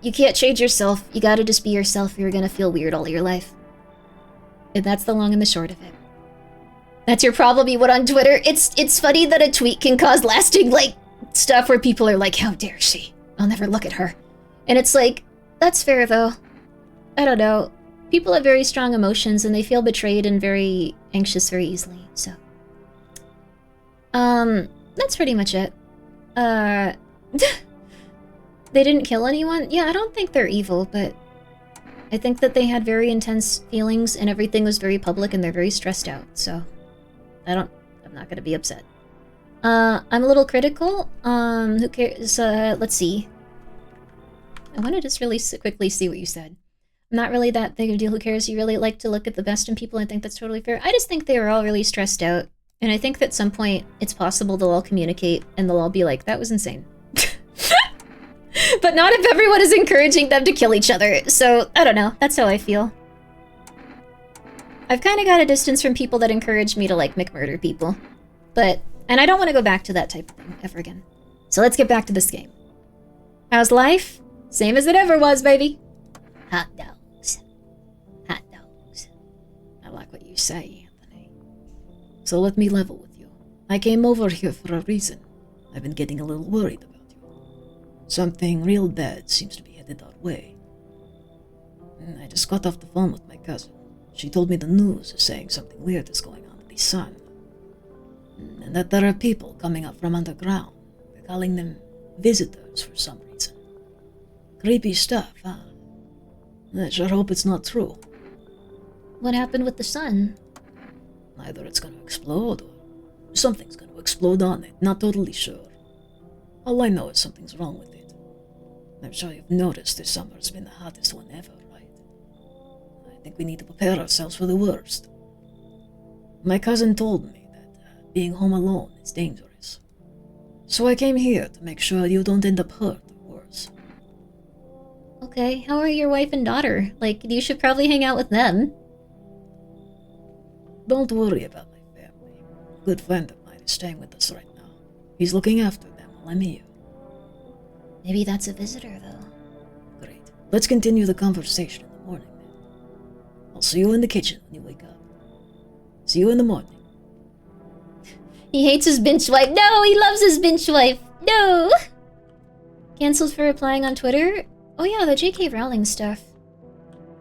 You can't change yourself. You gotta just be yourself or you're gonna feel weird all your life. And that's the long and the short of it. That's your problem, you went on Twitter. It's funny that a tweet can cause lasting, like, stuff where people are like, how dare she? I'll never look at her. And it's like, that's fair though. I don't know. People have very strong emotions and they feel betrayed and very anxious very easily, so. That's pretty much it. They didn't kill anyone? Yeah, I don't think they're evil, but I think that they had very intense feelings and everything was very public and they're very stressed out, so I'm not gonna be upset. I'm a little critical. Who cares? Let's see. I want to just really quickly see what you said. I'm not really that big of a deal. Who cares? You really like to look at the best in people. I think that's totally fair. I just think they were all really stressed out. And I think that at some point it's possible they'll all communicate and they'll all be like, that was insane. But not if everyone is encouraging them to kill each other. So, I don't know. That's how I feel. I've kind of got a distance from people that encourage me to, like, McMurder people. And I don't want to go back to that type of thing ever again. So let's get back to this game. How's life? Same as it ever was, baby. Hot dogs. Hot dogs. I like what you say, Anthony. So let me level with you. I came over here for a reason. I've been getting a little worried about you. Something real bad seems to be headed our way. I just got off the phone with my cousin. She told me the news is saying something weird is going on with the sun. And that there are people coming up from underground. They're calling them visitors for some reason. Creepy stuff, huh? I sure hope it's not true. What happened with the sun? Either it's gonna explode or something's gonna explode on it. Not totally sure. All I know is something's wrong with it. I'm sure you've noticed this summer's been the hottest one ever, right? I think we need to prepare ourselves for the worst. My cousin told me that being home alone is dangerous. So I came here to make sure you don't end up hurt or worse. Okay, how are your wife and daughter? Like, you should probably hang out with them. Don't worry about my family. A good friend of mine is staying with us right now. He's looking after them while I'm here. Maybe that's a visitor, though. Great. Let's continue the conversation in the morning, then. I'll see you in the kitchen when you wake up. See you in the morning. He hates his bench wife. No, he loves his bench wife. No! Cancelled for replying on Twitter? Oh yeah, the J.K. Rowling stuff.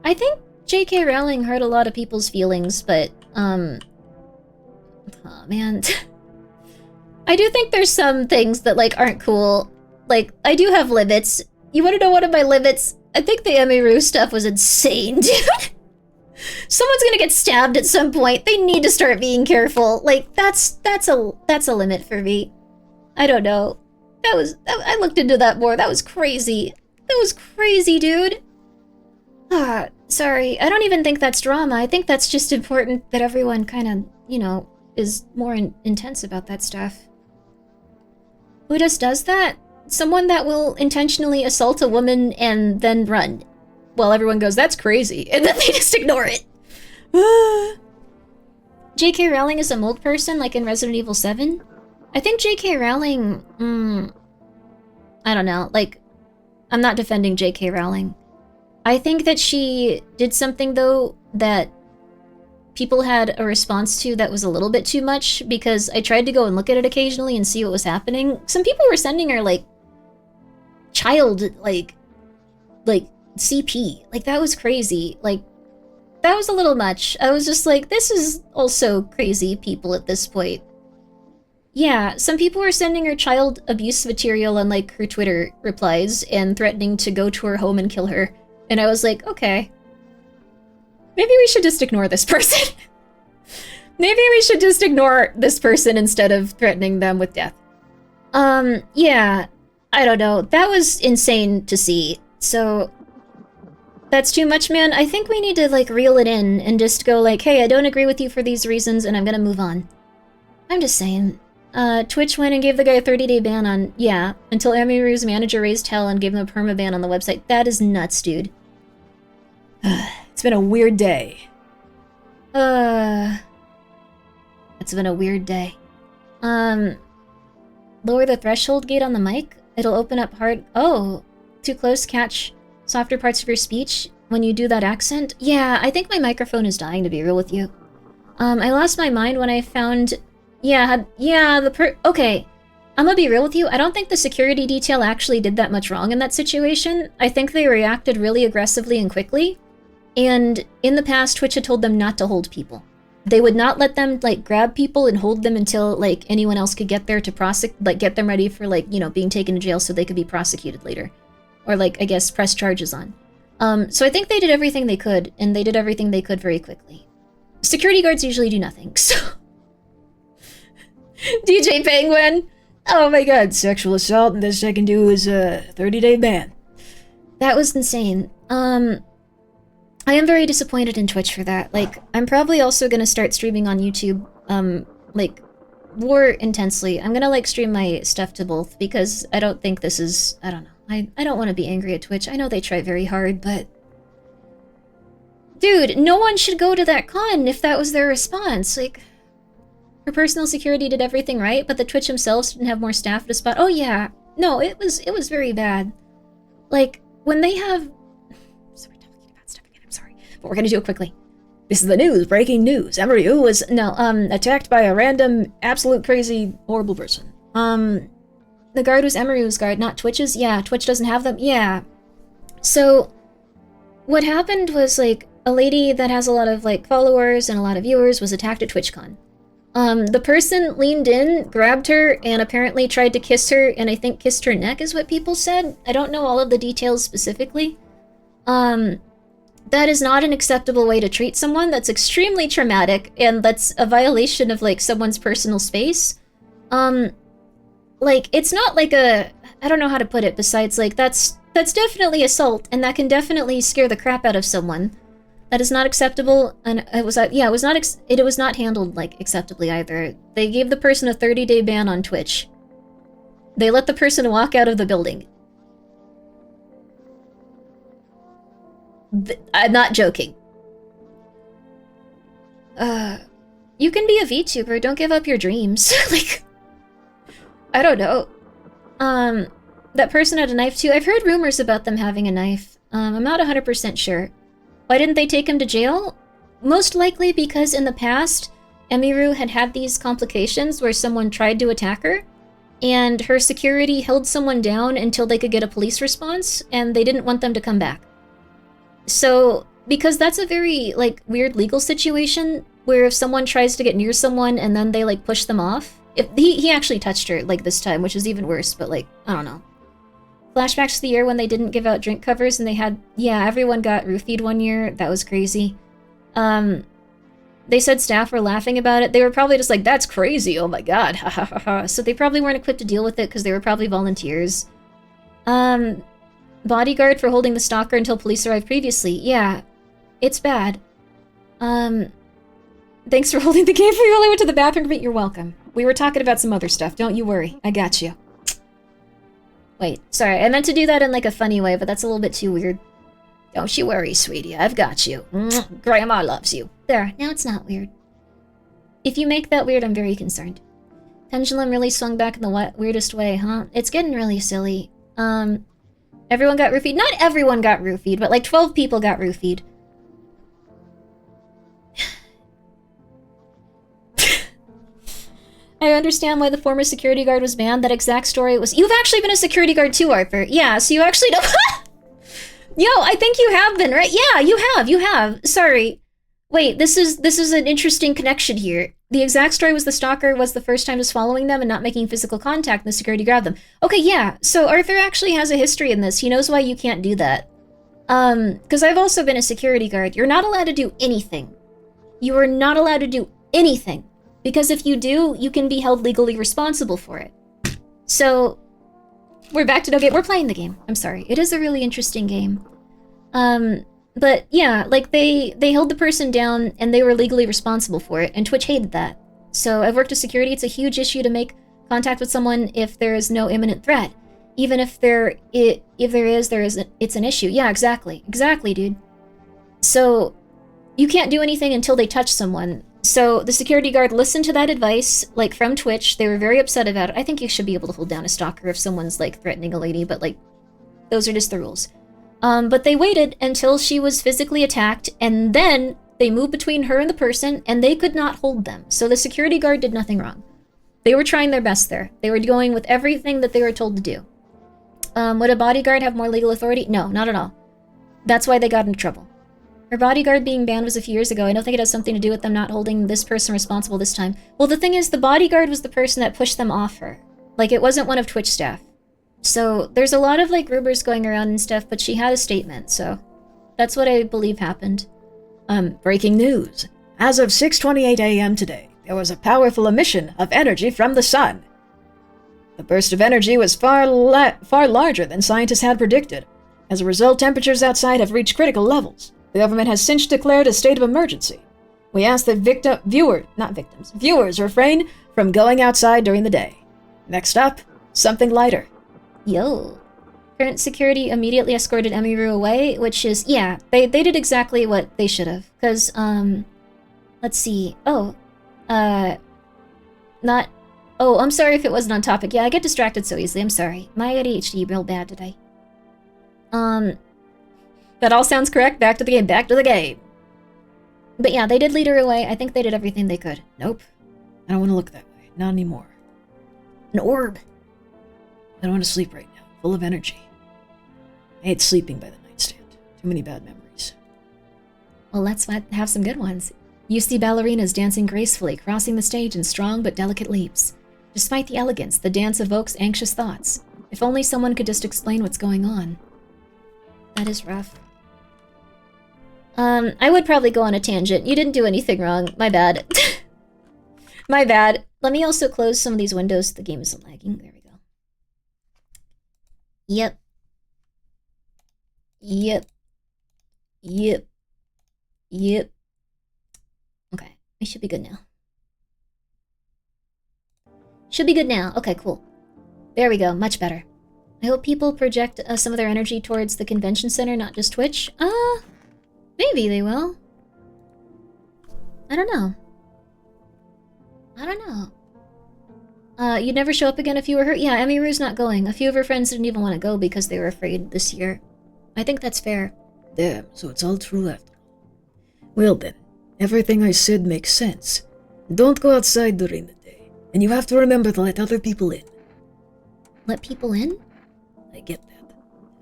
I think J.K. Rowling hurt a lot of people's feelings, but, oh man. I do think there's some things that, like, aren't cool. Like, I do have limits. You wanna know one of my limits? I think the Emiru stuff was insane, dude. Someone's gonna get stabbed at some point. They need to start being careful. Like, that's a limit for me. I don't know. I looked into that more. That was crazy. That was crazy, dude. Ah, sorry. I don't even think that's drama. I think that's just important that everyone kind of, you know, is more intense about that stuff. Who just does that? Someone that will intentionally assault a woman and then run. Well, everyone goes, that's crazy. And then they just ignore it. J.K. Rowling is a mold person, like in Resident Evil 7? I think J.K. Rowling, I don't know, like, I'm not defending J.K. Rowling. I think that she did something, though, that people had a response to that was a little bit too much, because I tried to go and look at it occasionally and see what was happening. Some people were sending her, like, child, like, CP. Like, that was crazy. Like, that was a little much. I was just like, this is also crazy people at this point. Yeah, some people were sending her child abuse material on, like, her Twitter replies and threatening to go to her home and kill her. And I was like, okay. Maybe we should just ignore this person. Maybe we should just ignore this person instead of threatening them with death. Yeah. I don't know. That was insane to see. So, that's too much, man. I think we need to, like, reel it in and just go like, hey, I don't agree with you for these reasons and I'm gonna move on. I'm just saying. Twitch went and gave the guy a 30-day ban on, yeah, until Emiru's manager raised hell and gave him a permaban on the website. That is nuts, dude. It's been a weird day. It's been a weird day. Lower the threshold gate on the mic. It'll open up hard. Oh, too close, catch softer parts of your speech when you do that accent. Yeah, I think my microphone is dying, to be real with you. I lost my mind when I found... Okay, I'm gonna be real with you. I don't think the security detail actually did that much wrong in that situation. I think they reacted really aggressively and quickly. And in the past, Twitch had told them not to hold people. They would not let them, like, grab people and hold them until, like, anyone else could get there to get them ready for, like, you know, being taken to jail so they could be prosecuted later. Or, like, I guess, press charges on. So I think they did everything they could, and they did everything they could very quickly. Security guards usually do nothing, so... DJ Penguin! Oh my god, sexual assault, and this I can do is a 30-day ban. That was insane. I am very disappointed in Twitch for that. Like, I'm probably also gonna start streaming on YouTube, like, more intensely. I'm gonna, like, stream my stuff to both, because I don't think this is... I don't know. I don't want to be angry at Twitch. I know they try very hard, but... Dude, no one should go to that con if that was their response. Like, her personal security did everything right, but the Twitch themselves didn't have more staff to spot. Oh yeah, no, it was very bad. Like, when they have... So we're talking about stuff again, I'm sorry. But we're gonna do it quickly. This is the news, breaking news. Emiru was, attacked by a random, absolute crazy, horrible person. The guard was Emiru's guard, not Twitch's? Yeah, Twitch doesn't have them? Yeah. So, what happened was, like, a lady that has a lot of, like, followers and a lot of viewers was attacked at TwitchCon. The person leaned in, grabbed her, and apparently tried to kiss her, and I think kissed her neck is what people said. I don't know all of the details specifically. That is not an acceptable way to treat someone. That's extremely traumatic, and that's a violation of, like, someone's personal space. Like, it's not like a... I don't know how to put it, besides, like, that's definitely assault, and that can definitely scare the crap out of someone. That is not acceptable, and it was not handled, like, acceptably either. They gave the person a 30-day ban on Twitch. They let the person walk out of the building. I'm not joking. You can be a VTuber, don't give up your dreams. Like, I don't know. That person had a knife too. I've heard rumors about them having a knife. I'm not 100% sure. Why didn't they take him to jail? Most likely because in the past, Emiru had these complications where someone tried to attack her, and her security held someone down until they could get a police response, and they didn't want them to come back. So, because that's a very, like, weird legal situation, where if someone tries to get near someone and then they, like, push them off... He actually touched her, like, this time, which is even worse, but, like, I don't know. Flashbacks to the year when they didn't give out drink covers and they had... Yeah, everyone got roofied one year. That was crazy. They said staff were laughing about it. They were probably just like, that's crazy, oh my god, ha ha ha ha. So they probably weren't equipped to deal with it because they were probably volunteers. Bodyguard for holding the stalker until police arrived previously. Yeah, it's bad. Thanks for holding the game for me while I went to the bathroom, but you're welcome. We were talking about some other stuff, don't you worry. I got you. Wait, sorry, I meant to do that in, like, a funny way, but that's a little bit too weird. Don't you worry, sweetie, I've got you. Grandma loves you. There, now it's not weird. If you make that weird, I'm very concerned. Pendulum really swung back in the weirdest way, huh? It's getting really silly. Everyone got roofied? Not everyone got roofied, but like 12 people got roofied. I understand why the former security guard was banned. That exact story was... You've actually been a security guard too, Arthur. Yeah, so you actually know... Yo, I think you have been, right? Yeah, you have. Sorry. Wait, this is an interesting connection here. The exact story was the stalker was the first time just following them and not making physical contact, and the security grabbed them. Okay, yeah, so Arthur actually has a history in this. He knows why you can't do that. Because I've also been a security guard. You're not allowed to do anything. You are not allowed to do anything. Because if you do, you can be held legally responsible for it. So, we're back to... Okay, we're playing the game. I'm sorry. It is a really interesting game. But yeah, like they held the person down and they were legally responsible for it, and Twitch hated that. So I've worked with security. It's a huge issue to make contact with someone if there is no imminent threat. Even if there is, it's an issue. Yeah, exactly. Exactly, dude. So, you can't do anything until they touch someone. So, the security guard listened to that advice, like, from Twitch. They were very upset about it. I think you should be able to hold down a stalker if someone's, like, threatening a lady, but, like, those are just the rules. But they waited until she was physically attacked, and then they moved between her and the person, and they could not hold them. So the security guard did nothing wrong. They were trying their best there. They were going with everything that they were told to do. Would a bodyguard have more legal authority? No, not at all. That's why they got into trouble. Her bodyguard being banned was a few years ago. I don't think it has something to do with them not holding this person responsible this time. Well, the thing is, the bodyguard was the person that pushed them off her. Like, it wasn't one of Twitch staff. So, there's a lot of, like, rumors going around and stuff, but she had a statement, so that's what I believe happened. Breaking news. As of 6:28 a.m. today, there was a powerful emission of energy from the sun. The burst of energy was far larger than scientists had predicted. As a result, temperatures outside have reached critical levels. The government has since declared a state of emergency. We ask that viewers refrain from going outside during the day. Next up, something lighter. Yo. Current security immediately escorted Emiru away, which is, yeah, they did exactly what they should have. Because, let's see. I'm sorry if it wasn't on topic. Yeah, I get distracted so easily, I'm sorry. My ADHD real bad today. That all sounds correct. Back to the game. But yeah, they did lead her away. I think they did everything they could. Nope. I don't want to look that way. Not anymore. An orb. I don't want to sleep right now. Full of energy. I hate sleeping by the nightstand. Too many bad memories. Well, let's have some good ones. You see ballerinas dancing gracefully, crossing the stage in strong but delicate leaps. Despite the elegance, the dance evokes anxious thoughts. If only someone could just explain what's going on. That is rough. I would probably go on a tangent. You didn't do anything wrong. My bad. My bad. Let me also close some of these windows. The game isn't lagging. There we go. Yep. Okay, we should be good now. Okay, cool. There we go, much better. I hope people project some of their energy towards the convention center, not just Twitch. Maybe they will. I don't know. You'd never show up again if you were hurt? Yeah, Emiru's not going. A few of her friends didn't even want to go because they were afraid this year. I think that's fair. Damn, so it's all true after all. Well then, everything I said makes sense. Don't go outside during the day, and you have to remember to let other people in. Let people in? I get that.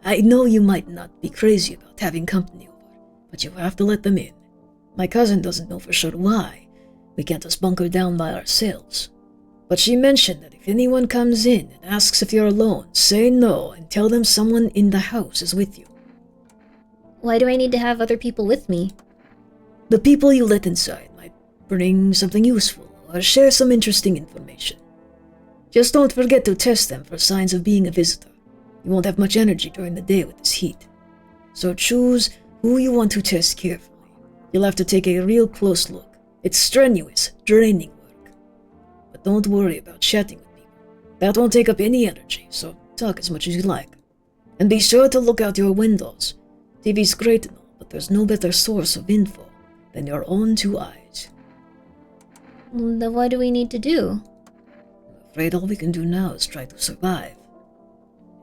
I know you might not be crazy about having company over, but you have to let them in. My cousin doesn't know for sure why. We can't just bunker down by ourselves. But she mentioned that if anyone comes in and asks if you're alone, say no and tell them someone in the house is with you. Why do I need to have other people with me? The people you let inside might bring something useful or share some interesting information. Just don't forget to test them for signs of being a visitor. You won't have much energy during the day with this heat. So choose who you want to test carefully. You'll have to take a real close look. It's strenuous, draining work. But don't worry about chatting with people. That won't take up any energy, so talk as much as you like. And be sure to look out your windows. TV's great and all, but there's no better source of info than your own two eyes. Then what do we need to do? I'm afraid all we can do now is try to survive.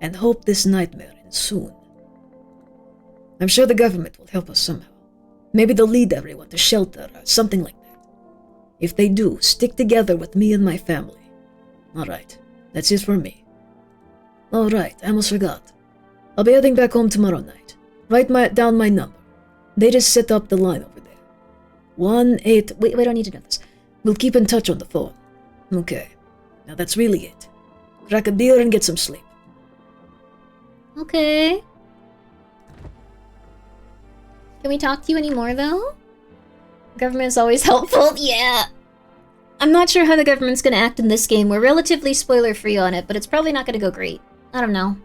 And hope this nightmare ends soon. I'm sure the government will help us somehow. Maybe they'll lead everyone to shelter or something like that. If they do, stick together with me and my family. Alright, that's it for me. Alright, I almost forgot. I'll be heading back home tomorrow night. Write down my number. They just set up the line over there. 18... We don't need to know this. We'll keep in touch on the phone. Okay, now that's really it. Crack a beer and get some sleep. Okay. Can we talk to you anymore, though? Government's always helpful. Yeah. I'm not sure how the government's gonna act in this game. We're relatively spoiler-free on it, but it's probably not gonna go great. I don't know.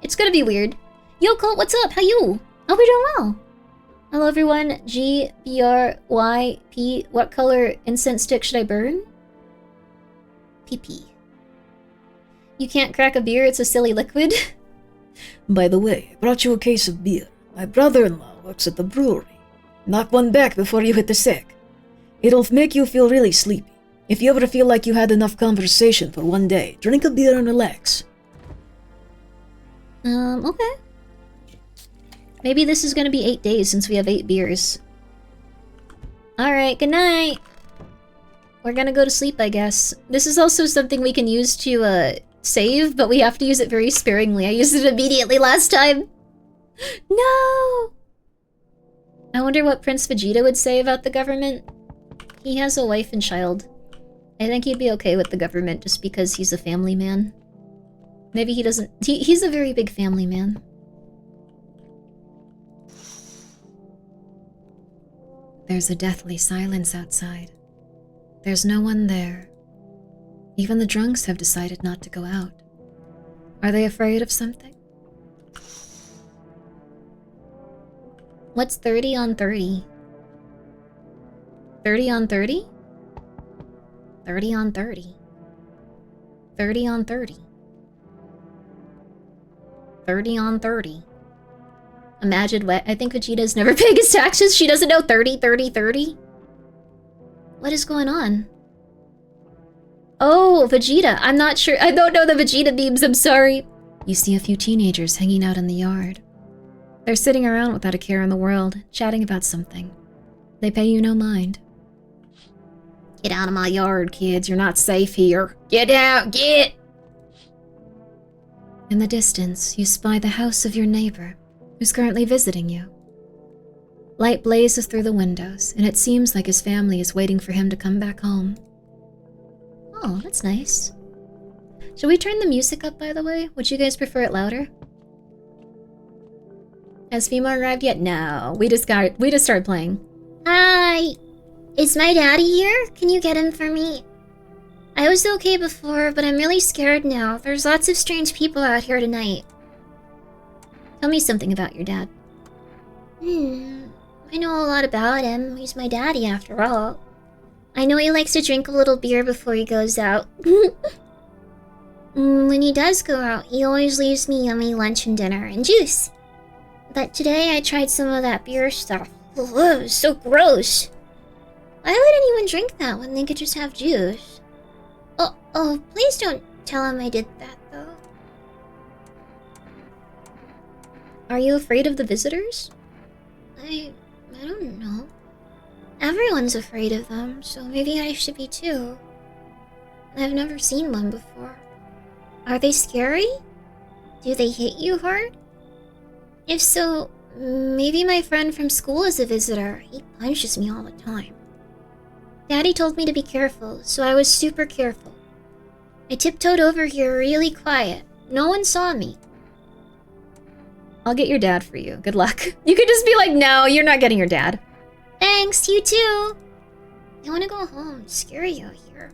It's gonna be weird. Yo, Colt, what's up? How you? I'll be doing well. Hello, everyone. GBRYP. What color incense stick should I burn? PP. You can't crack a beer, it's a silly liquid. By the way, I brought you a case of beer. My brother-in-law works at the brewery. Knock one back before you hit the sack. It'll make you feel really sleepy. If you ever feel like you had enough conversation for one day, drink a beer and relax. Okay. Maybe this is gonna be 8 days since we have 8 beers. Alright, good night! We're gonna go to sleep, I guess. This is also something we can use to, save, but we have to use it very sparingly. I used it immediately last time. No! I wonder what Prince Vegeta would say about the government. He has a wife and child. I think he'd be okay with the government just because he's a family man. Maybe he doesn't... He's a very big family man. There's a deathly silence outside. There's no one there. Even the drunks have decided not to go out. Are they afraid of something? What's 30 on 30? 30 on 30? 30 on 30. 30 on 30. 30 on 30. Imagine what? I think Vegeta's never paying his taxes. She doesn't know 30, 30, 30. What is going on? Oh, Vegeta. I'm not sure. I don't know the Vegeta memes. I'm sorry. You see a few teenagers hanging out in the yard. They're sitting around without a care in the world, chatting about something. They pay you no mind. Get out of my yard, kids. You're not safe here. Get out, get! In the distance, you spy the house of your neighbor, who's currently visiting you. Light blazes through the windows, and it seems like his family is waiting for him to come back home. Oh, that's nice. Should we turn the music up, by the way? Would you guys prefer it louder? Has Fima arrived yet? No, we just started playing. Hi! Is my daddy here? Can you get him for me? I was okay before, but I'm really scared now. There's lots of strange people out here tonight. Tell me something about your dad. I know a lot about him. He's my daddy, after all. I know he likes to drink a little beer before he goes out. When he does go out, he always leaves me yummy lunch and dinner and juice. But today I tried some of that beer stuff. Ugh, it was so gross. Why would anyone drink that when they could just have juice? Oh, please don't tell him I did that, though. Are you afraid of the visitors? I don't know. Everyone's afraid of them, so maybe I should be too. I've never seen one before. Are they scary? Do they hit you hard? If so, maybe my friend from school is a visitor. He punches me all the time. Daddy told me to be careful, so I was super careful. I tiptoed over here really quiet. No one saw me. I'll get your dad for you. Good luck. You could just be like, no, you're not getting your dad. Thanks, you too. I want to go home. It's scary out here.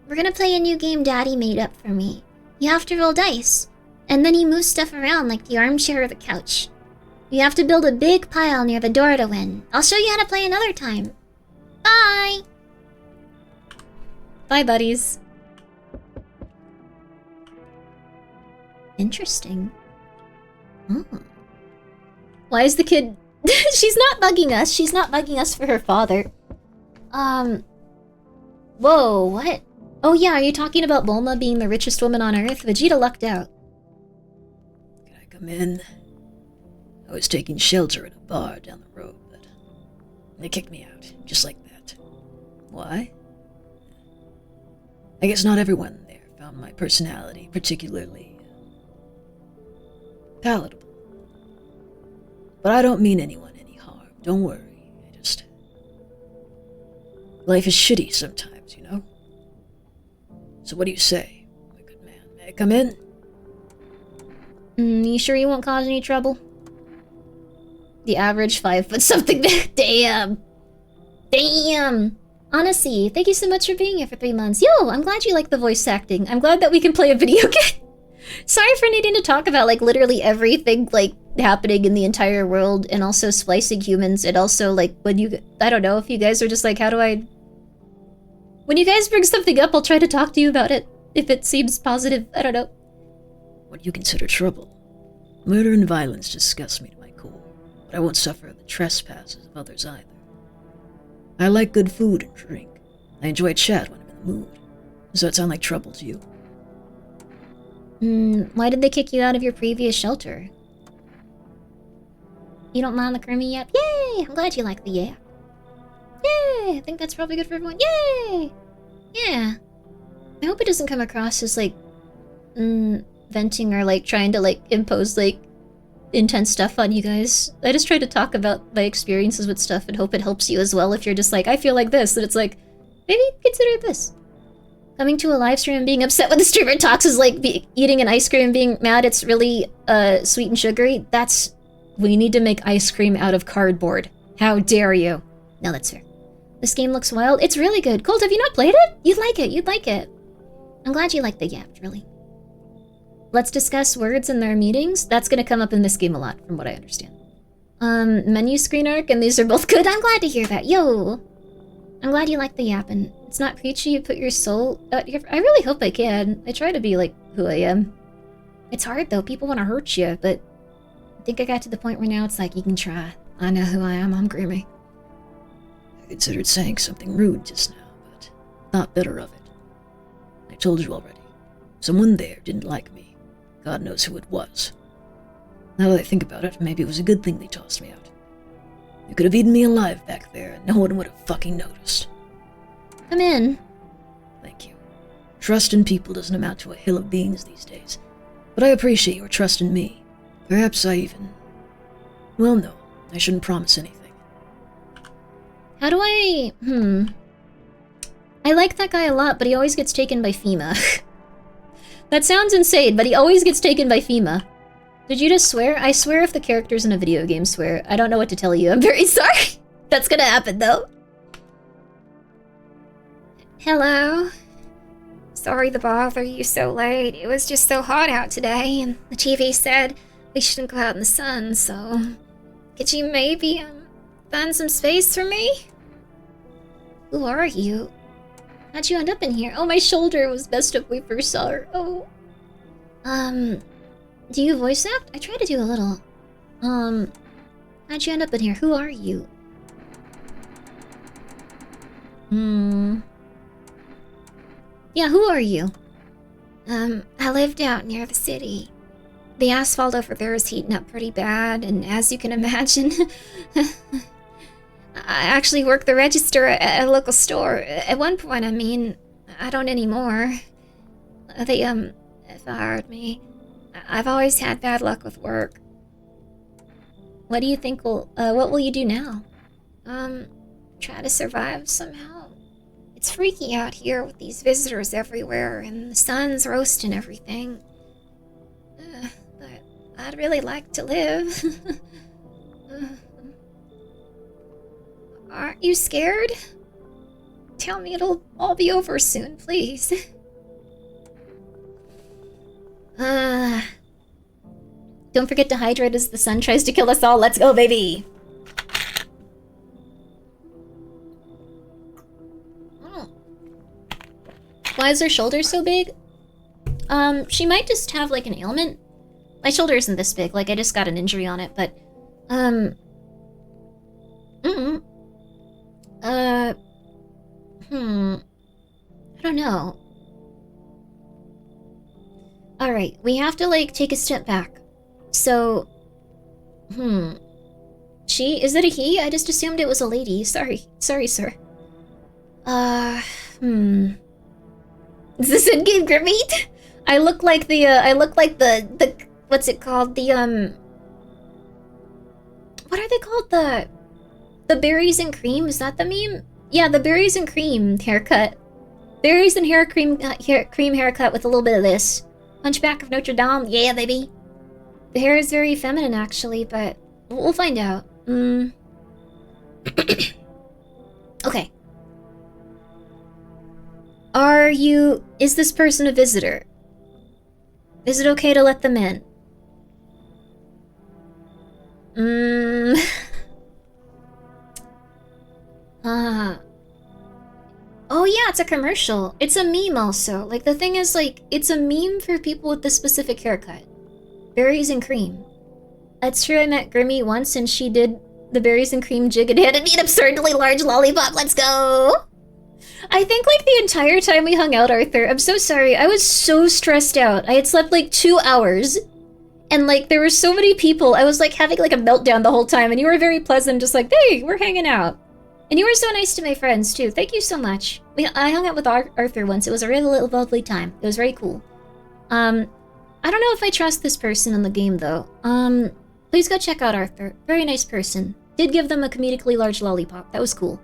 We're gonna play a new game Daddy made up for me. You have to roll dice. And then he moves stuff around like the armchair or the couch. You have to build a big pile near the door to win. I'll show you how to play another time. Bye! Bye, buddies. Interesting. Oh. Why is the kid... She's not bugging us. She's not bugging us for her father. Whoa, what? Oh yeah, are you talking about Bulma being the richest woman on Earth? Vegeta lucked out. Can I come in? I was taking shelter at a bar down the road, but they kicked me out, just like that. Why? I guess not everyone there found my personality particularly palatable. But I don't mean anyone any harm, don't worry. Life is shitty sometimes, you know? So what do you say, my good man? May I come in? You sure you won't cause any trouble? The average 5 foot something. Damn! Damn! Honestly, thank you so much for being here for 3 months. Yo, I'm glad you like the voice acting. I'm glad that we can play a video game. Sorry for needing to talk about, like, literally everything, like, happening in the entire world, and also splicing humans, and also, like, when you... I don't know, if you guys are just like, how do I... When you guys bring something up, I'll try to talk to you about it. if it seems positive. I don't know. What do you consider trouble? Murder and violence disgust me to my core, but I won't suffer the trespasses of others either. I like good food and drink. I enjoy chat when I'm in the mood. Does that sound like trouble to you? Why did they kick you out of your previous shelter? You don't mind the Grimmi yap? Yay! I'm glad you like the yap. Yay! I think that's probably good for everyone. Yay! Yeah. I hope it doesn't come across as, like, venting or, like, trying to, like, impose, like, intense stuff on you guys. I just try to talk about my experiences with stuff and hope it helps you as well if you're just like, I feel like this, and it's like, maybe consider this. Coming to a live stream and being upset when the streamer talks is like eating an ice cream and being mad it's really sweet and sugary. We need to make ice cream out of cardboard. How dare you? No, that's fair. This game looks wild. It's really good. Colt, have you not played it? You'd like it. You'd like it. I'm glad you like the yap, really. Let's discuss words in their meetings. That's gonna come up in this game a lot, from what I understand. Menu screen arc, and these are both good. I'm glad to hear that. Yo! I'm glad you like the yappin'. It's not preachy, you put your soul out here. I really hope I can. I try to be like who I am. It's hard though, people want to hurt you, but I think I got to the point where now it's like, you can try. I know who I am, I'm Grimmi. I considered saying something rude just now, but thought better of it. I told you already. Someone there didn't like me. God knows who it was. Now that I think about it, maybe it was a good thing they tossed me out. You could have eaten me alive back there, and no one would have fucking noticed. Come in. Thank you. Trust in people doesn't amount to a hill of beans these days, but I appreciate your trust in me. Perhaps I even... Well, no, I shouldn't promise anything. How do I... I like that guy a lot, but he always gets taken by FEMA. That sounds insane, but he always gets taken by FEMA. Did you just swear? I swear if the characters in a video game swear. I don't know what to tell you. I'm very sorry. That's gonna happen, though. Hello. Sorry to bother you so late. It was just so hot out today, and the TV said we shouldn't go out in the sun, so... Could you maybe, find some space for me? Who are you? How'd you end up in here? Oh, my shoulder was messed up when we first saw her. Oh. Do you voice act? I try to do a little. How'd you end up in here? Who are you? Yeah, who are you? I lived out near the city. The asphalt over there is heating up pretty bad, and as you can imagine, I actually work the register at a local store. At one point, I mean, I don't anymore. They, fired me. I've always had bad luck with work. What do you think what will you do now? Try to survive somehow. It's freaky out here with these visitors everywhere, and the sun's roasting everything. But I'd really like to live. Aren't you scared? Tell me it'll all be over soon, please. Don't forget to hydrate as the sun tries to kill us all. Let's go, baby! Oh. Why is her shoulder so big? She might just have, like, an ailment. My shoulder isn't this big. Like, I just got an injury on it, but... I don't know. Alright, we have to, like, take a step back. So... Is it a he? I just assumed it was a lady. Sorry, sir. Is this in-game Grimmi? I look like the what's it called? The, what are they called? The berries and cream? Is that the meme? Yeah, the berries and cream haircut. Berries and cream haircut with a little bit of this. Hunchback of Notre Dame. Yeah, baby. The hair is very feminine, actually, but we'll find out. Okay. Is this person a visitor? Is it okay to let them in? Oh yeah, that's a commercial. It's a meme also. Like, the thing is, like, it's a meme for people with this specific haircut. Berries and cream. It's true, I met Grimmi once and she did the berries and cream jig and handed me an absurdly large lollipop. Let's go! I think, like, the entire time we hung out, Arthur, I'm so sorry. I was so stressed out. I had slept, like, 2 hours. And, like, there were so many people. I was, like, having, like, a meltdown the whole time. And you were very pleasant, just like, hey, we're hanging out. And you were so nice to my friends, too. Thank you so much. I hung out with Arthur once. It was a really lovely time. It was very cool. I don't know if I trust this person in the game, though. Please go check out Arthur. Very nice person. Did give them a comedically large lollipop. That was cool.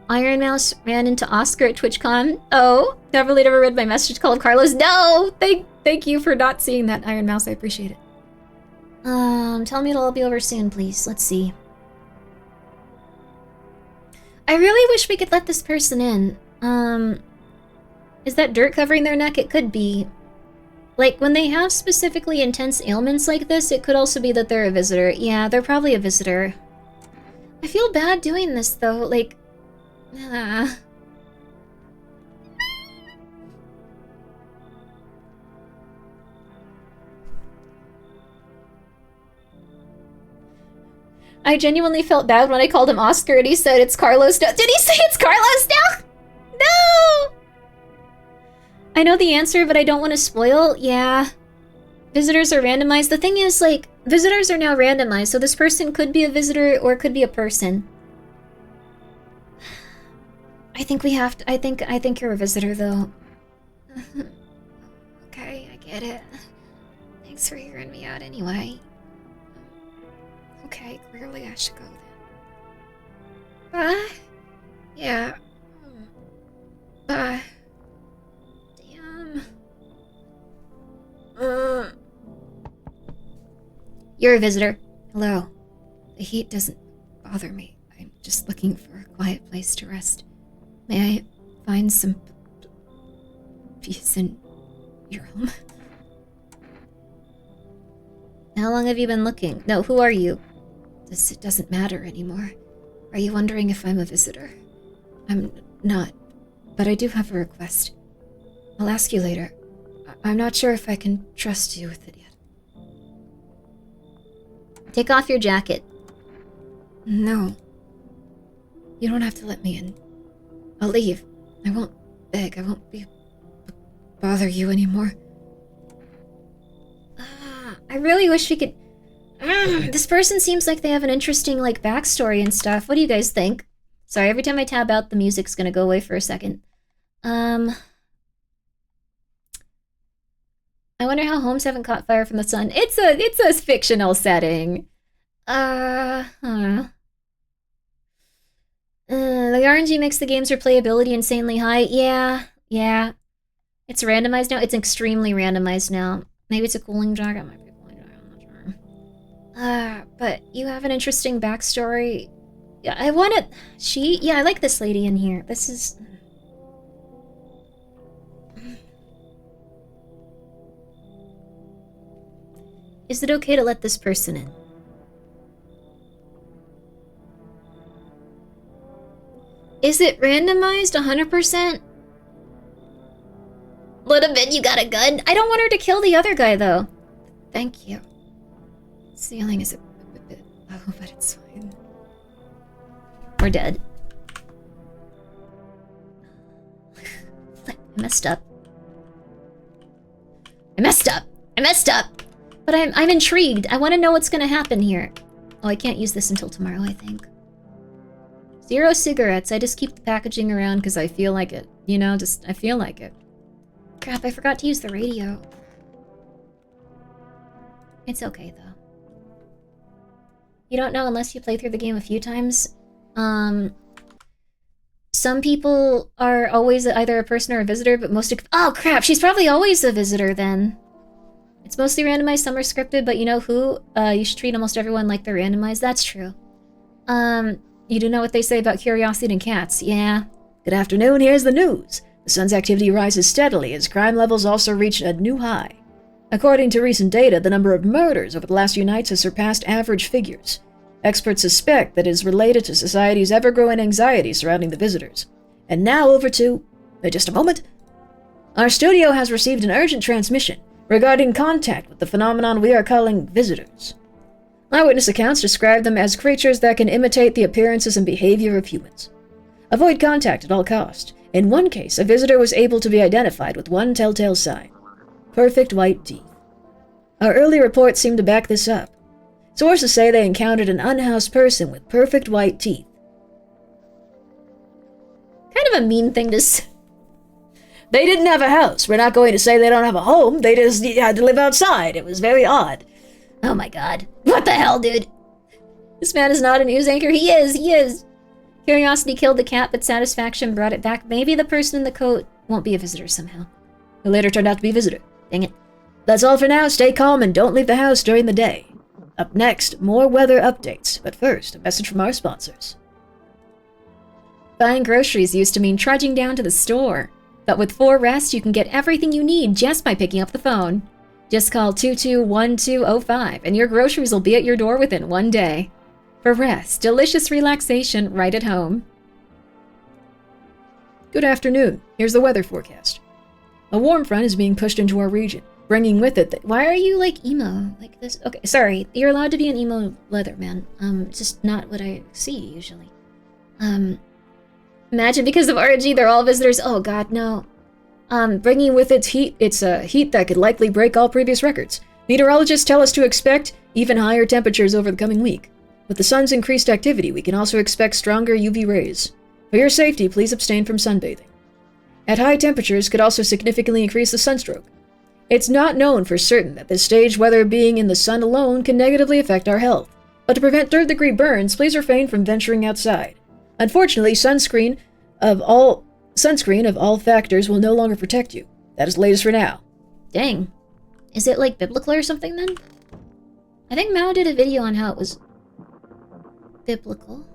Iron Mouse ran into Oscar at TwitchCon. Oh, never read my message called Carlos. No! Thank you for not seeing that, Iron Mouse. I appreciate it. Tell me it'll all be over soon, please. Let's see. I really wish we could let this person in. Is that dirt covering their neck? It could be. Like, when they have specifically intense ailments like this, it could also be that they're a visitor. Yeah, they're probably a visitor. I feel bad doing this, though. Like, I genuinely felt bad when I called him Oscar and he said it's Carlos now. Did he say it's Carlos now? No! I know the answer, but I don't want to spoil. Yeah. Visitors are randomized. The thing is, like, visitors are now randomized, so this person could be a visitor or could be a person. I think we have to... I think you're a visitor, though. Okay, I get it. Thanks for hearing me out anyway. Okay, clearly I should go then. Yeah. Damn. You're a visitor. Hello. The heat doesn't bother me. I'm just looking for a quiet place to rest. May I find some peace in your home? How long have you been looking? No, who are you? It doesn't matter anymore. Are you wondering if I'm a visitor? I'm not, but I do have a request. I'll ask you later. I'm not sure if I can trust you with it yet. Take off your jacket. No. You don't have to let me in. I'll leave. I won't beg. I won't bother you anymore. I really wish we could... this person seems like they have an interesting, like, backstory and stuff. What do you guys think? Sorry, every time I tab out, the music's gonna go away for a second. I wonder how homes haven't caught fire from the sun. It's a fictional setting. The RNG makes the game's replayability insanely high. Yeah. It's randomized now. It's extremely randomized now. Maybe it's a cooling jacket. Might be a cooling jacket. I'm not sure. But you have an interesting backstory. Yeah, I want it. Yeah, I like this lady in here. This is... Is it okay to let this person in? Is it randomized 100%? Let him in, you got a gun? I don't want her to kill the other guy, though. Thank you. Ceiling is a bit low, but it's fine. We're dead. I messed up. I messed up! But I'm intrigued. I want to know what's going to happen here. Oh, I can't use this until tomorrow, I think. 0 cigarettes. I just keep the packaging around because I feel like it. You know, I feel like it. Crap, I forgot to use the radio. It's okay, though. You don't know unless you play through the game a few times. Some people are always either a person or a visitor, but most... Oh, crap! She's probably always a visitor, then. It's mostly randomized, some are scripted, but you know who? You should treat almost everyone like they're randomized. That's true. You do know what they say about curiosity and cats, yeah? Good afternoon, here's the news. The sun's activity rises steadily as crime levels also reach a new high. According to recent data, the number of murders over the last few nights has surpassed average figures. Experts suspect that it is related to society's ever-growing anxiety surrounding the visitors. And now over to... just a moment. Our studio has received an urgent transmission regarding contact with the phenomenon we are calling visitors. Eyewitness accounts describe them as creatures that can imitate the appearances and behavior of humans. Avoid contact at all costs. In one case, a visitor was able to be identified with one telltale sign: perfect white teeth. Our early reports seem to back this up. Sources say they encountered an unhoused person with perfect white teeth. Kind of a mean thing to say. They didn't have a house. We're not going to say they don't have a home. They just had to live outside. It was very odd. Oh my god. What the hell, dude? This man is not a news anchor. He is. Curiosity killed the cat, but satisfaction brought it back. Maybe the person in the coat won't be a visitor somehow. Who later turned out to be a visitor. Dang it. That's all for now. Stay calm and don't leave the house during the day. Up next, more weather updates. But first, a message from our sponsors. Buying groceries used to mean trudging down to the store. But with 4 Rest, you can get everything you need just by picking up the phone. Just call 221205 and your groceries will be at your door within 1 day. For Rest, delicious relaxation right at home. Good afternoon. Here's the weather forecast. A warm front is being pushed into our region, bringing with it Why are you like emo like this? Okay, sorry. You're allowed to be an emo leather man. It's just not what I see usually. Imagine because of RNG, they're all visitors. Oh god, no. Bringing with its heat, it's a heat that could likely break all previous records. Meteorologists tell us to expect even higher temperatures over the coming week. With the sun's increased activity, we can also expect stronger UV rays. For your safety, please abstain from sunbathing. At high temperatures could also significantly increase the sunstroke. It's not known for certain that this stage weather being in the sun alone can negatively affect our health. But to prevent third-degree burns, please refrain from venturing outside. Unfortunately, sunscreen of all factors will no longer protect you. That is the latest for now. Dang. Is it like biblical or something then? I think Mao did a video on how it was biblical.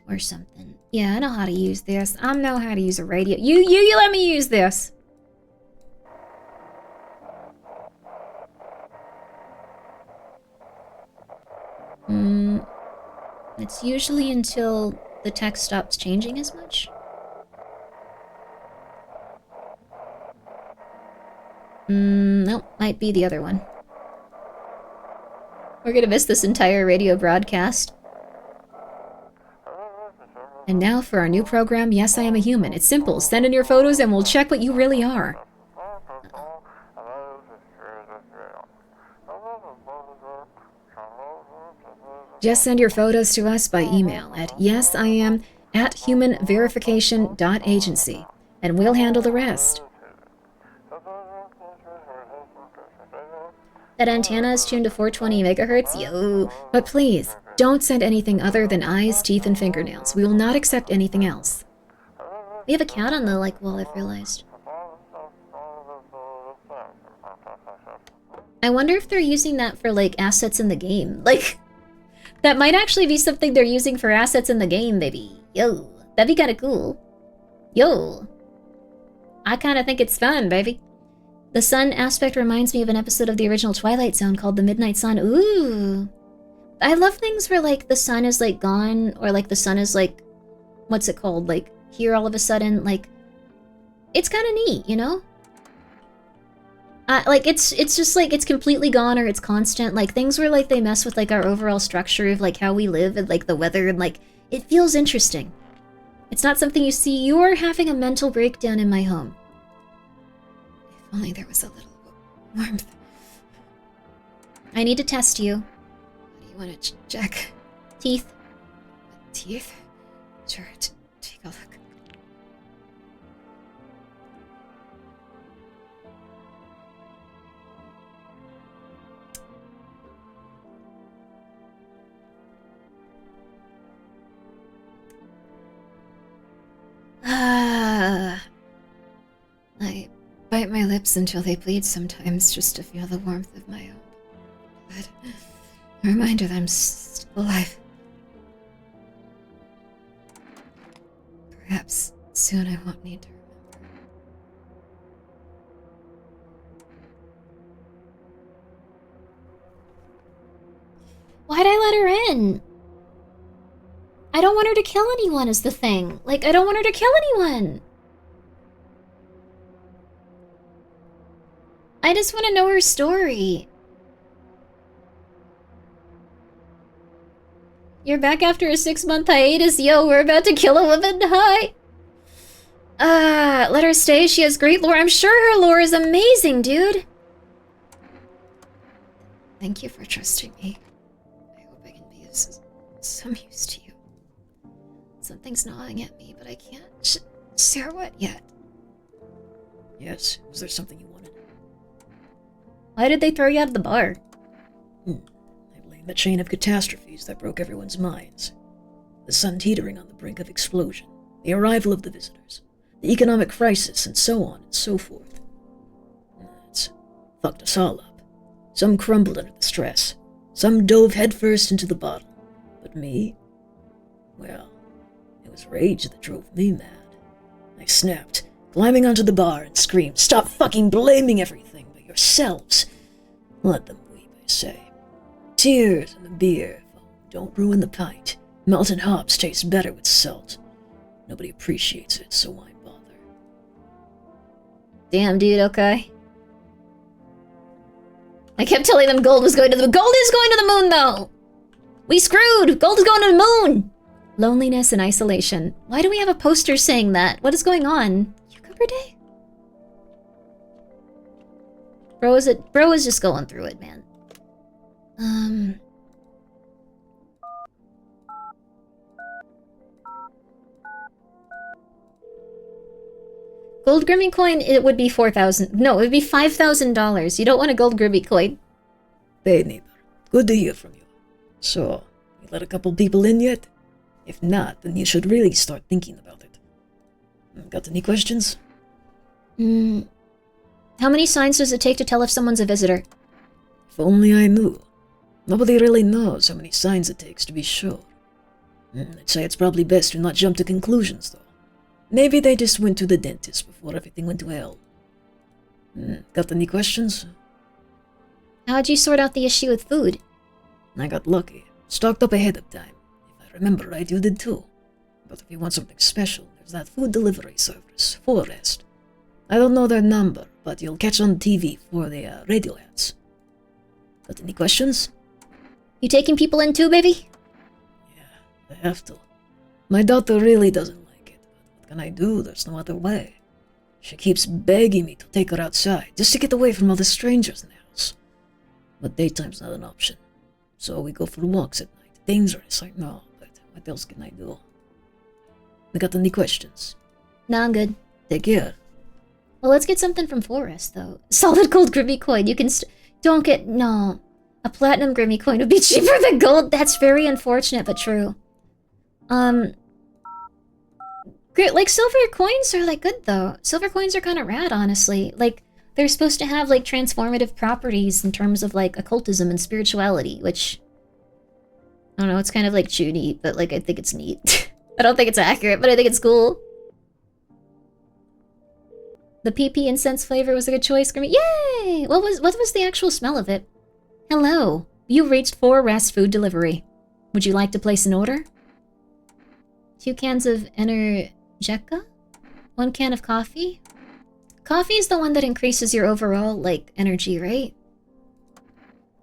Or something. Yeah, I know how to use this. I know how to use a radio. You let me use this. It's usually until the text stops changing as much. Nope, might be the other one. We're gonna miss this entire radio broadcast. And now for our new program, Yes, I Am a Human. It's simple. Send in your photos and we'll check what you really are. Just send your photos to us by email at yesiam@humanverification.agency, and we'll handle the rest. That antenna is tuned to 420 megahertz? Yo! But please, don't send anything other than eyes, teeth, and fingernails. We will not accept anything else. We have a cat on the, wall, I've realized. I wonder if they're using that for, assets in the game. That might actually be something they're using for assets in the game, baby. Yo, that'd be kinda cool. Yo. I kinda think it's fun, baby. The sun aspect reminds me of an episode of the original Twilight Zone called The Midnight Sun. Ooh. I love things where, the sun is, gone, or, the sun is, what's it called? Here all of a sudden, it's kinda neat, you know? It's just, it's completely gone or it's constant. Things where, they mess with, our overall structure of, how we live and, the weather and, it feels interesting. It's not something you see. You're having a mental breakdown in my home. If only there was a little warmth. I need to test you. What do you want to check? Teeth. Teeth? Sure, take a look. I bite my lips until they bleed sometimes just to feel the warmth of my own blood. A reminder that I'm still alive. Perhaps soon I won't need to remember. Why'd I let her in? I don't want her to kill anyone is the thing. Like, I don't want her to kill anyone. I just want to know her story. You're back after a 6-month hiatus. Yo, we're about to kill a woman. Hi. Let her stay. She has great lore. I'm sure her lore is amazing, dude. Thank you for trusting me. I hope I can be of some use to you. Something's gnawing at me, but I can't share what yet. Yes, was there something you wanted? Why did they throw you out of the bar? I blame the chain of catastrophes that broke everyone's minds. The sun teetering on the brink of explosion, the arrival of the visitors, the economic crisis, and so on and so forth. It's fucked us all up. Some crumbled under the stress. Some dove headfirst into the bottle. But me? Well, it was rage that drove me mad. I snapped, climbing onto the bar, and screamed, "Stop fucking blaming everything but yourselves! Let them weep, I say. Tears and the beer don't ruin the pint. Melted hops taste better with salt. Nobody appreciates it, so why bother?" Damn, dude, okay. I kept telling them gold was going to the- Gold is going to the moon, though! We screwed! Gold is going to the moon! Loneliness and isolation. Why do we have a poster saying that? What is going on? Cucumber Day? Bro is just going through it, man. Gold Grimmi coin, it would be 4,000. No, it would be $5,000. You don't want a gold Grimmi coin. Hey, neighbor. Good to hear from you. So, you let a couple people in yet? If not, then you should really start thinking about it. Got any questions? How many signs does it take to tell if someone's a visitor? If only I knew. Nobody really knows how many signs it takes to be sure. I'd say it's probably best to not jump to conclusions, though. Maybe they just went to the dentist before everything went to hell. Got any questions? How'd you sort out the issue with food? I got lucky. Stocked up ahead of time. If I remember right, you did too. But if you want something special, there's that food delivery service, Forest. I don't know their number, but you'll catch on TV for the radio ads. Got any questions? You taking people in too, baby? Yeah, I have to. My daughter really doesn't like it. What can I do? There's no other way. She keeps begging me to take her outside, just to get away from all the strangers in the house. But daytime's not an option. So we go for walks at night. Dangerous, I know, but what else can I do? You got any questions? No, I'm good. Take care. Well, let's get something from Forest, though. Solid gold Grimmi coin. You can don't get... No. A platinum Grimmi coin would be cheaper than gold. That's very unfortunate, but true. Like, silver coins are, like, good, though. Silver coins are kind of rad, honestly. Like, they're supposed to have, like, transformative properties in terms of, like, occultism and spirituality, which... I don't know, it's kind of, like, Judy, but, like, I think it's neat. I don't think it's accurate, but I think it's cool. The PP incense flavor was a good choice, Grimmi. Yay! What was the actual smell of it? Hello. You reached Forest food delivery. Would you like to place an order? 2 cans of Energeca? 1 can of coffee? Coffee is the one that increases your overall, like, energy, right?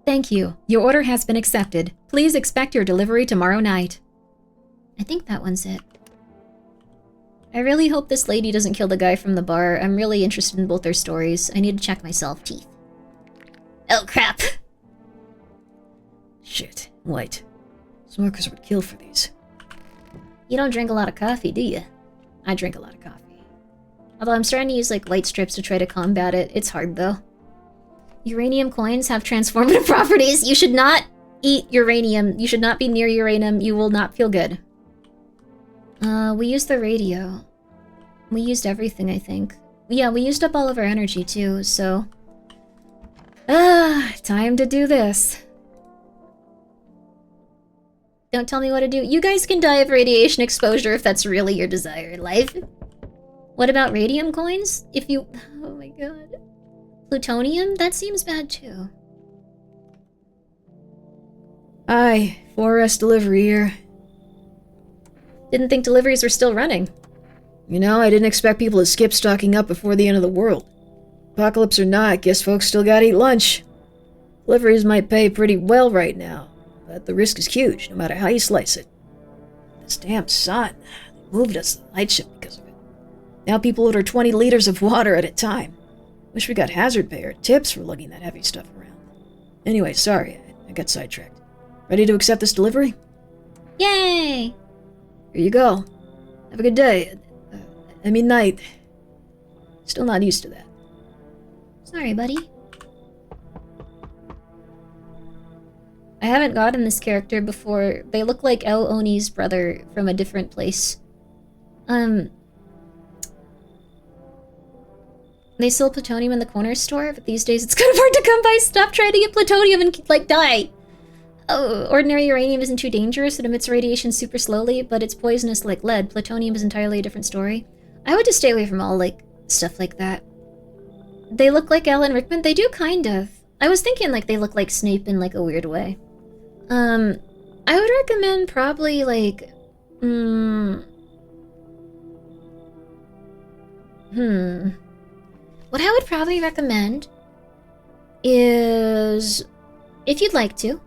Thank you. Your order has been accepted. Please expect your delivery tomorrow night. I think that one's it. I really hope this lady doesn't kill the guy from the bar. I'm really interested in both their stories. I need to check myself. Teeth. Oh, crap. Shit. White. Smokers would kill for these. You don't drink a lot of coffee, do you? I drink a lot of coffee. Although I'm starting to use, like, light strips to try to combat it. It's hard, though. Uranium coins have transformative properties. You should not eat uranium. You should not be near uranium. You will not feel good. We used the radio. We used everything, I think. Yeah, we used up all of our energy, too, so... time to do this. Don't tell me what to do. You guys can die of radiation exposure if that's really your desire in life. What about radium coins? If you... Oh my god. Plutonium? That seems bad, too. Hi, 4S delivery here. Didn't think deliveries were still running. You know, I didn't expect people to skip stocking up before the end of the world. Apocalypse or not, guess folks still gotta eat lunch. Deliveries might pay pretty well right now, but the risk is huge, no matter how you slice it. This damn sun, they moved us to the night shift because of it. Now people order 20 liters of water at a time. Wish we got hazard pay or tips for lugging that heavy stuff around. Anyway, sorry, I got sidetracked. Ready to accept this delivery? Yay! Here you go. Have a good day. Night. Still not used to that. Sorry, buddy. I haven't gotten this character before. They look like El Oni's brother from a different place. They sell plutonium in the corner store, but these days it's kind of hard to come by. Stop trying to get plutonium and, like, die! Oh, ordinary uranium isn't too dangerous. It emits radiation super slowly, but it's poisonous like lead. Plutonium is entirely a different story. I would just stay away from all, like, stuff like that. They look like Alan Rickman? They do, kind of. I was thinking, like, they look like Snape in, like, a weird way. I would recommend probably, like, What I would probably recommend is, if you'd like to,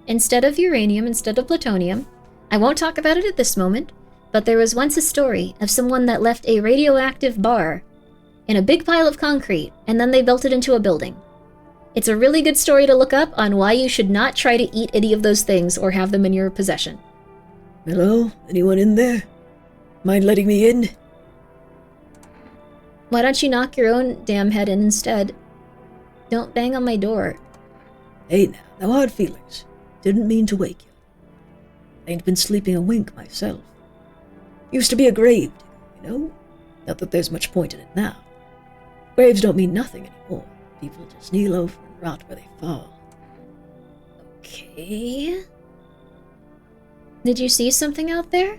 instead of uranium, instead of plutonium, I won't talk about it at this moment, but there was once a story of someone that left a radioactive bar in a big pile of concrete, and then they built it into a building. It's a really good story to look up on why you should not try to eat any of those things or have them in your possession. Hello? Anyone in there? Mind letting me in? Why don't you knock your own damn head in instead? Don't bang on my door. Hey now, no hard feelings. Didn't mean to wake you. Ain't been sleeping a wink myself. Used to be a grave digger, you know? Not that there's much point in it now. Graves don't mean nothing anymore. People just kneel over and rot where they fall. Okay. Did you see something out there?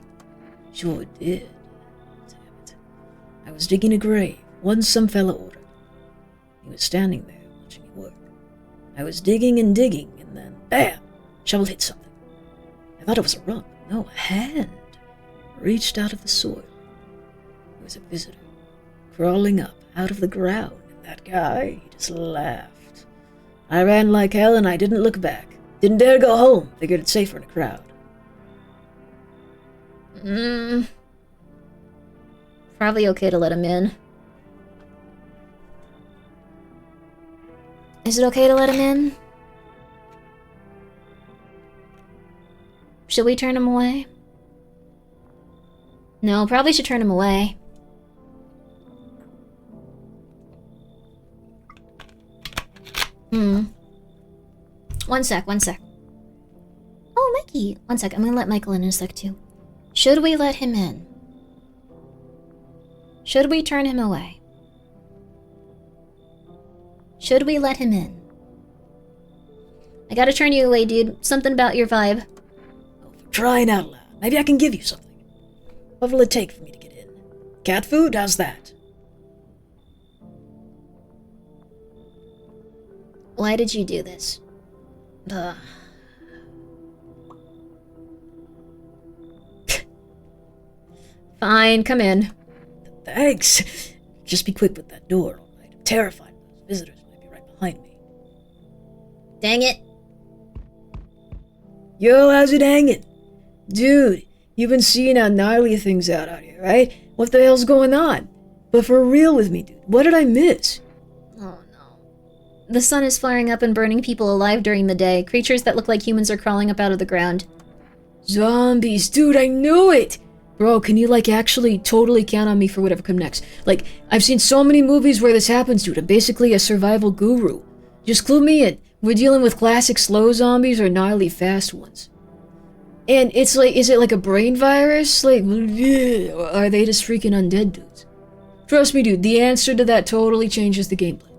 Sure did. Damn it. I was digging a grave, one some fella ordered. He was standing there watching me work. I was digging, and then, bam! Shovel hit something. I thought it was a rug. No, a hand. Reached out of the soil. It was a visitor, crawling up out of the ground, and that guy, he just laughed. I ran like hell, and I didn't look back. Didn't dare go home. Figured it's safer in a crowd. Probably okay to let him in. Is it okay to let him in? Should we turn him away? No, probably should turn him away. One sec. Oh, Mikey. One sec, I'm gonna let Michael in a sec, too. Should we let him in? Should we turn him away? Should we let him in? I gotta turn you away, dude. Something about your vibe. Oh, for crying out loud. Maybe I can give you something. What'll it take for me to get in? Cat food? How's that? Why did you do this? Ugh. Fine, come in. Thanks. Just be quick with that door, all right? I'm terrified those visitors might be right behind me. Dang it. Yo, how's it hanging? Dude, you've been seeing how gnarly things out here, right? What the hell's going on? But for real with me, dude, what did I miss? Oh no. The sun is flaring up and burning people alive during the day. Creatures that look like humans are crawling up out of the ground. Zombies, dude, I knew it! Bro, can you, like, actually totally count on me for whatever comes next? Like, I've seen so many movies where this happens, dude. I'm basically a survival guru. Just clue me in. We're dealing with classic slow zombies or gnarly fast ones. And it's like, is it like a brain virus? Like, or are they just freaking undead dudes? Trust me, dude, the answer to that totally changes the gameplay.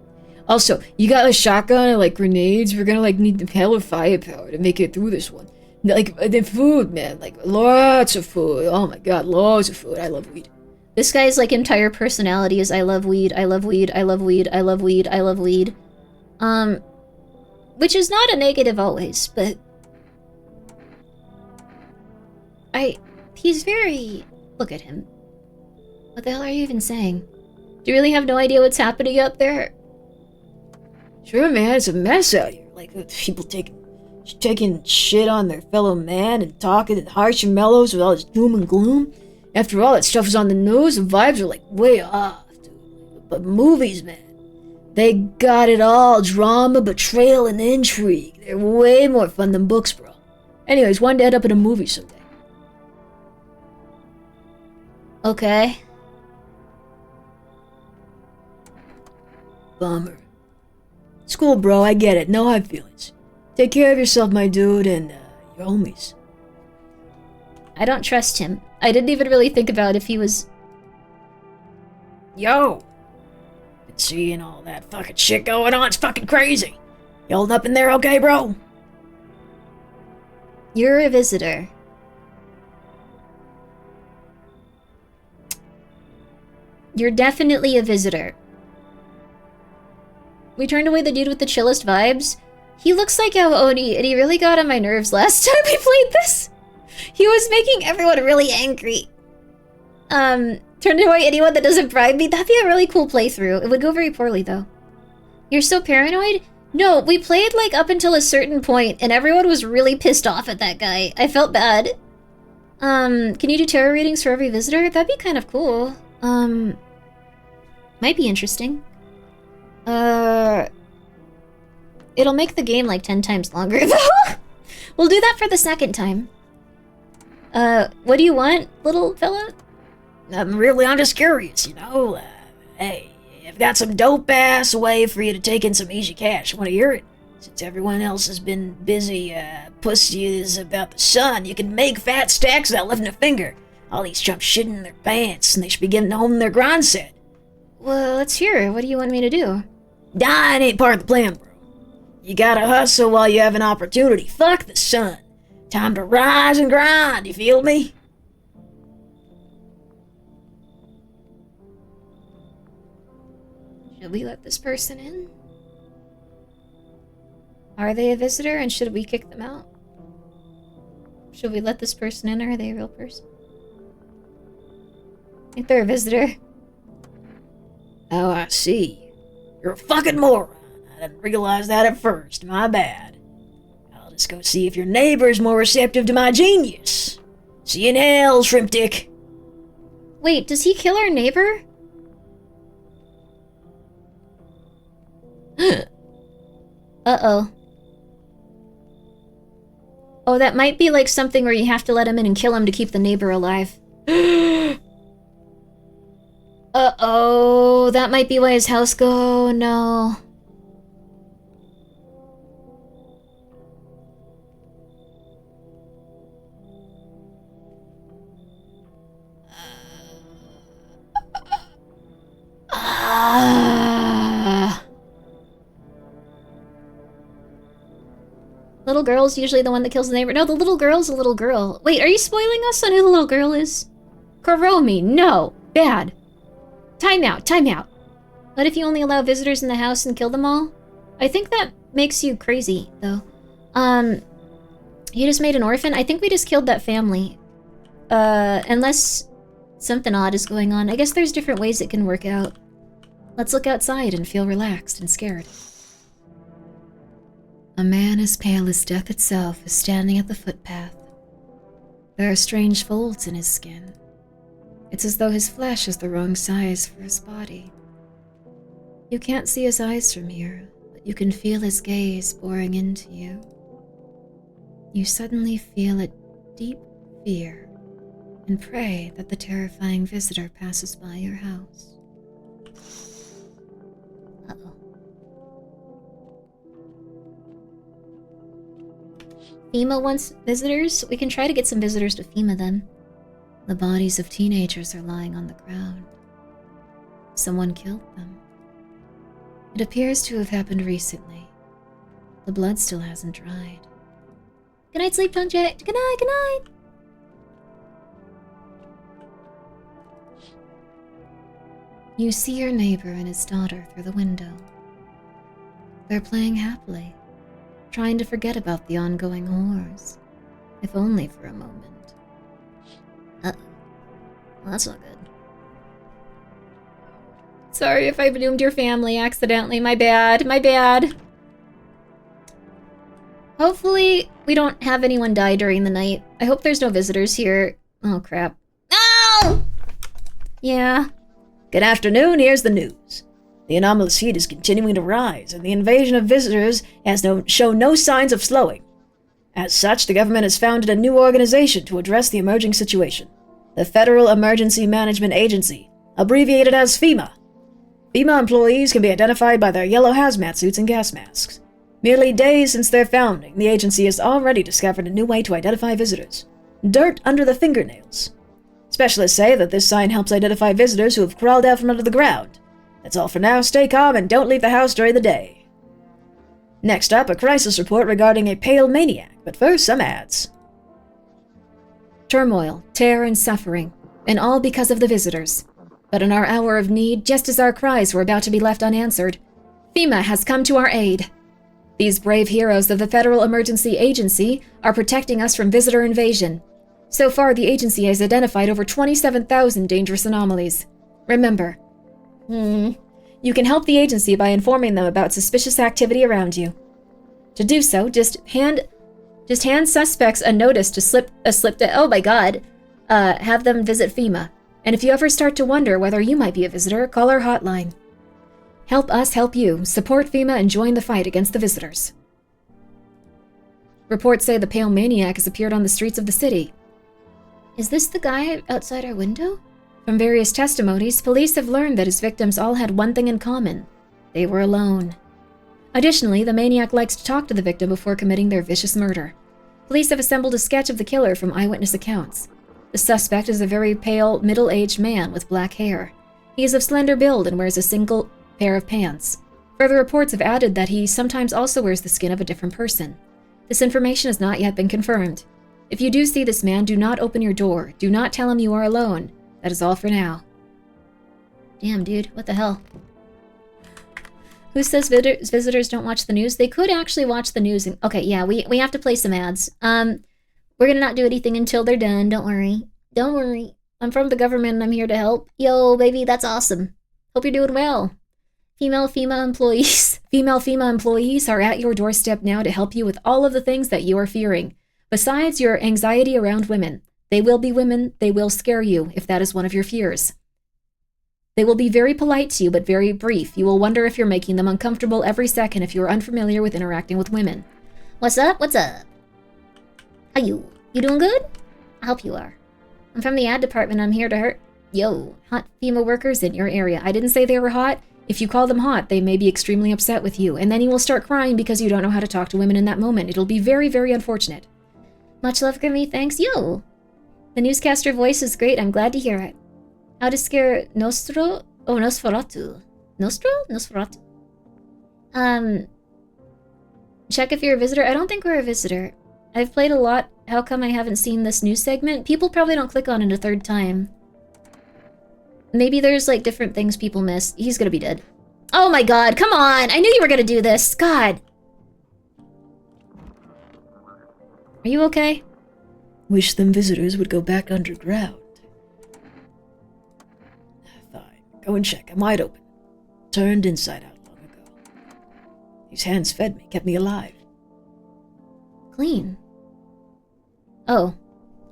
Also, you got a shotgun and, like, grenades. We're gonna, like, need the hell of firepower to make it through this one. Like, the food, man. Like, lots of food. Oh my god, loads of food. I love weed. This guy's, like, entire personality is I love weed, I love weed, I love weed, I love weed, I love weed. Which is not a negative always, but He's very... Look at him. What the hell are you even saying? Do you really have no idea what's happening out there? Sure, man, it's a mess out here. Like, people taking shit on their fellow man and talking in harsh and mellows with all this doom and gloom. After all that stuff is on the news, the vibes are like way off, dude. But movies, man, they got it all. Drama, betrayal, and intrigue. They're way more fun than books, bro. Anyways, wanted to end up in a movie someday. Okay. Bummer. It's cool, bro, I get it. No hard feelings. Take care of yourself, my dude, and your homies. I don't trust him. I didn't even really think about if he was... Yo! Been seeing all that fucking shit going on. It's fucking crazy. You holding up in there okay, bro? You're a visitor. You're definitely a visitor. We turned away the dude with the chillest vibes. He looks like Oni, and he really got on my nerves last time we played this. He was making everyone really angry. Turned away anyone that doesn't bribe me. That'd be a really cool playthrough. It would go very poorly, though. You're so paranoid? No, we played, like, up until a certain point, and everyone was really pissed off at that guy. I felt bad. Can you do tarot readings for every visitor? That'd be kind of cool. Might be interesting. It'll make the game like 10 times longer, though. We'll do that for the second time. What do you want, little fella? I'm just curious, you know? Hey, I've got some dope-ass way for you to take in some easy cash. Want to hear it? Since everyone else has been busy, pussies about the sun, you can make fat stacks without lifting a finger. All these chumps shitting in their pants, and they should be getting home in their grind set. Well, let's hear it. What do you want me to do? Dying ain't part of the plan, bro. You gotta hustle while you have an opportunity. Fuck the sun. Time to rise and grind, you feel me? Should we let this person in? Are they a visitor, and should we kick them out? Should we let this person in, or are they a real person? I think they're a visitor. Oh, I see. You're a fucking moron. I didn't realize that at first. My bad. I'll just go see if your neighbor's more receptive to my genius. See you in hell, shrimp dick. Wait, does he kill our neighbor? Uh-oh. Oh, that might be like something where you have to let him in and kill him to keep the neighbor alive. Uh-oh, that might be why his house go. No. Little girl's usually the one that kills the neighbor. No, the little girl's a little girl. Wait, are you spoiling us on who the little girl is? Kuromi, no. Bad. Time out, time out. What if you only allow visitors in the house and kill them all? I think that makes you crazy, though. You just made an orphan? I think we just killed that family. Unless something odd is going on. I guess there's different ways it can work out. Let's look outside and feel relaxed and scared. A man as pale as death itself is standing at the footpath. There are strange folds in his skin. It's as though his flesh is the wrong size for his body. You can't see his eyes from here, but you can feel his gaze boring into you. You suddenly feel a deep fear and pray that the terrifying visitor passes by your house. Uh-oh. FEMA wants visitors? We can try to get some visitors to FEMA then. The bodies of teenagers are lying on the ground. Someone killed them. It appears to have happened recently. The blood still hasn't dried. Good night, Sleep Tongue Jack. Good night, good night. You see your neighbor and his daughter through the window. They're playing happily, trying to forget about the ongoing horrors, if only for a moment. Well, that's not good. Sorry if I doomed your family accidentally. My bad. My bad. Hopefully, we don't have anyone die during the night. I hope there's no visitors here. Oh, crap. No! Yeah. Good afternoon, here's the news. The anomalous heat is continuing to rise, and the invasion of visitors has shown no signs of slowing. As such, the government has founded a new organization to address the emerging situation. The Federal Emergency Management Agency, abbreviated as FEMA. FEMA employees can be identified by their yellow hazmat suits and gas masks. Merely days since their founding, the agency has already discovered a new way to identify visitors. Dirt under the fingernails. Specialists say that this sign helps identify visitors who have crawled out from under the ground. That's all for now. Stay calm and don't leave the house during the day. Next up, a crisis report regarding a pale maniac, but first, some ads. Turmoil, terror, and suffering, and all because of the visitors. But in our hour of need, just as our cries were about to be left unanswered, FEMA has come to our aid. These brave heroes of the Federal Emergency Agency are protecting us from visitor invasion. So far, the agency has identified over 27,000 dangerous anomalies. Remember, you can help the agency by informing them about suspicious activity around you. To do so, just hand suspects a notice to oh my god, have them visit FEMA. And if you ever start to wonder whether you might be a visitor, call our hotline. Help us help you. Support FEMA and join the fight against the visitors. Reports say the pale maniac has appeared on the streets of the city. Is this the guy outside our window? From various testimonies, police have learned that his victims all had one thing in common. They were alone. Additionally, the maniac likes to talk to the victim before committing their vicious murder. Police have assembled a sketch of the killer from eyewitness accounts. The suspect is a very pale, middle-aged man with black hair. He is of slender build and wears a single pair of pants. Further reports have added that he sometimes also wears the skin of a different person. This information has not yet been confirmed. If you do see this man, do not open your door. Do not tell him you are alone. That is all for now. Damn, dude. What the hell? Who says visitors don't watch the news? They could actually watch the news. Okay, yeah, we have to play some ads. We're gonna not do anything until they're done. Don't worry. Don't worry. I'm from the government and I'm here to help. Yo, baby, that's awesome. Hope you're doing well. Female FEMA employees are at your doorstep now to help you with all of the things that you are fearing. Besides your anxiety around women. They will be women. They will scare you if that is one of your fears. They will be very polite to you, but very brief. You will wonder if you're making them uncomfortable every second if you are unfamiliar with interacting with women. What's up? What's up? How you? You doing good? I hope you are. I'm from the ad department. I'm here to hurt. Yo, hot FEMA workers in your area. I didn't say they were hot. If you call them hot, they may be extremely upset with you, and then you will start crying because you don't know how to talk to women in that moment. It'll be very, very unfortunate. Much love, Grimmi. Thanks. Yo! The newscaster voice is great. I'm glad to hear it. How to scare Nosferatu. Nosferatu. Check if you're a visitor. I don't think we're a visitor. I've played a lot. How come I haven't seen this news segment? People probably don't click on it a third time. Maybe there's like different things people miss. He's gonna be dead. Oh my god, come on! I knew you were gonna do this. God. Are you okay? Wish them visitors would go back underground. Fine. Go and check. I'm wide open. Turned inside out long ago. These hands fed me, kept me alive. Clean. Oh.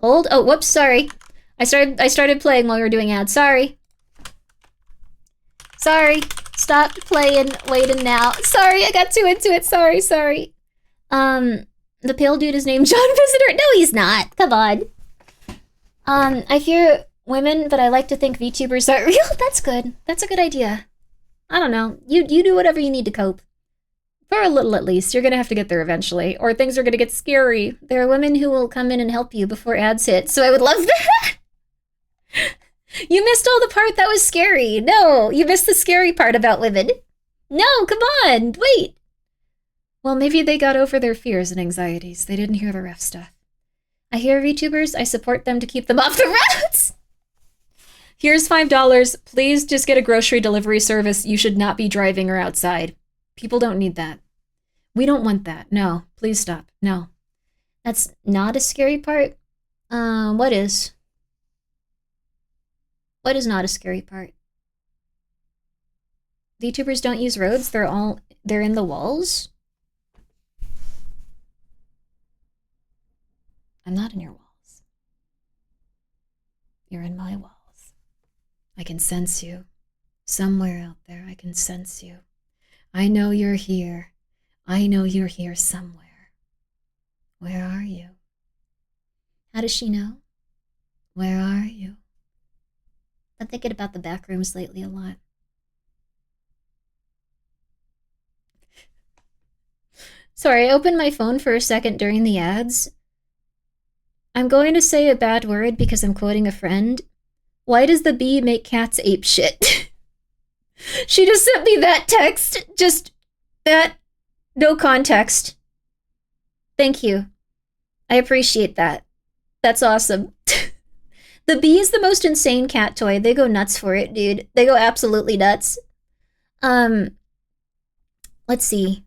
Hold. Oh, whoops, sorry. I started playing while we were doing ads. Sorry. Sorry. Stopped playing. Waiting now. Sorry, I got too into it. Sorry. The pale dude is named John Visitor. No, he's not. Come on. I fear women, but I like to think VTubers are real. That's good. That's a good idea. I don't know. You do whatever you need to cope. For a little, at least. You're gonna have to get there eventually, or things are gonna get scary. There are women who will come in and help you before ads hit, so I would love that. You missed all the part that was scary. No, you missed the scary part about women. No, come on, wait. Well, maybe they got over their fears and anxieties. They didn't hear the rough stuff. I hear VTubers. I support them to keep them off the roads. Here's $5. Please just get a grocery delivery service. You should not be driving or outside. People don't need that. We don't want that. No, please stop. No. That's not a scary part. What is? What is not a scary part? VTubers don't use roads, they're in the walls? I'm not in your walls. You're in my walls. I can sense you. Somewhere out there, I can sense you. I know you're here. I know you're here somewhere. Where are you? How does she know? Where are you? I'm thinking about the back rooms lately a lot. Sorry, I opened my phone for a second during the ads. I'm going to say a bad word because I'm quoting a friend. Why does the bee make cats ape shit? She just sent me that text. Just that. No context. Thank you. I appreciate that. That's awesome. The bee is the most insane cat toy. They go nuts for it, dude. They go absolutely nuts. Let's see.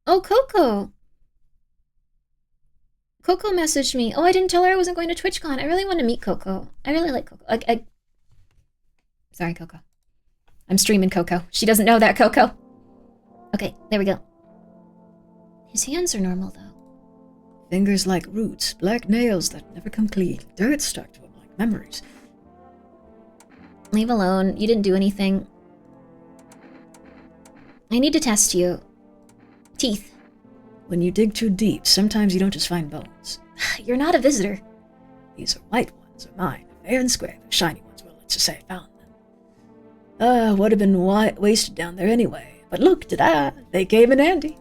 Oh, Coco. Coco messaged me. Oh, I didn't tell her I wasn't going to TwitchCon. I really want to meet Coco. I really like Coco. Sorry, Coco. I'm streaming Coco. She doesn't know that, Coco. Okay, there we go. His hands are normal, though. Fingers like roots, black nails that never come clean, dirt stuck to them like memories. Leave alone. You didn't do anything. I need to test you. Teeth. When you dig too deep, sometimes you don't just find bones. You're not a visitor. These are white ones, are mine. Fair and square. The shiny ones, well, let's just say I found them. Would have been wasted down there anyway. But look, ta-da! They came in handy.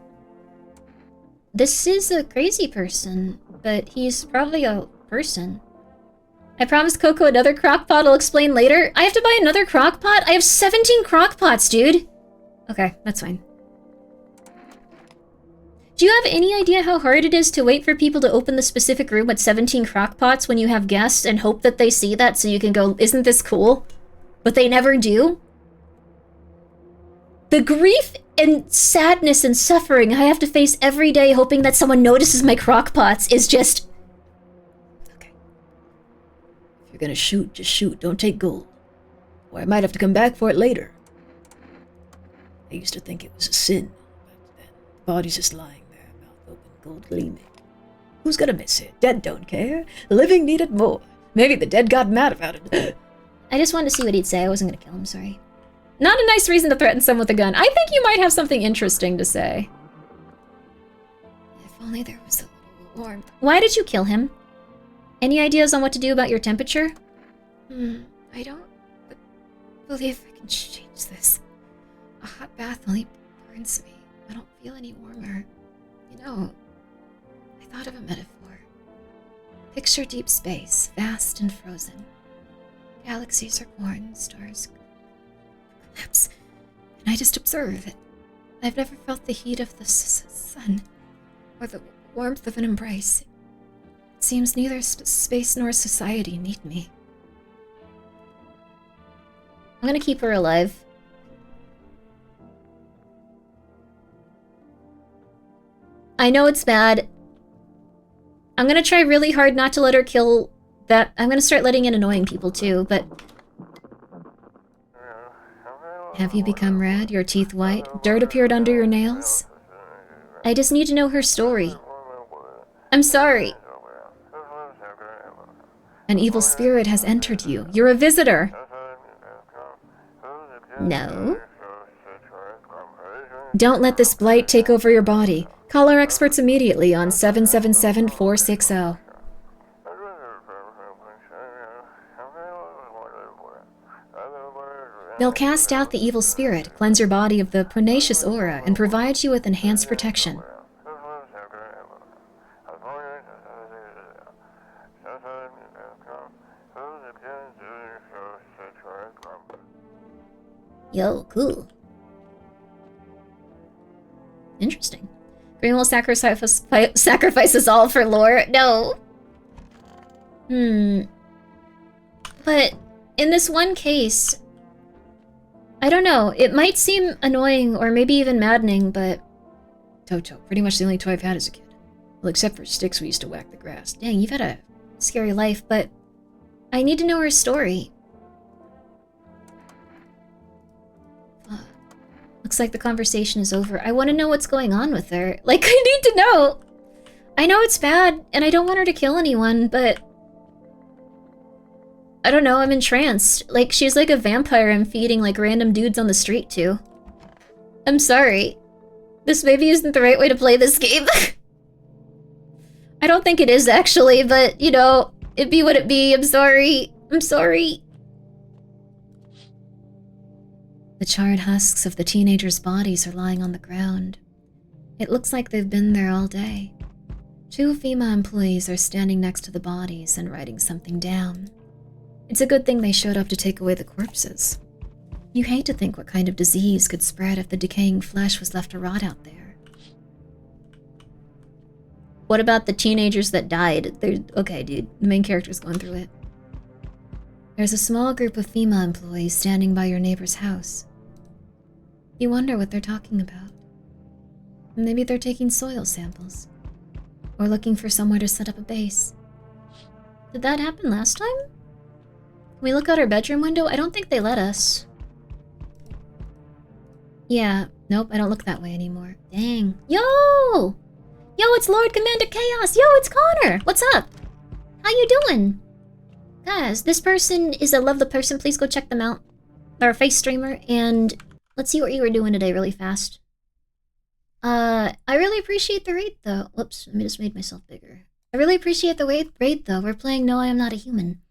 This is a crazy person, but he's probably a person. I promised Coco another crockpot I'll explain later. I have to buy another crockpot? I have 17 crockpots, dude! Okay, that's fine. Do you have any idea how hard it is to wait for people to open the specific room with 17 crockpots when you have guests and hope that they see that so you can go, isn't this cool? But they never do? The grief and sadness and suffering I have to face every day hoping that someone notices my crockpots is just... Okay. If you're gonna shoot, just shoot. Don't take gold. Or I might have to come back for it later. I used to think it was a sin, but then the body's just lying there, mouth open, gold gleaming. Who's gonna miss it? Dead don't care. The living need it more. Maybe the dead got mad about it. I just wanted to see what he'd say. I wasn't gonna kill him, sorry. Not a nice reason to threaten someone with a gun. I think you might have something interesting to say. If only there was a little warmth. Why did you kill him? Any ideas on what to do about your temperature? I don't believe I can change this. A hot bath only burns me. I don't feel any warmer. You know, I thought of a metaphor. Picture deep space, vast and frozen. Galaxies are born, stars collapse, and I just observe it. I've never felt the heat of the sun, or the warmth of an embrace. It seems neither space nor society need me. I'm gonna keep her alive. I know it's bad. I'm gonna try really hard not to let her kill that. I'm gonna start letting in annoying people too, but... Have you become red, your teeth white, dirt appeared under your nails? I just need to know her story. I'm sorry. An evil spirit has entered you. You're a visitor. No. Don't let this blight take over your body. Call our experts immediately on 777-460. They'll cast out the evil spirit, cleanse your body of the pernicious aura, and provide you with enhanced protection. Yo, cool. Interesting. Green will sacrifice us all for lore. No. But in this one case, I don't know. It might seem annoying or maybe even maddening, but... Toto, pretty much the only toy I've had as a kid. Well, except for sticks we used to whack the grass. Dang, you've had a scary life, but I need to know her story. Looks like the conversation is over. I want to know what's going on with her. Like, I need to know. I know it's bad, and I don't want her to kill anyone, but... I don't know, I'm entranced. Like, she's like a vampire I'm feeding, like, random dudes on the street to. I'm sorry. This maybe isn't the right way to play this game. I don't think it is, actually, but, you know, it be what it be. I'm sorry. I'm sorry. The charred husks of the teenagers' bodies are lying on the ground. It looks like they've been there all day. 2 FEMA employees are standing next to the bodies and writing something down. It's a good thing they showed up to take away the corpses. You hate to think what kind of disease could spread if the decaying flesh was left to rot out there. What about the teenagers that died? Okay, dude, the main character's going through it. There's a small group of FEMA employees standing by your neighbor's house. You wonder what they're talking about. Maybe they're taking soil samples. Or looking for somewhere to set up a base. Did that happen last time? Can we look out our bedroom window? I don't think they let us. Yeah, nope, I don't look that way anymore. Dang. Yo! Yo, it's Lord Commander Chaos! Yo, it's Connor! What's up? How you doing? Guys, this person is a lovely person. Please go check them out. They're a face streamer, and let's see what you were doing today really fast. I really appreciate the raid, though. Whoops, let me just made myself bigger. I really appreciate the raid, though. We're playing No, I Am Not a Human.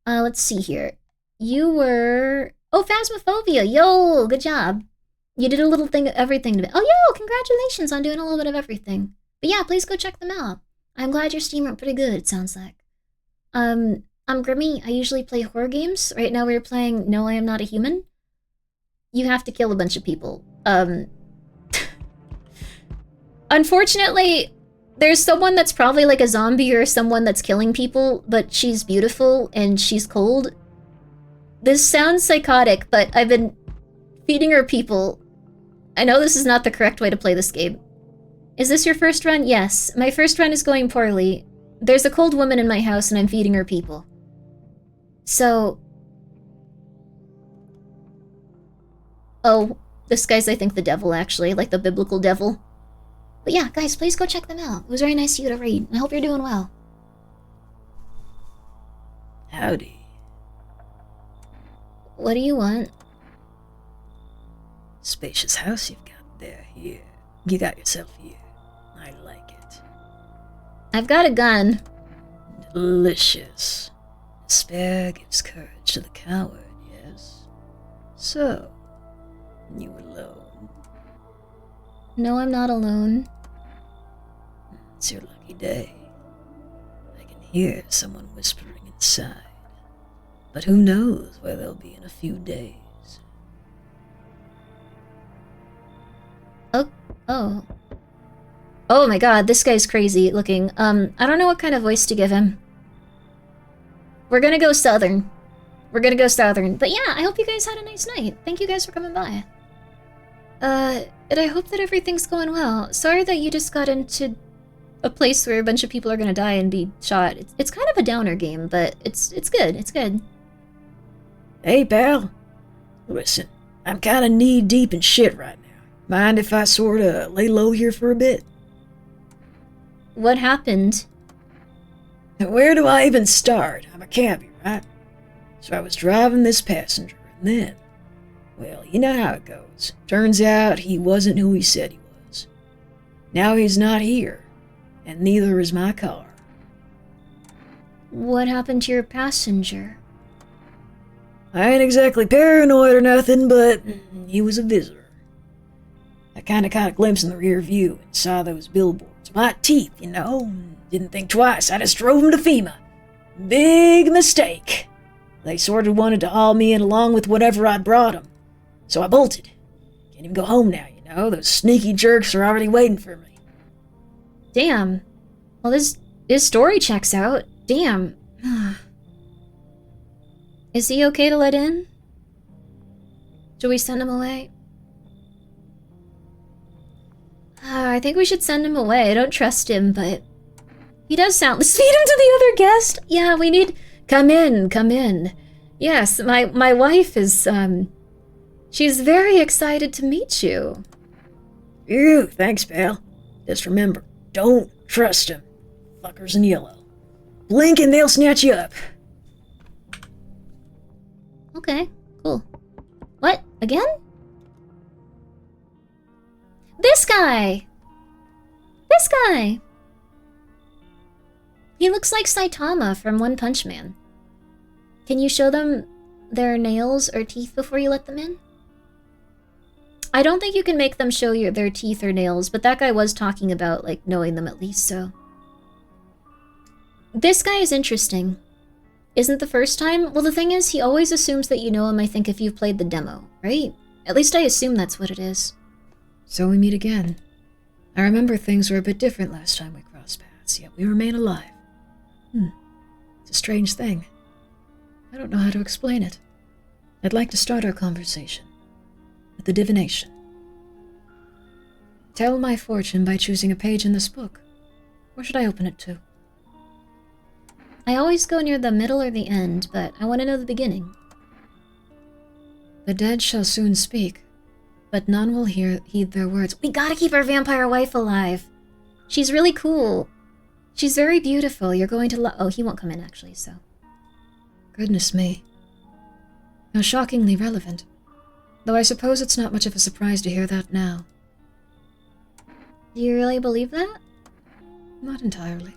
Let's see here. You were... Oh, Phasmophobia! Yo, good job. You did a little thing of everything to me. Oh, yo, congratulations on doing a little bit of everything. But yeah, please go check them out. I'm glad your stream went pretty good, it sounds like. I'm Grimmi. I usually play horror games. Right now we're playing No, I Am Not a Human. You have to kill a bunch of people. Unfortunately, there's someone that's probably like a zombie or someone that's killing people, but she's beautiful and she's cold. This sounds psychotic, but I've been feeding her people. I know this is not the correct way to play this game. Is this your first run? Yes. My first run is going poorly. There's a cold woman in my house and I'm feeding her people. So... Oh, this guy's, I think, the devil, actually. Like the biblical devil. But yeah, guys, please go check them out. It was very nice of you to read. I hope you're doing well. Howdy. What do you want? Spacious house you've got there, here. You got yourself here. I like it. I've got a gun. Delicious. Despair gives courage to the coward, yes? So, you alone? No, I'm not alone. It's your lucky day. I can hear someone whispering inside. But who knows where they'll be in a few days. Oh. Oh my god, this guy's crazy looking. I don't know what kind of voice to give him. We're gonna go southern. We're gonna go southern. But yeah, I hope you guys had a nice night. Thank you guys for coming by. And I hope that everything's going well. Sorry that you just got into a place where a bunch of people are gonna die and be shot. It's kind of a downer game, but it's good. It's good. Hey, pal. Listen, I'm kinda knee-deep in shit right now. Mind if I sorta lay low here for a bit? What happened? Where do I even start? I'm a cabbie, right? So I was driving this passenger, and then... Well, you know how it goes. Turns out he wasn't who he said he was. Now he's not here, and neither is my car. What happened to your passenger? I ain't exactly paranoid or nothing, but he was a visitor. I kinda caught a glimpse in the rear view and saw those billboards. My teeth, you know. Didn't think twice. I just drove him to FEMA. Big mistake. They sort of wanted to haul me in along with whatever I'd brought them. So I bolted. Can't even go home now, you know. Those sneaky jerks are already waiting for me. Damn. Well, his story checks out. Damn. Is he okay to let in? Should we send him away? I think we should send him away. I don't trust him, but... He does sound... Let's feed him to the other guest. Yeah, we need... Come in, come in. Yes, my wife is, she's very excited to meet you. Ew, thanks, pal. Just remember, don't trust him. Fuckers in yellow. Blink and they'll snatch you up. Okay, cool. What? Again? This guy! This guy! He looks like Saitama from One Punch Man. Can you show them their nails or teeth before you let them in? I don't think you can make them show you their teeth or nails, but that guy was talking about, like, knowing them at least, so... This guy is interesting. Isn't the first time? Well, the thing is, he always assumes that you know him, I think, if you've played the demo, right? At least I assume that's what it is. So we meet again. I remember things were a bit different last time we crossed paths, yet we remain alive. It's a strange thing. I don't know how to explain it. I'd like to start our conversation with the divination. Tell my fortune by choosing a page in this book. Where should I open it to? I always go near the middle or the end, but I want to know the beginning. The dead shall soon speak, but none will heed their words. We gotta keep our vampire wife alive. She's really cool. She's very beautiful. You're going to oh, he won't come in, actually, so... Goodness me. How shockingly relevant. Though I suppose it's not much of a surprise to hear that now. Do you really believe that? Not entirely.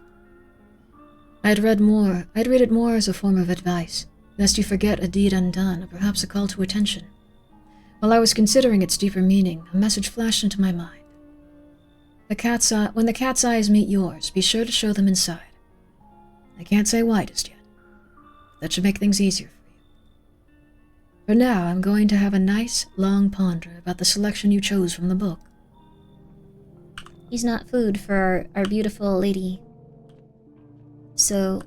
I'd read it more as a form of advice, lest you forget a deed undone, or perhaps a call to attention. While I was considering its deeper meaning, a message flashed into my mind. When the cat's eyes meet yours, be sure to show them inside. I can't say why just yet. That should make things easier for you. For now, I'm going to have a nice, long ponder about the selection you chose from the book. He's not food for our beautiful lady. So,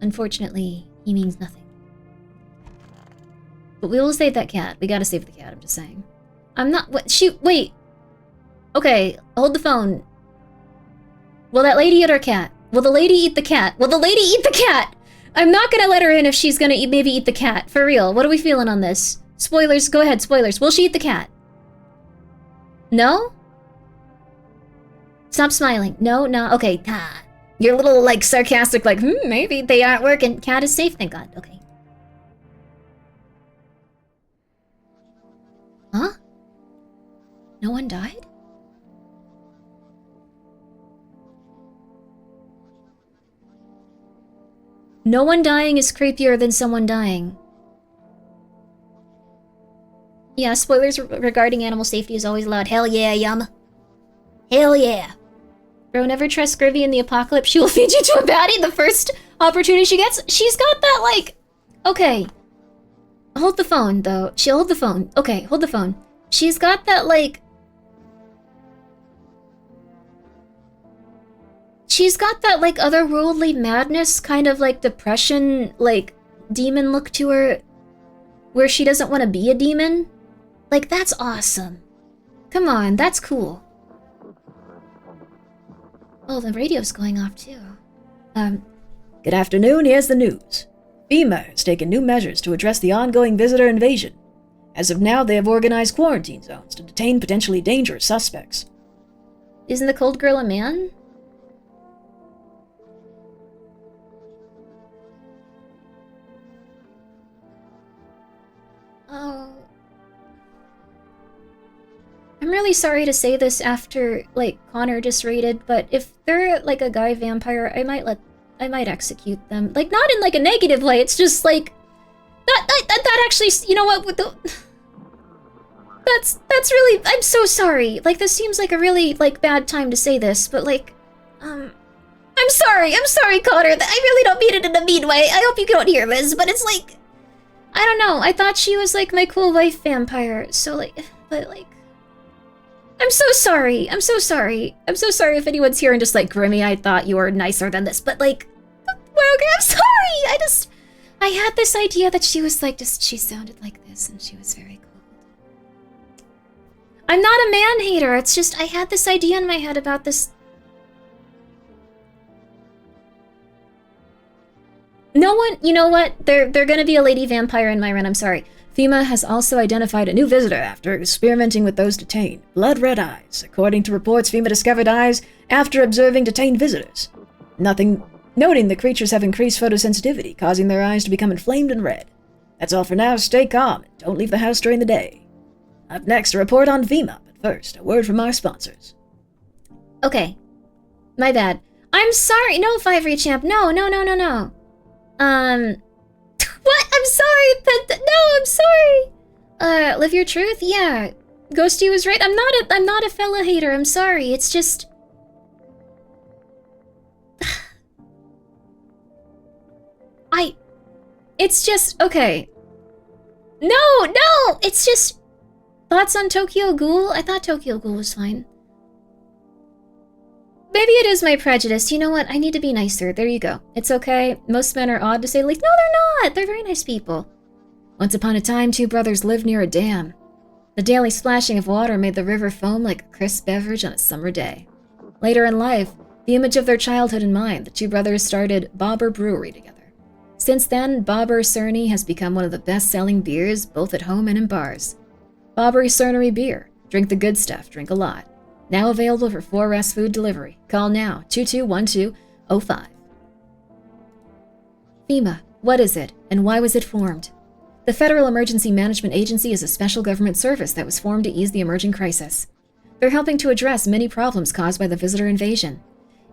unfortunately, he means nothing. But we will save that cat. We gotta save the cat, I'm just saying. I'm not- what- shoot, wait! Okay, hold the phone. Will that lady eat our cat? Will the lady eat the cat? Will the lady eat the cat? I'm not gonna let her in if she's gonna maybe eat the cat. For real, what are we feeling on this? Spoilers, go ahead, spoilers. Will she eat the cat? No? Stop smiling. No, no, okay. You're a little, like, sarcastic, like, maybe they aren't working. Cat is safe, thank God. Okay. Huh? No one died? No one dying is creepier than someone dying. Yeah, spoilers regarding animal safety is always allowed. Hell yeah, Yum. Hell yeah. Bro, never trust Grimmi in the apocalypse. She will feed you to a baddie the first opportunity she gets. She's got that, like... Okay. Hold the phone, though. She'll hold the phone. Okay, hold the phone. She's got that, like... She's got that, like, otherworldly madness, kind of, like, depression, like, demon look to her, where she doesn't want to be a demon. Like, that's awesome. Come on, that's cool. Oh, the radio's going off, too. Good afternoon, here's the news. FEMA has taken new measures to address the ongoing visitor invasion. As of now, they have organized quarantine zones to detain potentially dangerous suspects. Isn't the cold girl a man? Oh. I'm really sorry to say this after, like, Connor just raided, but if they're, like, a guy vampire, I might execute them. Like, not in, like, a negative way, it's just, like... That actually, you know what, with the... That's really... I'm so sorry. Like, this seems like a really, like, bad time to say this, but, like... I'm sorry, Connor. I really don't mean it in a mean way. I hope you don't hear this, but it's, like... I don't know, I thought she was, like, my cool wife vampire, so, like... But, like... I'm so sorry. I'm so sorry if anyone's here and just like, Grimmi, I thought you were nicer than this, but like, well, I'm sorry. I had this idea that she was like, she sounded like this and she was very cool. I'm not a man hater. It's just, I had this idea in my head about this. No one, you know what? They're gonna be a lady vampire in my run, I'm sorry. FEMA has also identified a new visitor after experimenting with those detained. Blood red eyes. According to reports, FEMA discovered eyes after observing detained visitors. Noting the creatures have increased photosensitivity, causing their eyes to become inflamed and red. That's all for now. Stay calm and don't leave the house during the day. Up next, a report on FEMA, but first, a word from our sponsors. Okay. My bad. I'm sorry. No, 5 champ. No. What? I'm sorry, but no, I'm sorry. Live your truth? Yeah. Ghosty was right. I'm not a fella hater. I'm sorry. It's just... It's just... Okay. No! It's just... Thoughts on Tokyo Ghoul? I thought Tokyo Ghoul was fine. Maybe it is my prejudice. You know what? I need to be nicer. There you go. It's okay. Most men are odd, to say the least. No, they're not. They're very nice people. Once upon a time, 2 brothers lived near a dam. The daily splashing of water made the river foam like a crisp beverage on a summer day. Later in life, the image of their childhood in mind, the 2 brothers started Bobber Brewery together. Since then, Bobber Cerny has become one of the best-selling beers, both at home and in bars. Bobber Cerny beer. Drink the good stuff. Drink a lot. Now available for 4S food delivery. Call now, 221205. FEMA, what is it, and why was it formed? The Federal Emergency Management Agency is a special government service that was formed to ease the emerging crisis. They're helping to address many problems caused by the visitor invasion.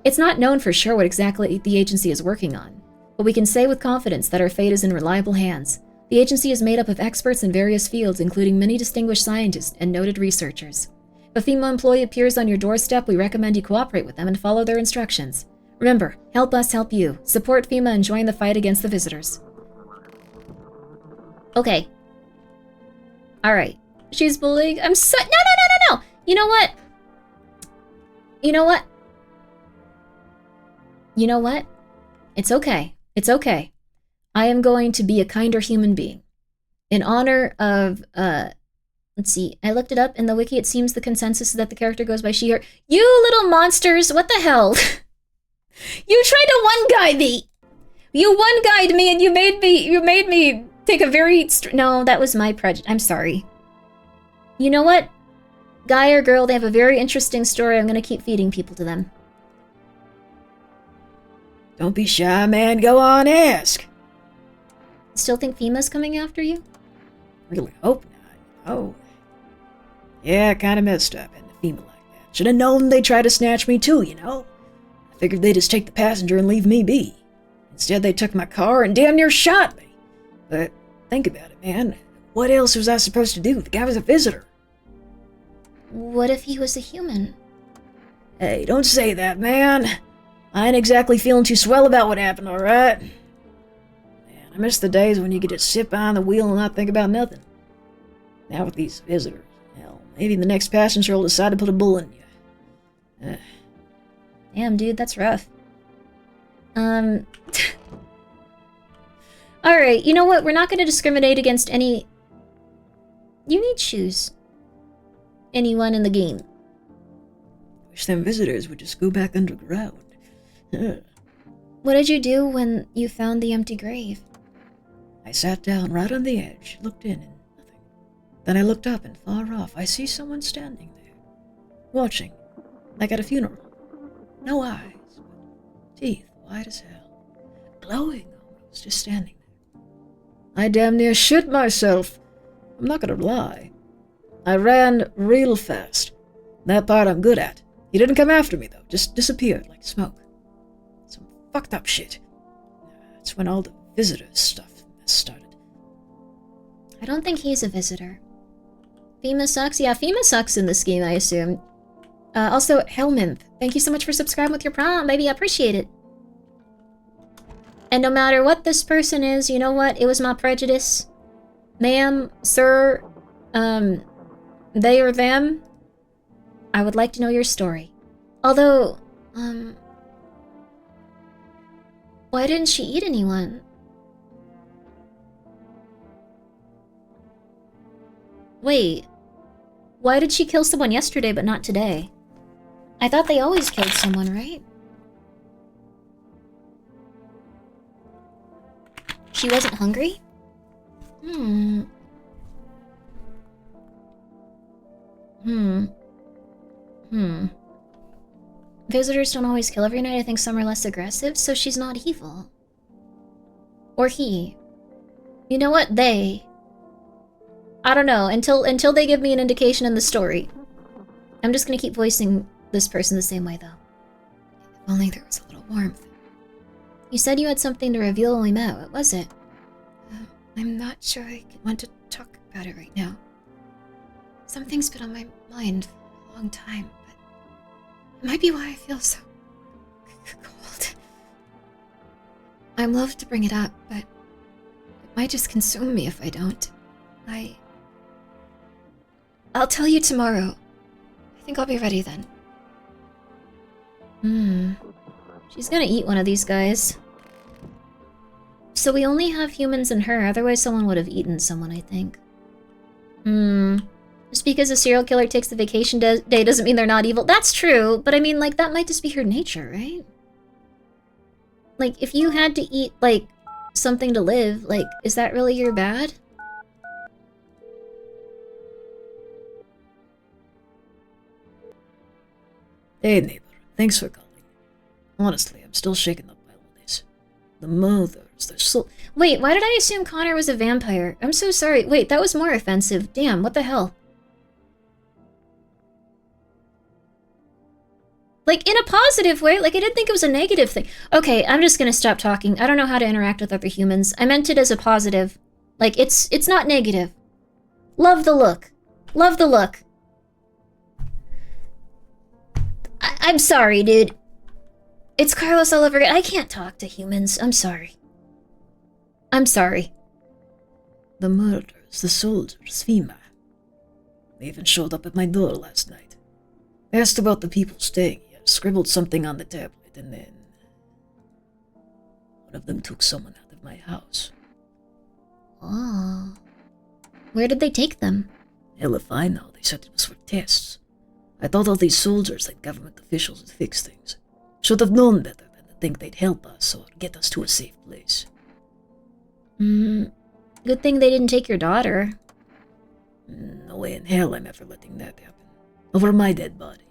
It's not known for sure what exactly the agency is working on, but we can say with confidence that our fate is in reliable hands. The agency is made up of experts in various fields, including many distinguished scientists and noted researchers. If a FEMA employee appears on your doorstep, we recommend you cooperate with them and follow their instructions. Remember, help us help you. Support FEMA and join the fight against the visitors. Okay. Alright. She's bullying. I'm so- No! You know what? You know what? It's okay. It's okay. I am going to be a kinder human being. In honor of, let's see, I looked it up in the wiki. It seems the consensus is that the character goes by she, her. You little monsters, what the hell? You tried to one-guide me! You one-guided me and you made me take a very, no, that was my prejudice. I'm sorry. You know what? Guy or girl, they have a very interesting story. I'm gonna keep feeding people to them. Don't be shy, man. Go on, ask. Still think FEMA's coming after you? Really hope not. Oh. Yeah, kinda messed up in the FEMA like that. Should've known they'd try to snatch me too, you know? I figured they'd just take the passenger and leave me be. Instead, they took my car and damn near shot me. But think about it, man. What else was I supposed to do? The guy was a visitor. What if he was a human? Hey, don't say that, man. I ain't exactly feeling too swell about what happened, alright? Man, I miss the days when you could just sit behind the wheel and not think about nothing. Now with these visitors, hell, maybe the next passenger will decide to put a bullet in you. Damn, dude, that's rough. Alright, you know what? We're not going to discriminate against any... You need shoes. Anyone in the game. Wish them visitors would just go back underground. What did you do when you found the empty grave? I sat down right on the edge, looked in, and nothing. Then I looked up, and far off, I see someone standing there, watching, like at a funeral. No eyes, but teeth white as hell, glowing almost, just standing there. I damn near shit myself. I'm not gonna lie. I ran real fast. That part I'm good at. He didn't come after me, though, just disappeared like smoke. Some fucked up shit. That's when all the visitors stuff started. I don't think he's a visitor. FEMA sucks? Yeah, FEMA sucks in this game, I assume. Also, Helminth, thank you so much for subscribing with your Prime, baby. I appreciate it. And no matter what this person is, you know what? It was my prejudice. Ma'am, sir, they or them, I would like to know your story. Although, why didn't she eat anyone? Wait, why did she kill someone yesterday but not today? I thought they always killed someone, right? She wasn't hungry? Hmm. Visitors don't always kill every night. I think some are less aggressive, so she's not evil. Or he. You know what? They. I don't know, until they give me an indication in the story. I'm just gonna keep voicing this person the same way, though. If only there was a little warmth. You said you had something to reveal when we met. What was it? I'm not sure I want to talk about it right now. Something's been on my mind for a long time, but it might be why I feel so cold. I'd love to bring it up, but it might just consume me if I don't. I'll tell you tomorrow. I think I'll be ready then. She's gonna eat one of these guys. So we only have humans and her, otherwise someone would have eaten someone, I think. Just because a serial killer takes the vacation day doesn't mean they're not evil. That's true, but I mean, like, that might just be her nature, right? Like, if you had to eat, like, something to live, like, is that really your bad? Hey, neighbor. Thanks for calling. Honestly, I'm still shaken up by all this. The mothers, they're so... Wait, why did I assume Connor was a vampire? I'm so sorry. Wait, that was more offensive. Damn, what the hell? Like, in a positive way. Like, I didn't think it was a negative thing. Okay, I'm just gonna stop talking. I don't know how to interact with other humans. I meant it as a positive. Like, it's not negative. Love the look. Love the look. I'm sorry, dude. It's Carlos all over again. I can't talk to humans. I'm sorry. I'm sorry. The murders, the soldiers, FEMA. They even showed up at my door last night. Asked about the people staying here, scribbled something on the tablet, and then... one of them took someone out of my house. Oh. Where did they take them? Hell if I know. They said it was for tests. I thought all these soldiers and government officials would fix things. Should have known better than to think they'd help us or get us to a safe place. Good thing they didn't take your daughter. No way in hell I'm ever letting that happen. Over my dead body.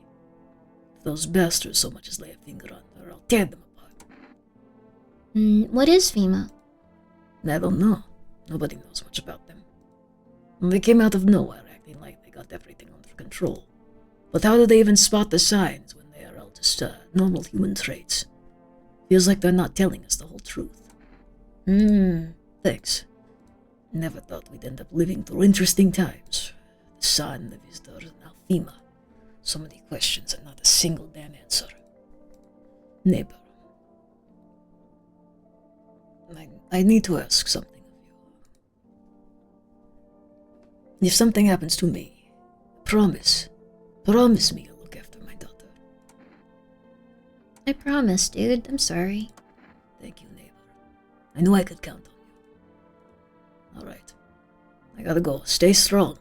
If those bastards so much as lay a finger on her, I'll tear them apart. What is FEMA? I don't know. Nobody knows much about them. They came out of nowhere acting like they got everything under control. But how do they even spot the signs when they are all just normal human traits? Feels like they're not telling us the whole truth. Thanks. Never thought we'd end up living through interesting times. The sun, the visitors, now FEMA. So many questions and not a single damn answer. Neighbor. I need to ask something of you. If something happens to me, promise me you'll look after my daughter. I promise, dude. I'm sorry. Thank you, neighbor. I knew I could count on you. Alright. I gotta go. Stay strong.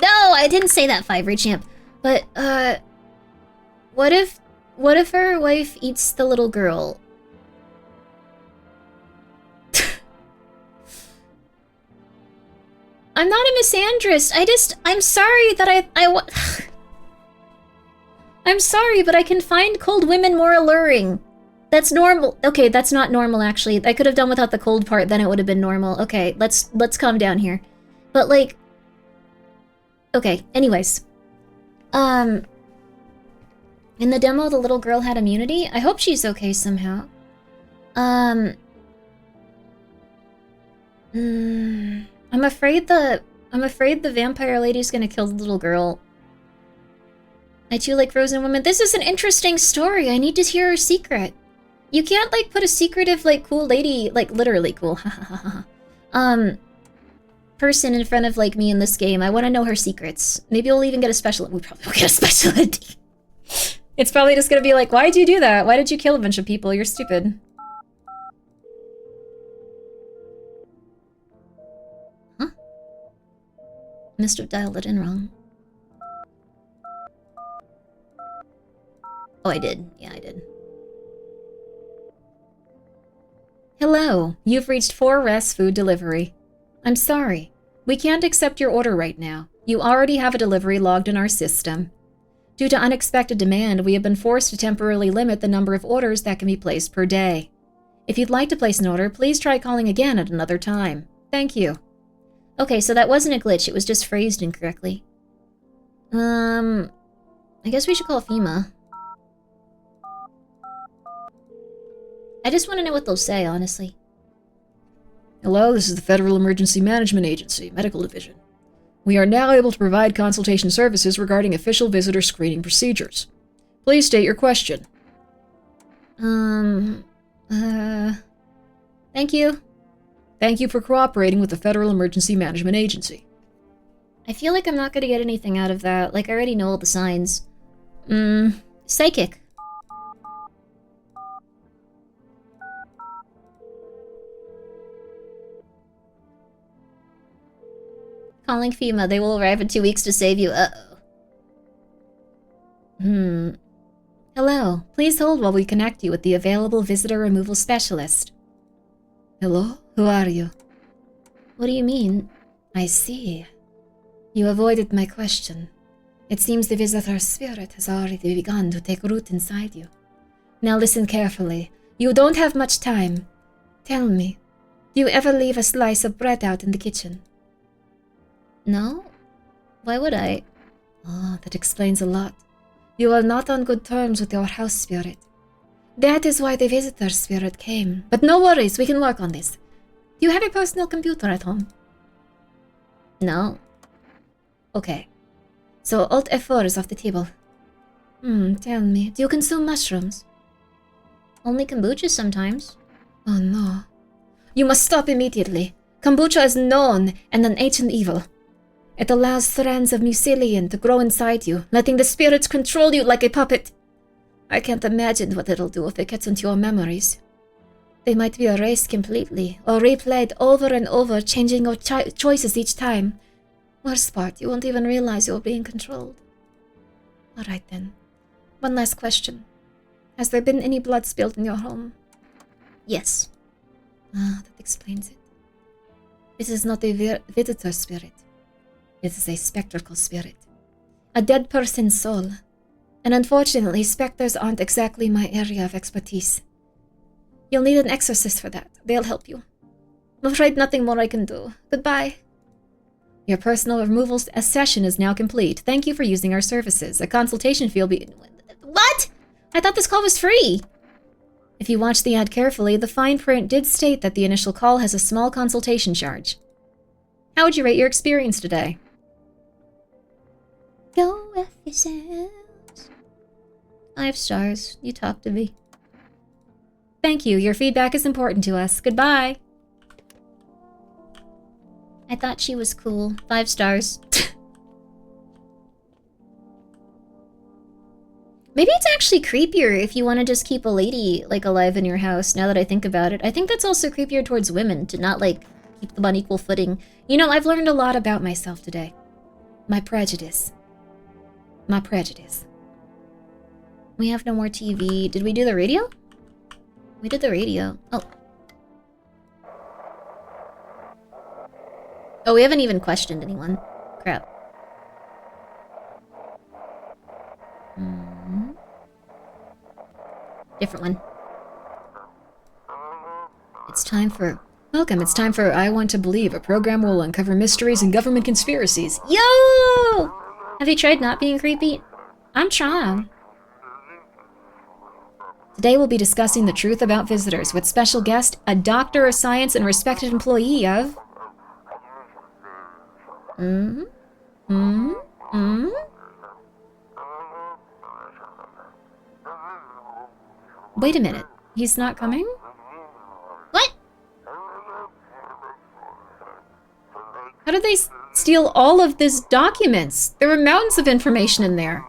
No, I didn't say that, Fiver Champ. But, what if her wife eats the little girl? I'm not a misandrist. I'm sorry that I'm sorry, but I can find cold women more alluring. That's normal. Okay, that's not normal, actually. I could have done without the cold part, then it would have been normal. Okay, let's calm down here. But, like... Okay, anyways. In the demo, the little girl had immunity. I hope she's okay somehow. I'm afraid the vampire lady's gonna kill the little girl. I too like frozen women. This is an interesting story. I need to hear her secret. You can't, like, put a secretive, like, cool lady, like, literally cool, person in front of, like, me in this game. I want to know her secrets. Maybe we'll even get a special... We probably won't get a special ID. It's probably just gonna be like, why'd you do that? Why did you kill a bunch of people? You're stupid. Huh? Must have dialed it in wrong. Oh, I did. Yeah, I did. Hello, you've reached 4 Res Food Delivery. I'm sorry. We can't accept your order right now. You already have a delivery logged in our system. Due to unexpected demand, we have been forced to temporarily limit the number of orders that can be placed per day. If you'd like to place an order, please try calling again at another time. Thank you. Okay, so that wasn't a glitch, it was just phrased incorrectly. I guess we should call FEMA. I just want to know what they'll say, honestly. Hello, this is the Federal Emergency Management Agency, Medical Division. We are now able to provide consultation services regarding official visitor screening procedures. Please state your question. Thank you. Thank you for cooperating with the Federal Emergency Management Agency. I feel like I'm not gonna get anything out of that. Like, I already know all the signs. Psychic. Calling FEMA. They will arrive in 2 weeks to save you. Uh-oh. Hello. Please hold while we connect you with the available visitor removal specialist. Hello? Who are you? What do you mean? I see. You avoided my question. It seems the visitor's spirit has already begun to take root inside you. Now listen carefully. You don't have much time. Tell me, do you ever leave a slice of bread out in the kitchen? No? Why would I? Oh, that explains a lot. You are not on good terms with your house spirit. That is why the visitor spirit came. But no worries, we can work on this. Do you have a personal computer at home? No. Okay. So Alt F4 is off the table. Tell me, do you consume mushrooms? Only kombucha sometimes. Oh no. You must stop immediately. Kombucha is known and an ancient evil. It allows strands of mycelium to grow inside you, letting the spirits control you like a puppet. I can't imagine what it'll do if it gets into your memories. They might be erased completely, or replayed over and over, changing your choices each time. Worst part, you won't even realize you're being controlled. Alright then. One last question. Has there been any blood spilled in your home? Yes. Ah, that explains it. This is not a visitor spirit. It is a spectral spirit. A dead person's soul. And unfortunately, specters aren't exactly my area of expertise. You'll need an exorcist for that. They'll help you. I'm afraid nothing more I can do. Goodbye. Your personal removal session is now complete. Thank you for using our services. A consultation fee will be... What? I thought this call was free. If you watch the ad carefully, the fine print did state that the initial call has a small consultation charge. How would you rate your experience today? Go F yourselves. 5 stars. You talk to me. Thank you. Your feedback is important to us. Goodbye. I thought she was cool. 5 stars. Maybe it's actually creepier if you want to just keep a lady, like, alive in your house, now that I think about it. I think that's also creepier towards women, to not, like, keep them on equal footing. You know, I've learned a lot about myself today. My prejudice. My prejudice. We have no more TV. Did we do the radio? We did the radio. Oh. Oh, we haven't even questioned anyone. Crap. Different one. It's time for... Welcome, it's time for I Want to Believe, a program will uncover mysteries and government conspiracies. Yo! Have you tried not being creepy? I'm trying. Today we'll be discussing the truth about visitors with special guest, a doctor of science and respected employee of... Wait a minute. He's not coming? What? How did they steal all of these documents? There were mountains of information in there.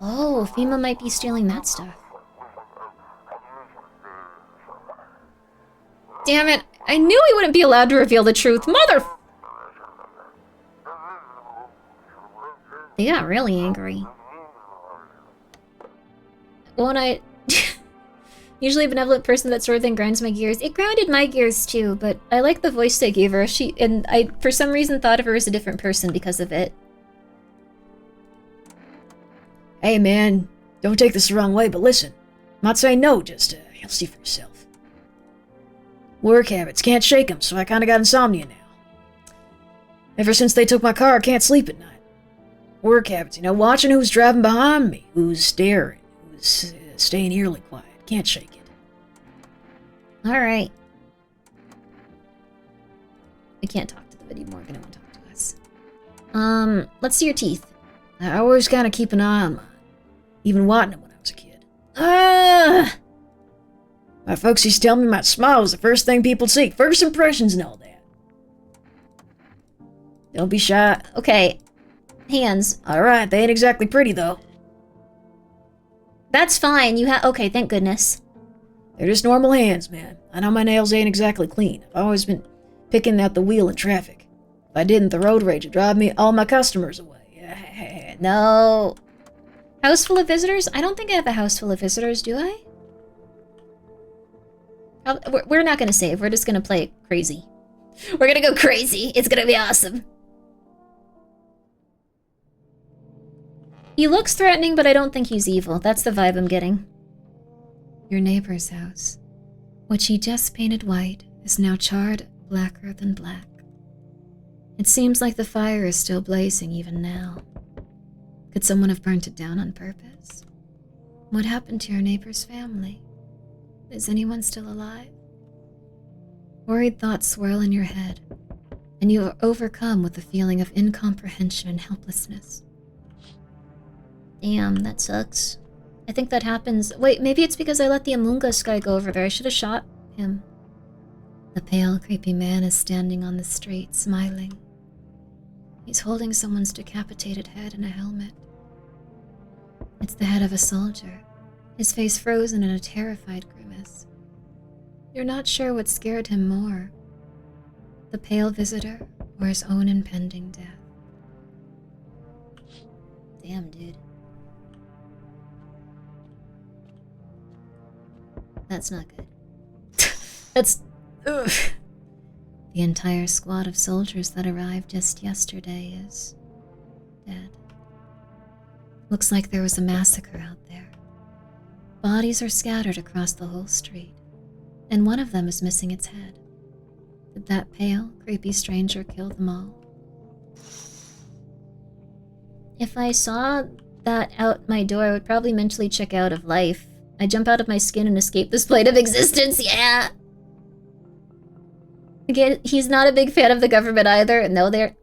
Oh, FEMA might be stealing that stuff. Damn it. I knew he wouldn't be allowed to reveal the truth. Mother... They got really angry. won't I... Usually a benevolent person, that sort of thing grinds my gears. It grounded my gears too, but I like the voice they gave her. I, for some reason, thought of her as a different person because of it. Hey man, don't take this the wrong way, but listen. I'm not saying no, just, you'll see for yourself. Work habits, can't shake them, so I kinda got insomnia now. Ever since they took my car, I can't sleep at night. Work habits, you know, watching who's driving behind me, who's staring, who's staying eerily quiet. Can't shake it. Alright. I can't talk to them anymore, they don't want to talk to us. Let's see your teeth. I always kinda keep an eye on mine, even whitening them when I was a kid. My folks used to tell me my smile was the first thing people seek, first impressions and all that. Don't be shy. Okay. Hands. Alright, they ain't exactly pretty though. That's fine, you have- okay, thank goodness. They're just normal hands, man. I know my nails ain't exactly clean. I've always been picking out the wheel in traffic. If I didn't, the road rage would drive me all my customers away. No. House full of visitors? I don't think I have a house full of visitors, do I? We're not gonna save, we're just gonna play crazy. We're gonna go crazy, it's gonna be awesome. He looks threatening, but I don't think he's evil. That's the vibe I'm getting. Your neighbor's house, which he just painted white, is now charred blacker than black. It seems like the fire is still blazing even now. Could someone have burnt it down on purpose? What happened to your neighbor's family? Is anyone still alive? Worried thoughts swirl in your head, and you are overcome with a feeling of incomprehension and helplessness. Damn, that sucks. I think that happens. Wait, maybe it's because I let the Amoongus guy go over there. I should have shot him. The pale, creepy man is standing on the street, smiling. He's holding someone's decapitated head in a helmet. It's the head of a soldier, his face frozen in a terrified grimace. You're not sure what scared him more, the pale visitor or his own impending death. Damn, dude. That's not good. That's... Ugh. The entire squad of soldiers that arrived just yesterday is... dead. Looks like there was a massacre out there. Bodies are scattered across the whole street, and one of them is missing its head. Did that pale, creepy stranger kill them all? If I saw that out my door, I would probably mentally check out of life. I jump out of my skin and escape this plane of existence, yeah! Again, he's not a big fan of the government either. No, they're...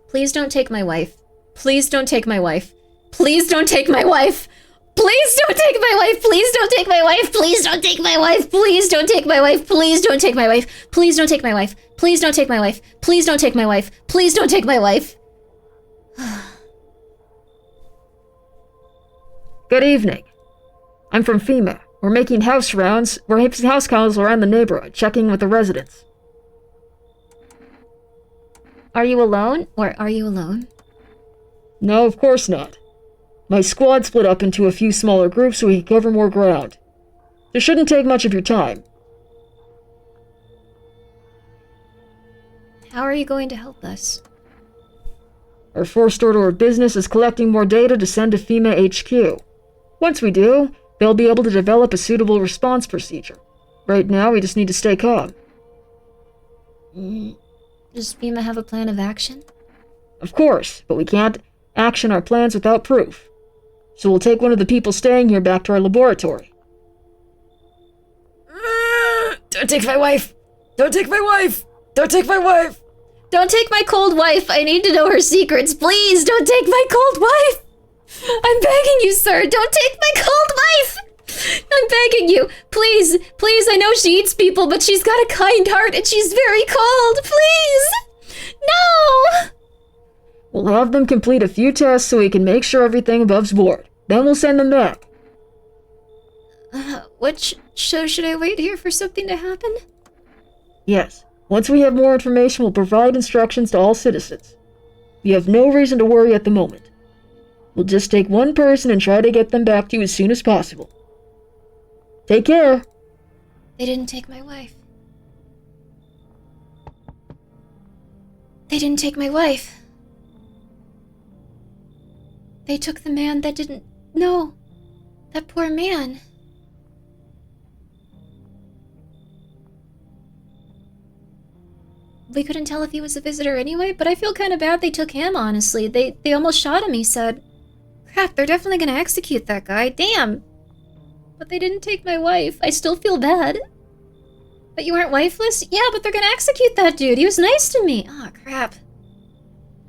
Please don't take my wife. Please don't take my wife. Please don't take my wife! Please don't take my wife! Please don't take my wife! Please don't take my wife! Please don't take my wife! Please don't take my wife! Please don't take my wife! Please don't take my wife! Please don't take my wife! Please don't take my wife! Good evening. I'm from FEMA. We're making house rounds. We're house calls around the neighborhood, checking with the residents. Are you alone? Or are you alone? No, of course not. My squad split up into a few smaller groups so we can cover more ground. This shouldn't take much of your time. How are you going to help us? Our first order of business is collecting more data to send to FEMA HQ. Once we do, they'll be able to develop a suitable response procedure. Right now, we just need to stay calm. Does FEMA have a plan of action? Of course, but we can't action our plans without proof. So we'll take one of the people staying here back to our laboratory. Don't take my wife! Don't take my wife! Don't take my wife! Don't take my cold wife! I need to know her secrets! Please, don't take my cold wife! I'm begging you, sir! Don't take my cold wife! I'm begging you! Please, please, I know she eats people, but she's got a kind heart and she's very cold! Please! No! We'll have them complete a few tests so we can make sure everything above's board. Then we'll send them back. Should I wait here for something to happen? Yes. Once we have more information, we'll provide instructions to all citizens. You have no reason to worry at the moment. We'll just take one person and try to get them back to you as soon as possible. Take care. They didn't take my wife. They didn't take my wife. They took the man that didn't... No. That poor man. We couldn't tell if he was a visitor anyway, but I feel kind of bad they took him, honestly. They almost shot him, he said. Crap, they're definitely gonna execute that guy. Damn. But they didn't take my wife. I still feel bad. But you aren't wifeless? Yeah, but they're gonna execute that dude. He was nice to me. Aw, crap.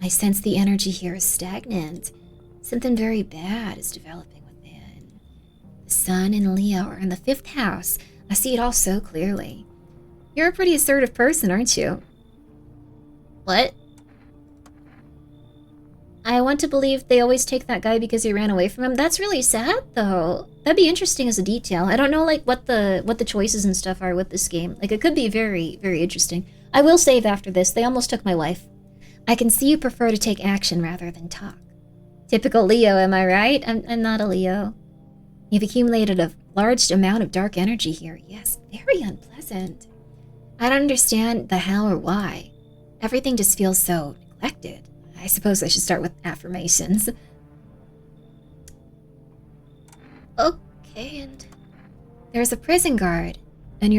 I sense the energy here is stagnant. Something very bad is developing within. The sun and Leo are in the 5th house. I see it all so clearly. You're a pretty assertive person, aren't you? What? I want to believe they always take that guy because he ran away from him. That's really sad, though. That'd be interesting as a detail. I don't know, like, what the choices and stuff are with this game. Like, it could be very, very interesting. I will save after this. They almost took my wife. I can see you prefer to take action rather than talk. Typical Leo, am I right? I'm not a Leo. You've accumulated a large amount of dark energy here. Yes, very unpleasant. I don't understand the how or why. Everything just feels so neglected. I suppose I should start with affirmations. Okay, and there's a prison guard, and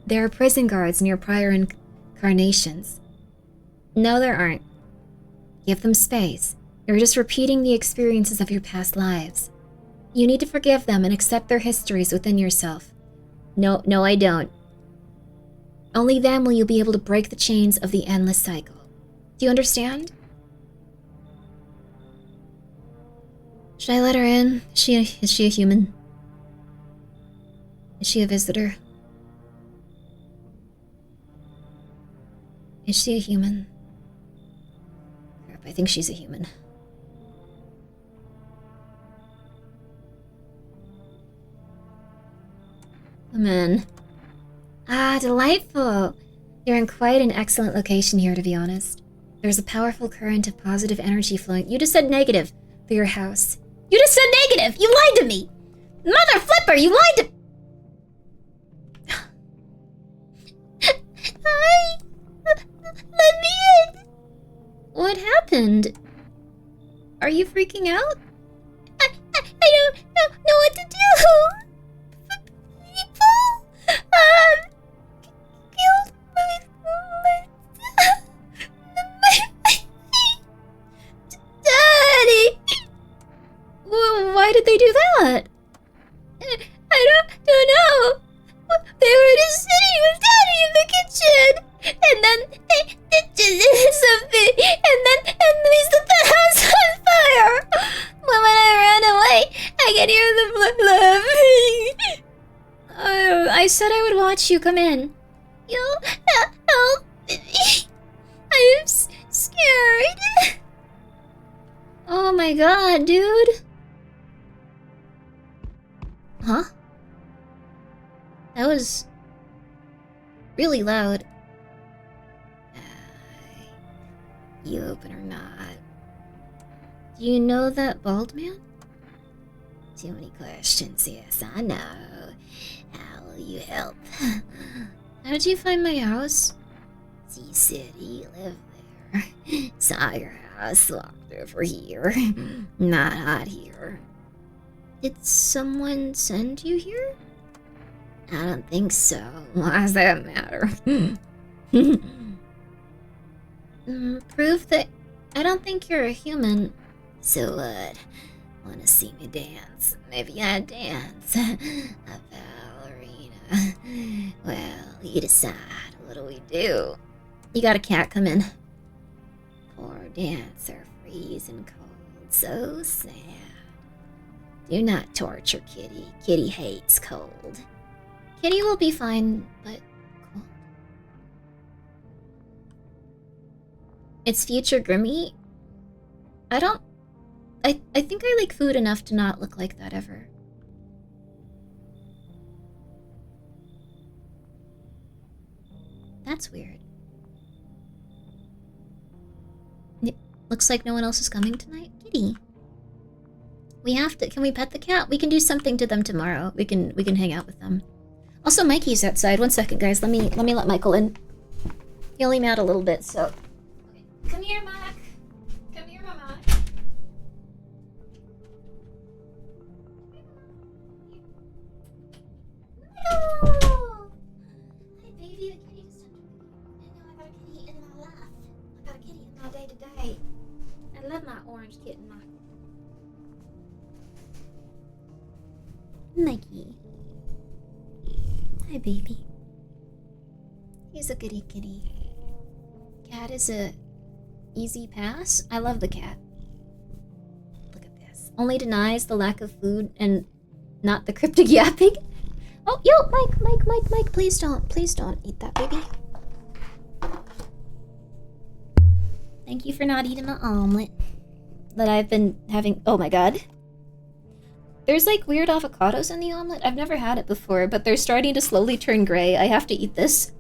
there are prison guards near prior incarnations. No, there aren't. Give them space. You're just repeating the experiences of your past lives. You need to forgive them and accept their histories within yourself. No, I don't. Only then will you be able to break the chains of the endless cycle. Do you understand? Should I let her in? Is she a human? Is she a visitor? Is she a human? Crap, I think she's a human. Come in. Ah, delightful. You're in quite an excellent location here, to be honest. There's a powerful current of positive energy flowing. You just said negative for your house. You just said negative! You lied to me! Mother flipper, you lied to... Let me in! What happened? Are you freaking out? I don't know what to do! People... killed my Daddy! Why did they do that? I don't know. They were just sitting with Daddy in the kitchen, and then they did something, and then they set the house on fire. When I ran away, I could hear the laughing. I said I would watch you. Come in. You'll help me. I'm scared. Oh my god, dude. Huh? That was really loud. You open or not. Do you know that bald man? Too many questions, yes, I know. How will you help? How did you find my house? Sea City, live there. Saw your house, walked over here. Not hot here. Did someone send you here? I don't think so. Why does that matter? Proof that I don't think you're a human. So what? Wanna see me dance? Maybe I dance. A ballerina. Well, you decide. What do we do? You got a cat, come in. Poor dancer, freezing cold. So sad. Do not torture Kitty. Kitty hates cold. Kitty will be fine, but cold. It's future Grimmi? I think I like food enough to not look like that ever. That's weird. Looks like no one else is coming tonight. Kitty. We have to. Can we pet the cat? We can do something to them tomorrow. We can hang out with them. Also, Mikey's outside. One second, guys. Let me let Michael in. He only mad a little bit, so. Okay. Come here, Mac. Come here, Mama. No! Hi, baby. The kitty just entered the game. I know I got a kitty in my life. I got a kitty in my day-to-day. I love my orange kitten, Michael. Mikey. Hi, baby. He's a goody kitty. Cat is a easy pass. I love the cat. Look at this. Only denies the lack of food and not the cryptic yapping. Oh, yo, Mike, please don't eat that, baby. Thank you for not eating my omelet that I've been having. Oh my god. There's like weird avocados in the omelet. I've never had it before, but they're starting to slowly turn gray. I have to eat this.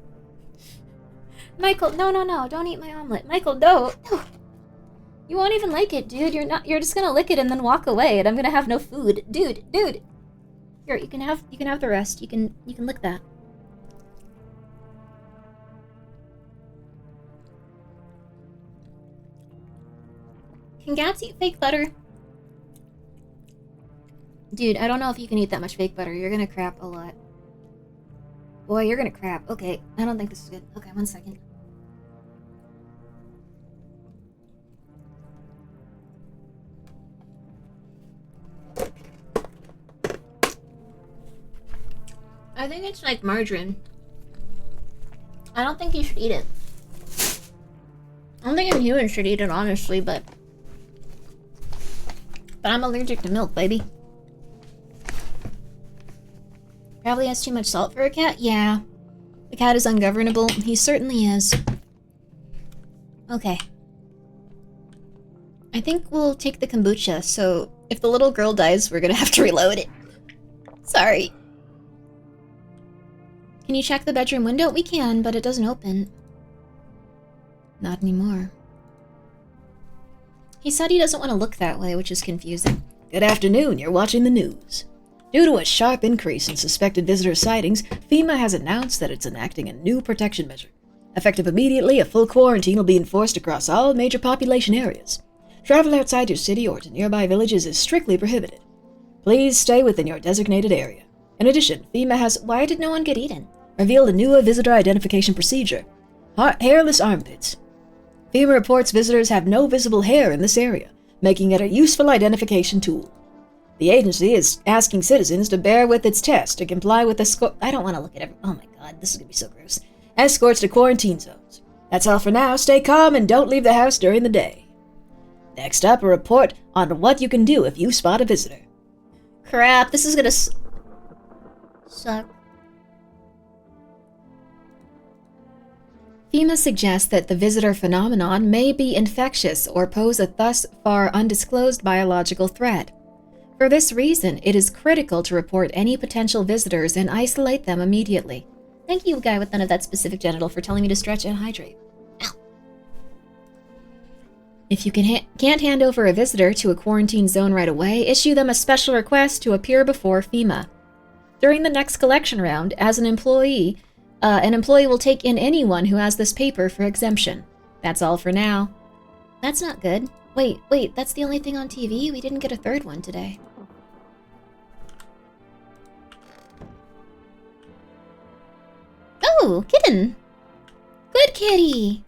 Michael, no, don't eat my omelet. Michael, no. You won't even like it, dude. You're just gonna lick it and then walk away, and I'm gonna have no food. Dude. Here, you can have the rest. You can lick that. Can cats eat fake butter? Dude, I don't know if you can eat that much fake butter. You're gonna crap a lot. Boy, you're gonna crap. Okay, I don't think this is good. Okay, one second. I think it's like margarine. I don't think you should eat it. I don't think even humans should eat it, honestly, but I'm allergic to milk, baby. Probably has too much salt for a cat? Yeah. The cat is ungovernable. He certainly is. Okay. I think we'll take the kombucha, so if the little girl dies, we're gonna have to reload it. Sorry. Can you check the bedroom window? We can, but it doesn't open. Not anymore. He said he doesn't want to look that way, which is confusing. Good afternoon, you're watching the news. Due to a sharp increase in suspected visitor sightings, FEMA has announced that it's enacting a new protection measure. Effective immediately, a full quarantine will be enforced across all major population areas. Travel outside your city or to nearby villages is strictly prohibited. Please stay within your designated area. In addition, FEMA has... Why did no one get eaten? Revealed a new visitor identification procedure. Hairless armpits. FEMA reports visitors have no visible hair in this area, making it a useful identification tool. The agency is asking citizens to bear with its test to comply with the I don't want to look at every... Oh my god, this is gonna be so gross. escorts to quarantine zones. That's all for now. Stay calm and don't leave the house during the day. Next up, a report on what you can do if you spot a visitor. Crap, this is gonna suck. FEMA suggests that the visitor phenomenon may be infectious or pose a thus far undisclosed biological threat. For this reason, it is critical to report any potential visitors and isolate them immediately. Thank you, guy with none of that specific genital, for telling me to stretch and hydrate. Ow. If you can't hand over a visitor to a quarantine zone right away, issue them a special request to appear before FEMA. During the next collection round, as an employee will take in anyone who has this paper for exemption. That's all for now. That's not good. Wait, that's the only thing on TV? We didn't get a third one today. Oh, kitten! Good kitty!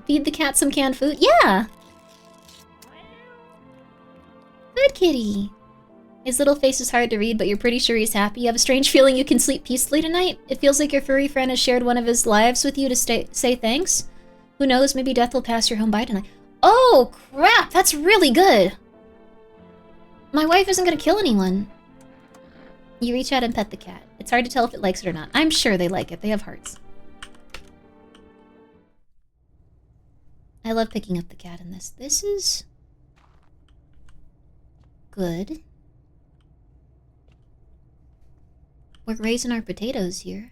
Feed the cat some canned food? Yeah! Good kitty! His little face is hard to read, but you're pretty sure he's happy. You have a strange feeling you can sleep peacefully tonight? It feels like your furry friend has shared one of his lives with you to say thanks? Who knows, maybe death will pass your home by tonight. Oh, crap! That's really good! My wife isn't gonna kill anyone. You reach out and pet the cat. It's hard to tell if it likes it or not. I'm sure they like it. They have hearts. I love picking up the cat in this. This is... good. We're raising our potatoes here.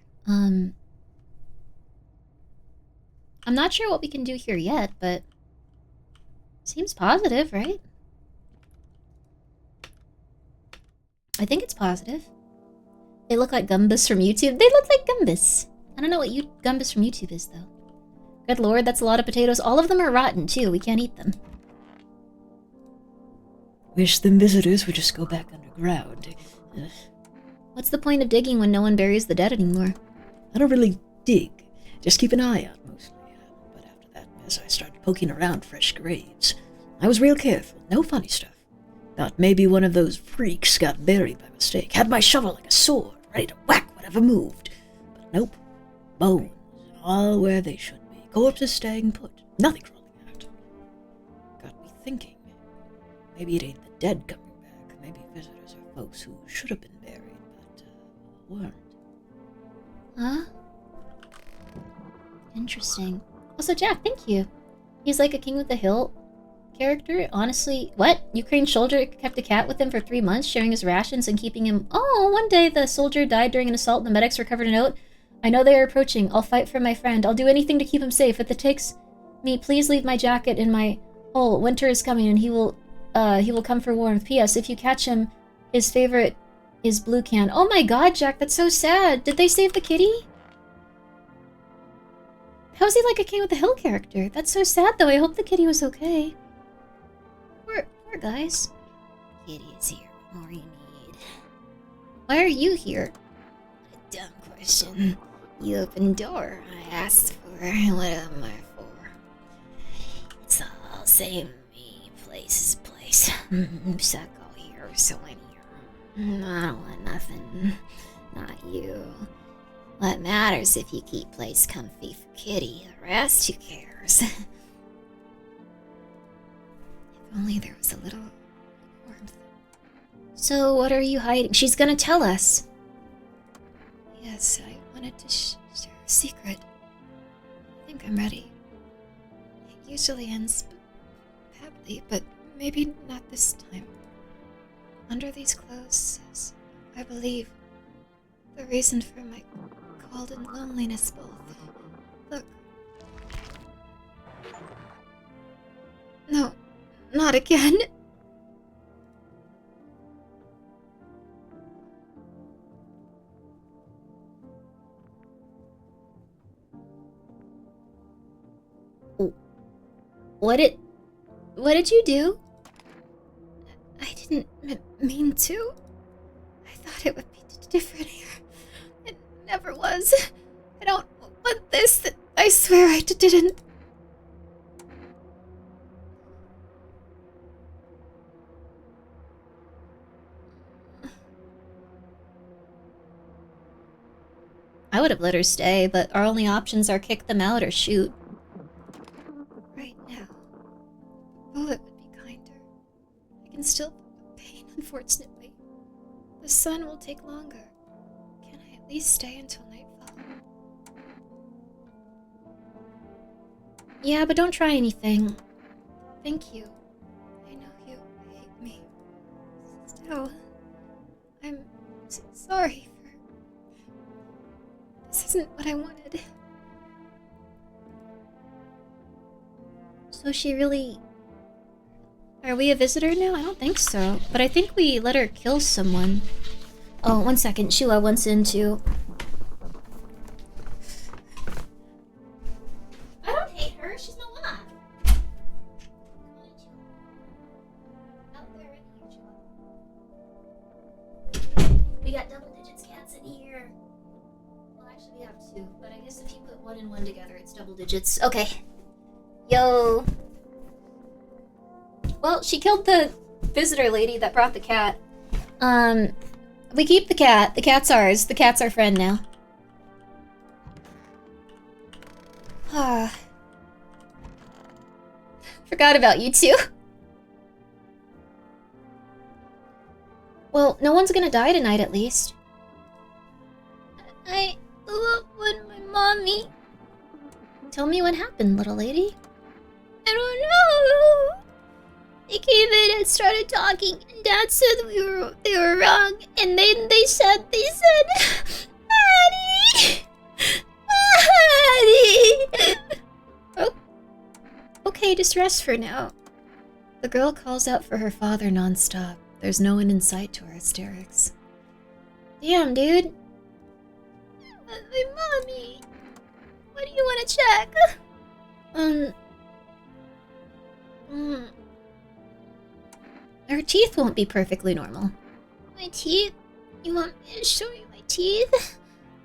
I'm not sure what we can do here yet, but seems positive, right? I think it's positive. They look like Gumbus from YouTube. They look like Gumbus. I don't know what Gumbus from YouTube is, though. Good lord, that's a lot of potatoes. All of them are rotten, too. We can't eat them. Wish them visitors would just go back underground. What's the point of digging when no one buries the dead anymore? I don't really dig. Just keep an eye out, mostly. But after that mess, I started poking around fresh graves. I was real careful. No funny stuff. Thought maybe one of those freaks got buried by mistake. Had my shovel like a sword, ready to whack whatever moved. But nope. Bones, all where they should be. Corpses staying put. Nothing crawling out. Got me thinking. Maybe it ain't the dead coming back. Maybe visitors are folks who should have been buried, but weren't. Huh? Interesting. Also, Jack, thank you. He's like a King with the Hill character. Honestly, what? Ukraine soldier kept a cat with him for 3 months, sharing his rations and keeping him... Oh, one day the soldier died during an assault and the medics recovered a note. I know they are approaching. I'll fight for my friend. I'll do anything to keep him safe. If it takes me, please leave my jacket in my hole. Winter is coming and he will come for warmth. P.S. If you catch him, his favorite is blue can. Oh my god, Jack, that's so sad. Did they save the kitty? How is he like a King with the Hill character? That's so sad, though. I hope the kitty was okay. Poor guys. Kitty is here. What more you need? Why are you here? What a dumb question. You opened the door. I asked for what am I for? It's all same me. Place is place. Suck all here, so in here. I don't want nothing. Not you. What matters if you keep place comfy for Kitty? The rest, who cares? If only there was a little warmth. So, what are you hiding? She's gonna tell us. Yes, I wanted to share a secret. I think I'm ready. It usually ends badly, but maybe not this time. Under these clothes is, I believe, the reason for my cold and loneliness both. Look. No, not again. What did you do? I didn't mean to. I thought it would be different here. It never was. I don't want this. I swear I didn't. I would have let her stay, but our only options are kick them out or shoot. Right now, bullet would be kinder. I can still feel the pain, unfortunately. The sun will take longer. Can I at least stay until nightfall? Yeah, but don't try anything. Thank you. I know you hate me. Still, I'm sorry for... This isn't what I wanted. So she really... Are we a visitor now? I don't think so. But I think we let her kill someone. Oh, 1 second. Shua wants in too. I don't hate her. She's no one. We got double digits cats in here. Well, actually we have 2. But I guess if you put 1 and 1 together, it's double digits. Okay. Yo. Well, she killed the visitor lady that brought the cat. We keep the cat. The cat's ours. The cat's our friend now. Ah. Forgot about you two. Well, no one's gonna die tonight at least. I love when my mommy... Tell me what happened, little lady. I don't know. They came in and started talking, and Dad said they were wrong, and then they said, Maddie! Maddie! just rest for now. The girl calls out for her father nonstop. There's no one in sight to her hysterics. Damn, dude. My mommy. What do you want to check? Her teeth won't be perfectly normal. My teeth? You want me to show you my teeth?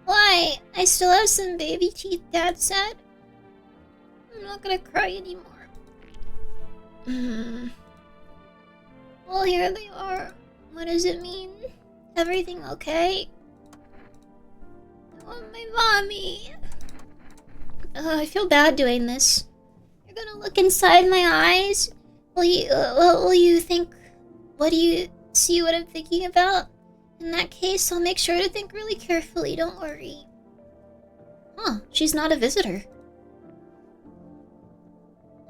Why? I still have some baby teeth, Dad said. I'm not gonna cry anymore. Well, here they are. What does it mean? Everything okay? I want my mommy. I feel bad doing this. You're gonna look inside my eyes? Will you think... What do you see what I'm thinking about? In that case, I'll make sure to think really carefully, don't worry. Huh, she's not a visitor.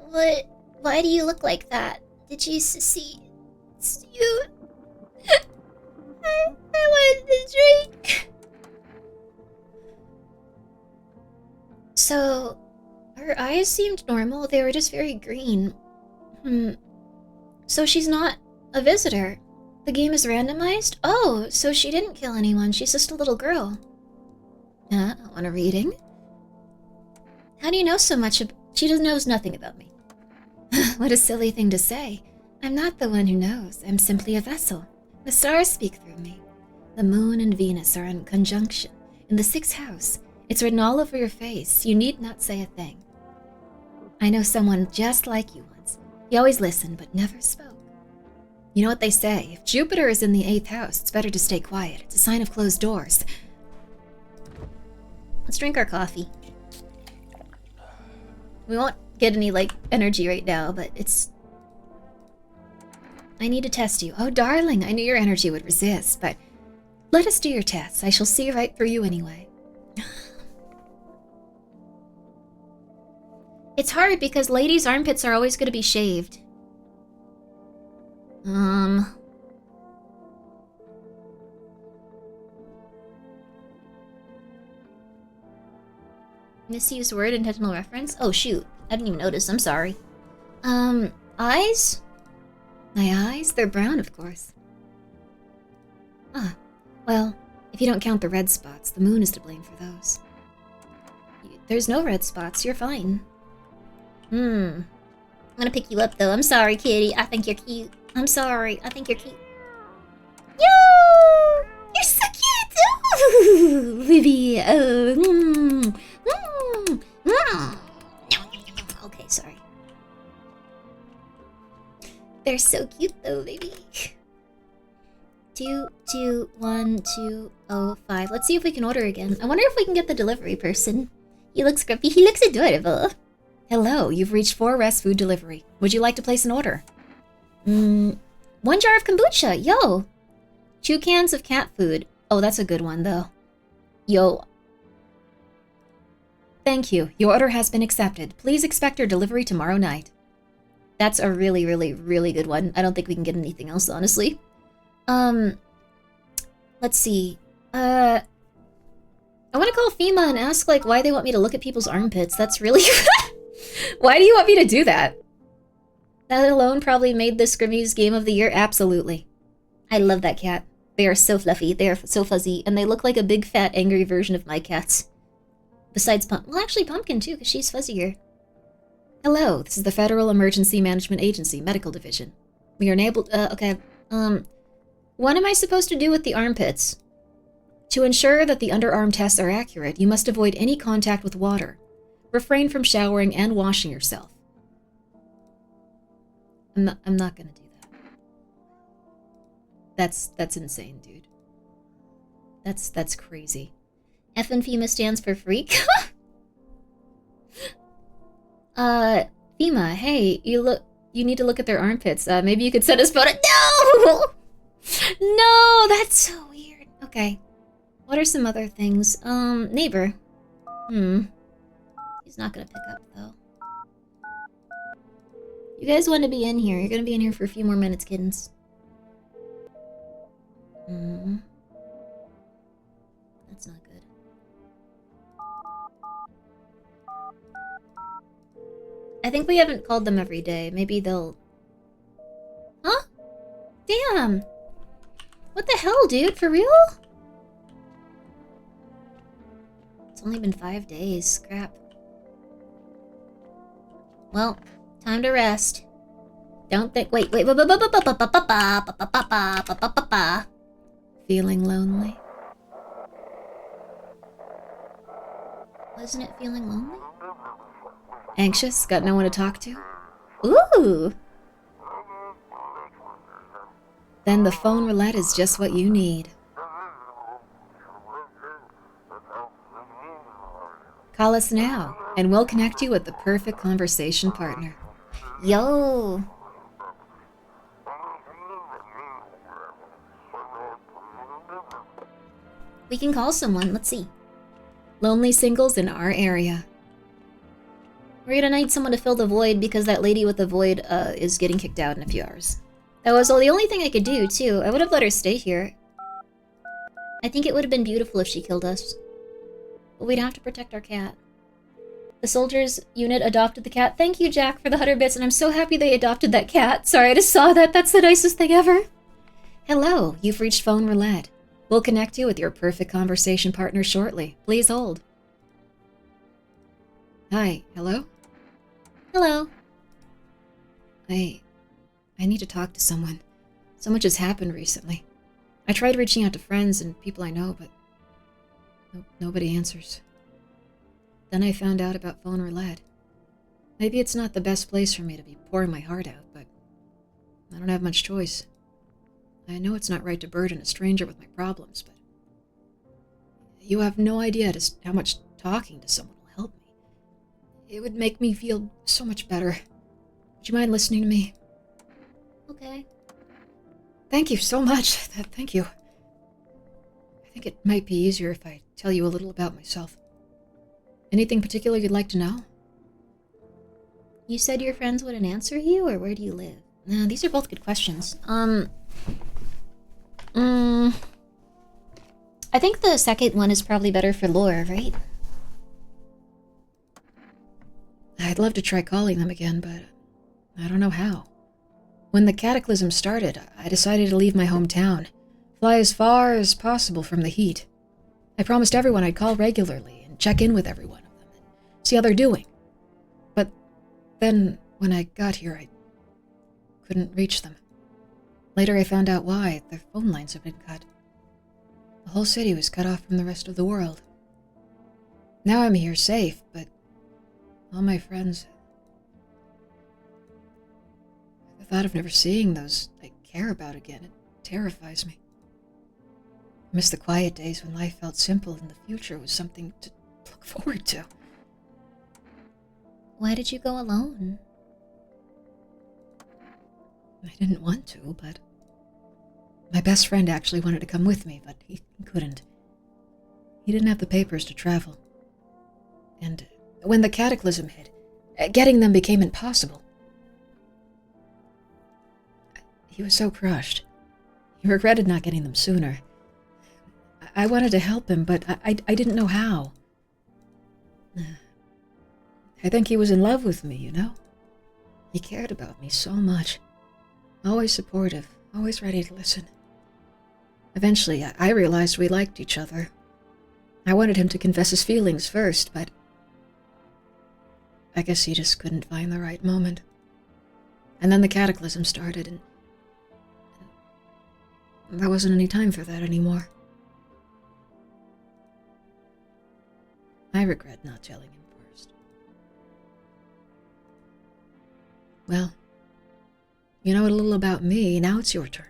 What? Why do you look like that? Did you see... It's you... I wanted to drink. So, her eyes seemed normal, they were just very green. So she's not a visitor. The game is randomized? Oh, so she didn't kill anyone, she's just a little girl. Want a reading? How do you know so much She knows nothing about me. What a silly thing to say. I'm not the one who knows, I'm simply a vessel. The stars speak through me. The moon and Venus are in conjunction. In the 6th house, it's written all over your face. You need not say a thing. I know someone just like you once. He always listened, but never spoke. You know what they say, if Jupiter is in the 8th house, it's better to stay quiet. It's a sign of closed doors. Let's drink our coffee. We won't get any, energy right now, but it's... I need to test you. Oh, darling, I knew your energy would resist, but let us do your tests. I shall see right through you anyway. It's hard because ladies' armpits are always going to be shaved. Misused word, intentional reference? Oh, shoot. I didn't even notice. I'm sorry. Eyes? My eyes? They're brown, of course. Well, if you don't count the red spots, the moon is to blame for those. There's no red spots. You're fine. I'm gonna pick you up, though. I'm sorry, kitty. I think you're cute. I'm sorry. I think you're cute. Yo! You're so cute! Ooh, baby. Okay, sorry. They're so cute, though, baby. 221-205. Let's see if we can order again. I wonder if we can get the delivery person. He looks grumpy. He looks adorable. Hello, you've reached 4 Rest Food Delivery. Would you like to place an order? 1 jar of kombucha, yo! 2 cans of cat food. Oh, that's a good one, though. Yo. Thank you. Your order has been accepted. Please expect your delivery tomorrow night. That's a really, really, really good one. I don't think we can get anything else, honestly. Let's see. I want to call FEMA and ask, why they want me to look at people's armpits. That's really... Why do you want me to do that? That alone probably made this Grimmi's Game of the Year. Absolutely. I love that cat. They are so fluffy. They are so fuzzy. And they look like a big, fat, angry version of my cats. Besides Well, actually Pumpkin, too, because she's fuzzier. Hello, this is the Federal Emergency Management Agency, Medical Division. We are enabled... okay. What am I supposed to do with the armpits? To ensure that the underarm tests are accurate, you must avoid any contact with water. Refrain from showering and washing yourself. I'm not gonna do that. That's insane, dude. That's crazy. F and FEMA stands for freak. FEMA, hey, you need to look at their armpits. Maybe you could send us photo. No! No, that's so weird. Okay. What are some other things? Neighbor. He's not gonna pick up, though. You guys want to be in here. You're gonna be in here for a few more minutes, kittens. That's not good. I think we haven't called them every day. Maybe they'll... Huh? Damn! What the hell, dude? For real? It's only been 5 days. Crap. Well, time to rest. Don't think... Wait. Feeling lonely? Wasn't it feeling lonely? Anxious? Got no one to talk to? Ooh! Then the phone roulette is just what you need. Call us now, and we'll connect you with the perfect conversation partner. Yo! We can call someone. Let's see. Lonely singles in our area. We're gonna need someone to fill the void because that lady with the void is getting kicked out in a few hours. That was the only thing I could do, too. I would have let her stay here. I think it would have been beautiful if she killed us. But we'd have to protect our cat. The soldiers unit adopted the cat. Thank you, Jack, for the 100 bits, and I'm so happy they adopted that cat. Sorry, I just saw that. That's the nicest thing ever. Hello, you've reached phone roulette. We'll connect you with your perfect conversation partner shortly. Please hold. Hi, hello? Hello. I need to talk to someone. So much has happened recently. I tried reaching out to friends and people I know, but nobody answers. Then I found out about phone roulette. Maybe it's not the best place for me to be pouring my heart out, but I don't have much choice. I know it's not right to burden a stranger with my problems, but you have no idea just how much talking to someone will help me. It would make me feel so much better. Would you mind listening to me? Okay. Thank you so much. Thank you. I think it might be easier if I tell you a little about myself. Anything particular you'd like to know? You said your friends wouldn't answer you, or where do you live? These are both good questions. I think the second one is probably better for lore, right? I'd love to try calling them again, but I don't know how. When the cataclysm started, I decided to leave my hometown, fly as far as possible from the heat. I promised everyone I'd call regularly and check in with every one of them and see how they're doing. But then, when I got here, I couldn't reach them. Later I found out why. Their phone lines had been cut. The whole city was cut off from the rest of the world. Now I'm here safe, but all my friends... The thought of never seeing those I care about again, it terrifies me. I miss the quiet days when life felt simple and the future was something to look forward to. Why did you go alone? I didn't want to, but... My best friend actually wanted to come with me, but he couldn't. He didn't have the papers to travel. And when the cataclysm hit, getting them became impossible. He was so crushed. He regretted not getting them sooner. I wanted to help him, but I didn't know how. I think he was in love with me, you know? He cared about me so much. Always supportive, always ready to listen. Eventually, I realized we liked each other. I wanted him to confess his feelings first, but I guess he just couldn't find the right moment. And then the cataclysm started, and there wasn't any time for that anymore. I regret not telling him first. Well, you know a little about me, now it's your turn.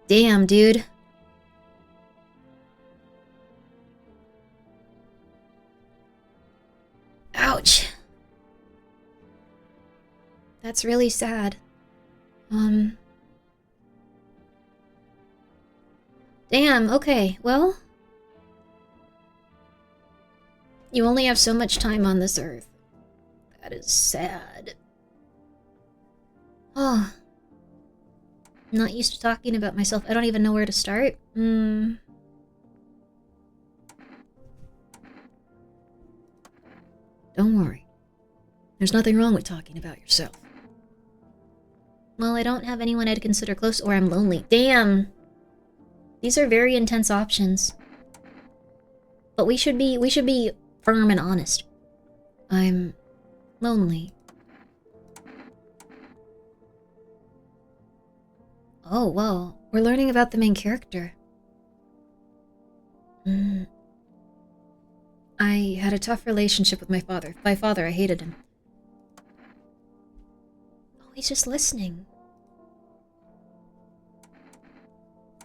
Damn, dude. Ouch. That's really sad. Damn, okay, well... You only have so much time on this earth. That is sad. Oh. I'm not used to talking about myself. I don't even know where to start. Don't Don't worry. There's nothing wrong with talking about yourself. Well, I don't have anyone I'd consider close, or I'm lonely. Damn! These are very intense options. But we should be firm and honest. I'm lonely. Oh, whoa. We're learning about the main character. I had a tough relationship with my father. By father, I hated him. Oh, he's just listening.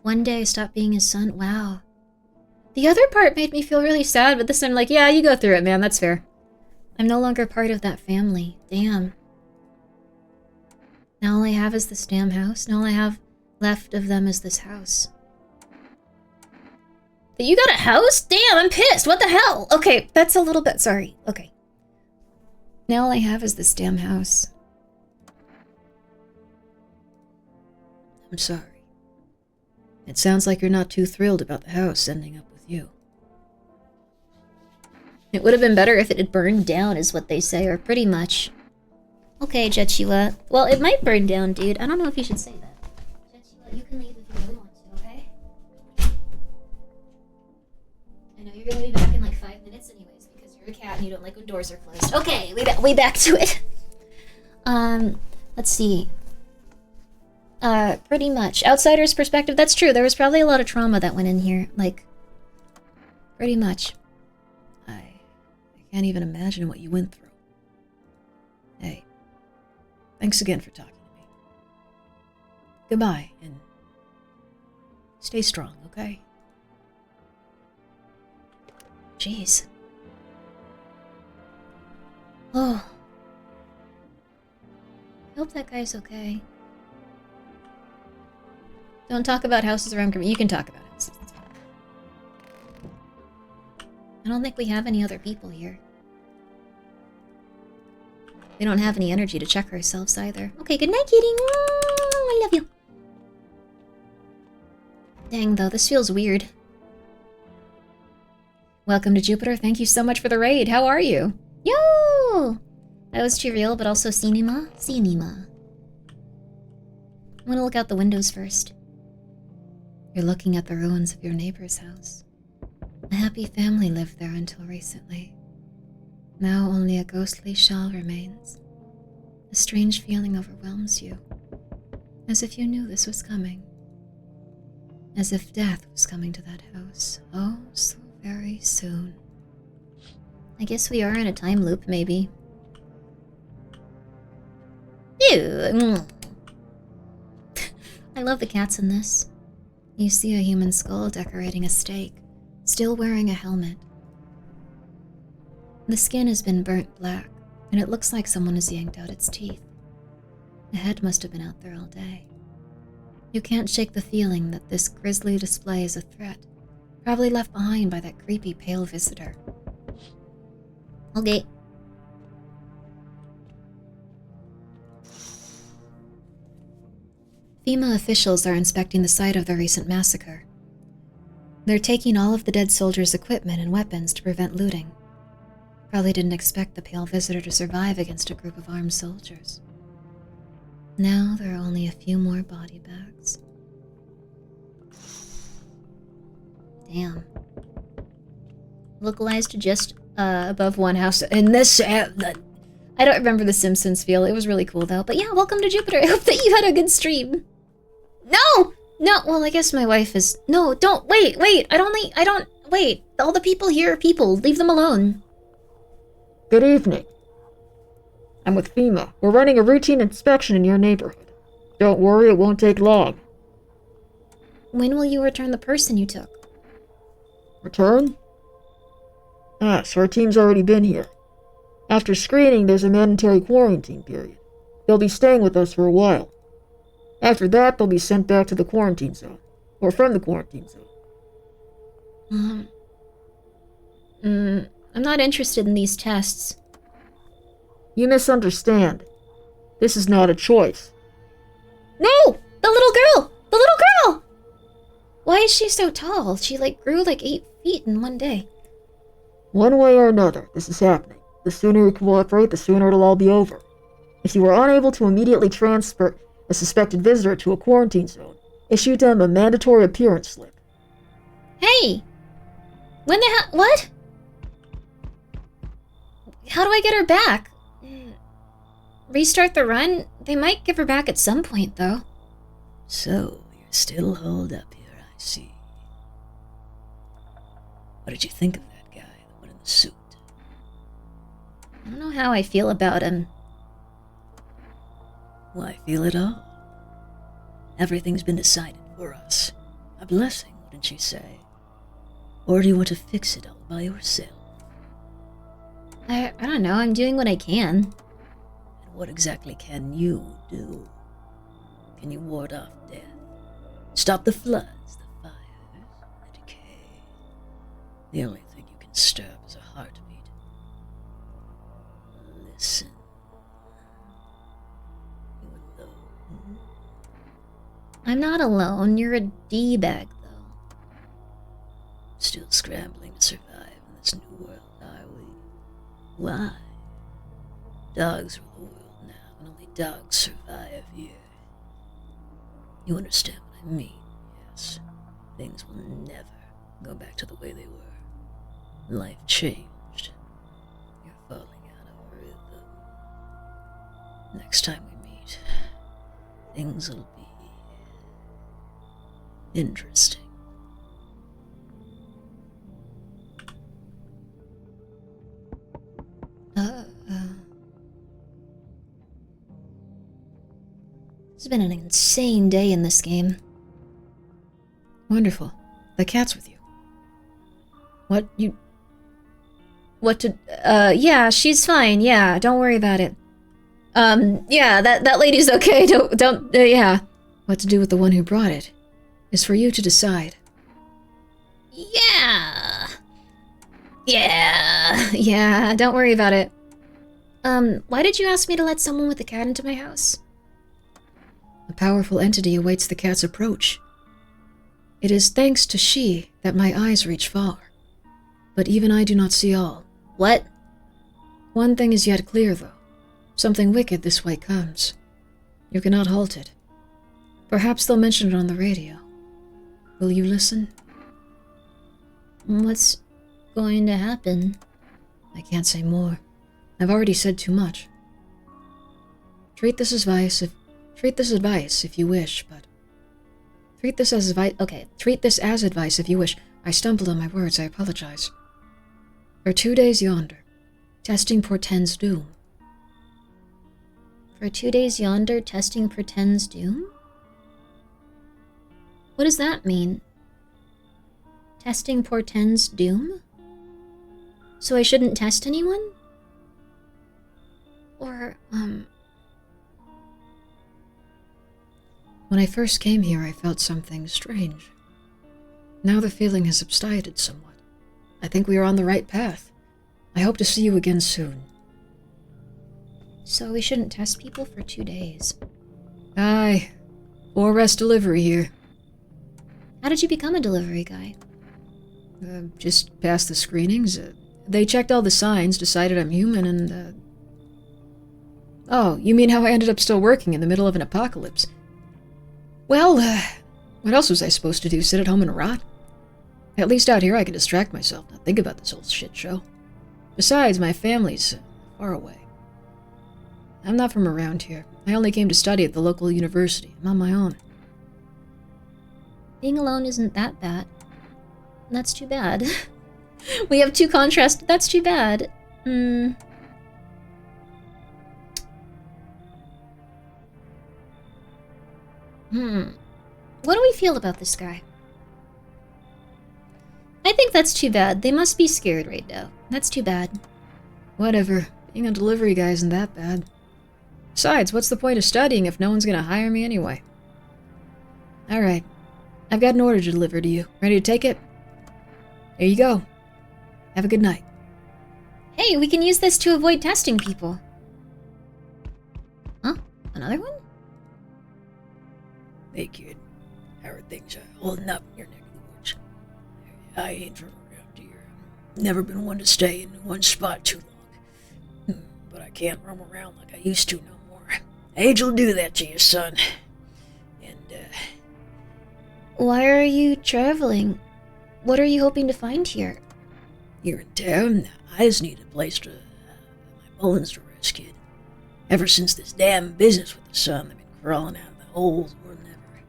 One day I stopped being his son. Wow. The other part made me feel really sad, but this time I'm like, yeah, you go through it, man. That's fair. I'm no longer part of that family. Damn. Now all I have is this damn house. Now all I have left of them is this house. You got a house? Damn, I'm pissed. What the hell? Okay, that's a little bit... Sorry. Okay. Now all I have is this damn house. I'm sorry. It sounds like you're not too thrilled about the house ending up with you. It would have been better if it had burned down, is what they say, or pretty much. Okay, Jetchula. Well, it might burn down, dude. I don't know if you should say that. Jetchula, you can leave if you really want to, okay? I know you're gonna be back in like 5 minutes anyways, because you're a cat and you don't like when doors are closed. Okay, we back to it. Let's see. Pretty much. Outsider's perspective, that's true. There was probably a lot of trauma that went in here. Like, pretty much. I can't even imagine what you went through. Hey, thanks again for talking to me. Goodbye, and stay strong, okay? Jeez. Oh. I hope that guy's okay. Don't talk about houses around Grimmi. You can talk about houses. I don't think we have any other people here. We don't have any energy to check ourselves either. Okay, good night, kitty. I love you. Dang, though, this feels weird. Welcome to Jupiter. Thank you so much for the raid. How are you? Yo! That was too real, but also cinema. Cinema. I'm gonna look out the windows first. You're looking at the ruins of your neighbor's house. A happy family lived there until recently. Now only a ghostly shell remains. A strange feeling overwhelms you. As if you knew this was coming. As if death was coming to that house. Oh, so very soon. I guess we are in a time loop, maybe. Ew. I love the cats in this. You see a human skull decorating a stake, still wearing a helmet. The skin has been burnt black, and it looks like someone has yanked out its teeth. The head must have been out there all day. You can't shake the feeling that this grisly display is a threat, probably left behind by that creepy pale visitor. Okay. FEMA officials are inspecting the site of the recent massacre. They're taking all of the dead soldiers' equipment and weapons to prevent looting. Probably didn't expect the pale visitor to survive against a group of armed soldiers. Now there are only a few more body bags. Damn. Localized to just above one house in this. I don't remember the Simpsons feel. It was really cool though. But yeah, welcome to Jupiter. I hope that you had a good stream. No! No, well, I guess my wife is... No, don't... Wait. I don't... Wait. All the people here are people. Leave them alone. Good evening. I'm with FEMA. We're running a routine inspection in your neighborhood. Don't worry, it won't take long. When will you return the person you took? Return? So our team's already been here. After screening, there's a mandatory quarantine period. They'll be staying with us for a while. After that, they'll be sent back to the quarantine zone. Or from the quarantine zone. I'm not interested in these tests. You misunderstand. This is not a choice. No! The little girl! The little girl! Why is she so tall? She, grew 8 feet in one day. One way or another, this is happening. The sooner you cooperate, the sooner it'll all be over. If you are unable to immediately transfer a suspected visitor to a quarantine zone, issue them a mandatory appearance slip. Hey! When the hell? What? How do I get her back? Restart the run? They might give her back at some point, though. So, you're still holed up here, I see. What did you think of that guy, the one in the suit? I don't know how I feel about him. Why feel it all? Everything's been decided for us. A blessing, wouldn't you say? Or do you want to fix it all by yourself? I don't know, I'm doing what I can. And what exactly can you do? Can you ward off death? Stop the floods, the fires, the decay? The only thing you can stir is a heartbeat. Listen. You alone? I'm not alone, you're a D-bag, though. Still scrambling to survive in this new world, are we? Why? Dogs rule the world now, and only dogs survive here. You understand what I mean, yes? Things will never go back to the way they were. Life changed. You're falling out of rhythm. Next time we meet, things will be interesting. It's been an insane day in this game. Wonderful. The cat's with you. Yeah, she's fine, yeah, don't worry about it. Yeah, that lady's okay, yeah. What to do with the one who brought it is for you to decide. Yeah, don't worry about it. Why did you ask me to let someone with a cat into my house? A powerful entity awaits the cat's approach. It is thanks to she that my eyes reach far. But even I do not see all. What? One thing is yet clear, though. Something wicked this way comes. You cannot halt it. Perhaps they'll mention it on the radio. Will you listen? What's going to happen? I can't say more. I've already said too much. Treat this advice if you wish, but... Treat this as advice if you wish. I stumbled on my words, I apologize. For 2 days yonder, testing portends doom. For 2 days yonder, testing portends doom? What does that mean? Testing portends doom? So I shouldn't test anyone? Or, When I first came here, I felt something strange. Now the feeling has subsided somewhat. I think we are on the right path. I hope to see you again soon. So we shouldn't test people for 2 days. Aye. 4 rest delivery here. How did you become a delivery guy? Just passed the screenings. They checked all the signs, decided I'm human, and, Oh, you mean how I ended up still working in the middle of an apocalypse? Well, what else was I supposed to do? Sit at home and rot? At least out here I can distract myself, not think about this whole shit show. Besides, my family's far away. I'm not from around here. I only came to study at the local university. I'm on my own. Being alone isn't that bad. That's too bad. We have 2 contrasts. That's too bad. What do we feel about this guy? I think that's too bad. They must be scared right now. That's too bad. Whatever. Being a delivery guy isn't that bad. Besides, what's the point of studying if no one's gonna hire me anyway? Alright. I've got an order to deliver to you. Ready to take it? Here you go. Have a good night. Hey, we can use this to avoid testing people. Huh? Another one? Hey kid, how are things holding up in your neck of the woods? I ain't from around here. Never been one to stay in one spot too long. can't roam around like I used to no more. Age will do that to you, son. And, Why are you traveling? What are you hoping to find here? here in town, I just need a place to my bones to rest, kid. Ever since this damn business with the sun, they've been crawling out of the holes more than ever.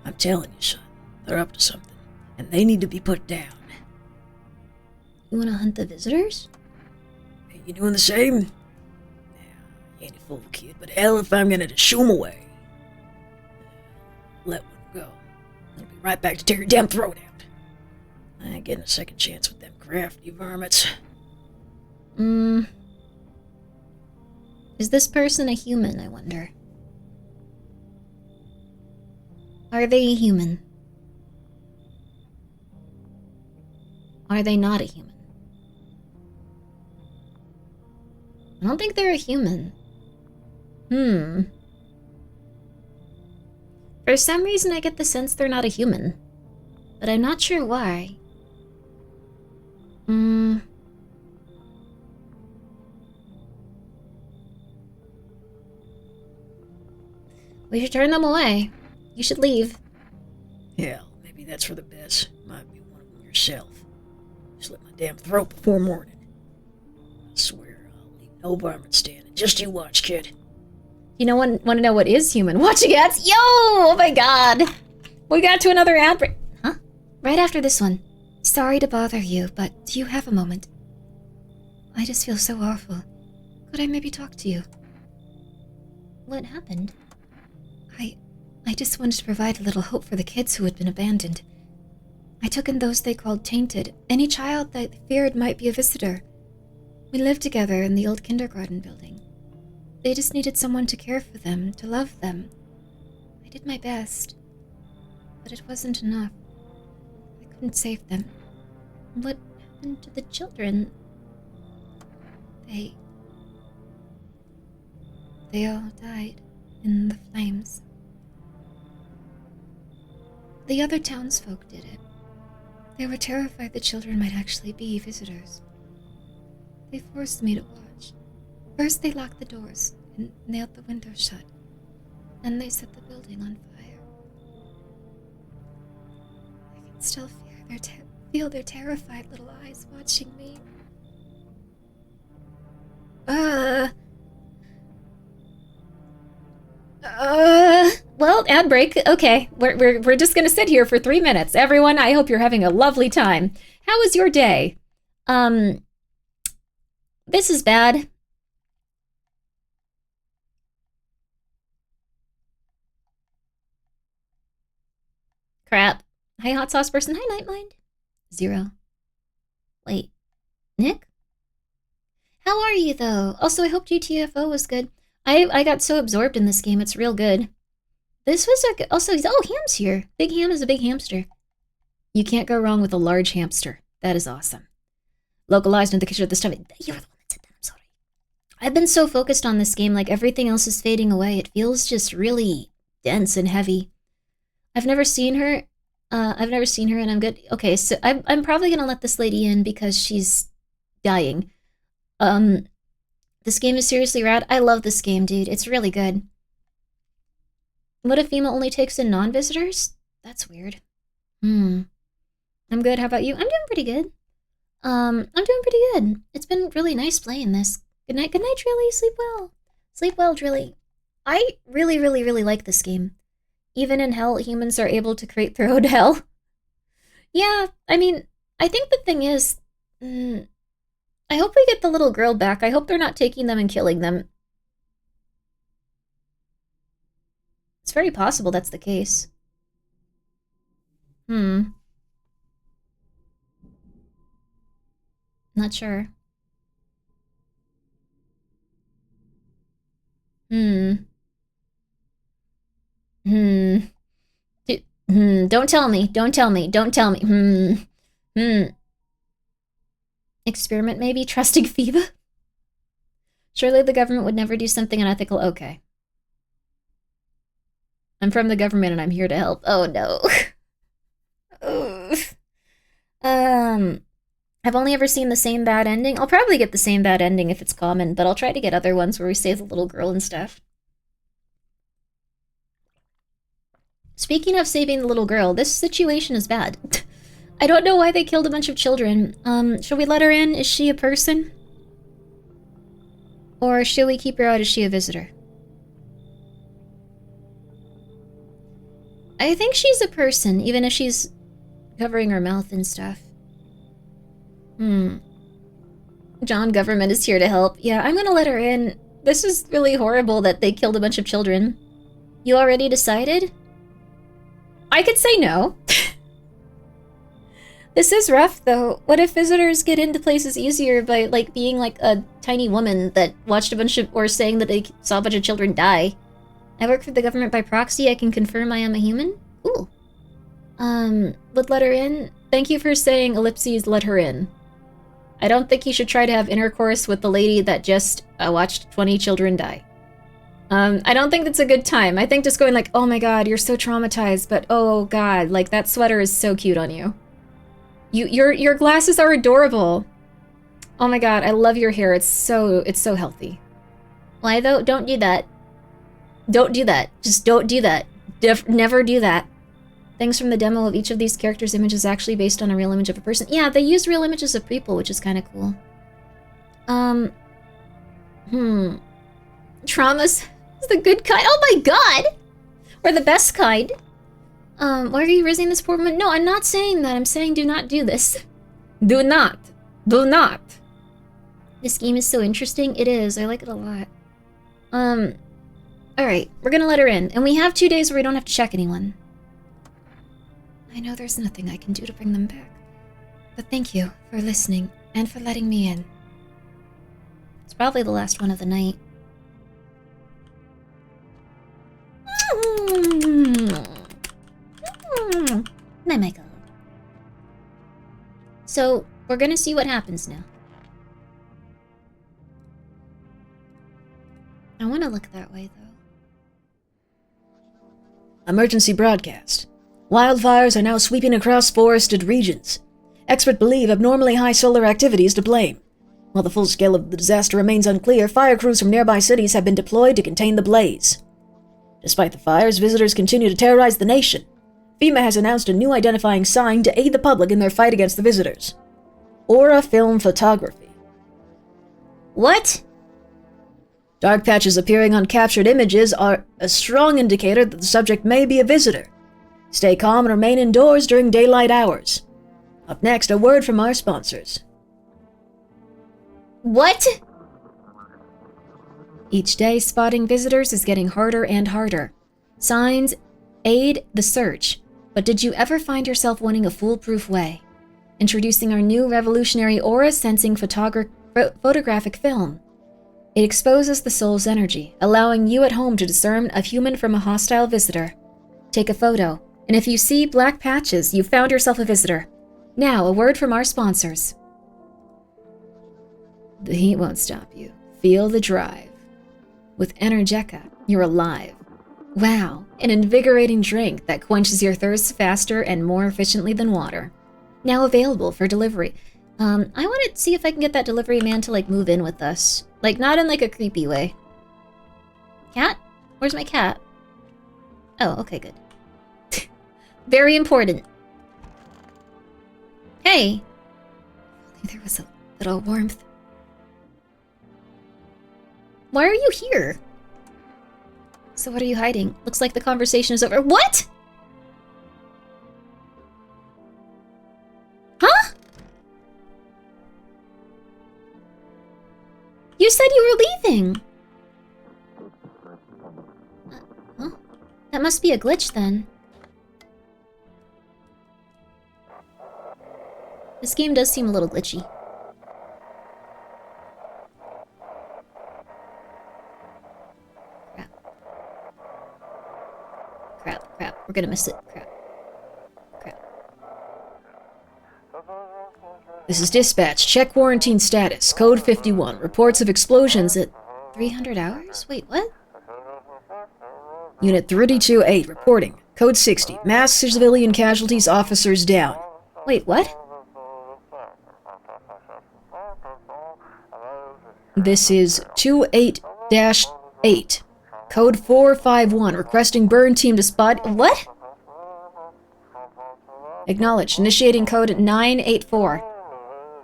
I'm telling you, son, they're up to something, and they need to be put down. You want to hunt the visitors? Ain't you doing the same? Yeah, you ain't a fool, kid, but hell if I'm gonna just shoo 'em away. Let one go. It'll be right back to tear your damn throat out. I ain't getting a second chance with them crafty varmints. Is this person a human, I wonder? Are they human? Are they not a human? I don't think they're a human. For some reason, I get the sense they're not a human. But I'm not sure why. We should turn them away. You should leave. Hell, maybe that's for the best. Might be one of them yourself. Slit my damn throat before morning. I swear I'll leave no varmint standing. Just you watch, kid. You know, want to know what is human? Watching ads? Yo! Oh my god! We got to another ad break. Huh? Right after this one. Sorry to bother you, but do you have a moment? I just feel so awful. Could I maybe talk to you? What happened? I just wanted to provide a little hope for the kids who had been abandoned. I took in those they called tainted, any child that they feared might be a visitor. We lived together in the old kindergarten building. They just needed someone to care for them, to love them. I did my best, but it wasn't enough. I couldn't save them. What happened to the children? They all died in the flames. The other townsfolk did it. They were terrified the children might actually be visitors. They forced me to watch. First they locked the doors and nailed the windows shut. Then they set the building on fire. I can still feel their terrified little eyes watching me. Well, ad break. Okay, we're just gonna sit here for 3 minutes. Everyone, I hope you're having a lovely time. How was your day? This is bad. Crap. Hi, hot sauce person. Hi, Nightmind. 0. Wait, Nick? How are you, though? Also, I hope GTFO was good. I got so absorbed in this game, it's real good. This was also, oh, Ham's here. Big Ham is a big hamster. You can't go wrong with a large hamster. That is awesome. Localized in the kitchen at this time. You were the one that said that, I'm sorry. I've been so focused on this game, like everything else is fading away. It feels just really dense and heavy. I've never seen her, and I'm good. Okay, so I'm probably gonna let this lady in because she's dying. This game is seriously rad. I love this game, dude. It's really good. What if FEMA only takes in non-visitors? That's weird. I'm good. How about you? I'm doing pretty good. I'm doing pretty good. It's been really nice playing this. Good night, Drilly. Sleep well. Sleep well, Drilly. I really, really, really like this game. Even in hell, humans are able to create their own hell. Yeah, I mean, I think the thing is... I hope we get the little girl back. I hope they're not taking them and killing them. It's very possible that's the case. Not sure. Don't tell me. Don't tell me. Don't tell me. Experiment maybe? Trusting FIBA? Surely the government would never do something unethical. Okay. I'm from the government and I'm here to help. Oh no. I've only ever seen the same bad ending. I'll probably get the same bad ending if it's common, but I'll try to get other ones where we save the little girl and stuff. Speaking of saving the little girl, this situation is bad. I don't know why they killed a bunch of children. Should we let her in? Is she a person? Or should we keep her out? Is she a visitor? I think she's a person, even if she's covering her mouth and stuff. John Government is here to help. Yeah, I'm gonna let her in. This is really horrible that they killed a bunch of children. You already decided? I could say no. This is rough, though. What if visitors get into places easier by, like, being like a tiny woman that watched a bunch of, or saying that they saw a bunch of children die? I work for the government by proxy. I can confirm I am a human? Ooh. Would let her in? Thank you for saying ellipses let her in. I don't think you should try to have intercourse with the lady that just watched 20 children die. I don't think that's a good time. I think just going like, oh my god, you're so traumatized, but oh god, like that sweater is so cute on you. Your glasses are adorable. Oh my god, I love your hair. It's so healthy. Why though? Don't do that. Don't do that. Just don't do that. Never do that. Things from the demo of each of these characters' image is actually based on a real image of a person. Yeah, they use real images of people, which is kind of cool. Traumas is the good kind. Oh my god! Or the best kind. Why are you raising this poor woman? No, I'm not saying that. I'm saying do not do this. Do not. Do not. This game is so interesting. It is. I like it a lot. Alright, we're gonna let her in. And we have 2 days where we don't have to check anyone. I know there's nothing I can do to bring them back. But thank you for listening and for letting me in. It's probably the last one of the night. My Michael. So, we're gonna see what happens now. I want to look that way, though. Emergency broadcast. Wildfires are now sweeping across forested regions. Experts believe abnormally high solar activity is to blame. While the full scale of the disaster remains unclear, fire crews from nearby cities have been deployed to contain the blaze. Despite the fires, visitors continue to terrorize the nation. FEMA has announced a new identifying sign to aid the public in their fight against the visitors. Aura Film Photography. What? Dark patches appearing on captured images are a strong indicator that the subject may be a visitor. Stay calm and remain indoors during daylight hours. Up next, a word from our sponsors. What? Each day, spotting visitors is getting harder and harder. Signs aid the search, but did you ever find yourself wanting a foolproof way? Introducing our new revolutionary aura-sensing photographic film. It exposes the soul's energy, allowing you at home to discern a human from a hostile visitor. Take a photo, and if you see black patches, you've found yourself a visitor. Now, a word from our sponsors. The heat won't stop you. Feel the drive. With Energeca, you're alive. Wow, an invigorating drink that quenches your thirst faster and more efficiently than water. Now available for delivery. I want to see if I can get that delivery man to, like, move in with us. Like, not in, like, a creepy way. Cat? Where's my cat? Oh, okay, good. Very important. Hey! There was a little warmth. Why are you here? So what are you hiding? Looks like the conversation is over. What?! Huh?! You said you were leaving! Huh? That must be a glitch, then. This game does seem a little glitchy. Crap. We're gonna miss it. Crap. This is dispatch. Check quarantine status. Code 51. Reports of explosions at 300 hours? Wait, what? Unit 32-8. Reporting. Code 60. Mass civilian casualties, officers down. Wait, what? This is 28-8. Code 451, requesting burn team to spot... What? Acknowledged. Initiating code 984.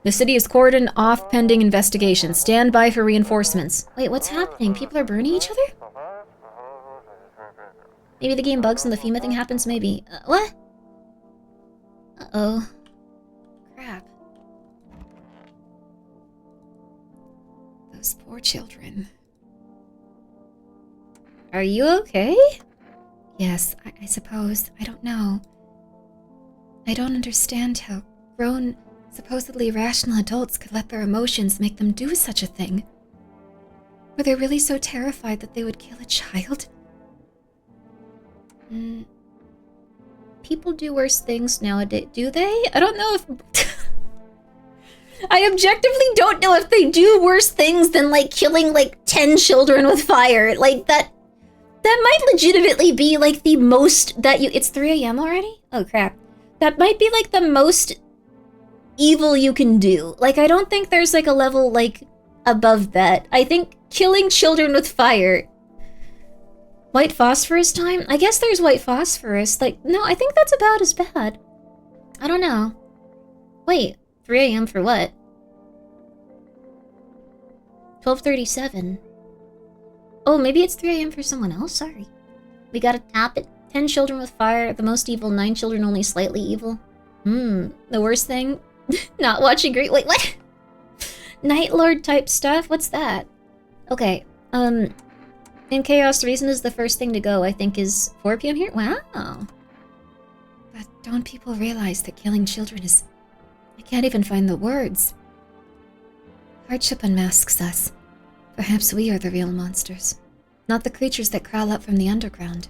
The city is cordoned off pending investigation. Stand by for reinforcements. Wait, what's happening? People are burning each other? Maybe the game bugs and the FEMA thing happens, maybe. What? Uh-oh. Crap. Those poor children. Are you okay? Yes, I suppose. I don't know. I don't understand how grown, supposedly rational adults could let their emotions make them do such a thing. Were they really so terrified that they would kill a child? People do worse things nowadays, do they? I don't know if... I objectively don't know if they do worse things than, like, killing, like, 10 children with fire. Like, that might legitimately be, like, the most that you... It's 3 a.m. already? Oh, crap. That might be, like, the most evil you can do. Like, I don't think there's, like, a level, like, above that. I think killing children with fire... White phosphorus time? I guess there's white phosphorus. Like, no, I think that's about as bad. I don't know. Wait, 3 a.m. for what? 12:37. Oh, maybe it's 3 a.m. for someone else? Sorry. We gotta tap it. 10 children with fire, the most evil, 9 children only slightly evil. The worst thing? Not watching great... Wait, what? Night Lord type stuff? What's that? Okay, in Chaos, Reason is the first thing to go, I think, is 4 p.m. here? Wow. But don't people realize that killing children is... I can't even find the words. Hardship unmasks us. Perhaps we are the real monsters, not the creatures that crawl up from the underground.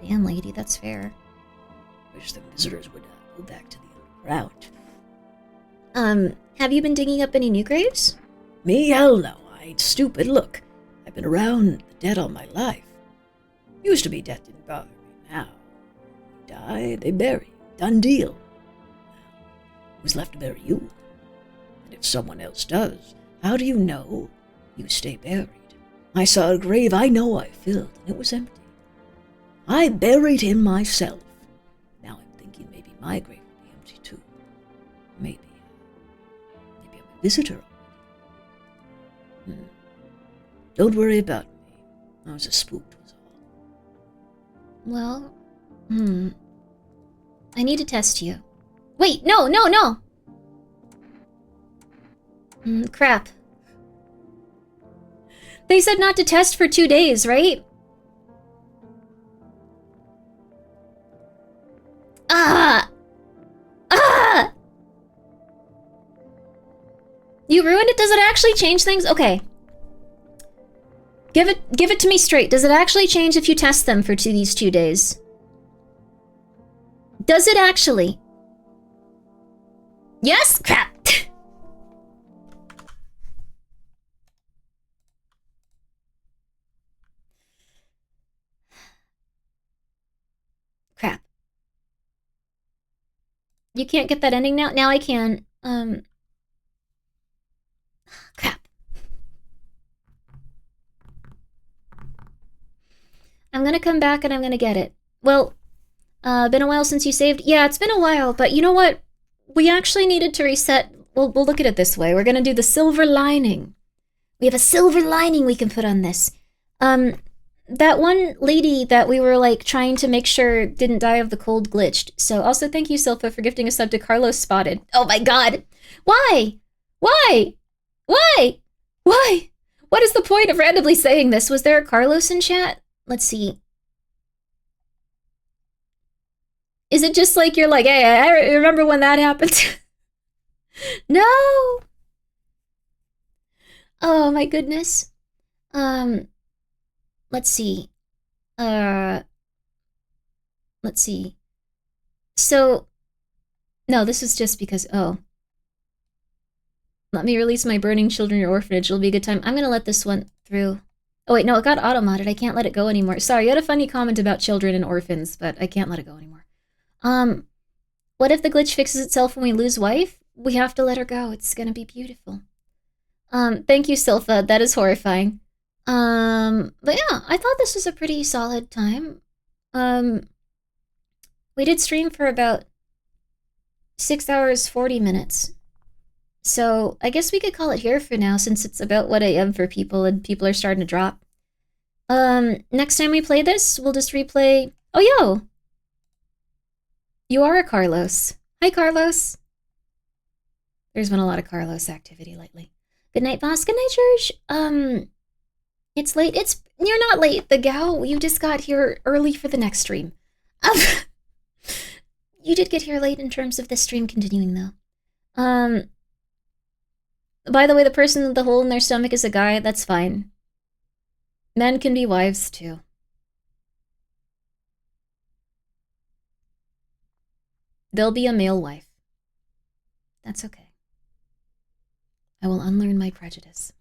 Damn, lady, that's fair. Wish the visitors would go back to the underground. Have you been digging up any new graves? Me? Hell no. I ain't stupid. Look, I've been around the dead all my life. Used to be dead didn't bother me. Now, you die, they bury you. Done deal. Who's left to bury you? And if someone else does, how do you know you stay buried? I saw a grave I know I filled, and it was empty. I buried him myself. Now I'm thinking maybe my grave will be empty too. Maybe I'm a visitor. Don't worry about me. I was a spooked was all. Well, I need to test you. Wait, no! Crap. They said not to test for 2 days, right? You ruined it? Does it actually change things? Okay. Give it to me straight. Does it actually change if you test them for these 2 days? Does it actually? Yes? Crap. Crap. You can't get that ending now? Now I can. Crap. I'm gonna come back and I'm gonna get it. Well, been a while since you saved. Yeah, it's been a while, but you know what? We actually needed to reset. We'll look at it this way. We're gonna do the silver lining. We have a silver lining we can put on this. That one lady that we were, like, trying to make sure didn't die of the cold glitched. So also thank you, Silpha, for gifting a sub to Carlos Spotted. Oh my god! Why? Why? Why? Why? What is the point of randomly saying this? Was there a Carlos in chat? Let's see. Is it just like you're like, hey, I remember when that happened? No! Oh my goodness. Let's see. Let's see. So, no, this is just because, oh. Let me release my burning children in your orphanage. It'll be a good time. I'm gonna let this one through. Oh wait, no, it got auto-modded. I can't let it go anymore. Sorry, you had a funny comment about children and orphans, but I can't let it go anymore. What if the glitch fixes itself when we lose wife? we have to let her go. It's gonna be beautiful. Thank you, Silpha. That is horrifying. But yeah, I thought this was a pretty solid time. We did stream for about 6 hours, 40 minutes. So I guess we could call it here for now, since it's about what I am for people and people are starting to drop. Next time we play this, we'll just replay... Oh, yo! You are a Carlos. Hi, Carlos. There's been a lot of Carlos activity lately. Good night, boss. Good night, George. It's late. You're not late, the gal. You just got here early for the next stream. You did get here late in terms of this stream continuing, though. By the way, the person with the hole in their stomach is a guy. That's fine. Men can be wives, too. There'll be a male wife. That's okay. I will unlearn my prejudice.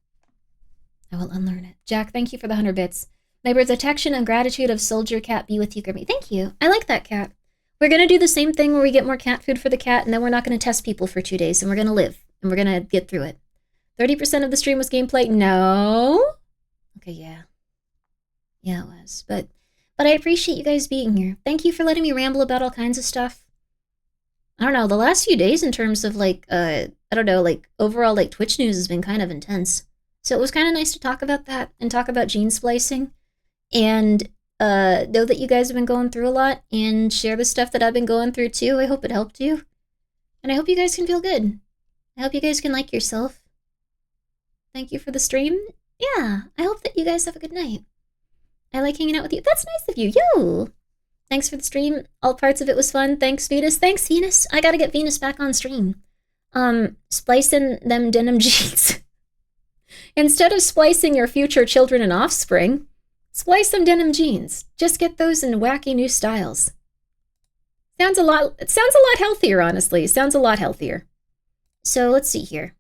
I will unlearn it. Jack, thank you for the 100 bits. May protection and gratitude of Soldier Cat be with you, Grimmi. Thank you. I like that cat. We're going to do the same thing where we get more cat food for the cat, and then we're not going to test people for 2 days, and we're going to live, and we're going to get through it. 30% of the stream was gameplay? No? Okay, yeah. Yeah, it was. But I appreciate you guys being here. Thank you for letting me ramble about all kinds of stuff. I don't know, the last few days in terms of, like, I don't know, like, overall, like, Twitch news has been kind of intense. So it was kind of nice to talk about that and talk about gene splicing and know that you guys have been going through a lot and share the stuff that I've been going through, too. I hope it helped you. And I hope you guys can feel good. I hope you guys can like yourself. Thank you for the stream. Yeah, I hope that you guys have a good night. I like hanging out with you. That's nice of you. Yo! Thanks for the stream. All parts of it was fun. Thanks, Venus. Thanks, Venus. I gotta get Venus back on stream. Splicing them denim jeans. Instead of splicing your future children and offspring, splice some denim jeans. Just get those in wacky new styles. It sounds a lot healthier, honestly. Sounds a lot healthier. So let's see here.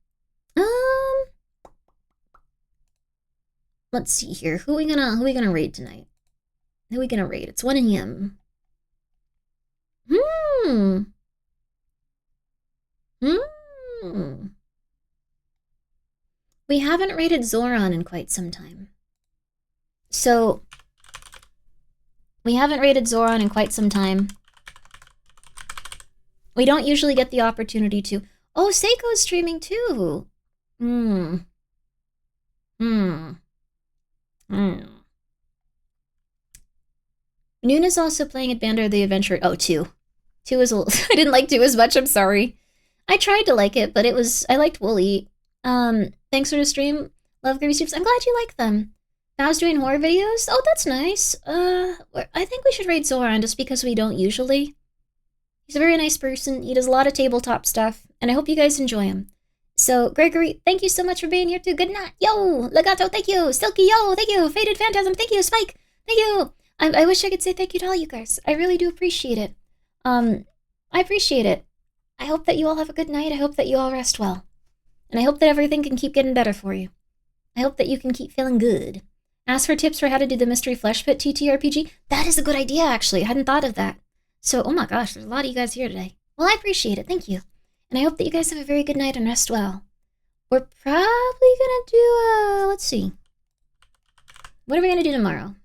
Let's see here. Who we gonna raid tonight? Who we gonna raid? It's 1 a.m. We haven't raided Zoran in quite some time. So, we haven't raided Zoran in quite some time. We don't usually get the opportunity to. Oh, Seiko's streaming too. Nuna's also playing at Banner the Adventure. Oh, 2. 2 is I didn't like 2 as much, I'm sorry. I tried to like it, but I liked Wooly. Thanks for the stream. Love Grimmi streams. I'm glad you like them. Bow's doing horror videos? Oh, that's nice. I think we should raid Zoran just because we don't usually. He's a very nice person. He does a lot of tabletop stuff, and I hope you guys enjoy him. So, Gregory, thank you so much for being here too. Good night. Yo, Legato, thank you. Silky, yo, thank you. Faded Phantasm, thank you. Spike, thank you. I wish I could say thank you to all you guys. I really do appreciate it. I appreciate it. I hope that you all have a good night. I hope that you all rest well. And I hope that everything can keep getting better for you. I hope that you can keep feeling good. Ask for tips for how to do the Mystery Flesh Pit TTRPG. That is a good idea, actually. I hadn't thought of that. So, oh my gosh, there's a lot of you guys here today. Well, I appreciate it. Thank you. And I hope that you guys have a very good night and rest well. We're probably gonna do, let's see. What are we gonna do tomorrow?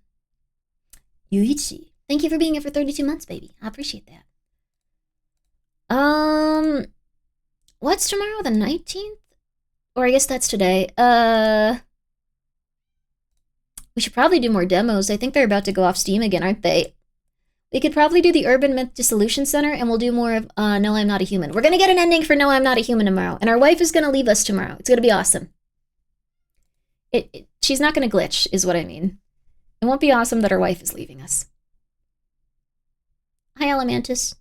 Yuichi. Thank you for being here for 32 months, baby. I appreciate that. What's tomorrow? The 19th? Or I guess that's today. We should probably do more demos. I think they're about to go off Steam again, aren't they? We could probably do the Urban Myth Dissolution Center, and we'll do more of No, I'm Not a Human. We're gonna get an ending for No, I'm Not a Human tomorrow, and our wife is gonna leave us tomorrow. It's gonna be awesome. She's not gonna glitch, is what I mean. It won't be awesome that our wife is leaving us. Hi, Elementus.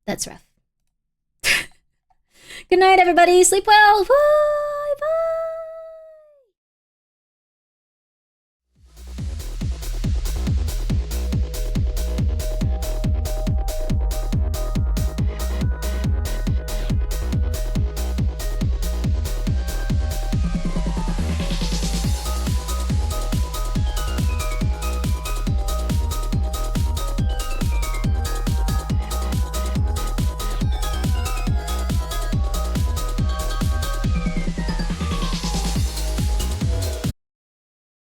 That's rough. Good night, everybody. Sleep well. Woo!